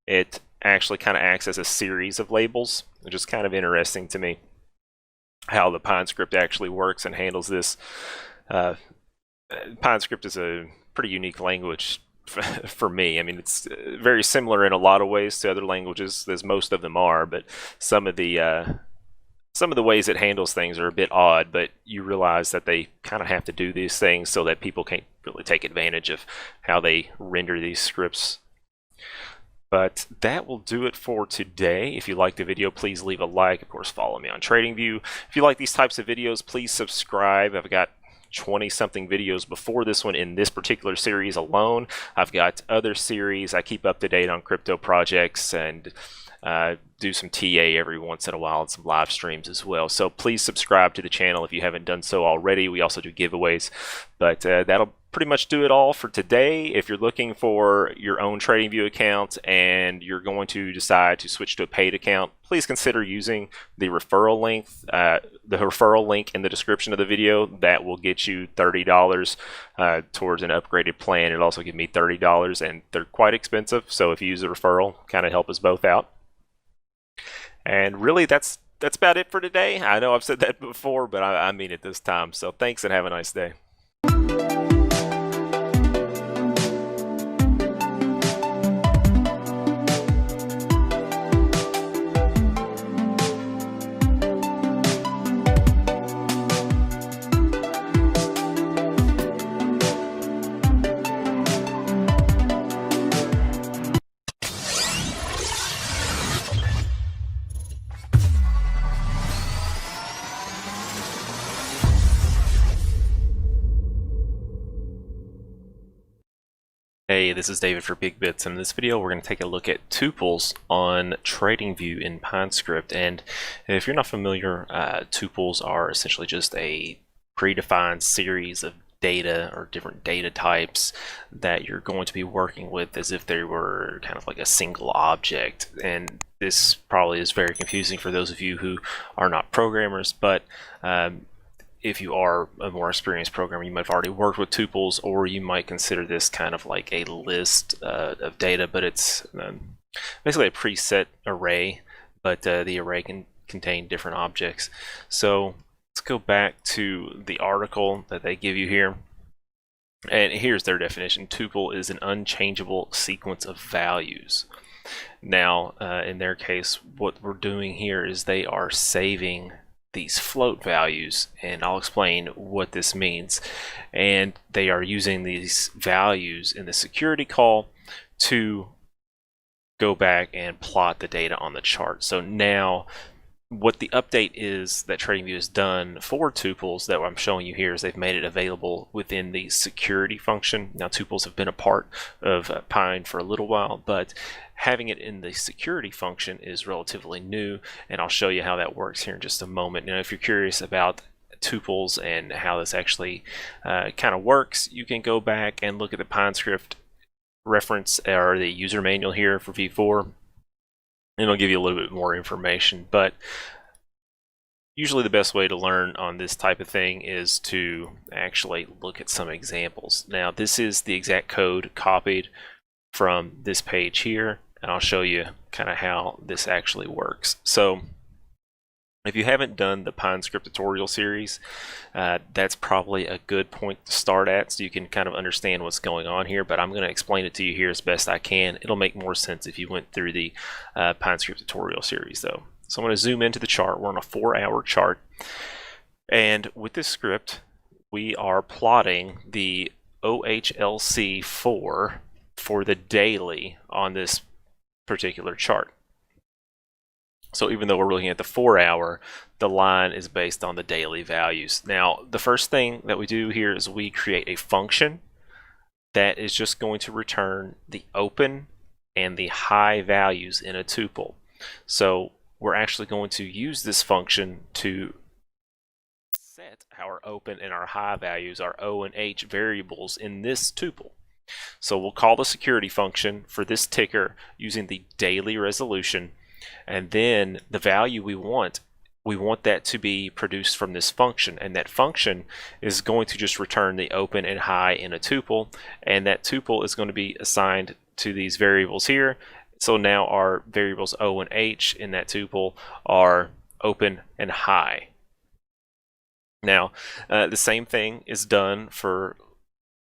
it actually kind of acts as a series of labels, which is kind of interesting to me how the Pine script actually works and handles this. Pine script is a pretty unique language for me. I mean, it's very similar in a lot of ways to other languages, as most of them are, but some of the ways it handles things are a bit odd, but you realize that they kind of have to do these things so that people can't really take advantage of how they render these scripts. But that will do it for today. If you liked the video, please leave a like. Of course, follow me on TradingView. If you like these types of videos, please subscribe. I've got 20-something videos before this one in this particular series alone. I've got other series. I keep up to date on crypto projects and do some TA every once in a while and some live streams as well. So please subscribe to the channel if you haven't done so already. We also do giveaways, but that'll pretty much do it all for today. If you're looking for your own TradingView account and you're going to decide to switch to a paid account, please consider using the referral link. The referral link in the description of the video, that will get you $30 towards an upgraded plan. It'll also give me $30, and they're quite expensive. So if you use a referral, kind of help us both out. And really, that's about it for today. I know I've said that before, but I mean it this time. So thanks and have a nice day. Hey, this is David for BigBits, and in this video we're going to take a look at tuples on TradingView in PineScript. And if you're not familiar, tuples are essentially just a predefined series of data or different data types that you're going to be working with as if they were kind of like a single object. And this probably is very confusing for those of you who are not programmers, but if you are a more experienced programmer, you might have already worked with tuples, or you might consider this kind of like a list of data, but it's basically a preset array, but the array can contain different objects. So let's go back to the article that they give you here, and here's their definition. Tuple is an unchangeable sequence of values. Now, in their case, what we're doing here is they are saving these float values, and I'll explain what this means. And they are using these values in the security call to go back and plot the data on the chart. So now what the update is that TradingView has done for tuples that I'm showing you here is they've made it available within the security function. Now, tuples have been a part of Pine for a little while, but having it in the security function is relatively new, and I'll show you how that works here in just a moment. Now, if you're curious about tuples and how this actually kind of works, you can go back and look at the PineScript reference or the user manual here for V4. And it'll give you a little bit more information, but usually the best way to learn on this type of thing is to actually look at some examples. Now, this is the exact code copied from this page here, and I'll show you kind of how this actually works. So if you haven't done the Pine Script tutorial series, that's probably a good point to start at, so you can kind of understand what's going on here, but I'm going to explain it to you here as best I can. It'll make more sense if you went through the Pine Script tutorial series though. So I'm going to zoom into the chart. We're on a 4-hour chart, and with this script we are plotting the OHLC 4 for the daily on this particular chart. So even though we're looking at the 4-hour, the line is based on the daily values. Now, the first thing that we do here is we create a function that is just going to return the open and the high values in a tuple. So we're actually going to use this function to set our open and our high values, our O and H variables in this tuple. So we'll call the security function for this ticker using the daily resolution, and then the value we want that to be produced from this function, and that function is going to just return the open and high in a tuple, and that tuple is going to be assigned to these variables here. So now our variables O and H in that tuple are open and high. Now the same thing is done for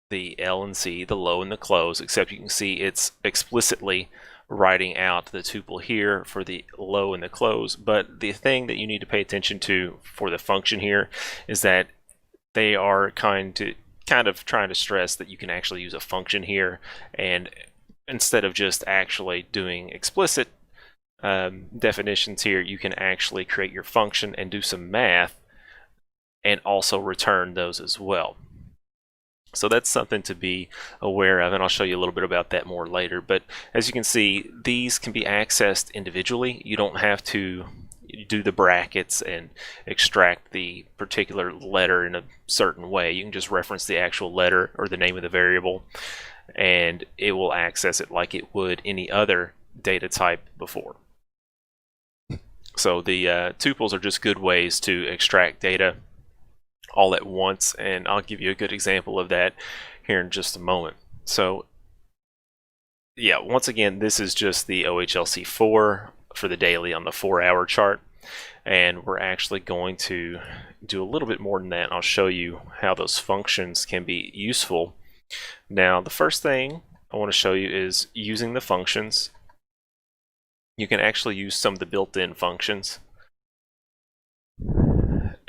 the L and C, the low and the close, except you can see it's explicitly writing out the tuple here for the low and the close. But the thing that you need to pay attention to for the function here is that they are kind of trying to stress that you can actually use a function here, and instead of just actually doing explicit definitions here, you can actually create your function and do some math and also return those as well. So that's something to be aware of, and I'll show you a little bit about that more later. But as you can see, these can be accessed individually. You don't have to do the brackets and extract the particular letter in a certain way. You can just reference the actual letter or the name of the variable, and it will access it like it would any other data type before. So the tuples are just good ways to extract data all at once, and I'll give you a good example of that here in just a moment. So yeah, once again, this is just the OHLC 4 for the daily on the 4-hour chart, and we're actually going to do a little bit more than that. I'll show you how those functions can be useful. Now, the first thing I want to show you is using the functions. You can actually use some of the built-in functions.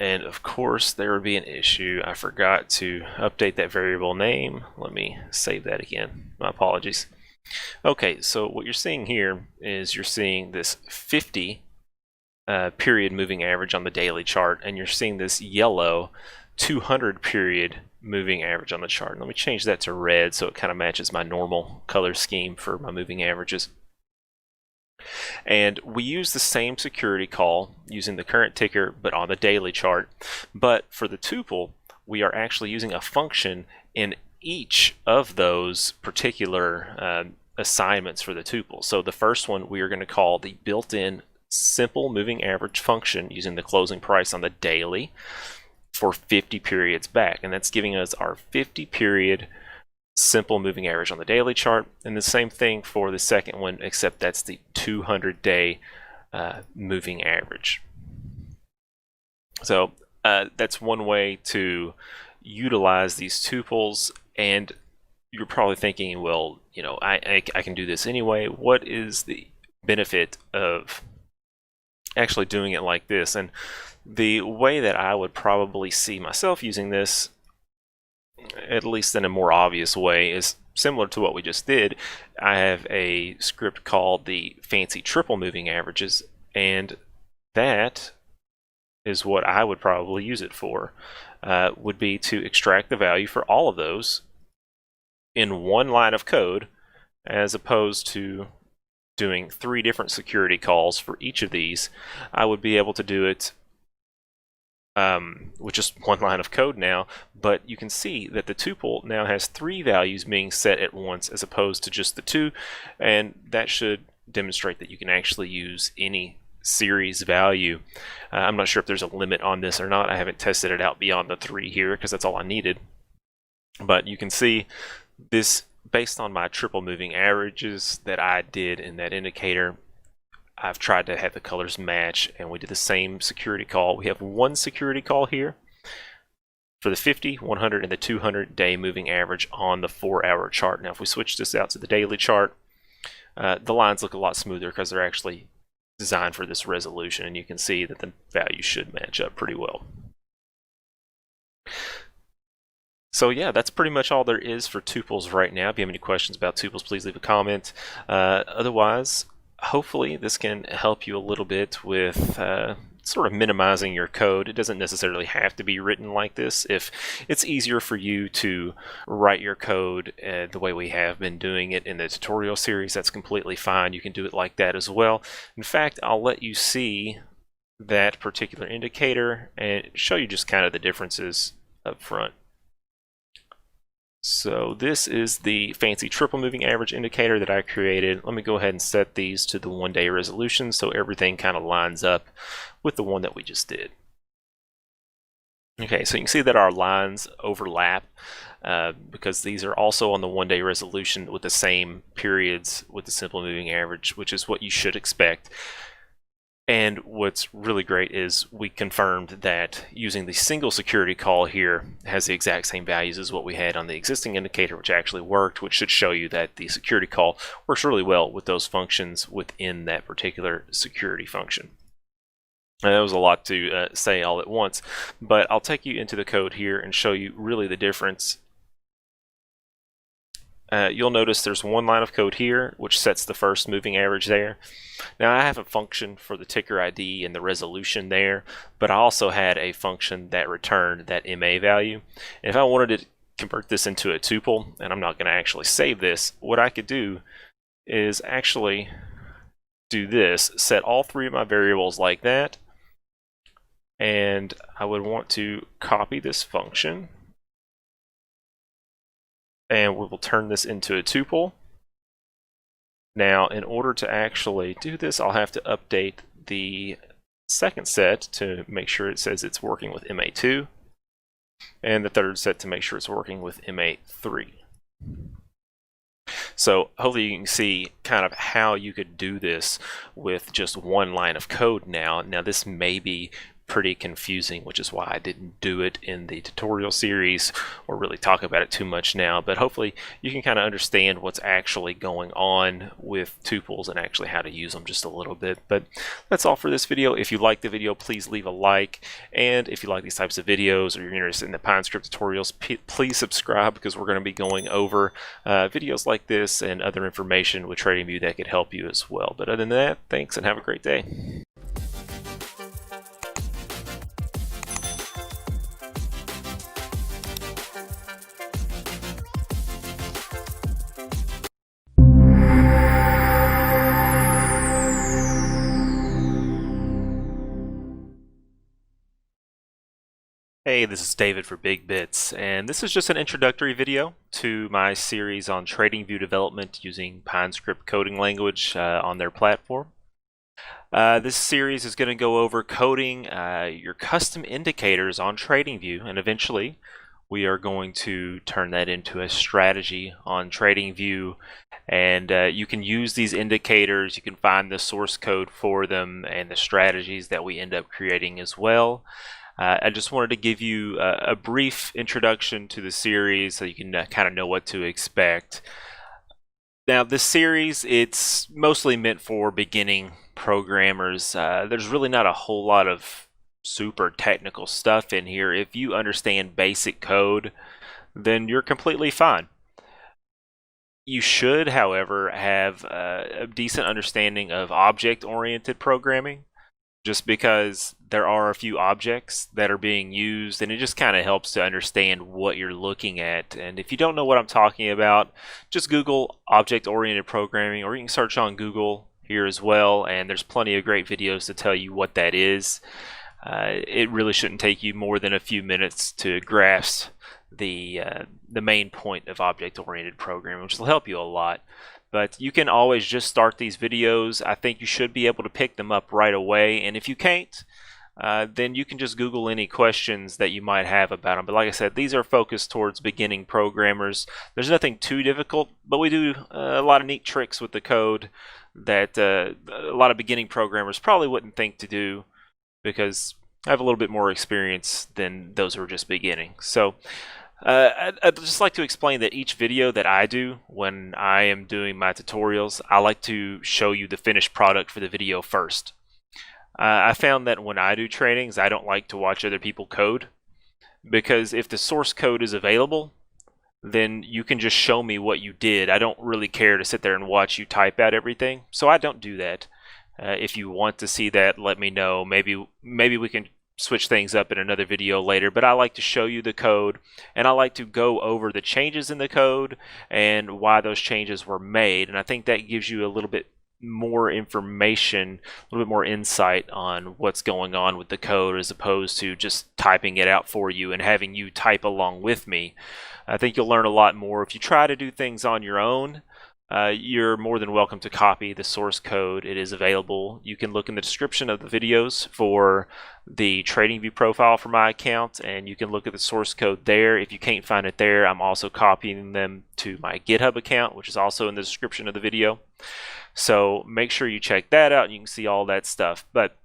And of course, there would be an issue. I forgot to update that variable name. Let me save that again. My apologies. Okay, so what you're seeing here is you're seeing this 50 period moving average on the daily chart, and you're seeing this yellow 200 period moving average on the chart. Let me change that to red so it kind of matches my normal color scheme for my moving averages. And we use the same security call using the current ticker but on the daily chart, but for the tuple we are actually using a function in each of those particular assignments for the tuple. So the first one we are going to call the built-in simple moving average function using the closing price on the daily for 50 periods back, and that's giving us our 50 period simple moving average on the daily chart. And the same thing for the second one, except that's the 200-day moving average. So that's one way to utilize these tuples, and you're probably thinking, well, you know, I can do this anyway. What is the benefit of actually doing it like this? And the way that I would probably see myself using this, at least in a more obvious way, is similar to what we just did. I have a script called the fancy triple moving averages, and that is what I would probably use it for, would be to extract the value for all of those in one line of code, as opposed to doing 3 different security calls for each of these. I would be able to do it with just one line of code now, but you can see that the tuple now has 3 values being set at once as opposed to just the 2, and that should demonstrate that you can actually use any series value. I'm not sure if there's a limit on this or not. I haven't tested it out beyond the 3 here because that's all I needed, but you can see this based on my triple moving averages that I did in that indicator, I've tried to have the colors match, and we did the same security call. We have one security call here for the 50, 100, and the 200 day moving average on the 4-hour chart. Now if we switch this out to the daily chart, the lines look a lot smoother because they're actually designed for this resolution, and you can see that the value should match up pretty well. So yeah, that's pretty much all there is for tuples right now. If you have any questions about tuples, please leave a comment. Otherwise, hopefully this can help you a little bit with sort of minimizing your code. It doesn't necessarily have to be written like this. If it's easier for you to write your code the way we have been doing it in the tutorial series, that's completely fine. You can do it like that as well. In fact, I'll let you see that particular indicator and show you just kind of the differences up front. So this is the fancy triple moving average indicator that I created. Let me go ahead and set these to the 1-day resolution so everything kind of lines up with the one that we just did. Okay, so you can see that our lines overlap because these are also on the 1-day resolution with the same periods with the simple moving average, which is what you should expect. And what's really great is we confirmed that using the single security call here has the exact same values as what we had on the existing indicator, which actually worked, which should show you that the security call works really well with those functions within that particular security function. And that was a lot to say all at once, but I'll take you into the code here and show you really the difference. You'll notice there's one line of code here which sets the first moving average there. Now I have a function for the ticker ID and the resolution there, but I also had a function that returned that MA value. And if I wanted to convert this into a tuple, and I'm not going to actually save this, what I could do is actually do this, set all three of my variables like that, and I would want to copy this function, and we will turn this into a tuple. Now, in order to actually do this, I'll have to update the second set to make sure it says it's working with MA2, and the third set to make sure it's working with MA3. So hopefully you can see kind of how you could do this with just one line of code now. Now this may be pretty confusing, which is why I didn't do it in the tutorial series or really talk about it too much now, but hopefully you can kind of understand what's actually going on with tuples and actually how to use them just a little bit. But that's all for this video. If you like the video, please leave a like, and if you like these types of videos or you're interested in the PineScript tutorials, please subscribe, because we're going to be going over videos like this and other information with TradingView that could help you as well. But other than that, thanks and have a great day. Hey, this is David for BigBits, and this is just an introductory video to my series on TradingView development using PineScript coding language on their platform. This series is going to go over coding your custom indicators on TradingView, and eventually we are going to turn that into a strategy on TradingView, and you can use these indicators. You can find the source code for them and the strategies that we end up creating as well. I just wanted to give you a brief introduction to the series so you can kind of know what to expect. Now, this series, it's mostly meant for beginning programmers. There's really not a whole lot of super technical stuff in here. If you understand basic code, then you're completely fine. You should, however, have a decent understanding of object-oriented programming, just because there are a few objects that are being used, and it just kind of helps to understand what you're looking at. And if you don't know what I'm talking about, just Google object-oriented programming, or you can search on Google here as well, and there's plenty of great videos to tell you what that is. It really shouldn't take you more than a few minutes to grasp the main point of object-oriented programming, which will help you a lot. But you can always just start these videos. I think you should be able to pick them up right away, and if you can't, then you can just Google any questions that you might have about them. But like I said, these are focused towards beginning programmers. There's nothing too difficult, but we do a lot of neat tricks with the code that a lot of beginning programmers probably wouldn't think to do, because I have a little bit more experience than those who are just beginning. So I'd just like to explain that each video that I do when I am doing my tutorials, I like to show you the finished product for the video first. I found that when I do trainings, I don't like to watch other people code, because if the source code is available, then you can just show me what you did. I don't really care to sit there and watch you type out everything, so I don't do that. If you want to see that, let me know. Maybe we can switch things up in another video later, but I like to show you the code, and I like to go over the changes in the code and why those changes were made, and I think that gives you a little bit more information, a little bit more insight on what's going on with the code, as opposed to just typing it out for you and having you type along with me. I think you'll learn a lot more. If you try to do things on your own, you're more than welcome to copy the source code. It is available. You can look in the description of the videos for the TradingView profile for my account, and you can look at the source code there. If you can't find it there, I'm also copying them to my GitHub account, which is also in the description of the video. So make sure you check that out, and you can see all that stuff. But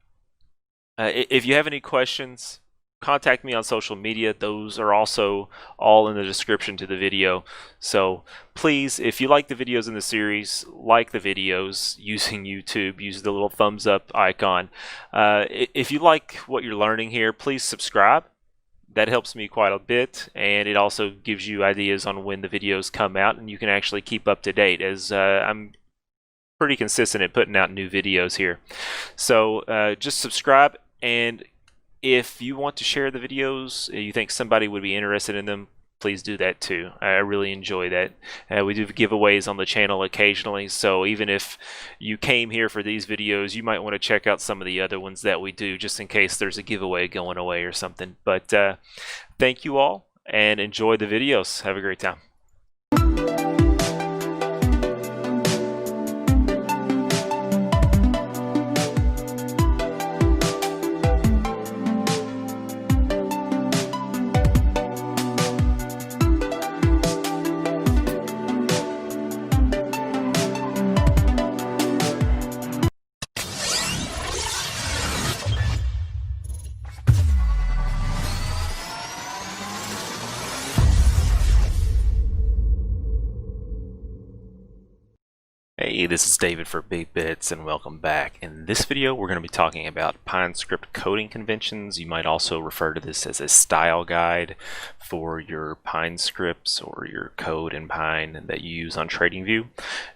if you have any questions, contact me on social media. Those are also all in the description to the video. So please, if you like the videos in the series, like the videos using YouTube, use the little thumbs up icon. If you like what you're learning here, please subscribe. That helps me quite a bit, and it also gives you ideas on when the videos come out, and you can actually keep up to date, as I'm pretty consistent at putting out new videos here. So just subscribe, and if you want to share the videos, you think somebody would be interested in them, please do that too. I really enjoy that. We do giveaways on the channel occasionally, so even if you came here for these videos, you might want to check out some of the other ones that we do, just in case there's a giveaway going away or something. But thank you all, and enjoy the videos. Have a great time. Hey, this is David for BigBits, and welcome back. In this video, we're going to be talking about PineScript coding conventions. You might also refer to this as a style guide for your PineScripts or your code in Pine that you use on TradingView.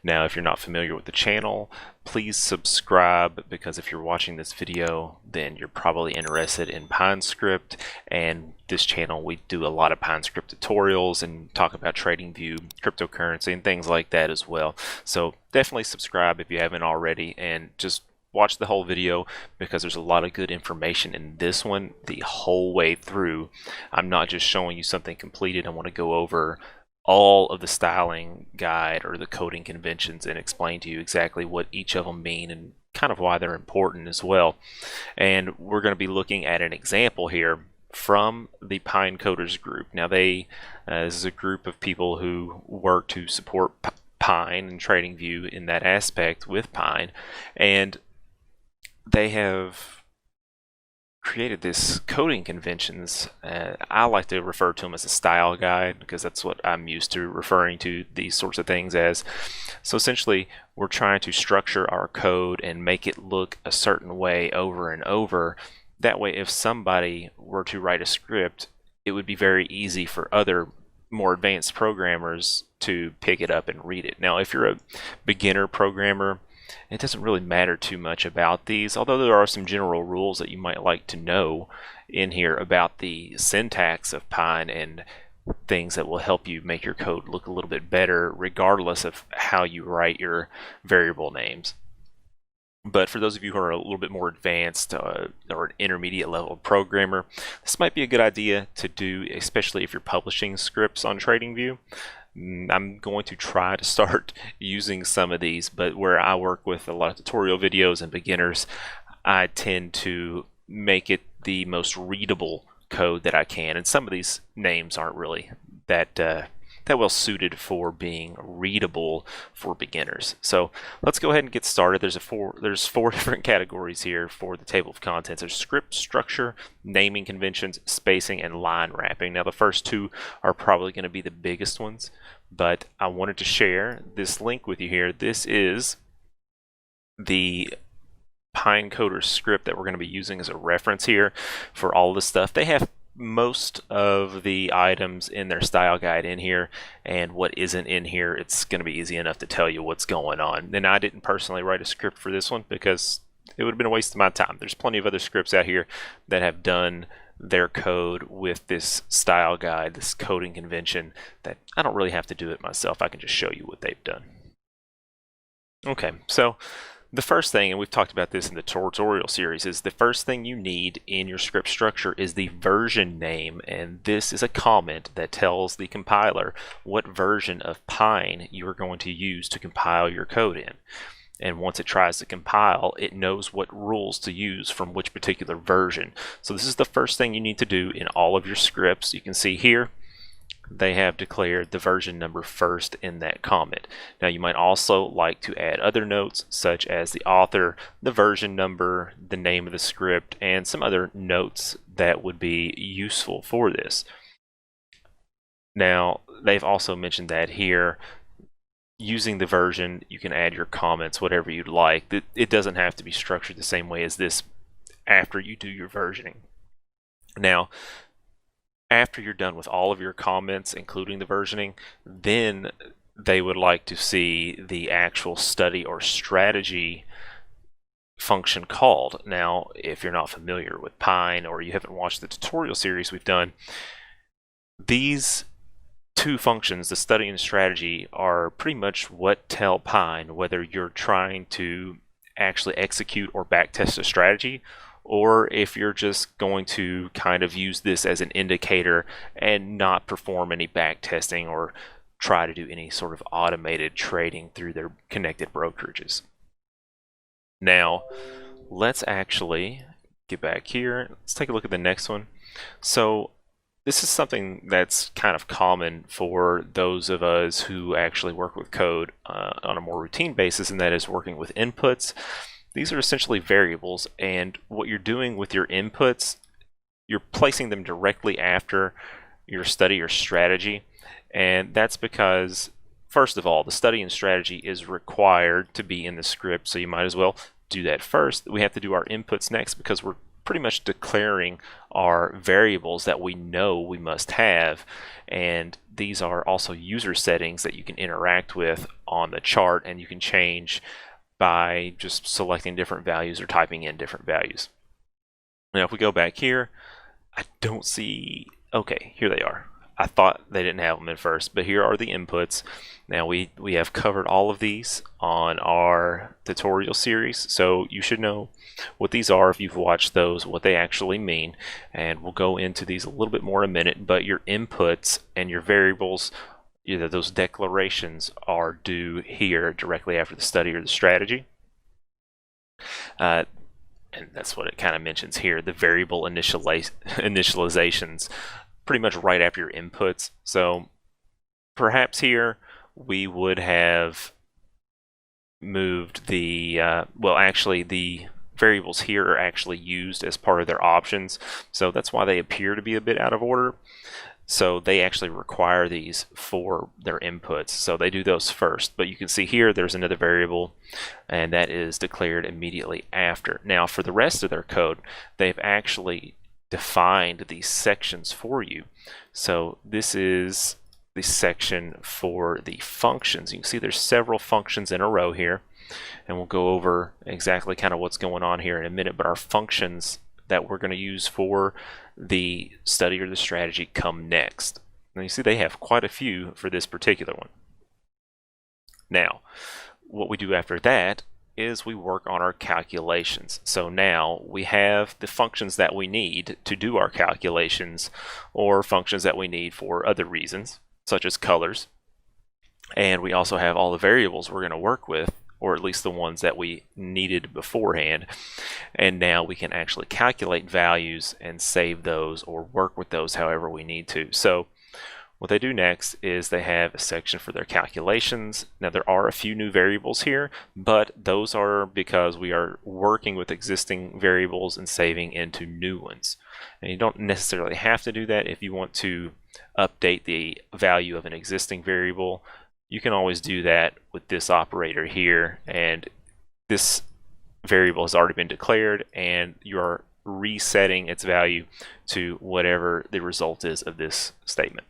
Now, if you're not familiar with the channel, please subscribe, because if you're watching this video, then you're probably interested in PineScript, and this channel we do a lot of PineScript tutorials and talk about TradingView, cryptocurrency, and things like that as well. So definitely subscribe if you haven't already, and just watch the whole video, because there's a lot of good information in this one the whole way through. I'm not just showing you something completed. I want to go over all of the styling guide or the coding conventions and explain to you exactly what each of them mean and kind of why they're important as well. And we're going to be looking at an example here from the Pine Coders group. Now this is a group of people who work to support Pine and TradingView in that aspect with Pine, and they have created this coding conventions. I like to refer to them as a style guide, because that's what I'm used to referring to these sorts of things as. So essentially, we're trying to structure our code and make it look a certain way over and over. That way, if somebody were to write a script, it would be very easy for other more advanced programmers to pick it up and read it. Now, if you're a beginner programmer, it doesn't really matter too much about these, although there are some general rules that you might like to know in here about the syntax of Pine and things that will help you make your code look a little bit better regardless of how you write your variable names. But for those of you who are a little bit more advanced or an intermediate level programmer, this might be a good idea to do, especially if you're publishing scripts on TradingView. I'm going to try to start using some of these, but where I work with a lot of tutorial videos and beginners, I tend to make it the most readable code that I can. And some of these names aren't really that well suited for being readable for beginners. So let's go ahead and get started. There's four different categories here for the table of contents. There's script structure, naming conventions, spacing, and line wrapping. Now the first two are probably going to be the biggest ones, but I wanted to share this link with you here. This is the Pinecoder script that we're going to be using as a reference here for all this stuff. They have most of the items in their style guide in here, and what isn't in here, it's going to be easy enough to tell you what's going on. And I didn't personally write a script for this one because it would have been a waste of my time. There's plenty of other scripts out here that have done their code with this style guide, this coding convention, that I don't really have to do it myself. I can just show you what they've done. Okay, so the first thing, and we've talked about this in the tutorial series, is the first thing you need in your script structure is the version name, and this is a comment that tells the compiler what version of Pine you are going to use to compile your code in. And once it tries to compile, it knows what rules to use from which particular version. So this is the first thing you need to do in all of your scripts. You can see here they have declared the version number first in that comment. Now you might also like to add other notes such as the author, the version number, the name of the script, and some other notes that would be useful for this. Now they've also mentioned that here using the version you can add your comments whatever you'd like. It doesn't have to be structured the same way as this after you do your versioning. Now after you're done with all of your comments, including the versioning, then they would like to see the actual study or strategy function called. Now, if you're not familiar with Pine or you haven't watched the tutorial series we've done, these two functions, the study and strategy, are pretty much what tell Pine whether you're trying to actually execute or backtest a strategy, or if you're just going to kind of use this as an indicator and not perform any back testing or try to do any sort of automated trading through their connected brokerages. Now, let's actually get back here. Let's take a look at the next one. So this is something that's kind of common for those of us who actually work with code on a more routine basis, and that is working with inputs. These are essentially variables, and what you're doing with your inputs, you're placing them directly after your study or strategy, and that's because, first of all, the study and strategy is required to be in the script, so you might as well do that first. We have to do our inputs next because we're pretty much declaring our variables that we know we must have, and these are also user settings that you can interact with on the chart, and you can change by just selecting different values or typing in different values. Now if we go back here, I don't see, okay, here they are. I thought they didn't have them at first, but here are the inputs. Now we have covered all of these on our tutorial series, so you should know what these are if you've watched those, what they actually mean, and we'll go into these a little bit more in a minute. But your inputs and your variables, either those declarations, are due here directly after the study or the strategy. And that's what it kind of mentions here, the variable initializations, pretty much right after your inputs. So perhaps here we would have moved the, well actually the variables here are actually used as part of their options, so that's why they appear to be a bit out of order. So they actually require these for their inputs, so they do those first. But you can see here there's another variable, and that is declared immediately after. Now for the rest of their code, they've actually defined these sections for you. So this is the section for the functions. You can see there's several functions in a row here, and we'll go over exactly kind of what's going on here in a minute. But our functions that we're going to use for the study or the strategy come next. Now you see they have quite a few for this particular one. Now what we do after that is we work on our calculations. So now we have the functions that we need to do our calculations, or functions that we need for other reasons such as colors, and we also have all the variables we're going to work with or at least the ones that we needed beforehand. And now we can actually calculate values and save those or work with those however we need to. So what they do next is they have a section for their calculations. Now there are a few new variables here, but those are because we are working with existing variables and saving into new ones. And you don't necessarily have to do that. If you want to update the value of an existing variable, you can always do that with this operator here, and this variable has already been declared and you're resetting its value to whatever the result is of this statement.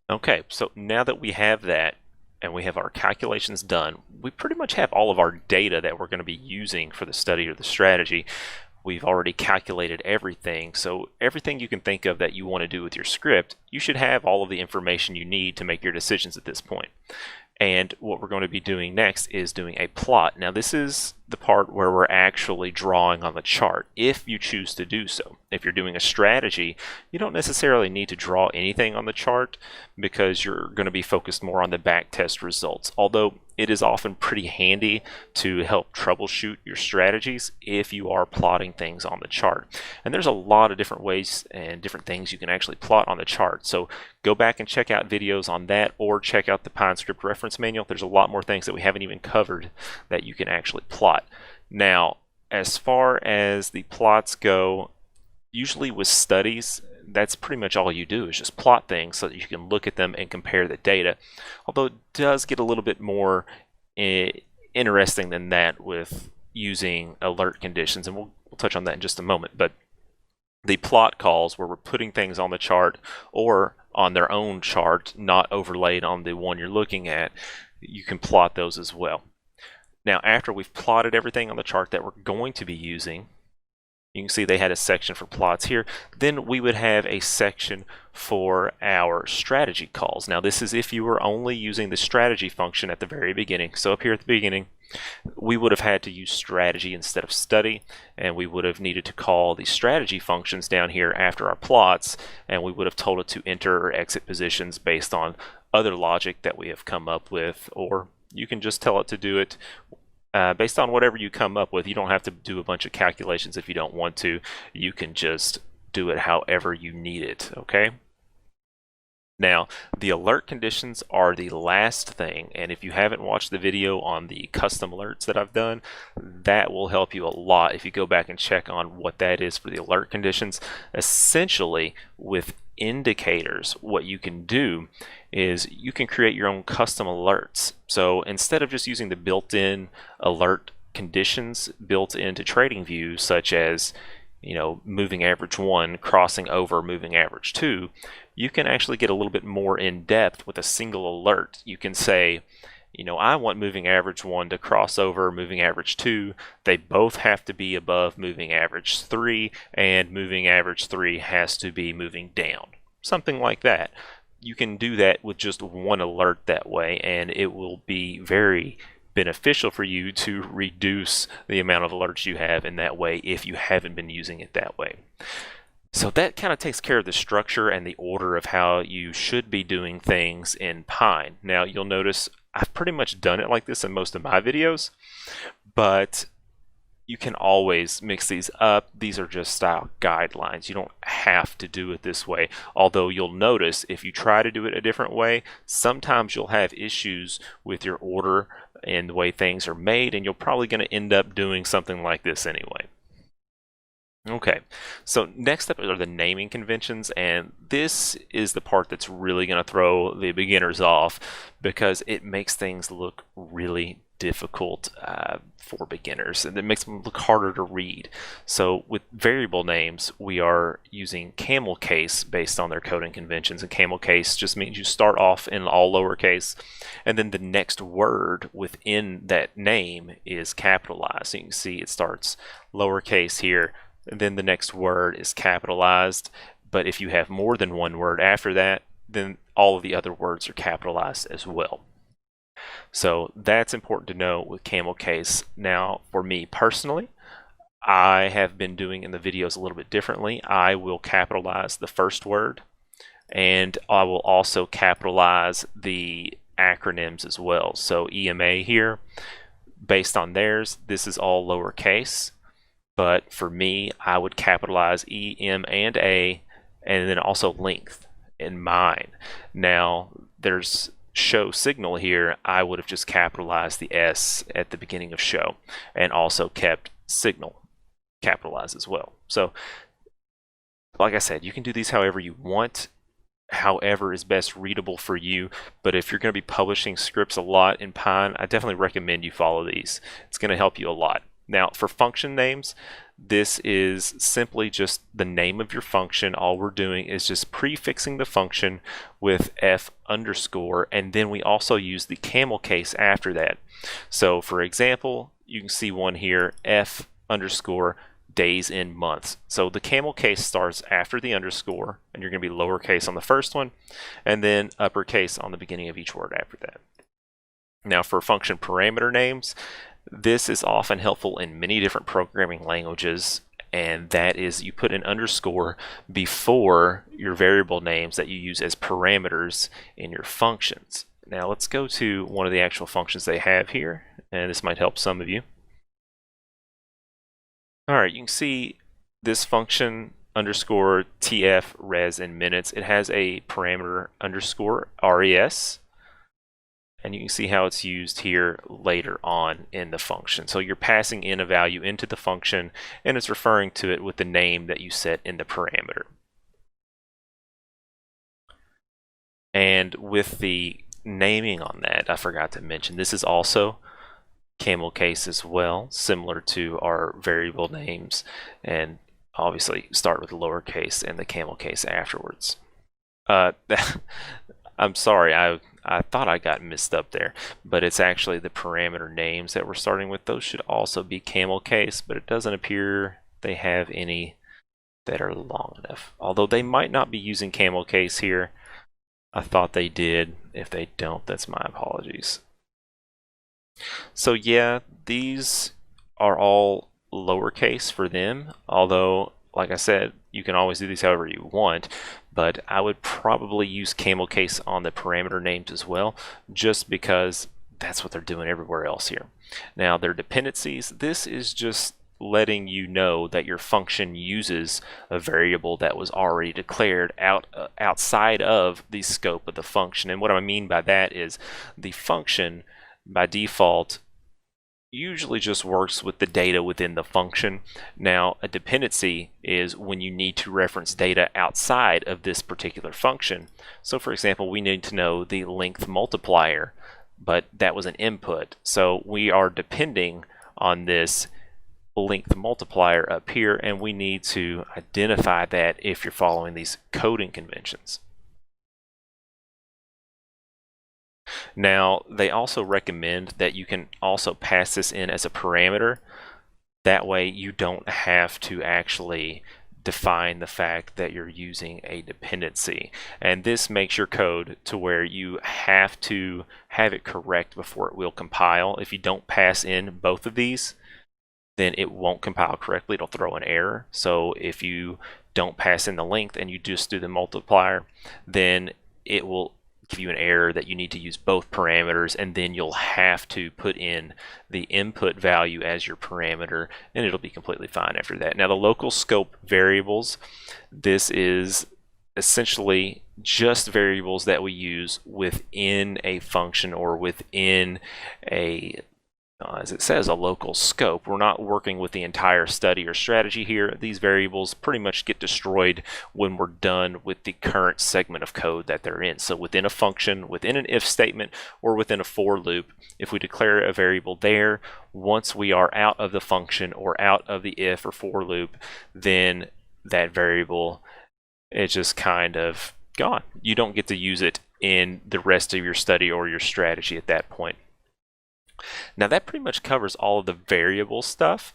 Okay, so now that we have that and we have our calculations done, we pretty much have all of our data that we're going to be using for the study or the strategy. We've already calculated everything, so everything you can think of that you want to do with your script, you should have all of the information you need to make your decisions at this point. And what we're going to be doing next is doing a plot. Now this is the part where we're actually drawing on the chart, if you choose to do so. If you're doing a strategy, you don't necessarily need to draw anything on the chart because you're going to be focused more on the back test results. Although it is often pretty handy to help troubleshoot your strategies if you are plotting things on the chart. And there's a lot of different ways and different things you can actually plot on the chart. So go back and check out videos on that, or check out the PineScript reference manual. There's a lot more things that we haven't even covered that you can actually plot. Now, as far as the plots go, usually with studies, that's pretty much all you do is just plot things so that you can look at them and compare the data. Although it does get a little bit more interesting than that with using alert conditions, and we'll touch on that in just a moment. But the plot calls, where we're putting things on the chart or on their own chart, not overlaid on the one you're looking at, you can plot those as well. Now, after we've plotted everything on the chart that we're going to be using, you can see they had a section for plots here. Then we would have a section for our strategy calls. Now this is if you were only using the strategy function at the very beginning. So up here at the beginning, we would have had to use strategy instead of study, and we would have needed to call the strategy functions down here after our plots, and we would have told it to enter or exit positions based on other logic that we have come up with, or you can just tell it to do it based on whatever you come up with. You don't have to do a bunch of calculations if you don't want to. You can just do it however you need it, okay? Now, the alert conditions are the last thing, and if you haven't watched the video on the custom alerts that I've done, that will help you a lot if you go back and check on what that is for the alert conditions. Essentially, with indicators, what you can do is you can create your own custom alerts. So instead of just using the built-in alert conditions built into TradingView, such as, you know, moving average 1 crossing over moving average 2, you can actually get a little bit more in depth with a single alert. You can say, you know, I want moving average 1 to cross over moving average 2. They both have to be above moving average 3, and moving average 3 has to be moving down. Something like that. You can do that with just one alert that way, and it will be very beneficial for you to reduce the amount of alerts you have in that way if you haven't been using it that way. So that kind of takes care of the structure and the order of how you should be doing things in Pine. Now you'll notice I've pretty much done it like this in most of my videos, but you can always mix these up. These are just style guidelines. You don't have to do it this way, although you'll notice if you try to do it a different way, sometimes you'll have issues with your order and the way things are made, and you're probably going to end up doing something like this anyway. Okay, so next up are the naming conventions, and this is the part that's really going to throw the beginners off because it makes things look really difficult for beginners, and it makes them look harder to read. So with variable names, we are using camel case based on their coding conventions, and camel case just means you start off in all lowercase, and then the next word within that name is capitalized. So you can see it starts lowercase here, and then the next word is capitalized. But if you have more than one word after that, then all of the other words are capitalized as well. So that's important to know with camel case. Now, for me personally, I have been doing in the videos a little bit differently. I will capitalize the first word, and I will also capitalize the acronyms as well. So EMA here, based on theirs, this is all lowercase. But for me, I would capitalize E, M, and A, and then also length in mine. Now, there's show signal here. I would have just capitalized the S at the beginning of show and also kept signal capitalized as well. So, like I said, you can do these however you want, however is best readable for you. But if you're going to be publishing scripts a lot in Pine, I definitely recommend you follow these. It's going to help you a lot. Now, for function names, this is simply just the name of your function. All we're doing is just prefixing the function with F underscore, and then we also use the camel case after that. So for example, you can see one here, F underscore days in months. So the camel case starts after the underscore, and you're going to be lowercase on the first one, and then uppercase on the beginning of each word after that. Now for function parameter names, this is often helpful in many different programming languages, and that is you put an underscore before your variable names that you use as parameters in your functions. Now let's go to one of the actual functions they have here, and this might help some of you. Alright, you can see this function underscore TF res in minutes. It has a parameter underscore res, and you can see how it's used here later on in the function. So you're passing in a value into the function, and it's referring to it with the name that you set in the parameter. And with the naming on that, I forgot to mention, this is also camel case as well, similar to our variable names, and obviously start with the lowercase and the camel case afterwards. I'm sorry, I thought I got messed up there, but it's actually the parameter names that we're starting with. Those should also be camel case, but it doesn't appear they have any that are long enough. Although they might not be using camel case here. I thought they did. If they don't, that's my apologies. So yeah, these are all lowercase for them, although like I said, you can always do these however you want, but I would probably use camel case on the parameter names as well, just because that's what they're doing everywhere else here. Now their dependencies, this is just letting you know that your function uses a variable that was already declared outside of the scope of the function. And what I mean by that is the function by default usually just works with the data within the function. Now a dependency is when you need to reference data outside of this particular function. So for example, we need to know the length multiplier, but that was an input, so we are depending on this length multiplier up here, and we need to identify that if you're following these coding conventions. Now they also recommend that you can also pass this in as a parameter. That way you don't have to actually define the fact that you're using a dependency, and this makes your code to where you have to have it correct before it will compile. If you don't pass in both of these, then it won't compile correctly. It'll throw an error. So if you don't pass in the length and you just do the multiplier, then it will give you an error that you need to use both parameters, and then you'll have to put in the input value as your parameter, and it'll be completely fine after that. Now the local scope variables, this is essentially just variables that we use within a function or within a as it says, a local scope. We're not working with the entire study or strategy here. These variables pretty much get destroyed when we're done with the current segment of code that they're in. So within a function, within an if statement, or within a for loop, if we declare a variable there, once we are out of the function or out of the if or for loop, then that variable is just kind of gone. You don't get to use it in the rest of your study or your strategy at that point. Now that pretty much covers all of the variable stuff,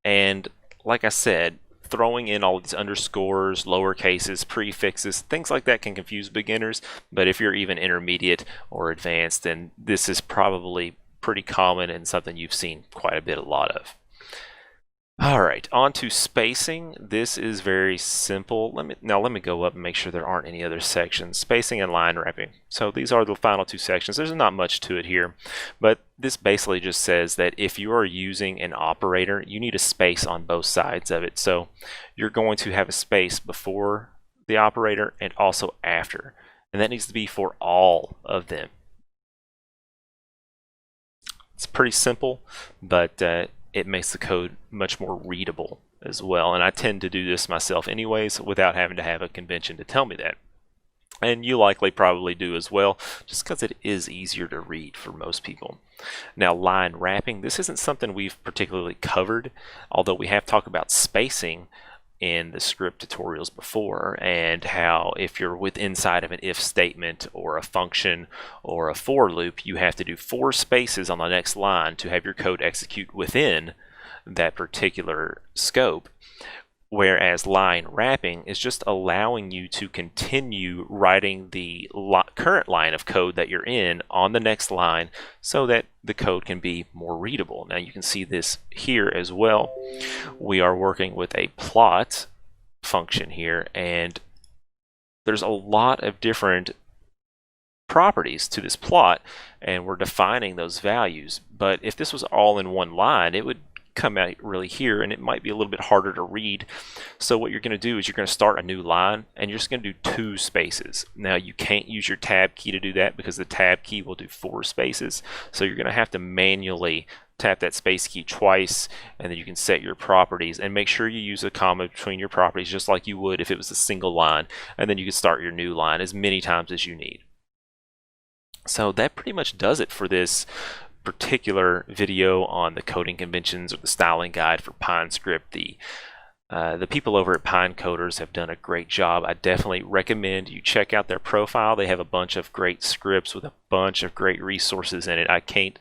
and like I said, throwing in all these underscores, lower cases, prefixes, things like that can confuse beginners, but if you're even intermediate or advanced, then this is probably pretty common and something you've seen quite a lot of. All right, on to spacing. This is very simple. Let me go up and make sure there aren't any other sections. Spacing and line wrapping. So these are the final two sections. There's not much to it here, but this basically just says that if you are using an operator, you need a space on both sides of it. So you're going to have a space before the operator and also after, and that needs to be for all of them. It's pretty simple, but it makes the code much more readable as well. And I tend to do this myself anyways without having to have a convention to tell me that. And you likely probably do as well, just because it is easier to read for most people. Now, line wrapping, this isn't something we've particularly covered, although we have talked about spacing in the script tutorials before, and how if you're inside of an if statement or a function or a for loop, you have to do 4 spaces on the next line to have your code execute within that particular scope. Whereas line wrapping is just allowing you to continue writing the current line of code that you're in on the next line so that the code can be more readable. Now you can see this here as well. We are working with a plot function here, and there's a lot of different properties to this plot, and we're defining those values. But if this was all in one line, it would come out really here, and it might be a little bit harder to read. So what you're going to do is you're going to start a new line, and you're just going to do 2 spaces. Now you can't use your tab key to do that because the tab key will do 4 spaces. So you're going to have to manually tap that space key twice, and then you can set your properties and make sure you use a comma between your properties just like you would if it was a single line, and then you can start your new line as many times as you need. So that pretty much does it for this particular video on the coding conventions or the styling guide for PineScript. The people over at Pine Coders have done a great job. I definitely recommend you check out their profile. They have a bunch of great scripts with a bunch of great resources in it. I can't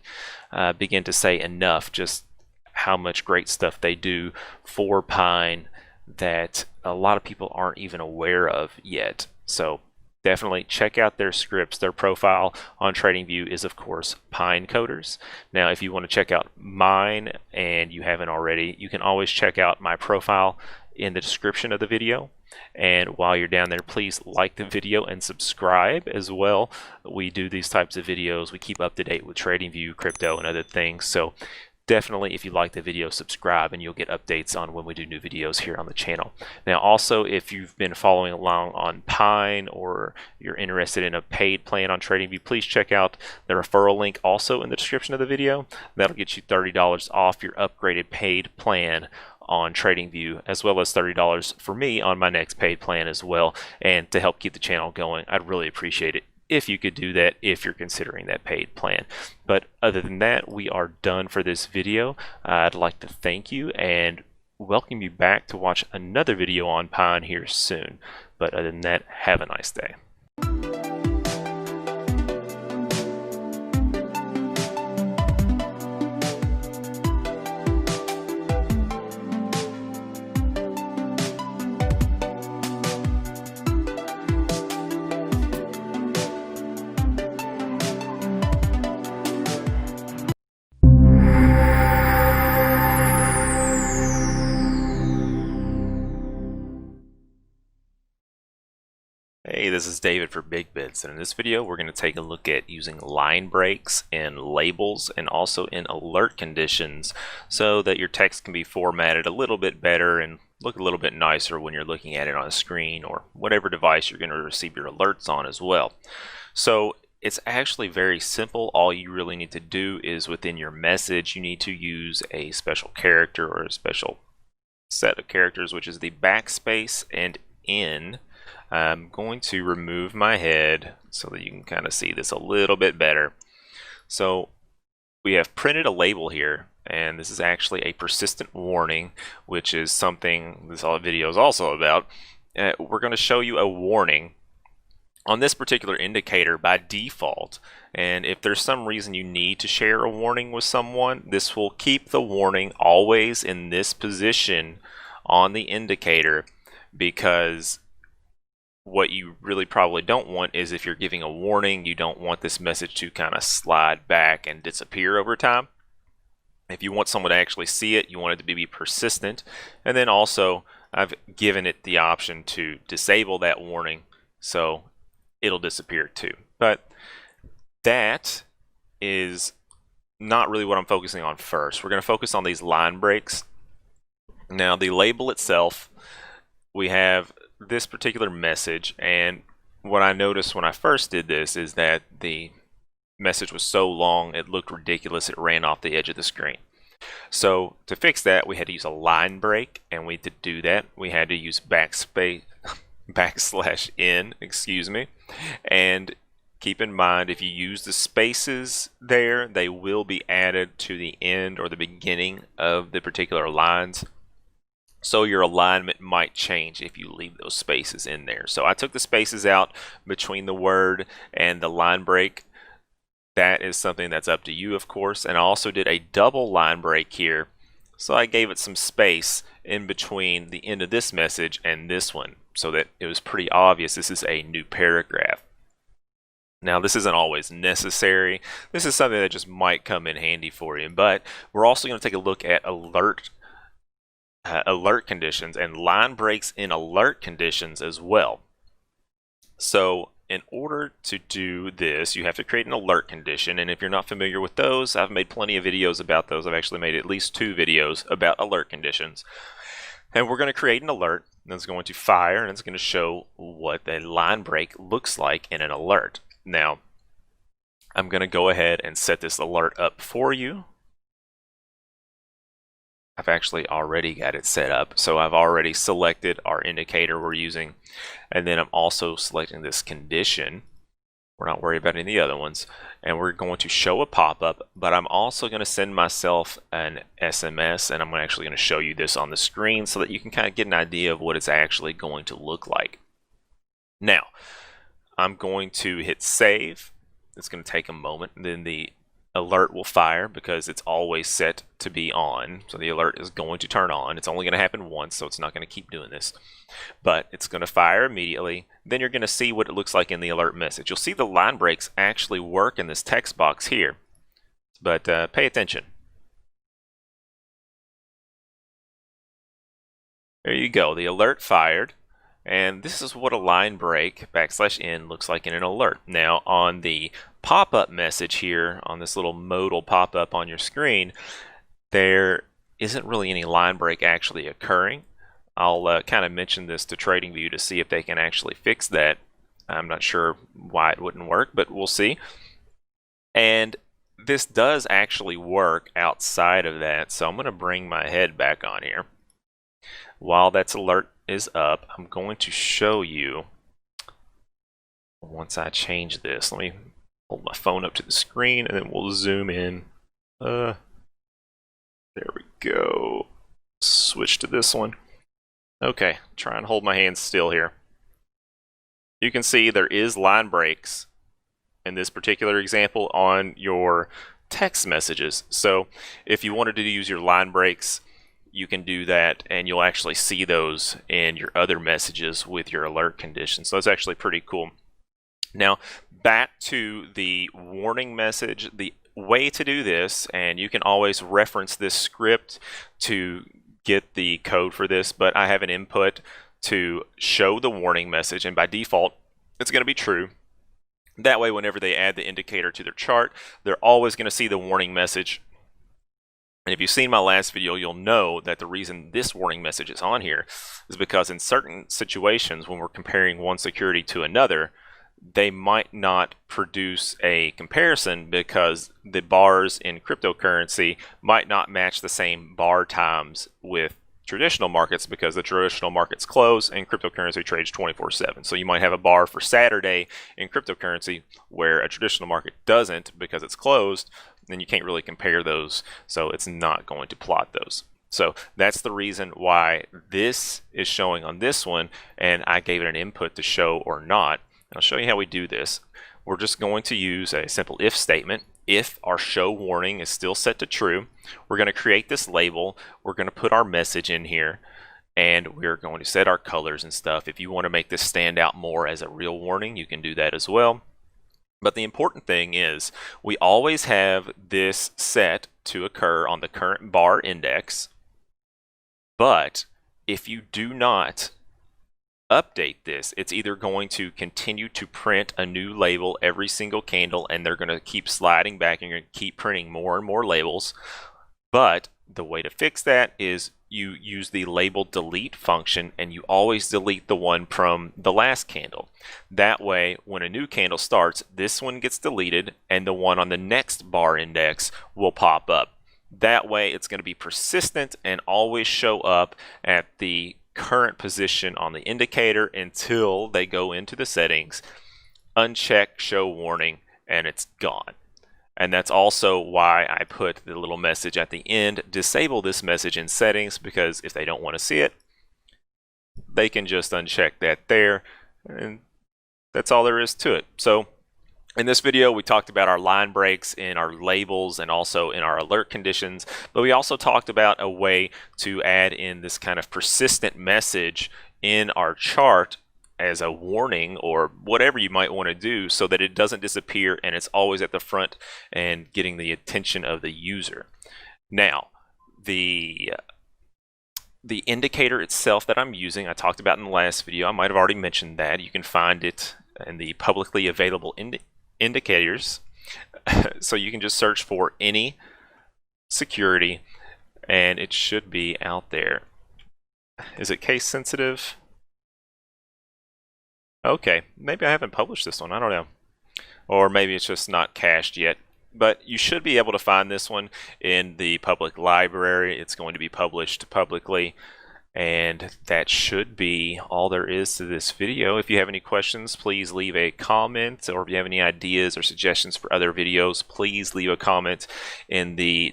begin to say enough just how much great stuff they do for Pine that a lot of people aren't even aware of yet. So definitely check out their scripts. Their profile on TradingView is, of course, Pine Coders. Now, if you want to check out mine and you haven't already, you can always check out my profile in the description of the video. And while you're down there, please like the video and subscribe as well. We do these types of videos. We keep up to date with TradingView, crypto, and other things. So definitely, if you like the video, subscribe and you'll get updates on when we do new videos here on the channel. Now also, if you've been following along on Pine or you're interested in a paid plan on TradingView, please check out the referral link also in the description of the video. That'll get you $30 off your upgraded paid plan on TradingView, as well as $30 for me on my next paid plan as well. And to help keep the channel going, I'd really appreciate it if you could do that if you're considering that paid plan. But other than that, we are done for this video. I'd like to thank you and welcome you back to watch another video on Pine here soon. But other than that, have a nice day. Hey, this is David for BigBits, and in this video we're going to take a look at using line breaks in labels and also in alert conditions so that your text can be formatted a little bit better and look a little bit nicer when you're looking at it on a screen or whatever device you're going to receive your alerts on as well. So it's actually very simple. All you really need to do is within your message you need to use a special character or a special set of characters, which is the backspace and in. I'm going to remove my head so that you can kind of see this a little bit better. So we have printed a label here, and this is actually a persistent warning, which is something this video is also about. We're going to show you a warning on this particular indicator by default, and if there's some reason you need to share a warning with someone, this will keep the warning always in this position on the indicator, because what you really probably don't want is if you're giving a warning, you don't want this message to kind of slide back and disappear over time. If you want someone to actually see it, you want it to be persistent. And then also, I've given it the option to disable that warning, so it'll disappear too. But that is not really what I'm focusing on first. We're going to focus on these line breaks. Now, the label itself, we have this particular message, and what I noticed when I first did this is that the message was so long it looked ridiculous. It ran off the edge of the screen. So to fix that, we had to use a line break, and to do that we had to use \n, excuse me. And keep in mind, if you use the spaces there, they will be added to the end or the beginning of the particular lines. So your alignment might change if you leave those spaces in there. So I took the spaces out between the word and the line break. That is something that's up to you, of course. And I also did a double line break here. So I gave it some space in between the end of this message and this one, so that it was pretty obvious this is a new paragraph. Now, this isn't always necessary. This is something that just might come in handy for you. But we're also going to take a look at alert conditions and line breaks in alert conditions as well. So in order to do this, you have to create an alert condition, and if you're not familiar with those, I've made plenty of videos about those. I've actually made at least 2 videos about alert conditions. And we're going to create an alert that's going to fire, and it's going to show what the line break looks like in an alert. Now, I'm going to go ahead and set this alert up for you. I've actually already got it set up, so I've already selected our indicator we're using, and then I'm also selecting this condition. We're not worried about any of the other ones, and we're going to show a pop-up, but I'm also going to send myself an SMS, and I'm actually going to show you this on the screen so that you can kind of get an idea of what it's actually going to look like. Now, I'm going to hit save. It's going to take a moment, and then the alert will fire because it's always set to be on. So the alert is going to turn on. It's only going to happen once, so it's not going to keep doing this. But it's going to fire immediately. Then you're going to see what it looks like in the alert message. You'll see the line breaks actually work in this text box here. But pay attention. There you go. The alert fired. And this is what a line break \n looks like in an alert. Now, on the pop-up message here, on this little modal pop-up on your screen, there isn't really any line break actually occurring. I'll kind of mention this to TradingView to see if they can actually fix that. I'm not sure why it wouldn't work, but we'll see. And this does actually work outside of that, so I'm going to bring my head back on here. While that's alert is up, I'm going to show you once I change this. Let me hold my phone up to the screen and then we'll zoom in. There we go. Switch to this one. Okay, try and hold my hands still here. You can see there is line breaks in this particular example on your text messages. So if you wanted to use your line breaks, you can do that, and you'll actually see those in your other messages with your alert conditions. So that's actually pretty cool. Now, back to the warning message. The way to do this, and you can always reference this script to get the code for this, but I have an input to show the warning message, and by default, it's going to be true. That way, whenever they add the indicator to their chart, they're always going to see the warning message. And if you've seen my last video, you'll know that the reason this warning message is on here is because in certain situations, when we're comparing one security to another, they might not produce a comparison because the bars in cryptocurrency might not match the same bar times with traditional markets, because the traditional markets close and cryptocurrency trades 24/7. So you might have a bar for Saturday in cryptocurrency where a traditional market doesn't because it's closed. Then you can't really compare those, so it's not going to plot those. So that's the reason why this is showing on this one, and I gave it an input to show or not. I'll show you how we do this. We're just going to use a simple if statement. If our show warning is still set to true, we're going to create this label. We're going to put our message in here, and we're going to set our colors and stuff. If you want to make this stand out more as a real warning, you can do that as well. But the important thing is we always have this set to occur on the current bar index. But if you do not update this, it's either going to continue to print a new label every single candle, and they're going to keep sliding back and you're going to keep printing more and more labels. But the way to fix that is you use the label delete function, and you always delete the one from the last candle. That way, when a new candle starts, this one gets deleted and the one on the next bar index will pop up. That way, it's going to be persistent and always show up at the current position on the indicator until they go into the settings, uncheck show warning, and it's gone. And that's also why I put the little message at the end, disable this message in settings, because if they don't want to see it, they can just uncheck that there, and that's all there is to it. So in this video, we talked about our line breaks in our labels and also in our alert conditions, but we also talked about a way to add in this kind of persistent message in our chart as a warning or whatever you might want to do, so that it doesn't disappear and it's always at the front and getting the attention of the user. Now, the indicator itself that I'm using, I talked about in the last video. I might have already mentioned that. You can find it in the publicly available indicators. So you can just search for any security and it should be out there. Is it case sensitive? Okay, maybe I haven't published this one, I don't know. Or maybe it's just not cached yet. But you should be able to find this one in the public library. It's going to be published publicly. And that should be all there is to this video. If you have any questions, please leave a comment. Or if you have any ideas or suggestions for other videos, please leave a comment in the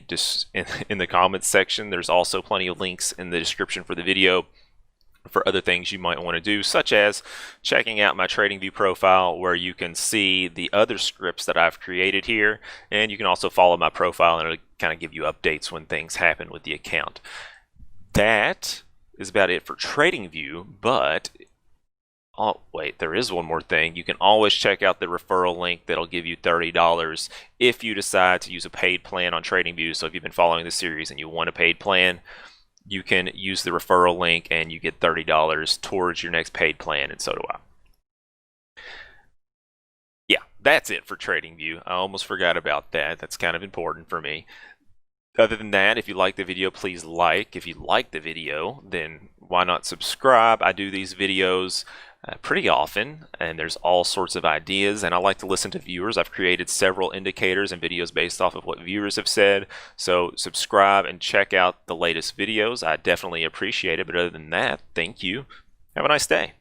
comments section. There's also plenty of links in the description for the video for other things you might want to do, such as checking out my TradingView profile, where you can see the other scripts that I've created here, and you can also follow my profile and it'll kind of give you updates when things happen with the account. That is about it for TradingView, but oh wait, there is one more thing. You can always check out the referral link that'll give you $30 if you decide to use a paid plan on TradingView. So if you've been following the series and you want a paid plan, you can use the referral link and you get $30 towards your next paid plan, and so do I. Yeah, that's it for TradingView. I almost forgot about that. That's kind of important for me. Other than that, if you like the video, please like. If you like the video, then why not subscribe? I do these videos pretty often, and there's all sorts of ideas, and I like to listen to viewers. I've created several indicators and videos based off of what viewers have said, so subscribe and check out the latest videos. I definitely appreciate it, but other than that, thank you. Have a nice day.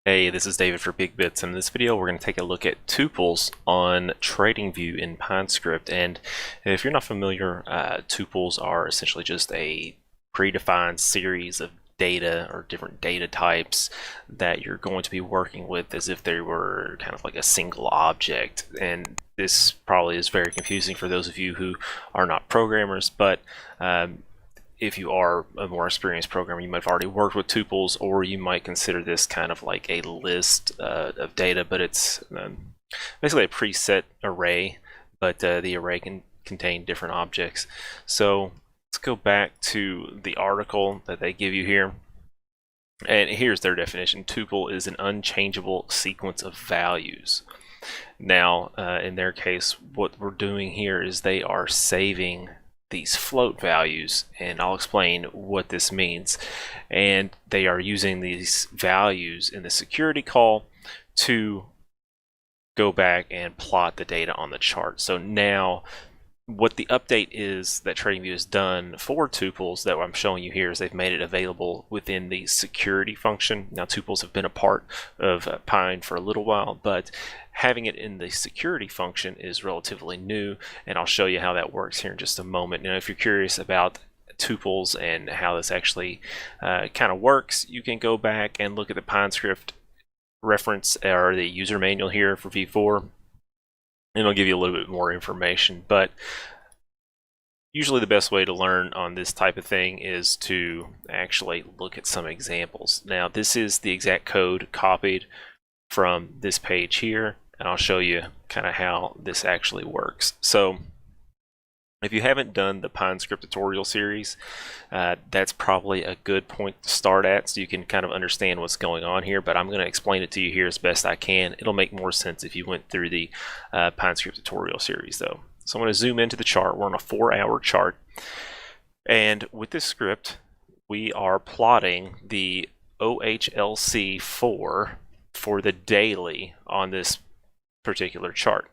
Hey, this is David for BigBits, and in this video we're going to take a look at tuples on TradingView in PineScript. And if you're not familiar, tuples are essentially just a predefined series of data or different data types that you're going to be working with as if they were kind of like a single object. And this probably is very confusing for those of you who are not programmers, but if you are a more experienced programmer, you might have already worked with tuples, or you might consider this kind of like a list of data, but it's basically a preset array, but the array can contain different objects. So let's go back to the article that they give you here. And here's their definition. Tuple is an unchangeable sequence of values. Now, in their case, what we're doing here is they are saving these float values, and I'll explain what this means. And they are using these values in the security call to go back and plot the data on the chart. So now what the update is that TradingView has done for tuples that I'm showing you here is they've made it available within the security function. Now, tuples have been a part of Pine for a little while, but having it in the security function is relatively new, and I'll show you how that works here in just a moment. Now, if you're curious about tuples and how this actually kind of works, you can go back and look at the PineScript reference or the user manual here for V4, and it'll give you a little bit more information. But usually the best way to learn on this type of thing is to actually look at some examples. Now, this is the exact code copied from this page here, and I'll show you kind of how this actually works. So if you haven't done the PineScript tutorial series, that's probably a good point to start at so you can kind of understand what's going on here, but I'm going to explain it to you here as best I can. It'll make more sense if you went through the PineScript tutorial series though. So I'm going to zoom into the chart. We're on a 4-hour chart, and with this script we are plotting the OHLC 4 for the daily on this particular chart.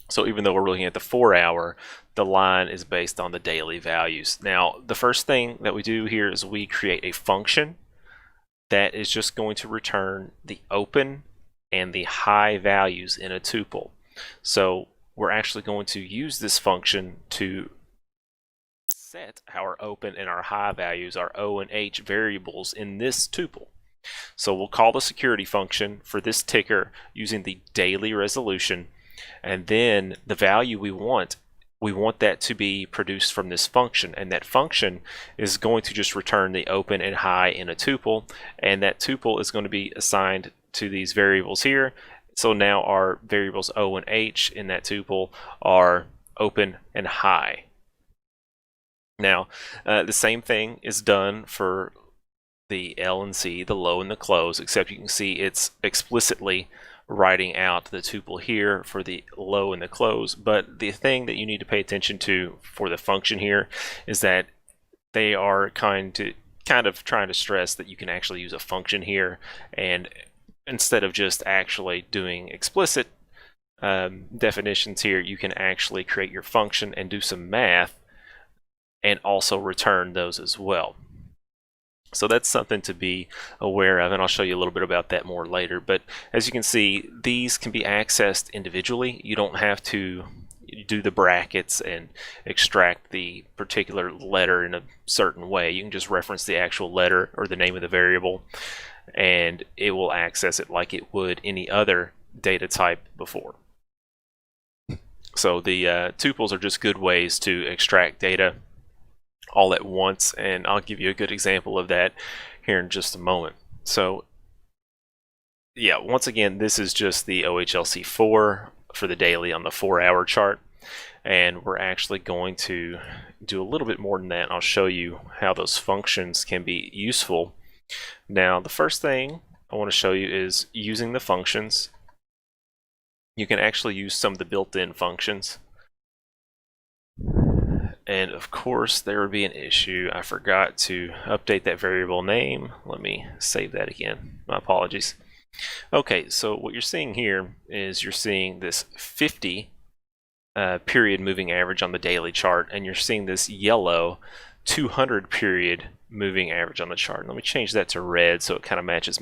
So even though we're looking at the 4-hour, the line is based on the daily values. Now, the first thing that we do here is we create a function that is just going to return the open and the high values in a tuple. So we're actually going to use this function to set our open and our high values, our O and H variables in this tuple. So we'll call the security function for this ticker using the daily resolution, and then the value we want that to be produced from this function, and that function is going to just return the open and high in a tuple, and that tuple is going to be assigned to these variables here. So now our variables O and H in that tuple are open and high. Now the same thing is done for the L and C, the low and the close, except you can see it's explicitly writing out the tuple here for the low and the close. But the thing that you need to pay attention to for the function here is that they are kind of trying to stress that you can actually use a function here, and instead of just actually doing explicit definitions here, you can actually create your function and do some math and also return those as well. So that's something to be aware of, and I'll show you a little bit about that more later. But as you can see, these can be accessed individually. You don't have to do the brackets and extract the particular letter in a certain way. You can just reference the actual letter or the name of the variable, and it will access it like it would any other data type before. So the tuples are just good ways to extract data all at once, and I'll give you a good example of that here in just a moment. So yeah, once again, this is just the OHLC 4 for the daily on the 4-hour chart, and we're actually going to do a little bit more than that. I'll show you how those functions can be useful. Now, the first thing I want to show you is using the functions. You can actually use some of the built-in functions. And of course, there would be an issue. I forgot to update that variable name. Let me save that again. My apologies. Okay, so what you're seeing here is you're seeing this 50 period moving average on the daily chart, and you're seeing this yellow 200 period moving average on the chart. Let me change that to red so it kind of matches my